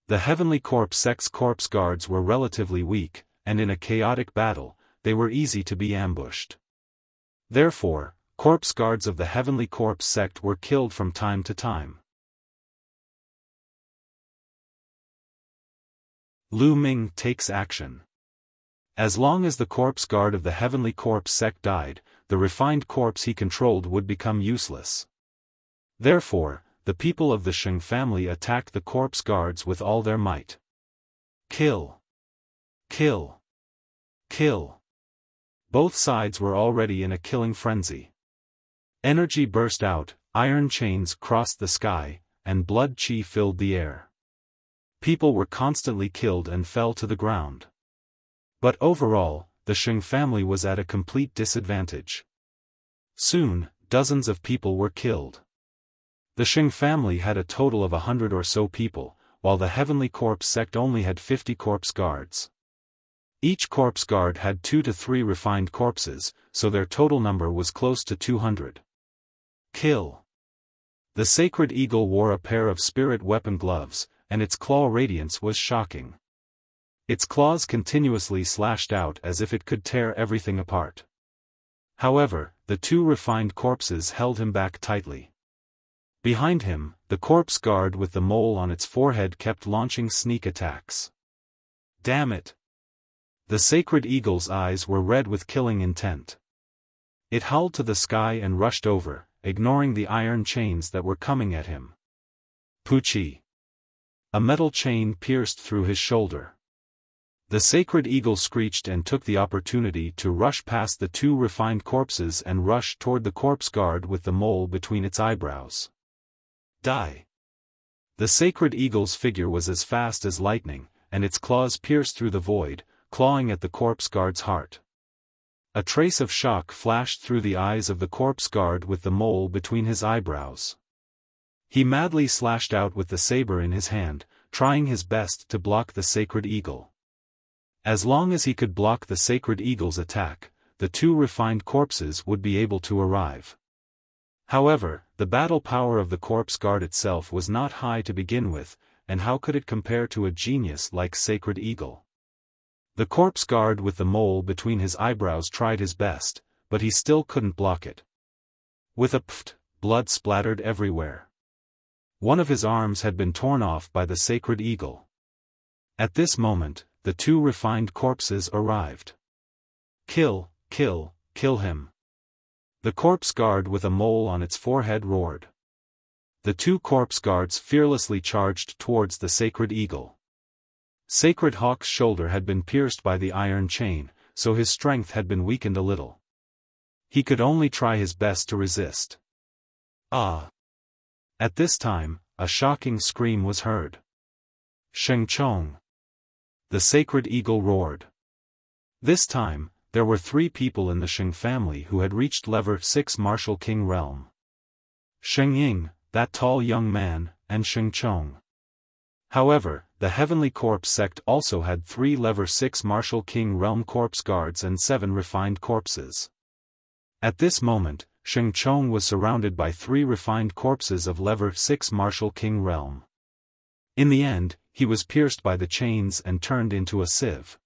The Heavenly Corpse sect's corpse guards were relatively weak, and in a chaotic battle, they were easy to be ambushed. Therefore, corpse guards of the Heavenly Corpse sect were killed from time to time. Lu Ming takes action. As long as the corpse guard of the Heavenly Corpse sect died, the refined corpse he controlled would become useless. Therefore, the people of the Sheng family attacked the corpse guards with all their might. Kill! Kill! Kill! Both sides were already in a killing frenzy. Energy burst out, iron chains crossed the sky, and blood chi filled the air. People were constantly killed and fell to the ground. But overall, the Sheng family was at a complete disadvantage. Soon, dozens of people were killed. The Sheng family had a total of 100 or so people, while the Heavenly Corpse sect only had 50 corpse guards. Each corpse guard had 2 to 3 refined corpses, so their total number was close to 200. Kill! The sacred eagle wore a pair of spirit weapon gloves, and its claw radiance was shocking. Its claws continuously slashed out as if it could tear everything apart. However, the 2 refined corpses held him back tightly. Behind him, the corpse guard with the mole on its forehead kept launching sneak attacks. Damn it! The sacred eagle's eyes were red with killing intent. It howled to the sky and rushed over, ignoring the iron chains that were coming at him. Pucci. A metal chain pierced through his shoulder. The sacred eagle screeched and took the opportunity to rush past the two refined corpses and rush toward the corpse guard with the mole between its eyebrows. Die! The sacred eagle's figure was as fast as lightning, and its claws pierced through the void, clawing at the corpse guard's heart. A trace of shock flashed through the eyes of the corpse guard with the mole between his eyebrows. He madly slashed out with the saber in his hand, trying his best to block the sacred eagle. As long as he could block the sacred eagle's attack, the two refined corpses would be able to arrive. However, the battle power of the corpse guard itself was not high to begin with, and how could it compare to a genius like Sacred Eagle? The corpse guard with the mole between his eyebrows tried his best, but he still couldn't block it. With a pft, blood splattered everywhere. One of his arms had been torn off by the Sacred Eagle. At this moment, the two refined corpses arrived. Kill, kill, kill him. The corpse guard with a mole on its forehead roared. The two corpse guards fearlessly charged towards the Sacred Eagle. Sacred Hawk's shoulder had been pierced by the iron chain, so his strength had been weakened a little. He could only try his best to resist. Ah! At this time, a shocking scream was heard. Sheng Chong! The Sacred Eagle roared. This time, there were 3 people in the Sheng family who had reached level 6 Martial King realm. Sheng Ying, that tall young man, and Sheng Chong. However, the Heavenly Corpse sect also had 3 level 6 Martial King realm corpse guards and 7 refined corpses. At this moment, Sheng Chong was surrounded by 3 refined corpses of level 6 Martial King realm. In the end, he was pierced by the chains and turned into a sieve.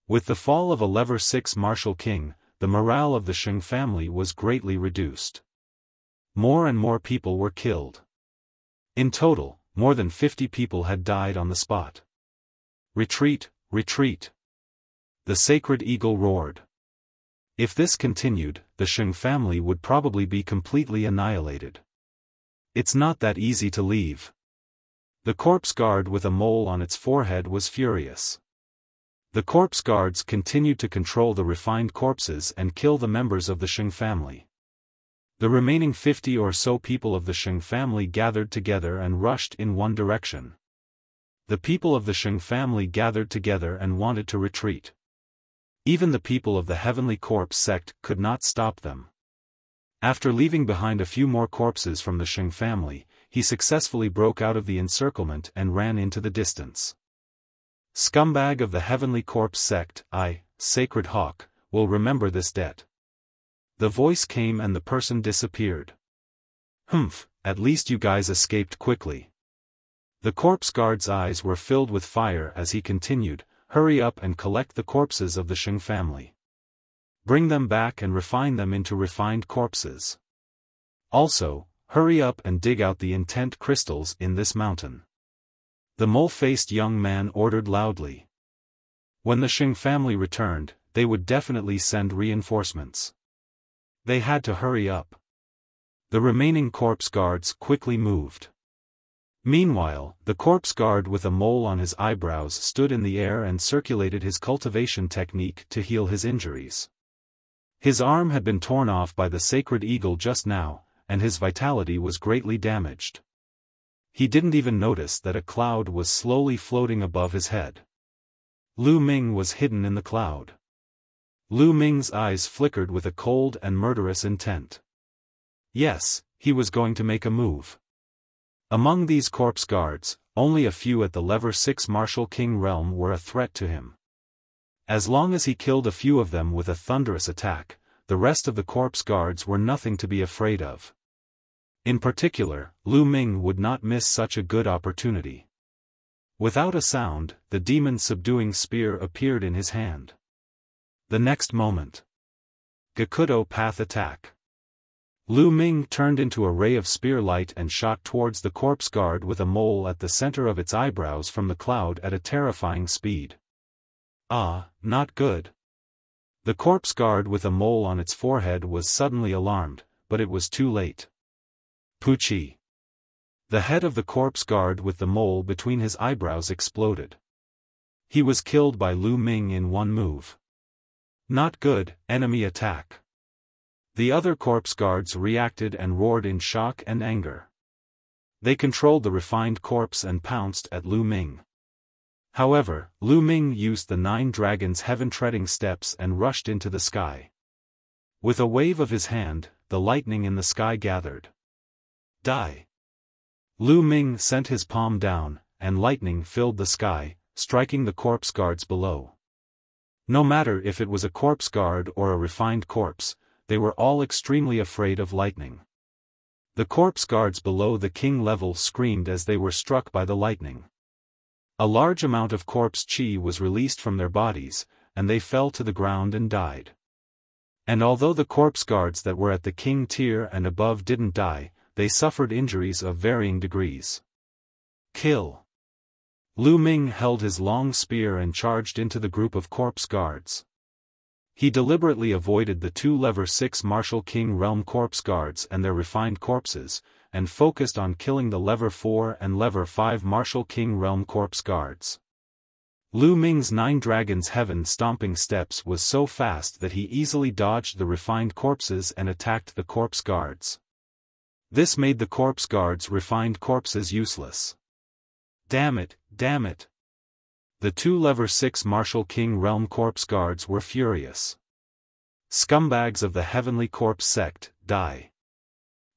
With the fall of a level 6 Martial King, the morale of the Sheng family was greatly reduced. More and more people were killed. In total, more than 50 people had died on the spot. Retreat, retreat! The Sacred Eagle roared. If this continued, the Sheng family would probably be completely annihilated. It's not that easy to leave. The corpse guard with a mole on its forehead was furious. The corpse guards continued to control the refined corpses and kill the members of the Sheng family. The remaining 50 or so people of the Sheng family gathered together and rushed in one direction. The people of the Sheng family gathered together and wanted to retreat. Even the people of the Heavenly Corpse sect could not stop them. After leaving behind a few more corpses from the Sheng family, he successfully broke out of the encirclement and ran into the distance. Scumbag of the Heavenly Corpse sect, I, Sacred Hawk, will remember this debt. The voice came and the person disappeared. Humph, at least you guys escaped quickly. The corpse guard's eyes were filled with fire as he continued, hurry up and collect the corpses of the Sheng family. Bring them back and refine them into refined corpses. Also, hurry up and dig out the intent crystals in this mountain. The mole-faced young man ordered loudly. When the Sheng family returned, they would definitely send reinforcements. They had to hurry up. The remaining corpse guards quickly moved. Meanwhile, the corpse guard with a mole on his eyebrows stood in the air and circulated his cultivation technique to heal his injuries. His arm had been torn off by the Sacred Eagle just now, and his vitality was greatly damaged. He didn't even notice that a cloud was slowly floating above his head. Lu Ming was hidden in the cloud. Lu Ming's eyes flickered with a cold and murderous intent. Yes, he was going to make a move. Among these corpse guards, only a few at the level 6 Martial King realm were a threat to him. As long as he killed a few of them with a thunderous attack, the rest of the corpse guards were nothing to be afraid of. In particular, Lu Ming would not miss such a good opportunity. Without a sound, the demon-subduing spear appeared in his hand. The next moment. Gakudo Path Attack. Lu Ming turned into a ray of spear light and shot towards the corpse guard with a mole at the center of its eyebrows from the cloud at a terrifying speed. Ah, not good. The corpse guard with a mole on its forehead was suddenly alarmed, but it was too late. Pucci. The head of the corpse guard with the mole between his eyebrows exploded. He was killed by Lu Ming in one move. Not good, enemy attack. The other corpse guards reacted and roared in shock and anger. They controlled the refined corpse and pounced at Lu Ming. However, Lu Ming used the 9 dragons' heaven-treading steps and rushed into the sky. With a wave of his hand, the lightning in the sky gathered. Die! Lu Ming sent his palm down, and lightning filled the sky, striking the corpse guards below. No matter if it was a corpse guard or a refined corpse, they were all extremely afraid of lightning. The corpse guards below the king level screamed as they were struck by the lightning. A large amount of corpse chi was released from their bodies, and they fell to the ground and died. And although the corpse guards that were at the king tier and above didn't die, they suffered injuries of varying degrees. Kill. Lu Ming held his long spear and charged into the group of corpse guards. He deliberately avoided the 2 level 6 Martial King Realm corpse guards and their refined corpses, and focused on killing the level 4 and level 5 Martial King Realm corpse guards. Lu Ming's 9 dragons heaven stomping steps was so fast that he easily dodged the refined corpses and attacked the corpse guards. This made the corpse guards' refined corpses useless. Damn it, damn it! The 2 level 6 Martial King Realm corpse guards were furious. Scumbags of the Heavenly Corpse sect, die!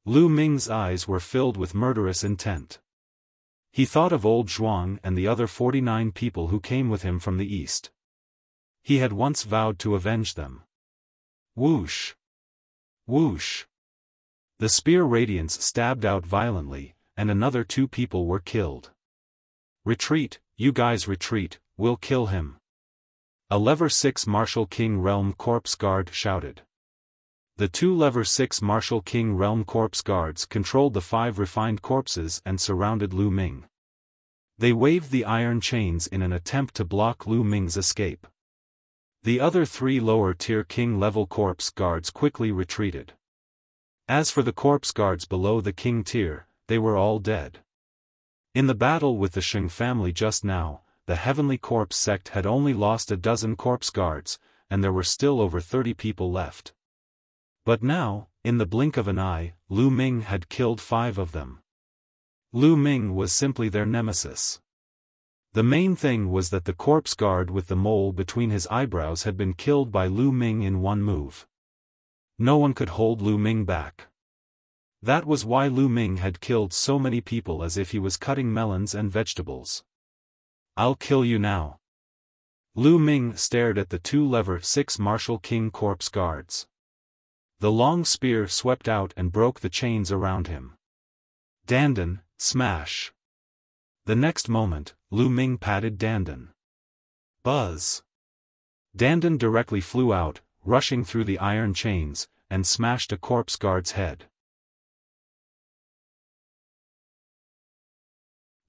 Lu Ming's eyes were filled with murderous intent. He thought of old Zhuang and the other 49 people who came with him from the east. He had once vowed to avenge them. Whoosh! Whoosh! The spear radiance stabbed out violently, and another 2 people were killed. Retreat, you guys retreat, we'll kill him. A level 6 Martial King Realm corpse guard shouted. The 2 level 6 Martial King Realm corpse guards controlled the 5 refined corpses and surrounded Lu Ming. They waved the iron chains in an attempt to block Lu Ming's escape. The other 3 lower-tier king level corpse guards quickly retreated. As for the corpse guards below the king tier, they were all dead. In the battle with the Sheng family just now, the Heavenly Corpse sect had only lost a dozen corpse guards, and there were still over 30 people left. But now, in the blink of an eye, Lu Ming had killed 5 of them. Lu Ming was simply their nemesis. The main thing was that the corpse guard with the mole between his eyebrows had been killed by Lu Ming in one move. No one could hold Lu Ming back. That was why Lu Ming had killed so many people as if he was cutting melons and vegetables. I'll kill you now. Lu Ming stared at the 2 level 6 Martial King corpse guards. The long spear swept out and broke the chains around him. Dandan, smash. The next moment, Lu Ming patted Dandan. Buzz. Dandan directly flew out, rushing through the iron chains, and smashed a corpse guard's head.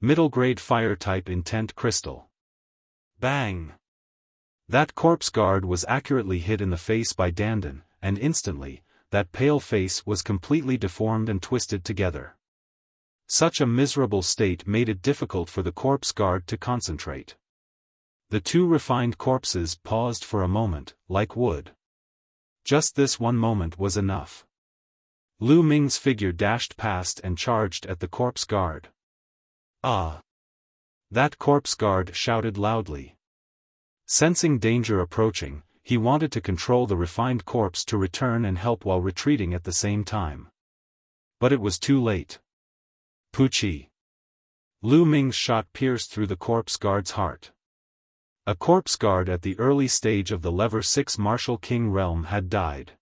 Middle-grade fire-type intent crystal. Bang! That corpse guard was accurately hit in the face by Dandan, and instantly, that pale face was completely deformed and twisted together. Such a miserable state made it difficult for the corpse guard to concentrate. The 2 refined corpses paused for a moment, like wood. Just this one moment was enough. Lu Ming's figure dashed past and charged at the corpse guard. Ah! That corpse guard shouted loudly. Sensing danger approaching, he wanted to control the refined corpse to return and help while retreating at the same time. But it was too late. Pucci. Lu Ming's shot pierced through the corpse guard's heart. A corpse guard at the early stage of the level 6 Martial King realm had died.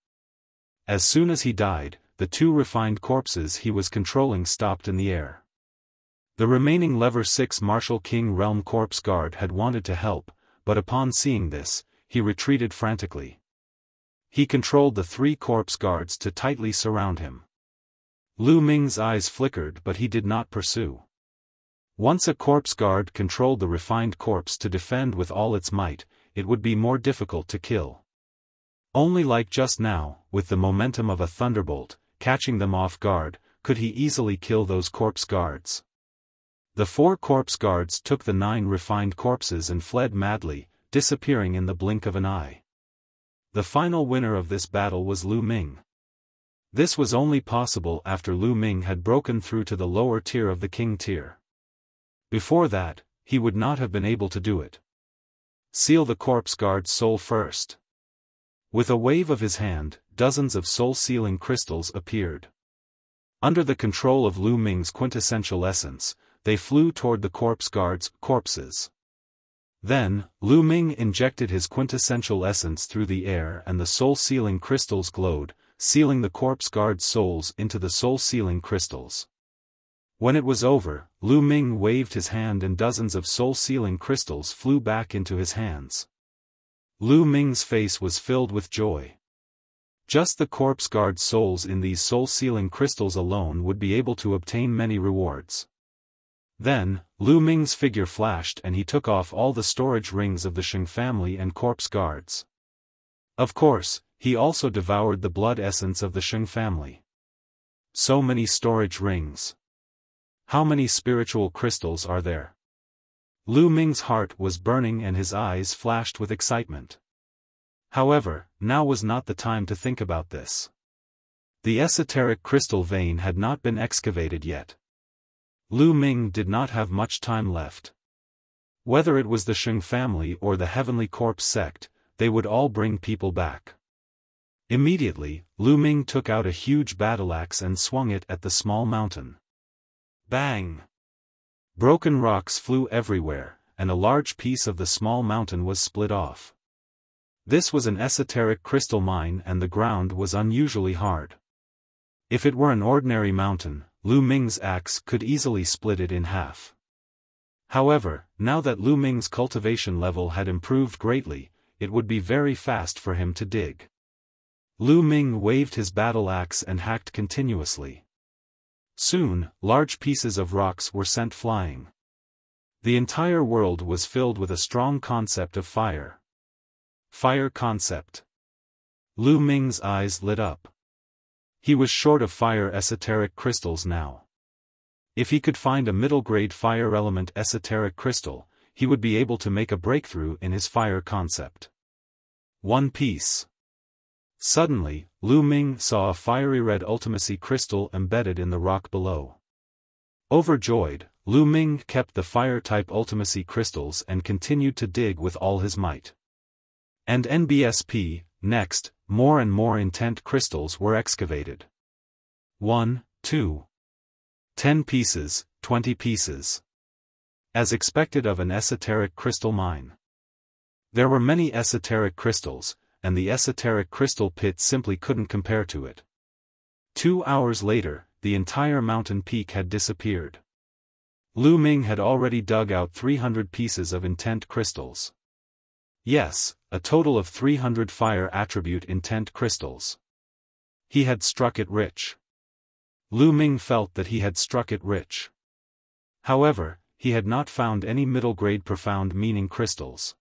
As soon as he died, the 2 refined corpses he was controlling stopped in the air. The remaining level 6 Martial King realm corpse guard had wanted to help, but upon seeing this, he retreated frantically. He controlled the 3 corpse guards to tightly surround him. Lu Ming's eyes flickered, but he did not pursue. Once a corpse guard controlled the refined corpse to defend with all its might, it would be more difficult to kill. Only like just now, with the momentum of a thunderbolt, catching them off guard, could he easily kill those corpse guards. The 4 corpse guards took the 9 refined corpses and fled madly, disappearing in the blink of an eye. The final winner of this battle was Lu Ming. This was only possible after Lu Ming had broken through to the lower tier of the king tier. Before that, he would not have been able to do it. Seal the corpse guard's soul first. With a wave of his hand, dozens of soul-sealing crystals appeared. Under the control of Lu Ming's quintessential essence, they flew toward the corpse guard's corpses. Then, Lu Ming injected his quintessential essence through the air and the soul-sealing crystals glowed, sealing the corpse guard's souls into the soul-sealing crystals. When it was over, Lu Ming waved his hand and dozens of soul-sealing crystals flew back into his hands. Lu Ming's face was filled with joy. Just the corpse guard's souls in these soul-sealing crystals alone would be able to obtain many rewards. Then, Lu Ming's figure flashed and he took off all the storage rings of the Sheng family and corpse guards. Of course, he also devoured the blood essence of the Sheng family. So many storage rings. How many spiritual crystals are there? Lu Ming's heart was burning and his eyes flashed with excitement. However, now was not the time to think about this. The esoteric crystal vein had not been excavated yet. Lu Ming did not have much time left. Whether it was the Sheng family or the Heavenly Corpse sect, they would all bring people back. Immediately, Lu Ming took out a huge battle axe and swung it at the small mountain. Bang! Broken rocks flew everywhere, and a large piece of the small mountain was split off. This was an esoteric crystal mine and the ground was unusually hard. If it were an ordinary mountain, Lu Ming's axe could easily split it in half. However, now that Lu Ming's cultivation level had improved greatly, it would be very fast for him to dig. Lu Ming waved his battle axe and hacked continuously. Soon, large pieces of rocks were sent flying. The entire world was filled with a strong concept of fire. Fire concept. Lu Ming's eyes lit up. He was short of fire esoteric crystals now. If he could find a middle-grade fire element esoteric crystal, he would be able to make a breakthrough in his fire concept. One piece. Suddenly, Lu Ming saw a fiery red ultimacy crystal embedded in the rock below. Overjoyed, Lu Ming kept the fire-type ultimacy crystals and continued to dig with all his might. And NBSP, next, more and more intent crystals were excavated. 1, 2. 10 pieces, 20 pieces. As expected of an esoteric crystal mine. There were many esoteric crystals, and the esoteric crystal pit simply couldn't compare to it. 2 hours later, the entire mountain peak had disappeared. Lu Ming had already dug out 300 pieces of intent crystals. Yes, a total of 300 fire attribute intent crystals. He had struck it rich. Lu Ming felt that he had struck it rich. However, he had not found any middle-grade profound meaning crystals.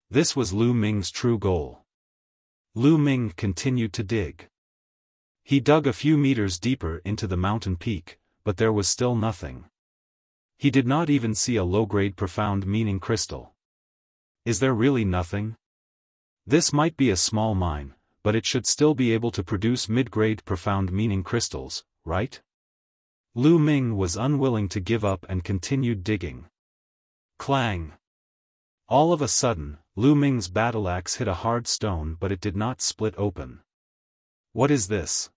This was Lu Ming's true goal. Lu Ming continued to dig. He dug a few meters deeper into the mountain peak, but there was still nothing. He did not even see a low-grade profound meaning crystal. Is there really nothing? This might be a small mine, but it should still be able to produce mid-grade profound meaning crystals, right? Lu Ming was unwilling to give up and continued digging. Clang! All of a sudden, Lu Ming's battle axe hit a hard stone but it did not split open. What is this?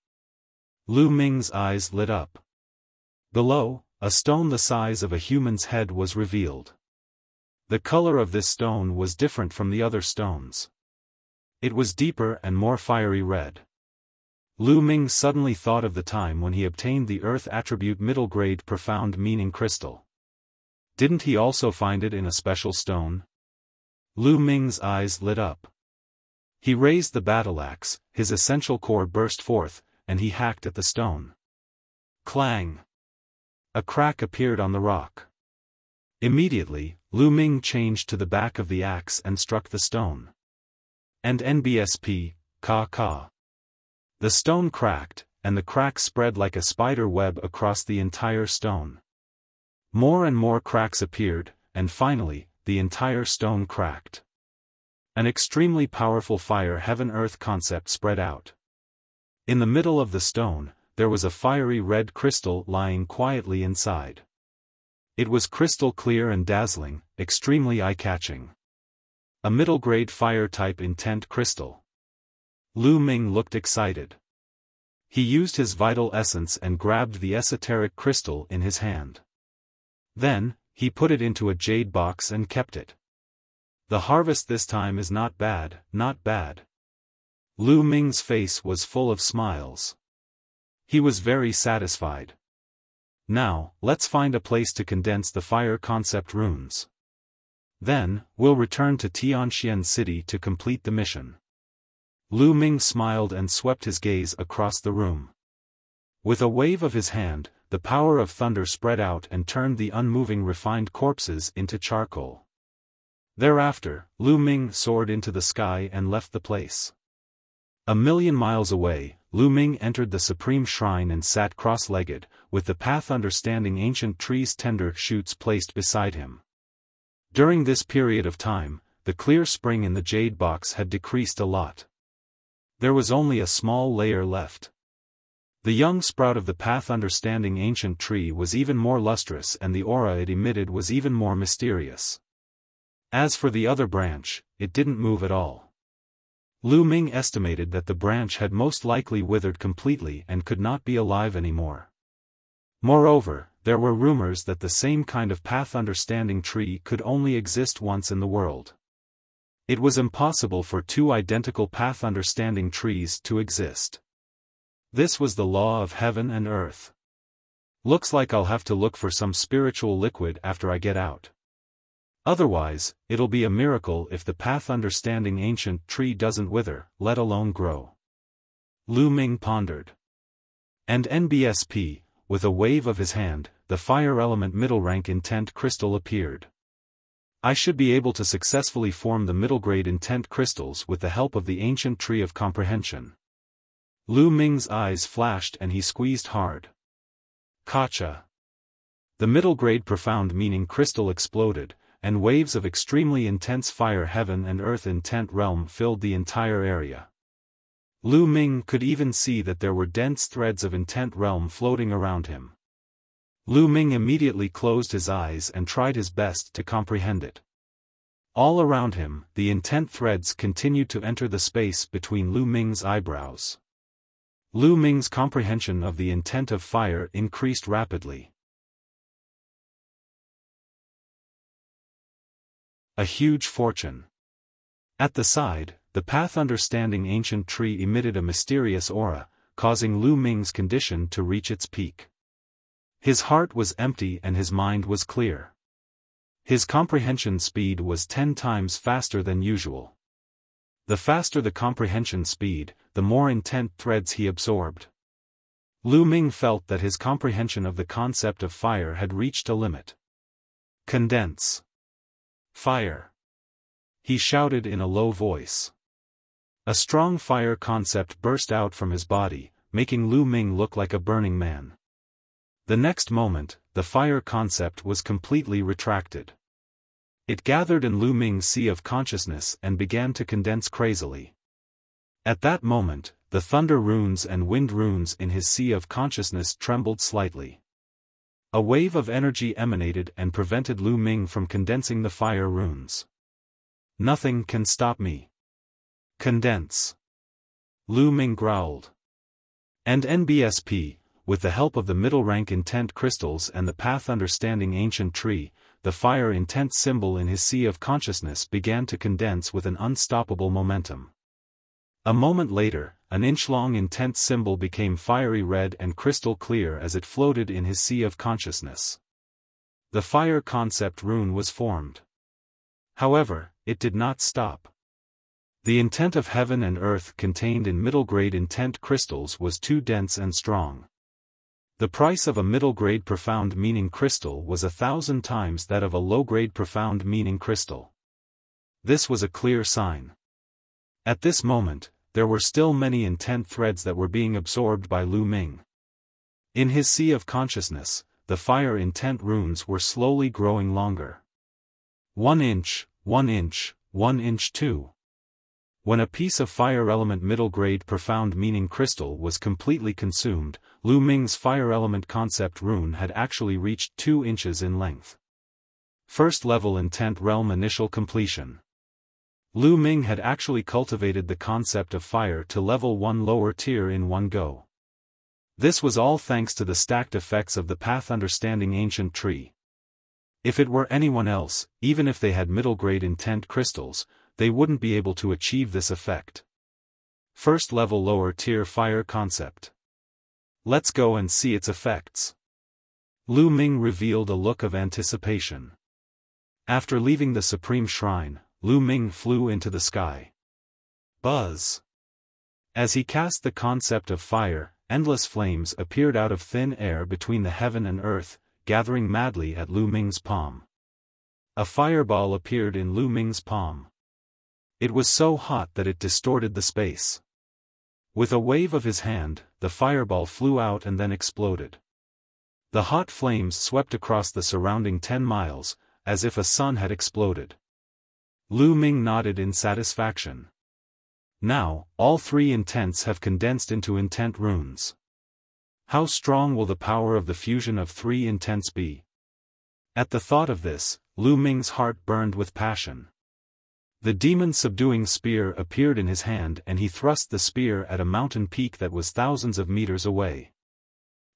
Lu Ming's eyes lit up. Below, a stone the size of a human's head was revealed. The color of this stone was different from the other stones. It was deeper and more fiery red. Lu Ming suddenly thought of the time when he obtained the Earth attribute middle-grade profound meaning crystal. Didn't he also find it in a special stone? Lu Ming's eyes lit up. He raised the battle axe, his essential core burst forth, and he hacked at the stone. Clang! A crack appeared on the rock. Immediately, Lu Ming changed to the back of the axe and struck the stone. And NBSP, ka. The stone cracked, and the crack spread like a spider web across the entire stone. More and more cracks appeared, and finally, the entire stone cracked. An extremely powerful fire heaven-earth concept spread out. In the middle of the stone, there was a fiery red crystal lying quietly inside. It was crystal clear and dazzling, extremely eye-catching. A middle-grade fire-type intent crystal. Lu Ming looked excited. He used his vital essence and grabbed the esoteric crystal in his hand. Then, he put it into a jade box and kept it. The harvest this time is not bad, not bad. Lu Ming's face was full of smiles. He was very satisfied. Now, let's find a place to condense the fire concept runes. Then, we'll return to Tianxian City to complete the mission. Lu Ming smiled and swept his gaze across the room. With a wave of his hand, the power of thunder spread out and turned the unmoving refined corpses into charcoal. Thereafter, Lu Ming soared into the sky and left the place. 1,000,000 miles away, Lu Ming entered the Supreme Shrine and sat cross-legged, with the path understanding ancient tree's tender shoots placed beside him. During this period of time, the clear spring in the jade box had decreased a lot. There was only a small layer left. The young sprout of the path understanding ancient tree was even more lustrous and the aura it emitted was even more mysterious. As for the other branch, it didn't move at all. Lu Ming estimated that the branch had most likely withered completely and could not be alive anymore. Moreover, there were rumors that the same kind of path understanding tree could only exist once in the world. It was impossible for two identical path understanding trees to exist. This was the law of heaven and earth. Looks like I'll have to look for some spiritual liquid after I get out. Otherwise, it'll be a miracle if the path understanding ancient tree doesn't wither, let alone grow. Lu Ming pondered. And NBSP, with a wave of his hand, the fire element middle rank intent crystal appeared. I should be able to successfully form the middle grade intent crystals with the help of the ancient tree of comprehension. Lu Ming's eyes flashed and he squeezed hard. Gotcha. The middle grade profound meaning crystal exploded, and waves of extremely intense fire heaven and earth intent realm filled the entire area. Lu Ming could even see that there were dense threads of intent realm floating around him. Lu Ming immediately closed his eyes and tried his best to comprehend it. All around him, the intent threads continued to enter the space between Lu Ming's eyebrows. Lu Ming's comprehension of the intent of fire increased rapidly. A huge fortune. At the side, the path understanding ancient tree emitted a mysterious aura, causing Lu Ming's condition to reach its peak. His heart was empty and his mind was clear. His comprehension speed was 10 times faster than usual. The faster the comprehension speed, the more intent threads he absorbed. Lu Ming felt that his comprehension of the concept of fire had reached a limit. Condense. Fire. He shouted in a low voice. A strong fire concept burst out from his body, making Lu Ming look like a burning man. The next moment, the fire concept was completely retracted. It gathered in Lu Ming's sea of consciousness and began to condense crazily. At that moment, the thunder runes and wind runes in his sea of consciousness trembled slightly. A wave of energy emanated and prevented Lu Ming from condensing the fire runes. Nothing can stop me. Condense. Lu Ming growled. And NBSP, with the help of the middle rank intent crystals and the path understanding ancient tree, the fire intent symbol in his sea of consciousness began to condense with an unstoppable momentum. A moment later, an inch-long intent symbol became fiery red and crystal clear as it floated in his sea of consciousness. The fire concept rune was formed. However, it did not stop. The intent of heaven and earth contained in middle-grade intent crystals was too dense and strong. The price of a middle-grade profound meaning crystal was 1,000 times that of a low-grade profound meaning crystal. This was a clear sign. At this moment, there were still many intent threads that were being absorbed by Lu Ming. In his sea of consciousness, the fire intent runes were slowly growing longer. 1 inch, 1 inch, 1 inch 2. When a piece of fire element middle-grade profound meaning crystal was completely consumed, Lu Ming's fire element concept rune had actually reached 2 inches in length. First level intent realm initial completion. Lu Ming had actually cultivated the concept of fire to level 1 lower tier in one go. This was all thanks to the stacked effects of the path understanding ancient tree. If it were anyone else, even if they had middle-grade intent crystals, they wouldn't be able to achieve this effect. First level lower tier fire concept. Let's go and see its effects. Lu Ming revealed a look of anticipation. After leaving the Supreme Shrine, Lu Ming flew into the sky. Buzz. As he cast the concept of fire, endless flames appeared out of thin air between the heaven and earth, gathering madly at Lu Ming's palm. A fireball appeared in Lu Ming's palm. It was so hot that it distorted the space. With a wave of his hand, the fireball flew out and then exploded. The hot flames swept across the surrounding 10 miles, as if a sun had exploded. Lu Ming nodded in satisfaction. Now, all 3 intents have condensed into intent runes. How strong will the power of the fusion of 3 intents be? At the thought of this, Lu Ming's heart burned with passion. The demon-subduing spear appeared in his hand and he thrust the spear at a mountain peak that was thousands of meters away.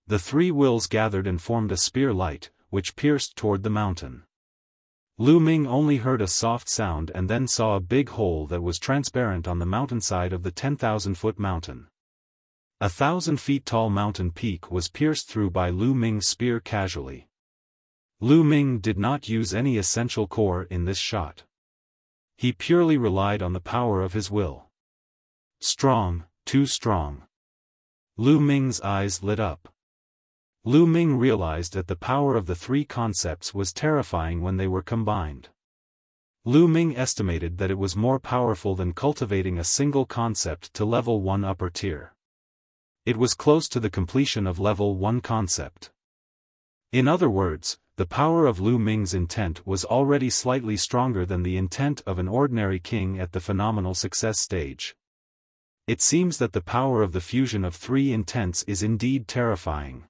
The 3 wills gathered and formed a spear light, which pierced toward the mountain. Lu Ming only heard a soft sound and then saw a big hole that was transparent on the mountainside of the 10,000-foot mountain. 1,000 feet tall mountain peak was pierced through by Lu Ming's spear casually. Lu Ming did not use any essential core in this shot. He purely relied on the power of his will. Strong, too strong. Lu Ming's eyes lit up. Lu Ming realized that the power of the 3 concepts was terrifying when they were combined. Lu Ming estimated that it was more powerful than cultivating a single concept to level 1 upper tier. It was close to the completion of level 1 concept. In other words, the power of Lu Ming's intent was already slightly stronger than the intent of an ordinary king at the phenomenal success stage. It seems that the power of the fusion of 3 intents is indeed terrifying.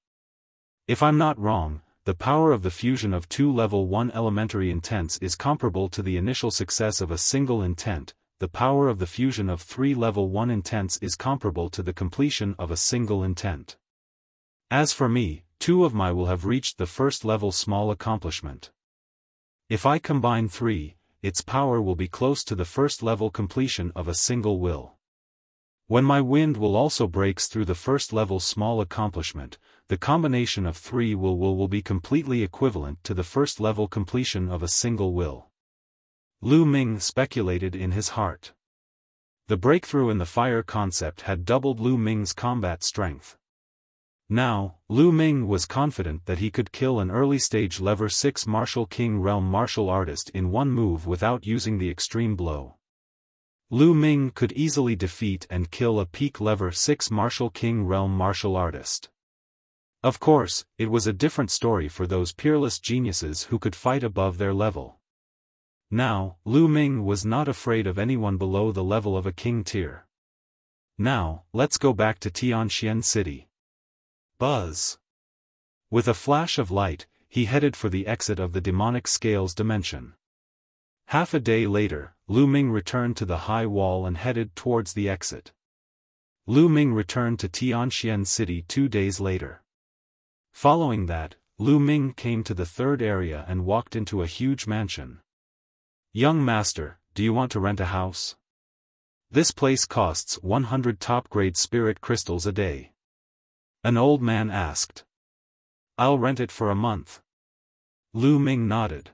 If I'm not wrong, the power of the fusion of 2 level 1 elementary intents is comparable to the initial success of a single intent. The power of the fusion of 3 level 1 intents is comparable to the completion of a single intent. As for me, 2 of my will have reached the first level small accomplishment. If I combine 3, its power will be close to the first level completion of a single will. When my wind will also breaks through the first level small accomplishment, the combination of 3 will be completely equivalent to the first level completion of a single will. Lu Ming speculated in his heart. The breakthrough in the fire concept had doubled Lu Ming's combat strength. Now, Lu Ming was confident that he could kill an early-stage level 6 martial king realm martial artist in one move without using the extreme blow. Lu Ming could easily defeat and kill a peak level 6 martial king realm martial artist. Of course, it was a different story for those peerless geniuses who could fight above their level. Now, Lu Ming was not afraid of anyone below the level of a king tier. Now, let's go back to Tianxian City. Buzz. With a flash of light, he headed for the exit of the demonic scales dimension. Half a day later, Lu Ming returned to the high wall and headed towards the exit. Lu Ming returned to Tianxian City 2 days later. Following that, Lu Ming came to the 3rd area and walked into a huge mansion. Young master, do you want to rent a house? This place costs 100 top-grade spirit crystals a day. An old man asked. I'll rent it for a month. Lu Ming nodded.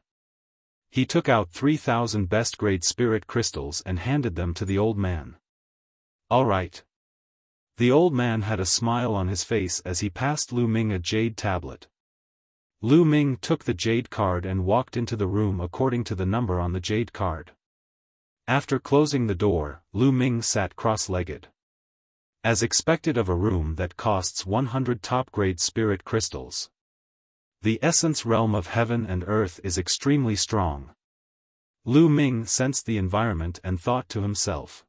He took out 3,000 best-grade spirit crystals and handed them to the old man. All right. The old man had a smile on his face as he passed Lu Ming a jade tablet. Lu Ming took the jade card and walked into the room according to the number on the jade card. After closing the door, Lu Ming sat cross-legged. As expected of a room that costs 100 top-grade spirit crystals. The essence realm of heaven and earth is extremely strong. Lu Ming sensed the environment and thought to himself.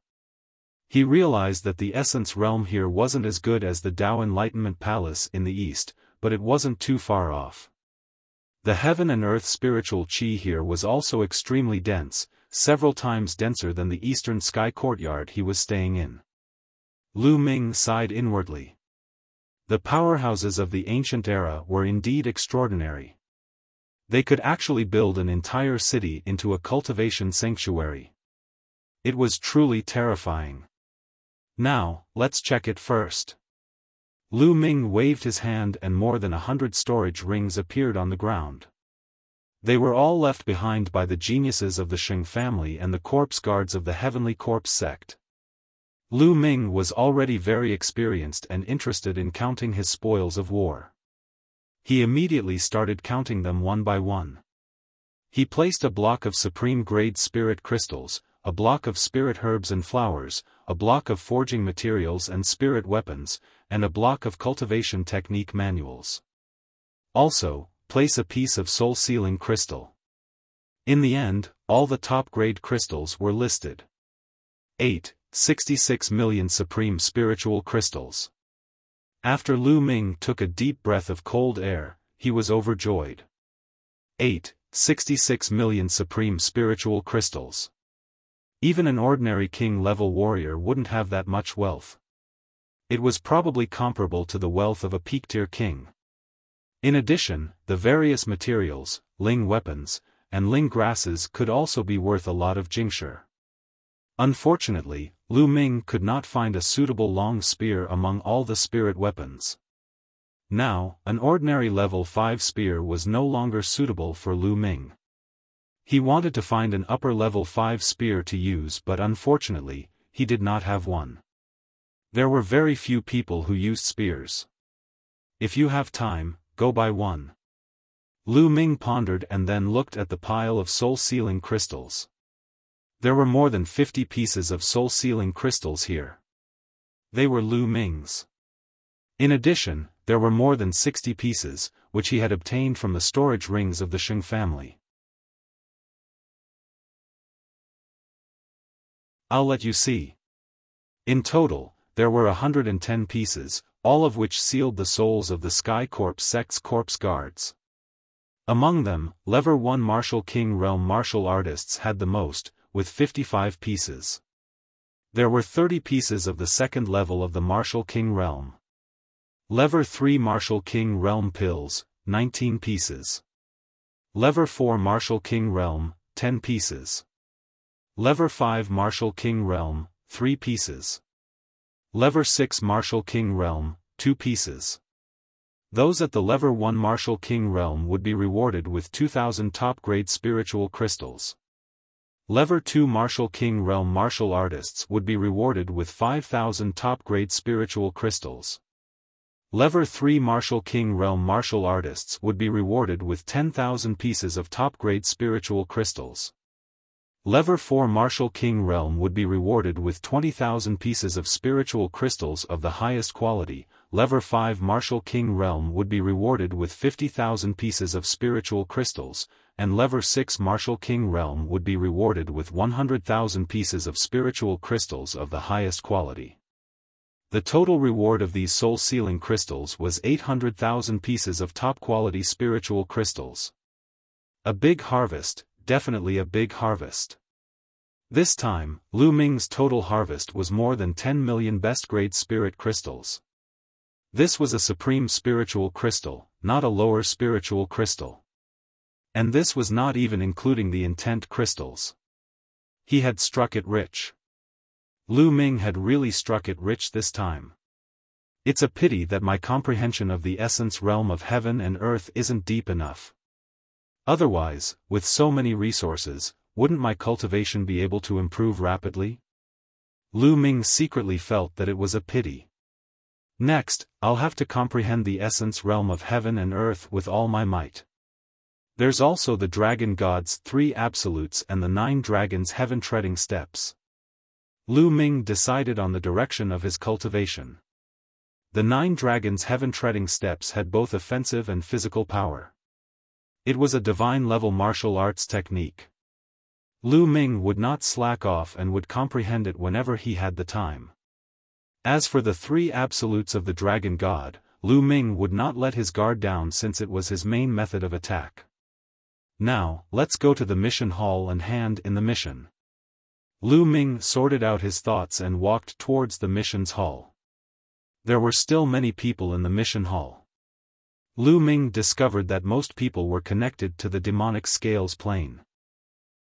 He realized that the essence realm here wasn't as good as the Tao Enlightenment Palace in the east, but it wasn't too far off. The heaven and earth spiritual qi here was also extremely dense, several times denser than the eastern sky courtyard he was staying in. Lu Ming sighed inwardly. The powerhouses of the ancient era were indeed extraordinary. They could actually build an entire city into a cultivation sanctuary. It was truly terrifying. Now, let's check it first. Lu Ming waved his hand and more than 100 storage rings appeared on the ground. They were all left behind by the geniuses of the Sheng family and the corpse guards of the Heavenly Corpse sect. Lu Ming was already very experienced and interested in counting his spoils of war. He immediately started counting them one by one. He placed a block of supreme-grade spirit crystals, a block of spirit herbs and flowers, a block of forging materials and spirit weapons, and a block of cultivation technique manuals. Also, place a piece of soul-sealing crystal. In the end, all the top-grade crystals were listed. 66 million supreme spiritual crystals. After Lu Ming took a deep breath of cold air, he was overjoyed. 66 million supreme spiritual crystals. Even an ordinary king-level warrior wouldn't have that much wealth. It was probably comparable to the wealth of a peak-tier king. In addition, the various materials, ling weapons, and ling grasses could also be worth a lot of jingshi. Unfortunately, Lu Ming could not find a suitable long spear among all the spirit weapons. Now, an ordinary level 5 spear was no longer suitable for Lu Ming. He wanted to find an upper level 5 spear to use, but unfortunately, he did not have one. There were very few people who used spears. If you have time, go buy one. Lu Ming pondered and then looked at the pile of soul-sealing crystals. There were more than 50 pieces of soul-sealing crystals here. They were Lu Ming's. In addition, there were more than 60 pieces, which he had obtained from the storage rings of the Sheng family. I'll let you see. In total, there were 110 pieces, all of which sealed the souls of the Sky Corps sect's corpse guards. Among them, Level 1 Martial King Realm martial artists had the most, with 55 pieces. There were 30 pieces of the second level of the Martial King Realm. Level 3 Martial King Realm pills, 19 pieces. Level 4 Martial King Realm, 10 pieces. Level 5 Martial King Realm, 3 pieces. Level 6 Martial King Realm, 2 pieces. Those at the Level 1 Martial King Realm would be rewarded with 2,000 top-grade spiritual crystals. Level 2 Martial King Realm martial artists would be rewarded with 5,000 top-grade spiritual crystals. Level 3 Martial King Realm martial artists would be rewarded with 10,000 pieces of top-grade spiritual crystals. Level 4 Martial King Realm would be rewarded with 20,000 pieces of spiritual crystals of the highest quality. Level 5 Martial King Realm would be rewarded with 50,000 pieces of spiritual crystals, and Level 6 Martial King Realm would be rewarded with 100,000 pieces of spiritual crystals of the highest quality. The total reward of these soul-sealing crystals was 800,000 pieces of top-quality spiritual crystals. A big harvest, definitely a big harvest. This time, Lu Ming's total harvest was more than 10 million best-grade spirit crystals. This was a supreme spiritual crystal, not a lower spiritual crystal. And this was not even including the intent crystals. He had struck it rich. Lu Ming had really struck it rich this time. It's a pity that my comprehension of the essence realm of heaven and earth isn't deep enough. Otherwise, with so many resources, wouldn't my cultivation be able to improve rapidly? Lu Ming secretly felt that it was a pity. Next, I'll have to comprehend the essence realm of heaven and earth with all my might. There's also the dragon god's 3 absolutes and the 9 dragons' heaven-treading steps. Lu Ming decided on the direction of his cultivation. The 9 dragons' heaven-treading steps had both offensive and physical power. It was a divine-level martial arts technique. Lu Ming would not slack off and would comprehend it whenever he had the time. As for the 3 absolutes of the dragon god, Lu Ming would not let his guard down since it was his main method of attack. Now, let's go to the mission hall and hand in the mission. Lu Ming sorted out his thoughts and walked towards the mission's hall. There were still many people in the mission hall. Lu Ming discovered that most people were connected to the demonic scales plane.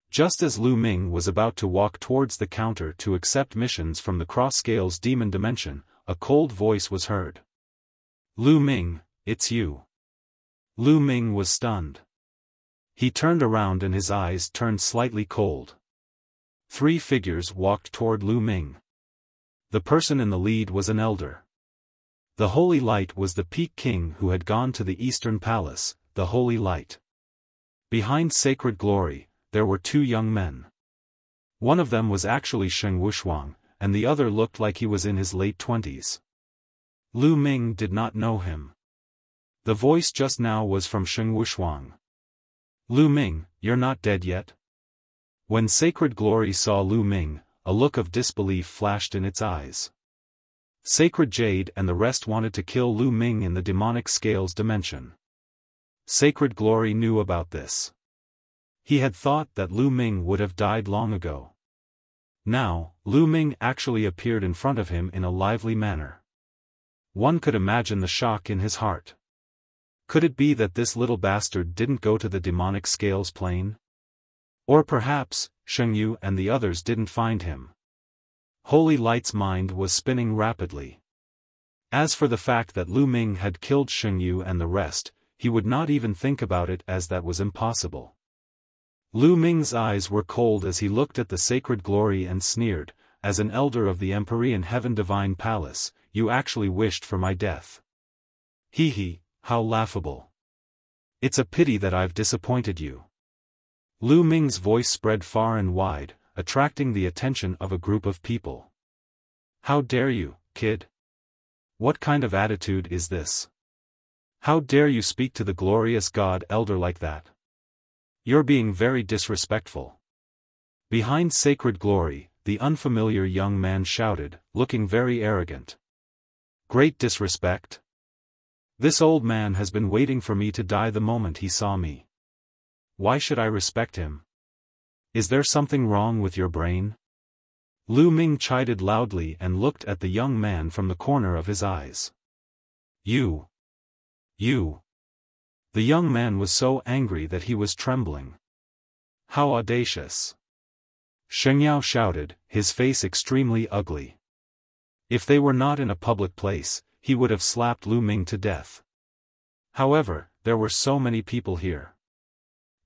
Just as Lu Ming was about to walk towards the counter to accept missions from the cross-scales demon dimension, a cold voice was heard. Lu Ming, it's you. Lu Ming was stunned. He turned around and his eyes turned slightly cold. 3 figures walked toward Lu Ming. The person in the lead was an elder. The Holy Light was the Peak King who had gone to the Eastern Palace, the Holy Light. Behind Sacred Glory, there were 2 young men. One of them was actually Sheng Wushuang, and the other looked like he was in his late 20s. Lu Ming did not know him. The voice just now was from Sheng Wushuang. Lu Ming, you're not dead yet? When Sacred Glory saw Lu Ming, a look of disbelief flashed in its eyes. Sacred Jade and the rest wanted to kill Lu Ming in the demonic scales dimension. Sacred Glory knew about this. He had thought that Lu Ming would have died long ago. Now, Lu Ming actually appeared in front of him in a lively manner. One could imagine the shock in his heart. Could it be that this little bastard didn't go to the demonic scales plane? Or perhaps, Sheng Yu and the others didn't find him. Holy Light's mind was spinning rapidly. As for the fact that Lu Ming had killed Sheng Yu and the rest, he would not even think about it as that was impossible. Lu Ming's eyes were cold as he looked at the Sacred Glory and sneered, as an elder of the Empyrean Heaven Divine Palace, you actually wished for my death. Hee hee, how laughable. It's a pity that I've disappointed you. Lu Ming's voice spread far and wide, attracting the attention of a group of people. How dare you, kid? What kind of attitude is this? How dare you speak to the glorious God Elder like that? You're being very disrespectful. Behind Sacred Glory, the unfamiliar young man shouted, looking very arrogant. Great disrespect? This old man has been waiting for me to die the moment he saw me. Why should I respect him? Is there something wrong with your brain? Lu Ming chided loudly and looked at the young man from the corner of his eyes. You. The young man was so angry that he was trembling. How audacious. Sheng Yao shouted, his face extremely ugly. If they were not in a public place, he would have slapped Lu Ming to death. However, there were so many people here.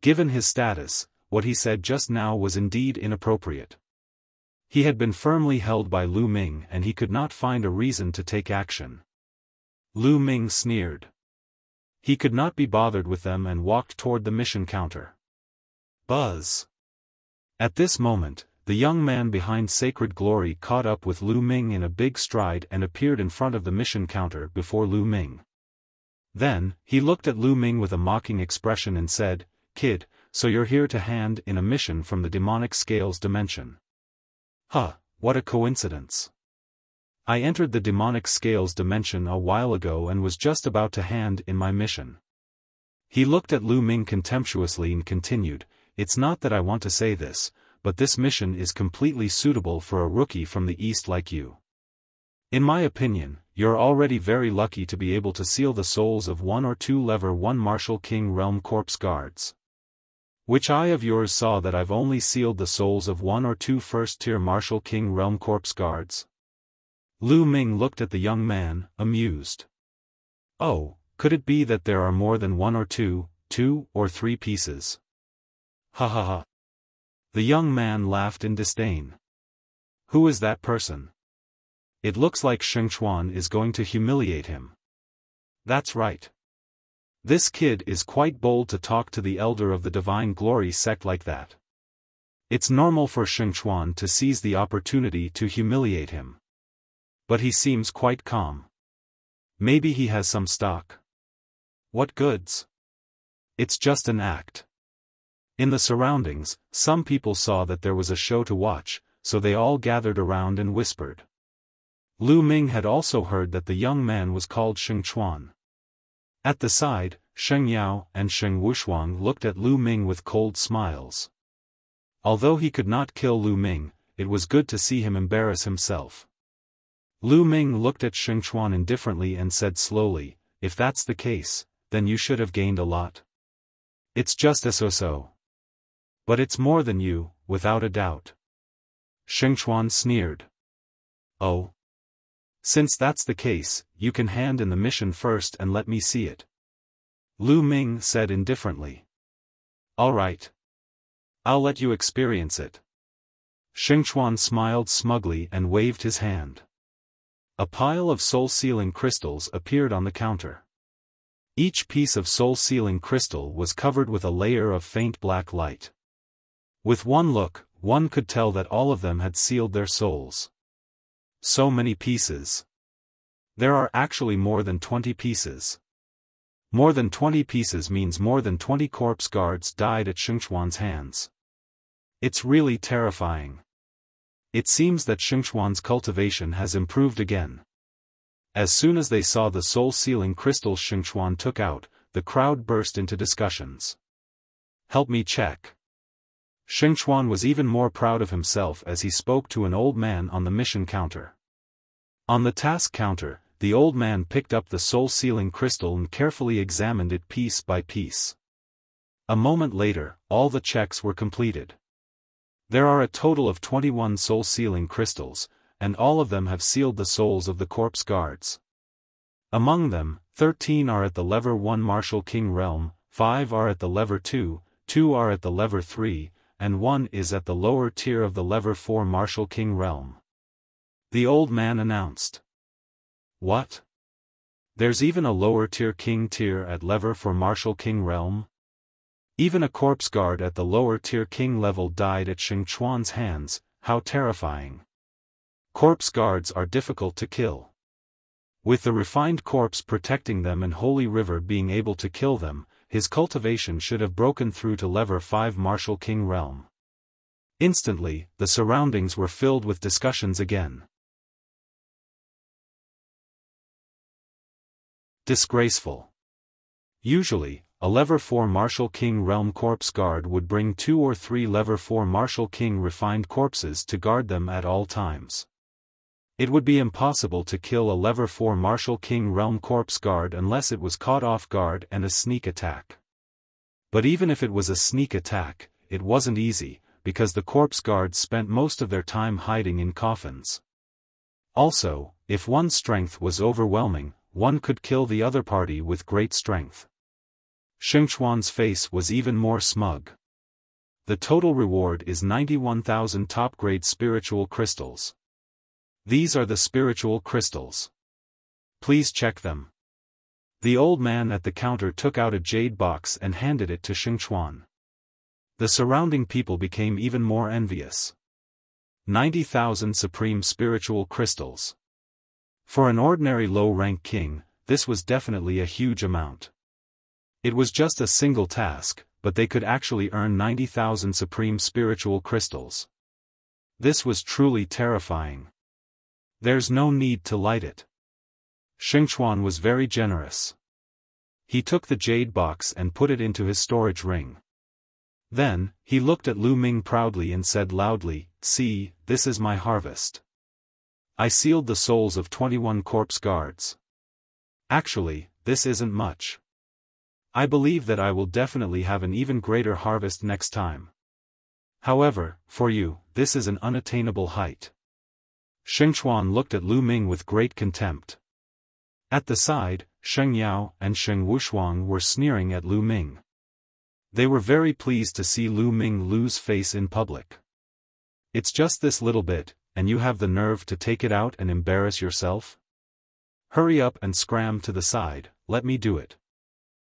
Given his status, what he said just now was indeed inappropriate. He had been firmly held by Lu Ming and he could not find a reason to take action. Lu Ming sneered. He could not be bothered with them and walked toward the mission counter. Buzz. At this moment, the young man behind Sacred Glory caught up with Lu Ming in a big stride and appeared in front of the mission counter before Lu Ming. Then, he looked at Lu Ming with a mocking expression and said, Kid, so you're here to hand in a mission from the demonic scales dimension. Huh, what a coincidence. I entered the demonic scales dimension a while ago and was just about to hand in my mission. He looked at Lu Ming contemptuously and continued, It's not that I want to say this, but this mission is completely suitable for a rookie from the East like you. In my opinion, you're already very lucky to be able to seal the souls of 1 or 2 Lever 1 Martial King Realm Corpse Guards. Which eye of yours saw that I've only sealed the souls of 1 or 2 first-tier Martial King Realm Corpse Guards? Lu Ming looked at the young man, amused. Oh, could it be that there are more than 1 or 2 or 3 pieces? Ha ha ha. The young man laughed in disdain. Who is that person? It looks like Shengchuan is going to humiliate him. That's right. This kid is quite bold to talk to the elder of the Divine Glory sect like that. It's normal for Shengchuan to seize the opportunity to humiliate him. But he seems quite calm. Maybe he has some stock. What goods? It's just an act. In the surroundings, some people saw that there was a show to watch, so they all gathered around and whispered. Lu Ming had also heard that the young man was called Shengchuan. At the side, Sheng Yao and Sheng Wushuang looked at Lu Ming with cold smiles. Although he could not kill Lu Ming, it was good to see him embarrass himself. Lu Ming looked at Shengchuan indifferently and said slowly, "If that's the case, then you should have gained a lot. It's just a so-so. But it's more than you, without a doubt." Shengchuan sneered. "Oh. Since that's the case, you can hand in the mission first and let me see it." Lu Ming said indifferently. "All right. I'll let you experience it." Shengchuan smiled smugly and waved his hand. A pile of soul-sealing crystals appeared on the counter. Each piece of soul-sealing crystal was covered with a layer of faint black light. With one look, one could tell that all of them had sealed their souls. So many pieces. There are actually more than 20 pieces. More than 20 pieces means more than 20 corpse guards died at Shengchuan's hands. It's really terrifying. It seems that Shengchuan's cultivation has improved again. As soon as they saw the soul-sealing crystals Shengchuan took out, the crowd burst into discussions. "Help me check." Shengchuan was even more proud of himself as he spoke to an old man on the mission counter. On the task counter, the old man picked up the soul-sealing crystal and carefully examined it piece by piece. A moment later, all the checks were completed. There are a total of 21 soul-sealing crystals, and all of them have sealed the souls of the corpse guards. Among them, 13 are at the level 1 Martial King realm, 5 are at the level 2, 2 are at the level 3, and 1 is at the lower tier of the level 4 Martial King realm. The old man announced. "What? There's even a lower tier king tier at level 4 Martial King realm? Even a corpse guard at the lower tier king level died at Shengchuan's hands, how terrifying. Corpse guards are difficult to kill. With the refined corpse protecting them and Holy River being able to kill them, his cultivation should have broken through to level 5 Martial King realm." Instantly, the surroundings were filled with discussions again. Disgraceful. Usually, a level 4 Martial King realm corpse guard would bring 2 or 3 level 4 Martial King refined corpses to guard them at all times. It would be impossible to kill a level 4 Martial King realm corpse guard unless it was caught off guard and a sneak attack. But even if it was a sneak attack, it wasn't easy, because the corpse guards spent most of their time hiding in coffins. Also, if one's strength was overwhelming, one could kill the other party with great strength. Shengchuan's face was even more smug. The total reward is 91,000 top-grade spiritual crystals. These are the spiritual crystals. Please check them. The old man at the counter took out a jade box and handed it to Shengchuan. The surrounding people became even more envious. 90,000 supreme spiritual crystals. For an ordinary low-rank king, this was definitely a huge amount. It was just a single task, but they could actually earn 90,000 supreme spiritual crystals. This was truly terrifying. There's no need to light it. Shengchuan was very generous. He took the jade box and put it into his storage ring. Then, he looked at Lu Ming proudly and said loudly, "See, this is my harvest. I sealed the souls of 21 corpse guards. Actually, this isn't much. I believe that I will definitely have an even greater harvest next time. However, for you, this is an unattainable height." Shengchuan looked at Lu Ming with great contempt. At the side, Sheng Yao and Sheng Wushuang were sneering at Lu Ming. They were very pleased to see Lu Ming lose face in public. "It's just this little bit, and you have the nerve to take it out and embarrass yourself? Hurry up and scram to the side, let me do it.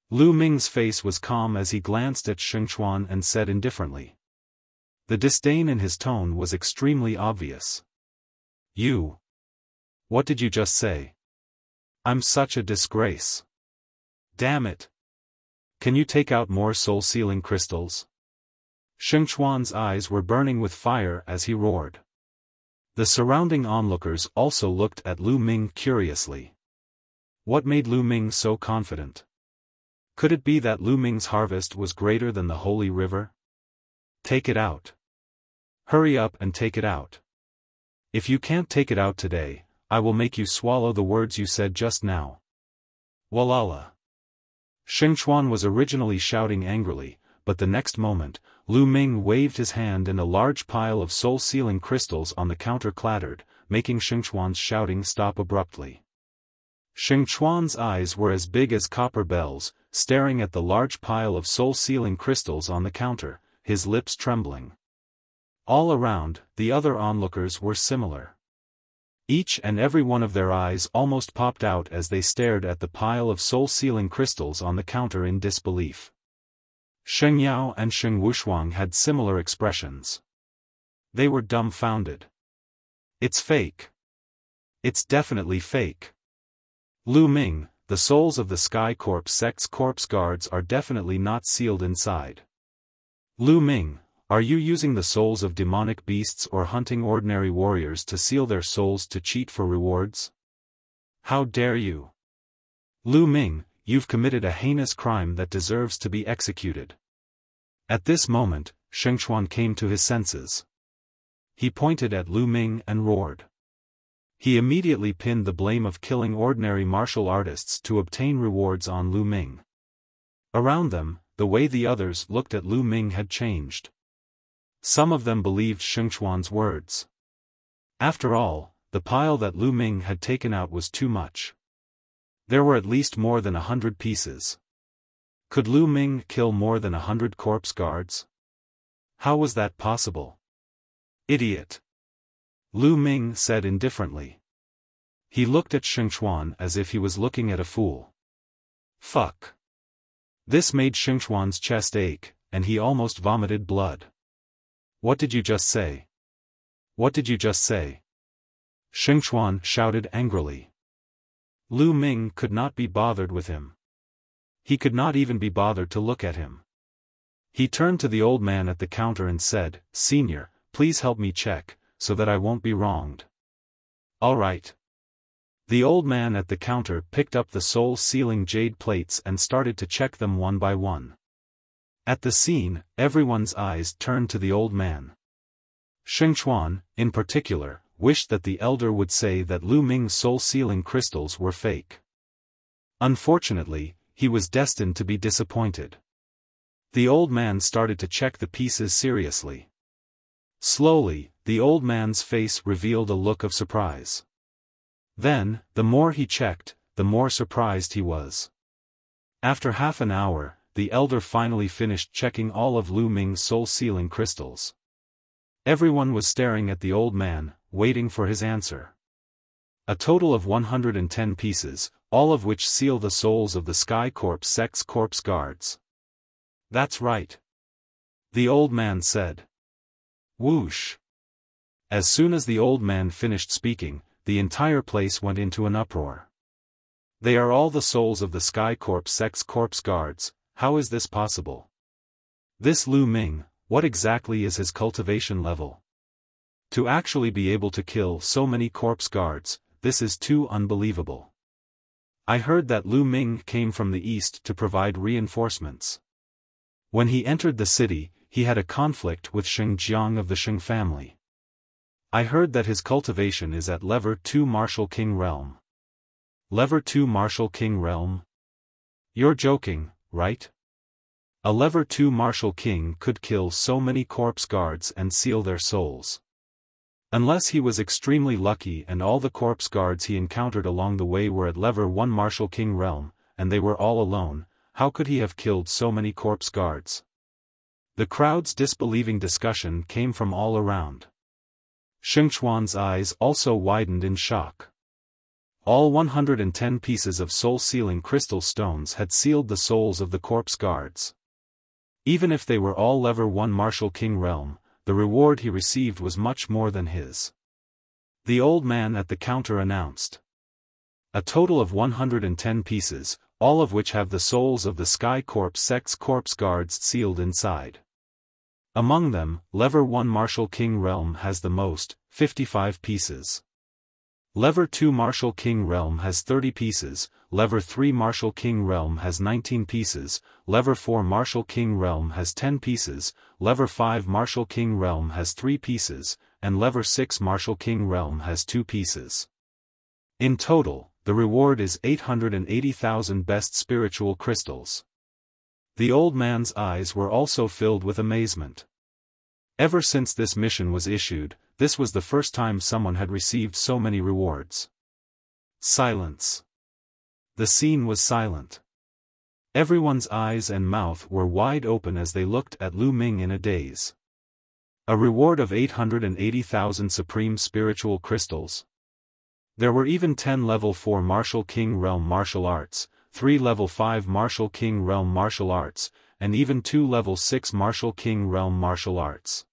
Lu Ming's face was calm as he glanced at Xiaofan and said indifferently. The disdain in his tone was extremely obvious. You. What did you just say? I'm such a disgrace. Damn it. Can you take out more soul-sealing crystals? Xiaofan's eyes were burning with fire as he roared. The surrounding onlookers also looked at Lu Ming curiously. What made Lu Ming so confident? Could it be that Lu Ming's harvest was greater than the holy river? Take it out. Hurry up and take it out. If you can't take it out today, I will make you swallow the words you said just now. Walala. Xiaofan was originally shouting angrily, but the next moment, Lu Ming waved his hand and a large pile of soul-sealing crystals on the counter clattered, making Xiaofan's shouting stop abruptly. Xiaofan's eyes were as big as copper bells, staring at the large pile of soul-sealing crystals on the counter, his lips trembling. All around, the other onlookers were similar. Each and every one of their eyes almost popped out as they stared at the pile of soul-sealing crystals on the counter in disbelief. Sheng Yao and Sheng Wushuang had similar expressions. They were dumbfounded. It's fake. It's definitely fake. Lu Ming, the souls of the Sky Corp sect's corpse guards are definitely not sealed inside. Lu Ming, are you using the souls of demonic beasts or hunting ordinary warriors to seal their souls to cheat for rewards? How dare you? Lu Ming, you've committed a heinous crime that deserves to be executed. At this moment, Xiaofan came to his senses. He pointed at Lu Ming and roared. He immediately pinned the blame of killing ordinary martial artists to obtain rewards on Lu Ming. Around them, the way the others looked at Lu Ming had changed. Some of them believed Xiaofan's words. After all, the pile that Lu Ming had taken out was too much. There were at least more than 100 pieces. Could Lu Ming kill more than 100 corpse guards? How was that possible? Idiot! Lu Ming said indifferently. He looked at Xiaofan as if he was looking at a fool. Fuck! This made Xiaofan's chest ache, and he almost vomited blood. What did you just say? What did you just say? Xiaofan shouted angrily. Lu Ming could not be bothered with him. He could not even be bothered to look at him. He turned to the old man at the counter and said, "Senior, please help me check, so that I won't be wronged." "All right." The old man at the counter picked up the soul-sealing jade plates and started to check them one by one. At the scene, everyone's eyes turned to the old man. Xiaofan, in particular, wished that the elder would say that Lu Ming's soul-sealing crystals were fake. Unfortunately, he was destined to be disappointed. The old man started to check the pieces seriously. Slowly, the old man's face revealed a look of surprise. Then, the more he checked, the more surprised he was. After half an hour, the elder finally finished checking all of Lu Ming's soul-sealing crystals. Everyone was staring at the old man, waiting for his answer. A total of 110 pieces, all of which seal the souls of the Sky Corp sect's corpse guards. That's right. The old man said. Whoosh. As soon as the old man finished speaking, the entire place went into an uproar. They are all the souls of the Sky Corp sect's corpse guards. How is this possible? This Lu Ming, what exactly is his cultivation level? To actually be able to kill so many corpse guards, this is too unbelievable. I heard that Lu Ming came from the east to provide reinforcements. When he entered the city, he had a conflict with Sheng Jiang of the Sheng family. I heard that his cultivation is at Lever 2 Martial King Realm. Lever 2 Martial King Realm? You're joking, right? A Lever 2 Martial King could kill so many corpse guards and seal their souls. Unless he was extremely lucky and all the corpse guards he encountered along the way were at Lever 1 Martial King Realm, and they were all alone, how could he have killed so many corpse guards? The crowd's disbelieving discussion came from all around. Xingchuan's eyes also widened in shock. All 110 pieces of soul-sealing crystal stones had sealed the souls of the corpse guards. Even if they were all level 1 Martial King realm, the reward he received was much more than his. The old man at the counter announced. A total of 110 pieces, all of which have the souls of the Sky Corpse sect's corpse guards sealed inside. Among them, level 1 Martial King realm has the most, 55 pieces. Level 2 Martial King realm has 30 pieces, level 3 Martial King realm has 19 pieces, level 4 Martial King realm has 10 pieces, level 5 Martial King realm has 3 pieces, and level 6 Martial King realm has 2 pieces. In total, the reward is 880,000 best spiritual crystals. The old man's eyes were also filled with amazement. Ever since this mission was issued, this was the first time someone had received so many rewards. Silence. The scene was silent. Everyone's eyes and mouth were wide open as they looked at Lu Ming in a daze. A reward of 880,000 supreme spiritual crystals. There were even 10 level 4 Martial King realm martial arts, 3 level 5 Martial King realm martial arts, and even 2 level 6 Martial King realm martial arts.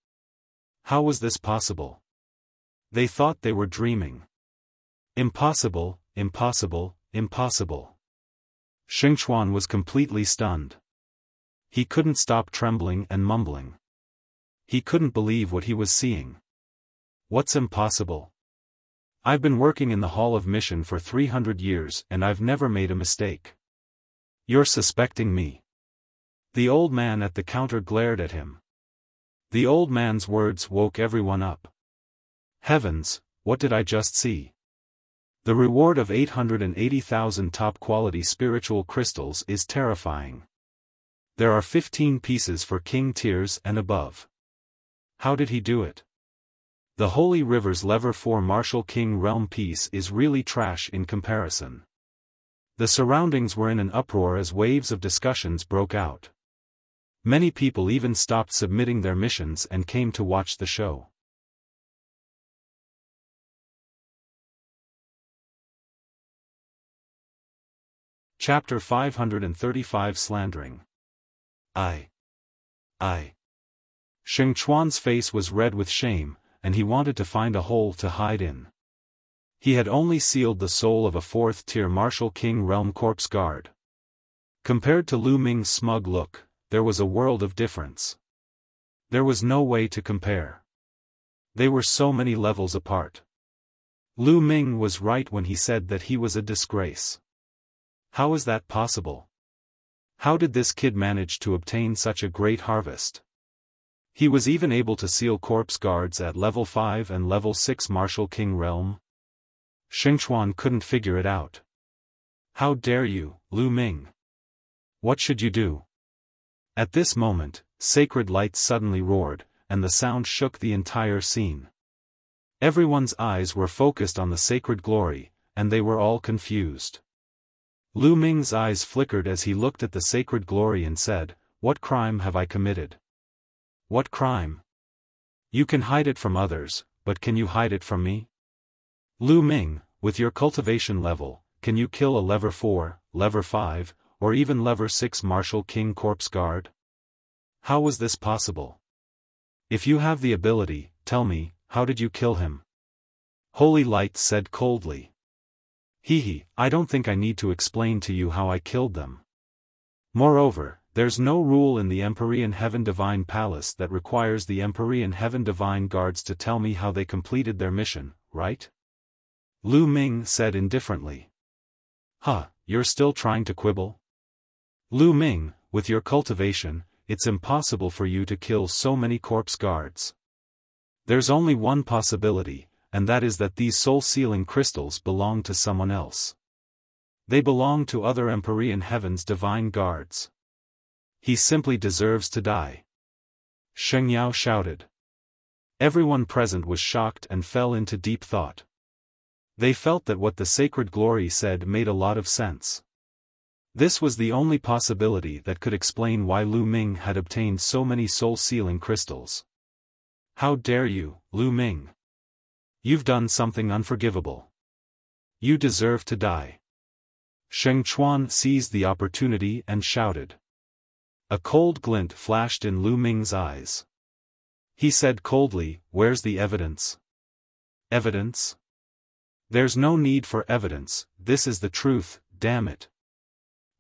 How was this possible? They thought they were dreaming. Impossible, impossible, impossible. Xingchuan was completely stunned. He couldn't stop trembling and mumbling. He couldn't believe what he was seeing. What's impossible? I've been working in the Hall of Mission for 300 years and I've never made a mistake. You're suspecting me? The old man at the counter glared at him. The old man's words woke everyone up. Heavens, what did I just see? The reward of 880,000 top-quality spiritual crystals is terrifying. There are 15 pieces for king tiers and above. How did he do it? The Holy River's level 4 Martial King realm piece is really trash in comparison. The surroundings were in an uproar as waves of discussions broke out. Many people even stopped submitting their missions and came to watch the show. Chapter 535 Slandering. I. Xingchuan's face was red with shame, and he wanted to find a hole to hide in. He had only sealed the soul of a 4th-tier Martial King realm corpse guard. Compared to Lu Ming's smug look, there was a world of difference. There was no way to compare. They were so many levels apart. Lu Ming was right when he said that he was a disgrace. How is that possible? How did this kid manage to obtain such a great harvest? He was even able to seal corpse guards at level 5 and level 6 Martial King realm. Xingchuan couldn't figure it out. How dare you, Lu Ming? What should you do? At this moment, sacred light suddenly roared, and the sound shook the entire scene. Everyone's eyes were focused on the sacred glory, and they were all confused. Lu Ming's eyes flickered as he looked at the sacred glory and said, "What crime have I committed? What crime? You can hide it from others, but can you hide it from me? Lu Ming, with your cultivation level, can you kill a level 4, level 5, or even level 6 Martial King corpse guard? How was this possible? If you have the ability, tell me, how did you kill him?" Holy Light said coldly. I don't think I need to explain to you how I killed them. Moreover, there's no rule in the Empyrean Heaven Divine Palace that requires the Empyrean Heaven Divine Guards to tell me how they completed their mission, right? Lu Ming said indifferently. You're still trying to quibble? Lu Ming, with your cultivation, it's impossible for you to kill so many corpse guards. There's only one possibility, and that is that these soul-sealing crystals belong to someone else. They belong to other Empyrean Heaven's divine guards. He simply deserves to die. Sheng Yao shouted. Everyone present was shocked and fell into deep thought. They felt that what the sacred glory said made a lot of sense. This was the only possibility that could explain why Lu Ming had obtained so many soul-sealing crystals. How dare you, Lu Ming? You've done something unforgivable. You deserve to die. Sheng Chuan seized the opportunity and shouted. A cold glint flashed in Lu Ming's eyes. He said coldly, "Where's the evidence?" Evidence? There's no need for evidence, this is the truth, damn it.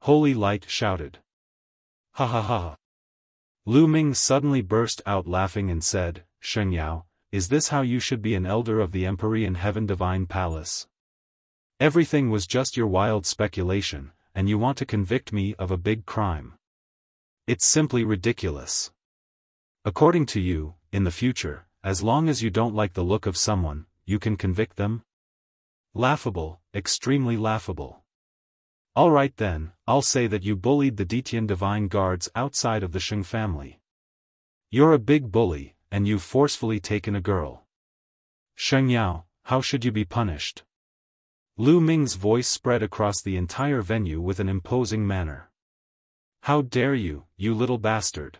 Holy Light shouted. Ha ha ha. Lu Ming suddenly burst out laughing and said, Sheng Yao, is this how you should be an elder of the Empyrean Heaven Divine Palace? Everything was just your wild speculation, and you want to convict me of a big crime. It's simply ridiculous. According to you, in the future, as long as you don't like the look of someone, you can convict them? Laughable, extremely laughable. Alright then, I'll say that you bullied the Detian divine guards outside of the Sheng family. You're a big bully, and you've forcefully taken a girl. Sheng Yao, how should you be punished? Lu Ming's voice spread across the entire venue with an imposing manner. How dare you, you little bastard!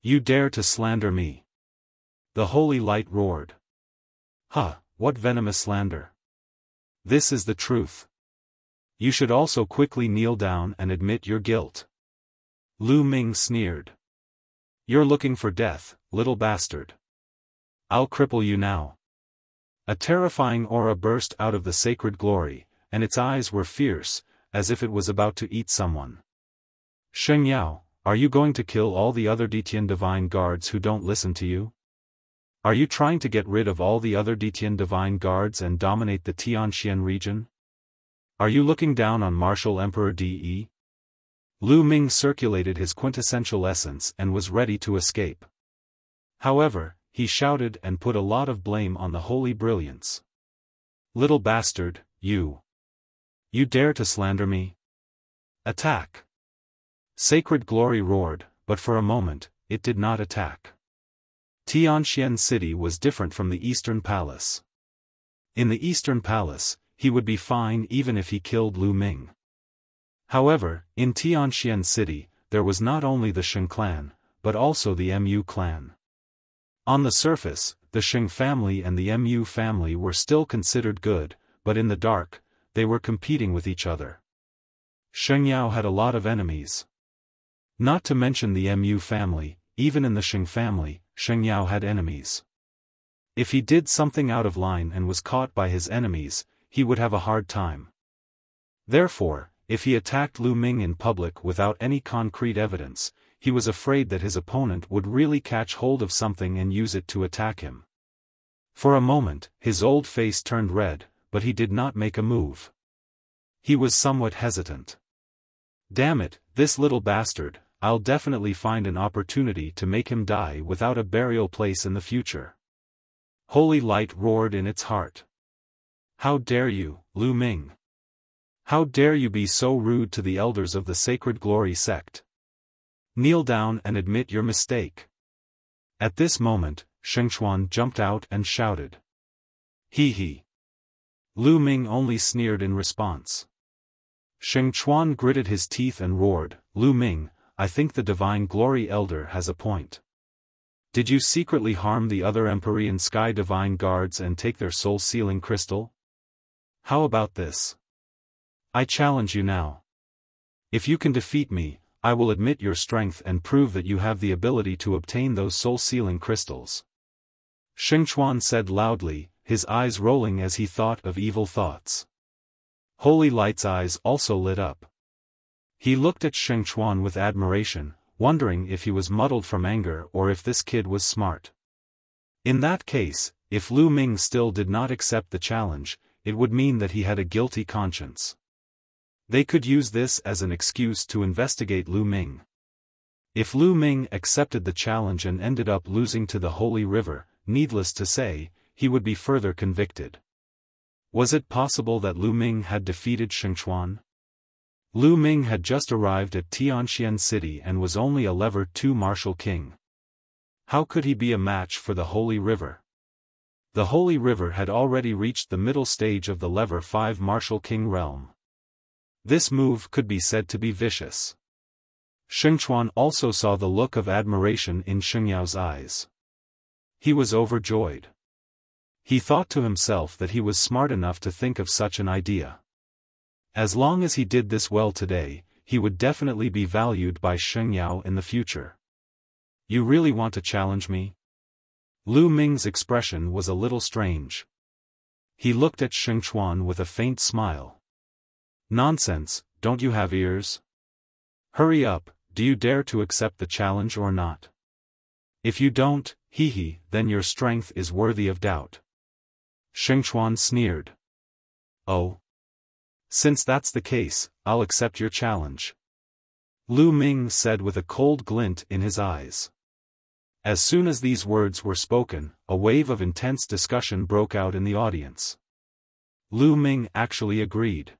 You dare to slander me! The Holy Light roared. Huh, what venomous slander! This is the truth. You should also quickly kneel down and admit your guilt. Lu Ming sneered. You're looking for death, little bastard. I'll cripple you now. A terrifying aura burst out of the sacred glory, and its eyes were fierce, as if it was about to eat someone. Sheng Yao, are you going to kill all the other Detian divine guards who don't listen to you? Are you trying to get rid of all the other Detian divine guards and dominate the Tianxian region? Are you looking down on Martial Emperor De? Lu Ming circulated his quintessential essence and was ready to escape. However, he shouted and put a lot of blame on the holy brilliance. Little bastard, you! You dare to slander me? Attack! Sacred glory roared, but for a moment, it did not attack. Tianxian City was different from the Eastern Palace. In the Eastern Palace, he would be fine even if he killed Lu Ming. However, in Tianxian City, there was not only the Sheng clan, but also the Mu clan. On the surface, the Sheng family and the Mu family were still considered good, but in the dark, they were competing with each other. Sheng Yao had a lot of enemies. Not to mention the Mu family, even in the Sheng family, Sheng Yao had enemies. If he did something out of line and was caught by his enemies, he would have a hard time. Therefore, if he attacked Lu Ming in public without any concrete evidence, he was afraid that his opponent would really catch hold of something and use it to attack him. For a moment, his old face turned red, but he did not make a move. He was somewhat hesitant. Damn it, this little bastard, I'll definitely find an opportunity to make him die without a burial place in the future. Holy Light roared in its heart. How dare you, Lu Ming? How dare you be so rude to the elders of the Sacred Glory sect? Kneel down and admit your mistake. At this moment, Sheng Chuan jumped out and shouted. He he. Lu Ming only sneered in response. Sheng Chuan gritted his teeth and roared, Lu Ming, I think the Divine Glory Elder has a point. Did you secretly harm the other Empyrean Sky Divine Guards and take their soul-sealing crystal? How about this? I challenge you now. If you can defeat me, I will admit your strength and prove that you have the ability to obtain those soul-sealing crystals. Sheng Chuan said loudly, his eyes rolling as he thought of evil thoughts. Holy Light's eyes also lit up. He looked at Sheng Chuan with admiration, wondering if he was muddled from anger or if this kid was smart. In that case, if Lu Ming still did not accept the challenge, it would mean that he had a guilty conscience. They could use this as an excuse to investigate Lu Ming. If Lu Ming accepted the challenge and ended up losing to the Holy River, needless to say, he would be further convicted. Was it possible that Lu Ming had defeated Sheng Chuan? Lu Ming had just arrived at Tianxian City and was only a Level 2 martial king. How could he be a match for the Holy River? The Holy River had already reached the middle stage of the Level 5 martial king realm. This move could be said to be vicious. Sheng Chuan also saw the look of admiration in Sheng Yao's eyes. He was overjoyed. He thought to himself that he was smart enough to think of such an idea. As long as he did this well today, he would definitely be valued by Sheng Yao in the future. You really want to challenge me? Lu Ming's expression was a little strange. He looked at Sheng Chuan with a faint smile. Nonsense, don't you have ears? Hurry up, do you dare to accept the challenge or not? If you don't, then your strength is worthy of doubt. Sheng Chuan sneered. Oh. Since that's the case, I'll accept your challenge. Lu Ming said with a cold glint in his eyes. As soon as these words were spoken, a wave of intense discussion broke out in the audience. Lu Ming actually agreed.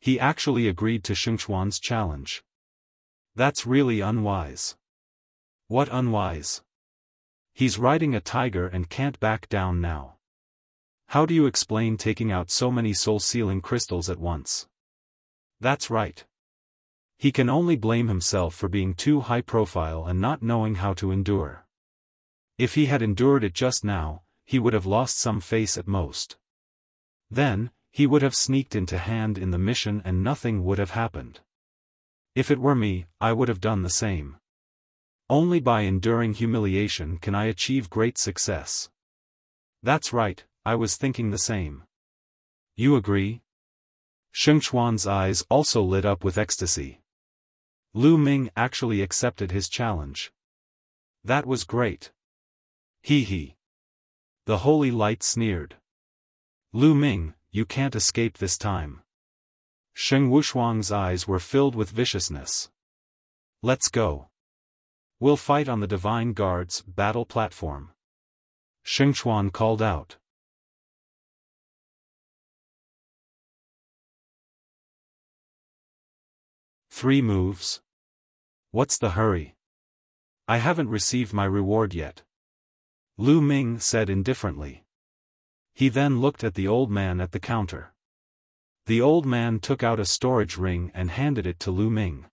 He actually agreed to Sheng Chuan's challenge. That's really unwise. What unwise? He's riding a tiger and can't back down now. How do you explain taking out so many soul-sealing crystals at once? That's right. He can only blame himself for being too high-profile and not knowing how to endure. If he had endured it just now, he would have lost some face at most. Then, he would have sneaked into hand in the mission and nothing would have happened. If it were me, I would have done the same. Only by enduring humiliation can I achieve great success. That's right, I was thinking the same. You agree? Sheng Chuan's eyes also lit up with ecstasy. Lu Ming actually accepted his challenge. That was great. The holy light sneered. Lu Ming, you can't escape this time. Sheng Wushuang's eyes were filled with viciousness. Let's go. We'll fight on the Divine Guard's battle platform. Sheng Chuan called out. Three moves? What's the hurry? I haven't received my reward yet. Lu Ming said indifferently. He then looked at the old man at the counter. The old man took out a storage ring and handed it to Lu Ming.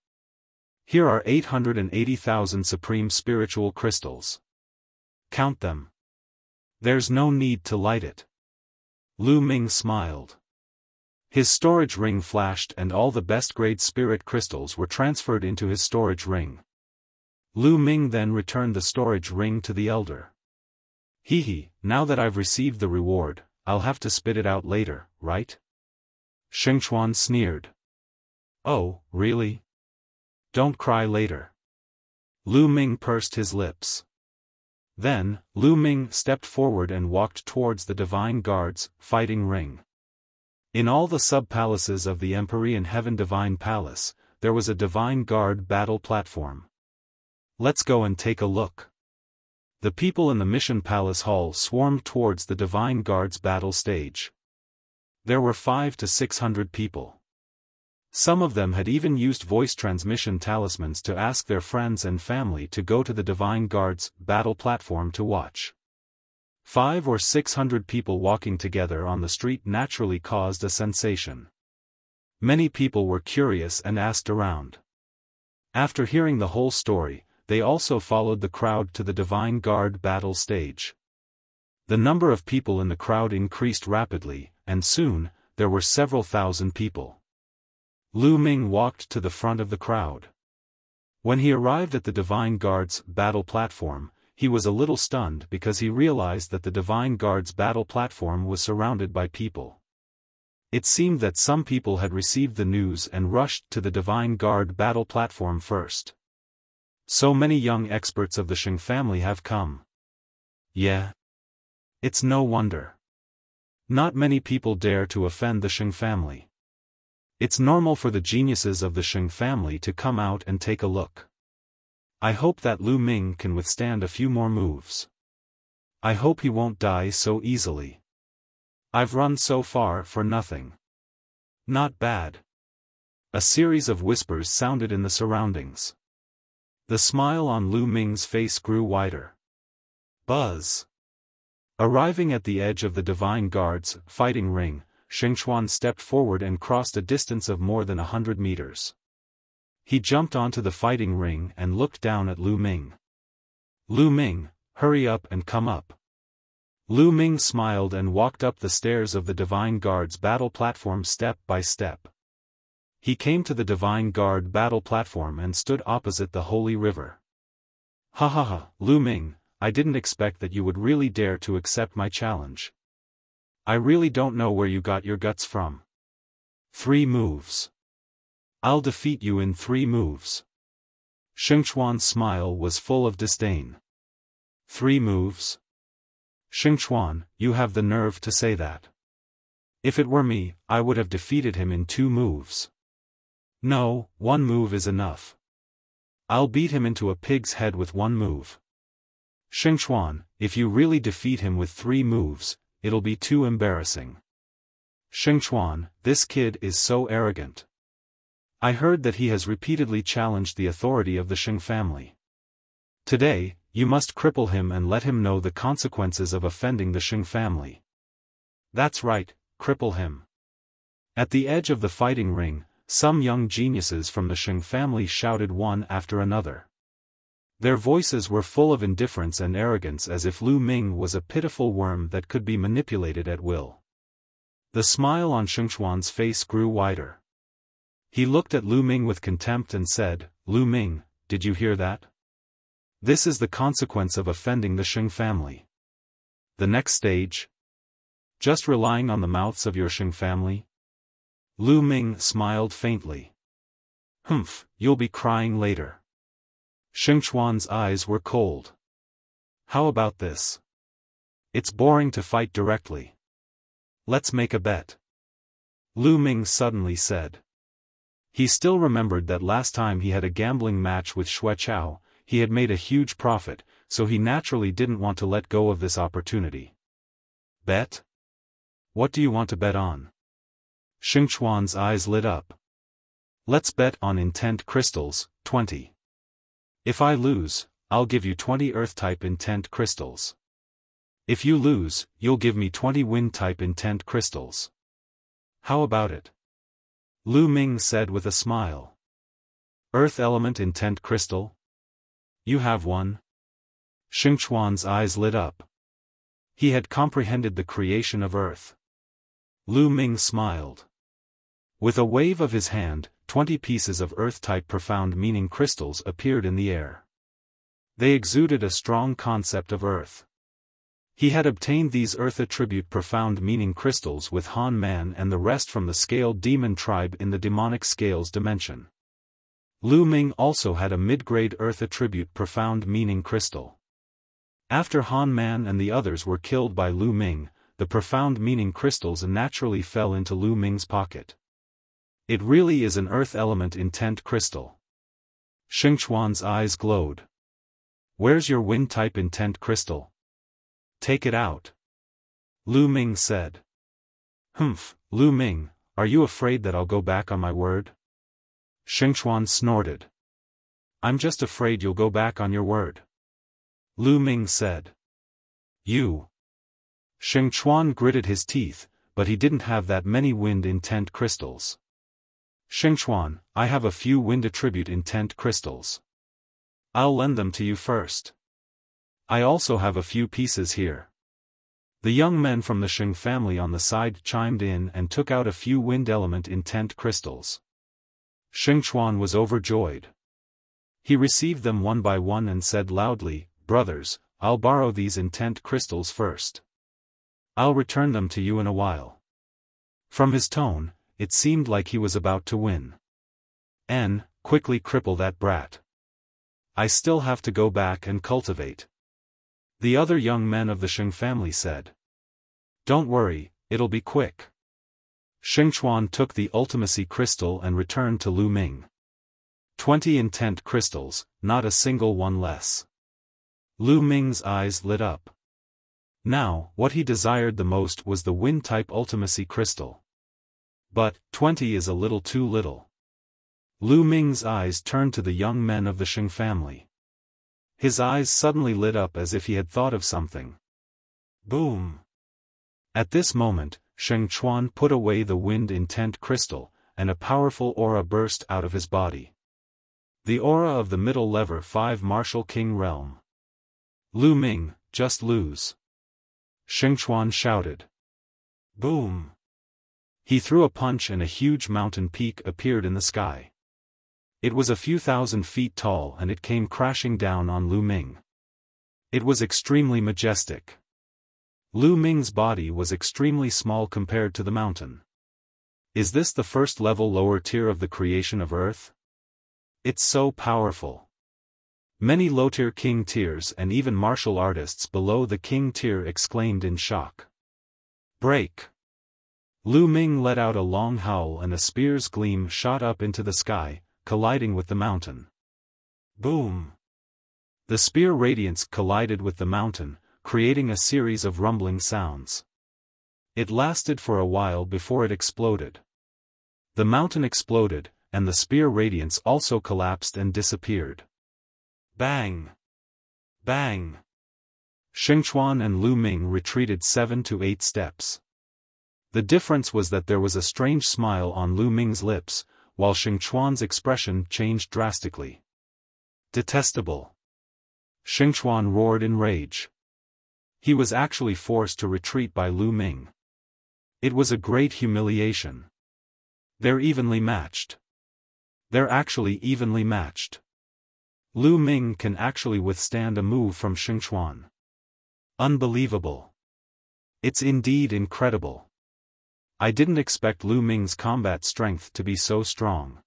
Here are 880,000 supreme spiritual crystals. Count them. There's no need to light it. Lu Ming smiled. His storage ring flashed and all the best-grade spirit crystals were transferred into his storage ring. Lu Ming then returned the storage ring to the elder. Now that I've received the reward, I'll have to spit it out later, right? Sheng Chuan sneered. Oh, really? Don't cry later. Lu Ming pursed his lips. Then, Lu Ming stepped forward and walked towards the Divine Guard's fighting ring. In all the sub-palaces of the Empyrean Heaven Divine Palace, there was a Divine Guard battle platform. Let's go and take a look. The people in the Mission Palace Hall swarmed towards the Divine Guard's battle stage. There were 500 to 600 people. Some of them had even used voice transmission talismans to ask their friends and family to go to the Divine Guard's battle platform to watch. 500 or 600 people walking together on the street naturally caused a sensation. Many people were curious and asked around. After hearing the whole story, they also followed the crowd to the Divine Guard battle stage. The number of people in the crowd increased rapidly, and soon, there were several thousand people. Lu Ming walked to the front of the crowd. When he arrived at the Divine Guard's battle platform, he was a little stunned because he realized that the Divine Guard's battle platform was surrounded by people. It seemed that some people had received the news and rushed to the Divine Guard battle platform first. So many young experts of the Sheng family have come. Yeah. It's no wonder. Not many people dare to offend the Sheng family. It's normal for the geniuses of the Sheng family to come out and take a look. I hope that Lu Ming can withstand a few more moves. I hope he won't die so easily. I've run so far for nothing. Not bad. A series of whispers sounded in the surroundings. The smile on Lu Ming's face grew wider. Buzz. Arriving at the edge of the Divine Guard's fighting ring, Sheng Chuan stepped forward and crossed a distance of more than 100 meters. He jumped onto the fighting ring and looked down at Lu Ming. Lu Ming, hurry up and come up. Lu Ming smiled and walked up the stairs of the Divine Guard's battle platform step by step. He came to the Divine Guard battle platform and stood opposite the Holy River. Ha ha ha, Lu Ming, I didn't expect that you would really dare to accept my challenge. I really don't know where you got your guts from. 3 moves. I'll defeat you in 3 moves. Xingchuan's smile was full of disdain. 3 moves? Xingchuan, you have the nerve to say that. If it were me, I would have defeated him in 2 moves. No, 1 move is enough. I'll beat him into a pig's head with 1 move. Xingchuan, if you really defeat him with 3 moves, it'll be too embarrassing. Xingchuan, this kid is so arrogant. I heard that he has repeatedly challenged the authority of the Xing family. Today, you must cripple him and let him know the consequences of offending the Xing family. That's right, cripple him. At the edge of the fighting ring, some young geniuses from the Xing family shouted one after another. Their voices were full of indifference and arrogance, as if Lu Ming was a pitiful worm that could be manipulated at will. The smile on Xingchuan's face grew wider. He looked at Lu Ming with contempt and said, Lu Ming, did you hear that? This is the consequence of offending the Xing family. The next stage? Just relying on the mouths of your Xing family? Lu Ming smiled faintly. Humph, you'll be crying later. Xingchuan's eyes were cold. How about this? It's boring to fight directly. Let's make a bet. Lu Ming suddenly said. He still remembered that last time he had a gambling match with Xueqiao, he had made a huge profit, so he naturally didn't want to let go of this opportunity. Bet? What do you want to bet on? Xingchuan's eyes lit up. Let's bet on intent crystals, 20. If I lose, I'll give you 20 Earth-type intent crystals. If you lose, you'll give me 20 Wind-type intent crystals. How about it? Lu Ming said with a smile. Earth element intent crystal? You have one? Xingchuan's eyes lit up. He had comprehended the creation of Earth. Lu Ming smiled. With a wave of his hand, 20 pieces of Earth-type profound meaning crystals appeared in the air. They exuded a strong concept of Earth. He had obtained these Earth attribute profound meaning crystals with Han Man and the rest from the Scale Demon tribe in the demonic scales dimension. Lu Ming also had a mid-grade Earth attribute profound meaning crystal. After Han Man and the others were killed by Lu Ming, the profound meaning crystals naturally fell into Lu Ming's pocket. It really is an Earth element intent crystal. Xingchuan's eyes glowed. Where's your Wind-type intent crystal? Take it out. Lu Ming said. Humph, Lu Ming, are you afraid that I'll go back on my word? Xingchuan snorted. I'm just afraid you'll go back on your word. Lu Ming said. You. Xingchuan gritted his teeth, but he didn't have that many wind intent crystals. Xingchuan, I have a few wind attribute intent crystals. I'll lend them to you first. I also have a few pieces here. The young men from the Xing family on the side chimed in and took out a few wind element intent crystals. Xingchuan was overjoyed. He received them one by one and said loudly, Brothers, I'll borrow these intent crystals first. I'll return them to you in a while. From his tone, it seemed like he was about to win. Quickly cripple that brat. I still have to go back and cultivate. The other young men of the Xing family said. Don't worry, it'll be quick. Xingchuan took the ultimacy crystal and returned to Lu Ming. 20 intent crystals, not a single one less. Lu Ming's eyes lit up. Now, what he desired the most was the Wind-type ultimacy crystal. But, 20 is a little too little. Lu Ming's eyes turned to the young men of the Xing family. His eyes suddenly lit up as if he had thought of something. Boom! At this moment, Xingchuan put away the wind intent crystal, and a powerful aura burst out of his body. The aura of the middle lever 5 Martial King realm. Lu Ming, just lose. Xingchuan shouted. Boom! He threw a punch and a huge mountain peak appeared in the sky. It was a few thousand feet tall and it came crashing down on Lu Ming. It was extremely majestic. Lu Ming's body was extremely small compared to the mountain. Is this the first level lower tier of the creation of Earth? It's so powerful. Many low-tier king tiers and even martial artists below the king tier exclaimed in shock. Break! Lu Ming let out a long howl and a spear's gleam shot up into the sky, colliding with the mountain. Boom! The spear radiance collided with the mountain, creating a series of rumbling sounds. It lasted for a while before it exploded. The mountain exploded, and the spear radiance also collapsed and disappeared. Bang! Bang! Xingchuan and Lu Ming retreated 7 to 8 steps. The difference was that there was a strange smile on Lu Ming's lips, while Xingchuan's expression changed drastically. Detestable! Xingchuan roared in rage. He was actually forced to retreat by Lu Ming. It was a great humiliation. They're evenly matched. They're actually evenly matched. Lu Ming can actually withstand a move from Xingchuan. Unbelievable. It's indeed incredible. I didn't expect Lu Ming's combat strength to be so strong.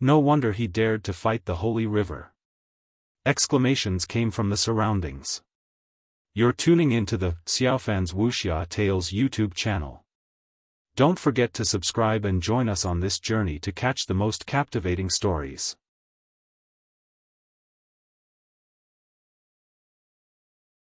No wonder he dared to fight the Holy River. Exclamations came from the surroundings. You're tuning into the Xiaofan's Wuxia Tales YouTube channel. Don't forget to subscribe and join us on this journey to catch the most captivating stories.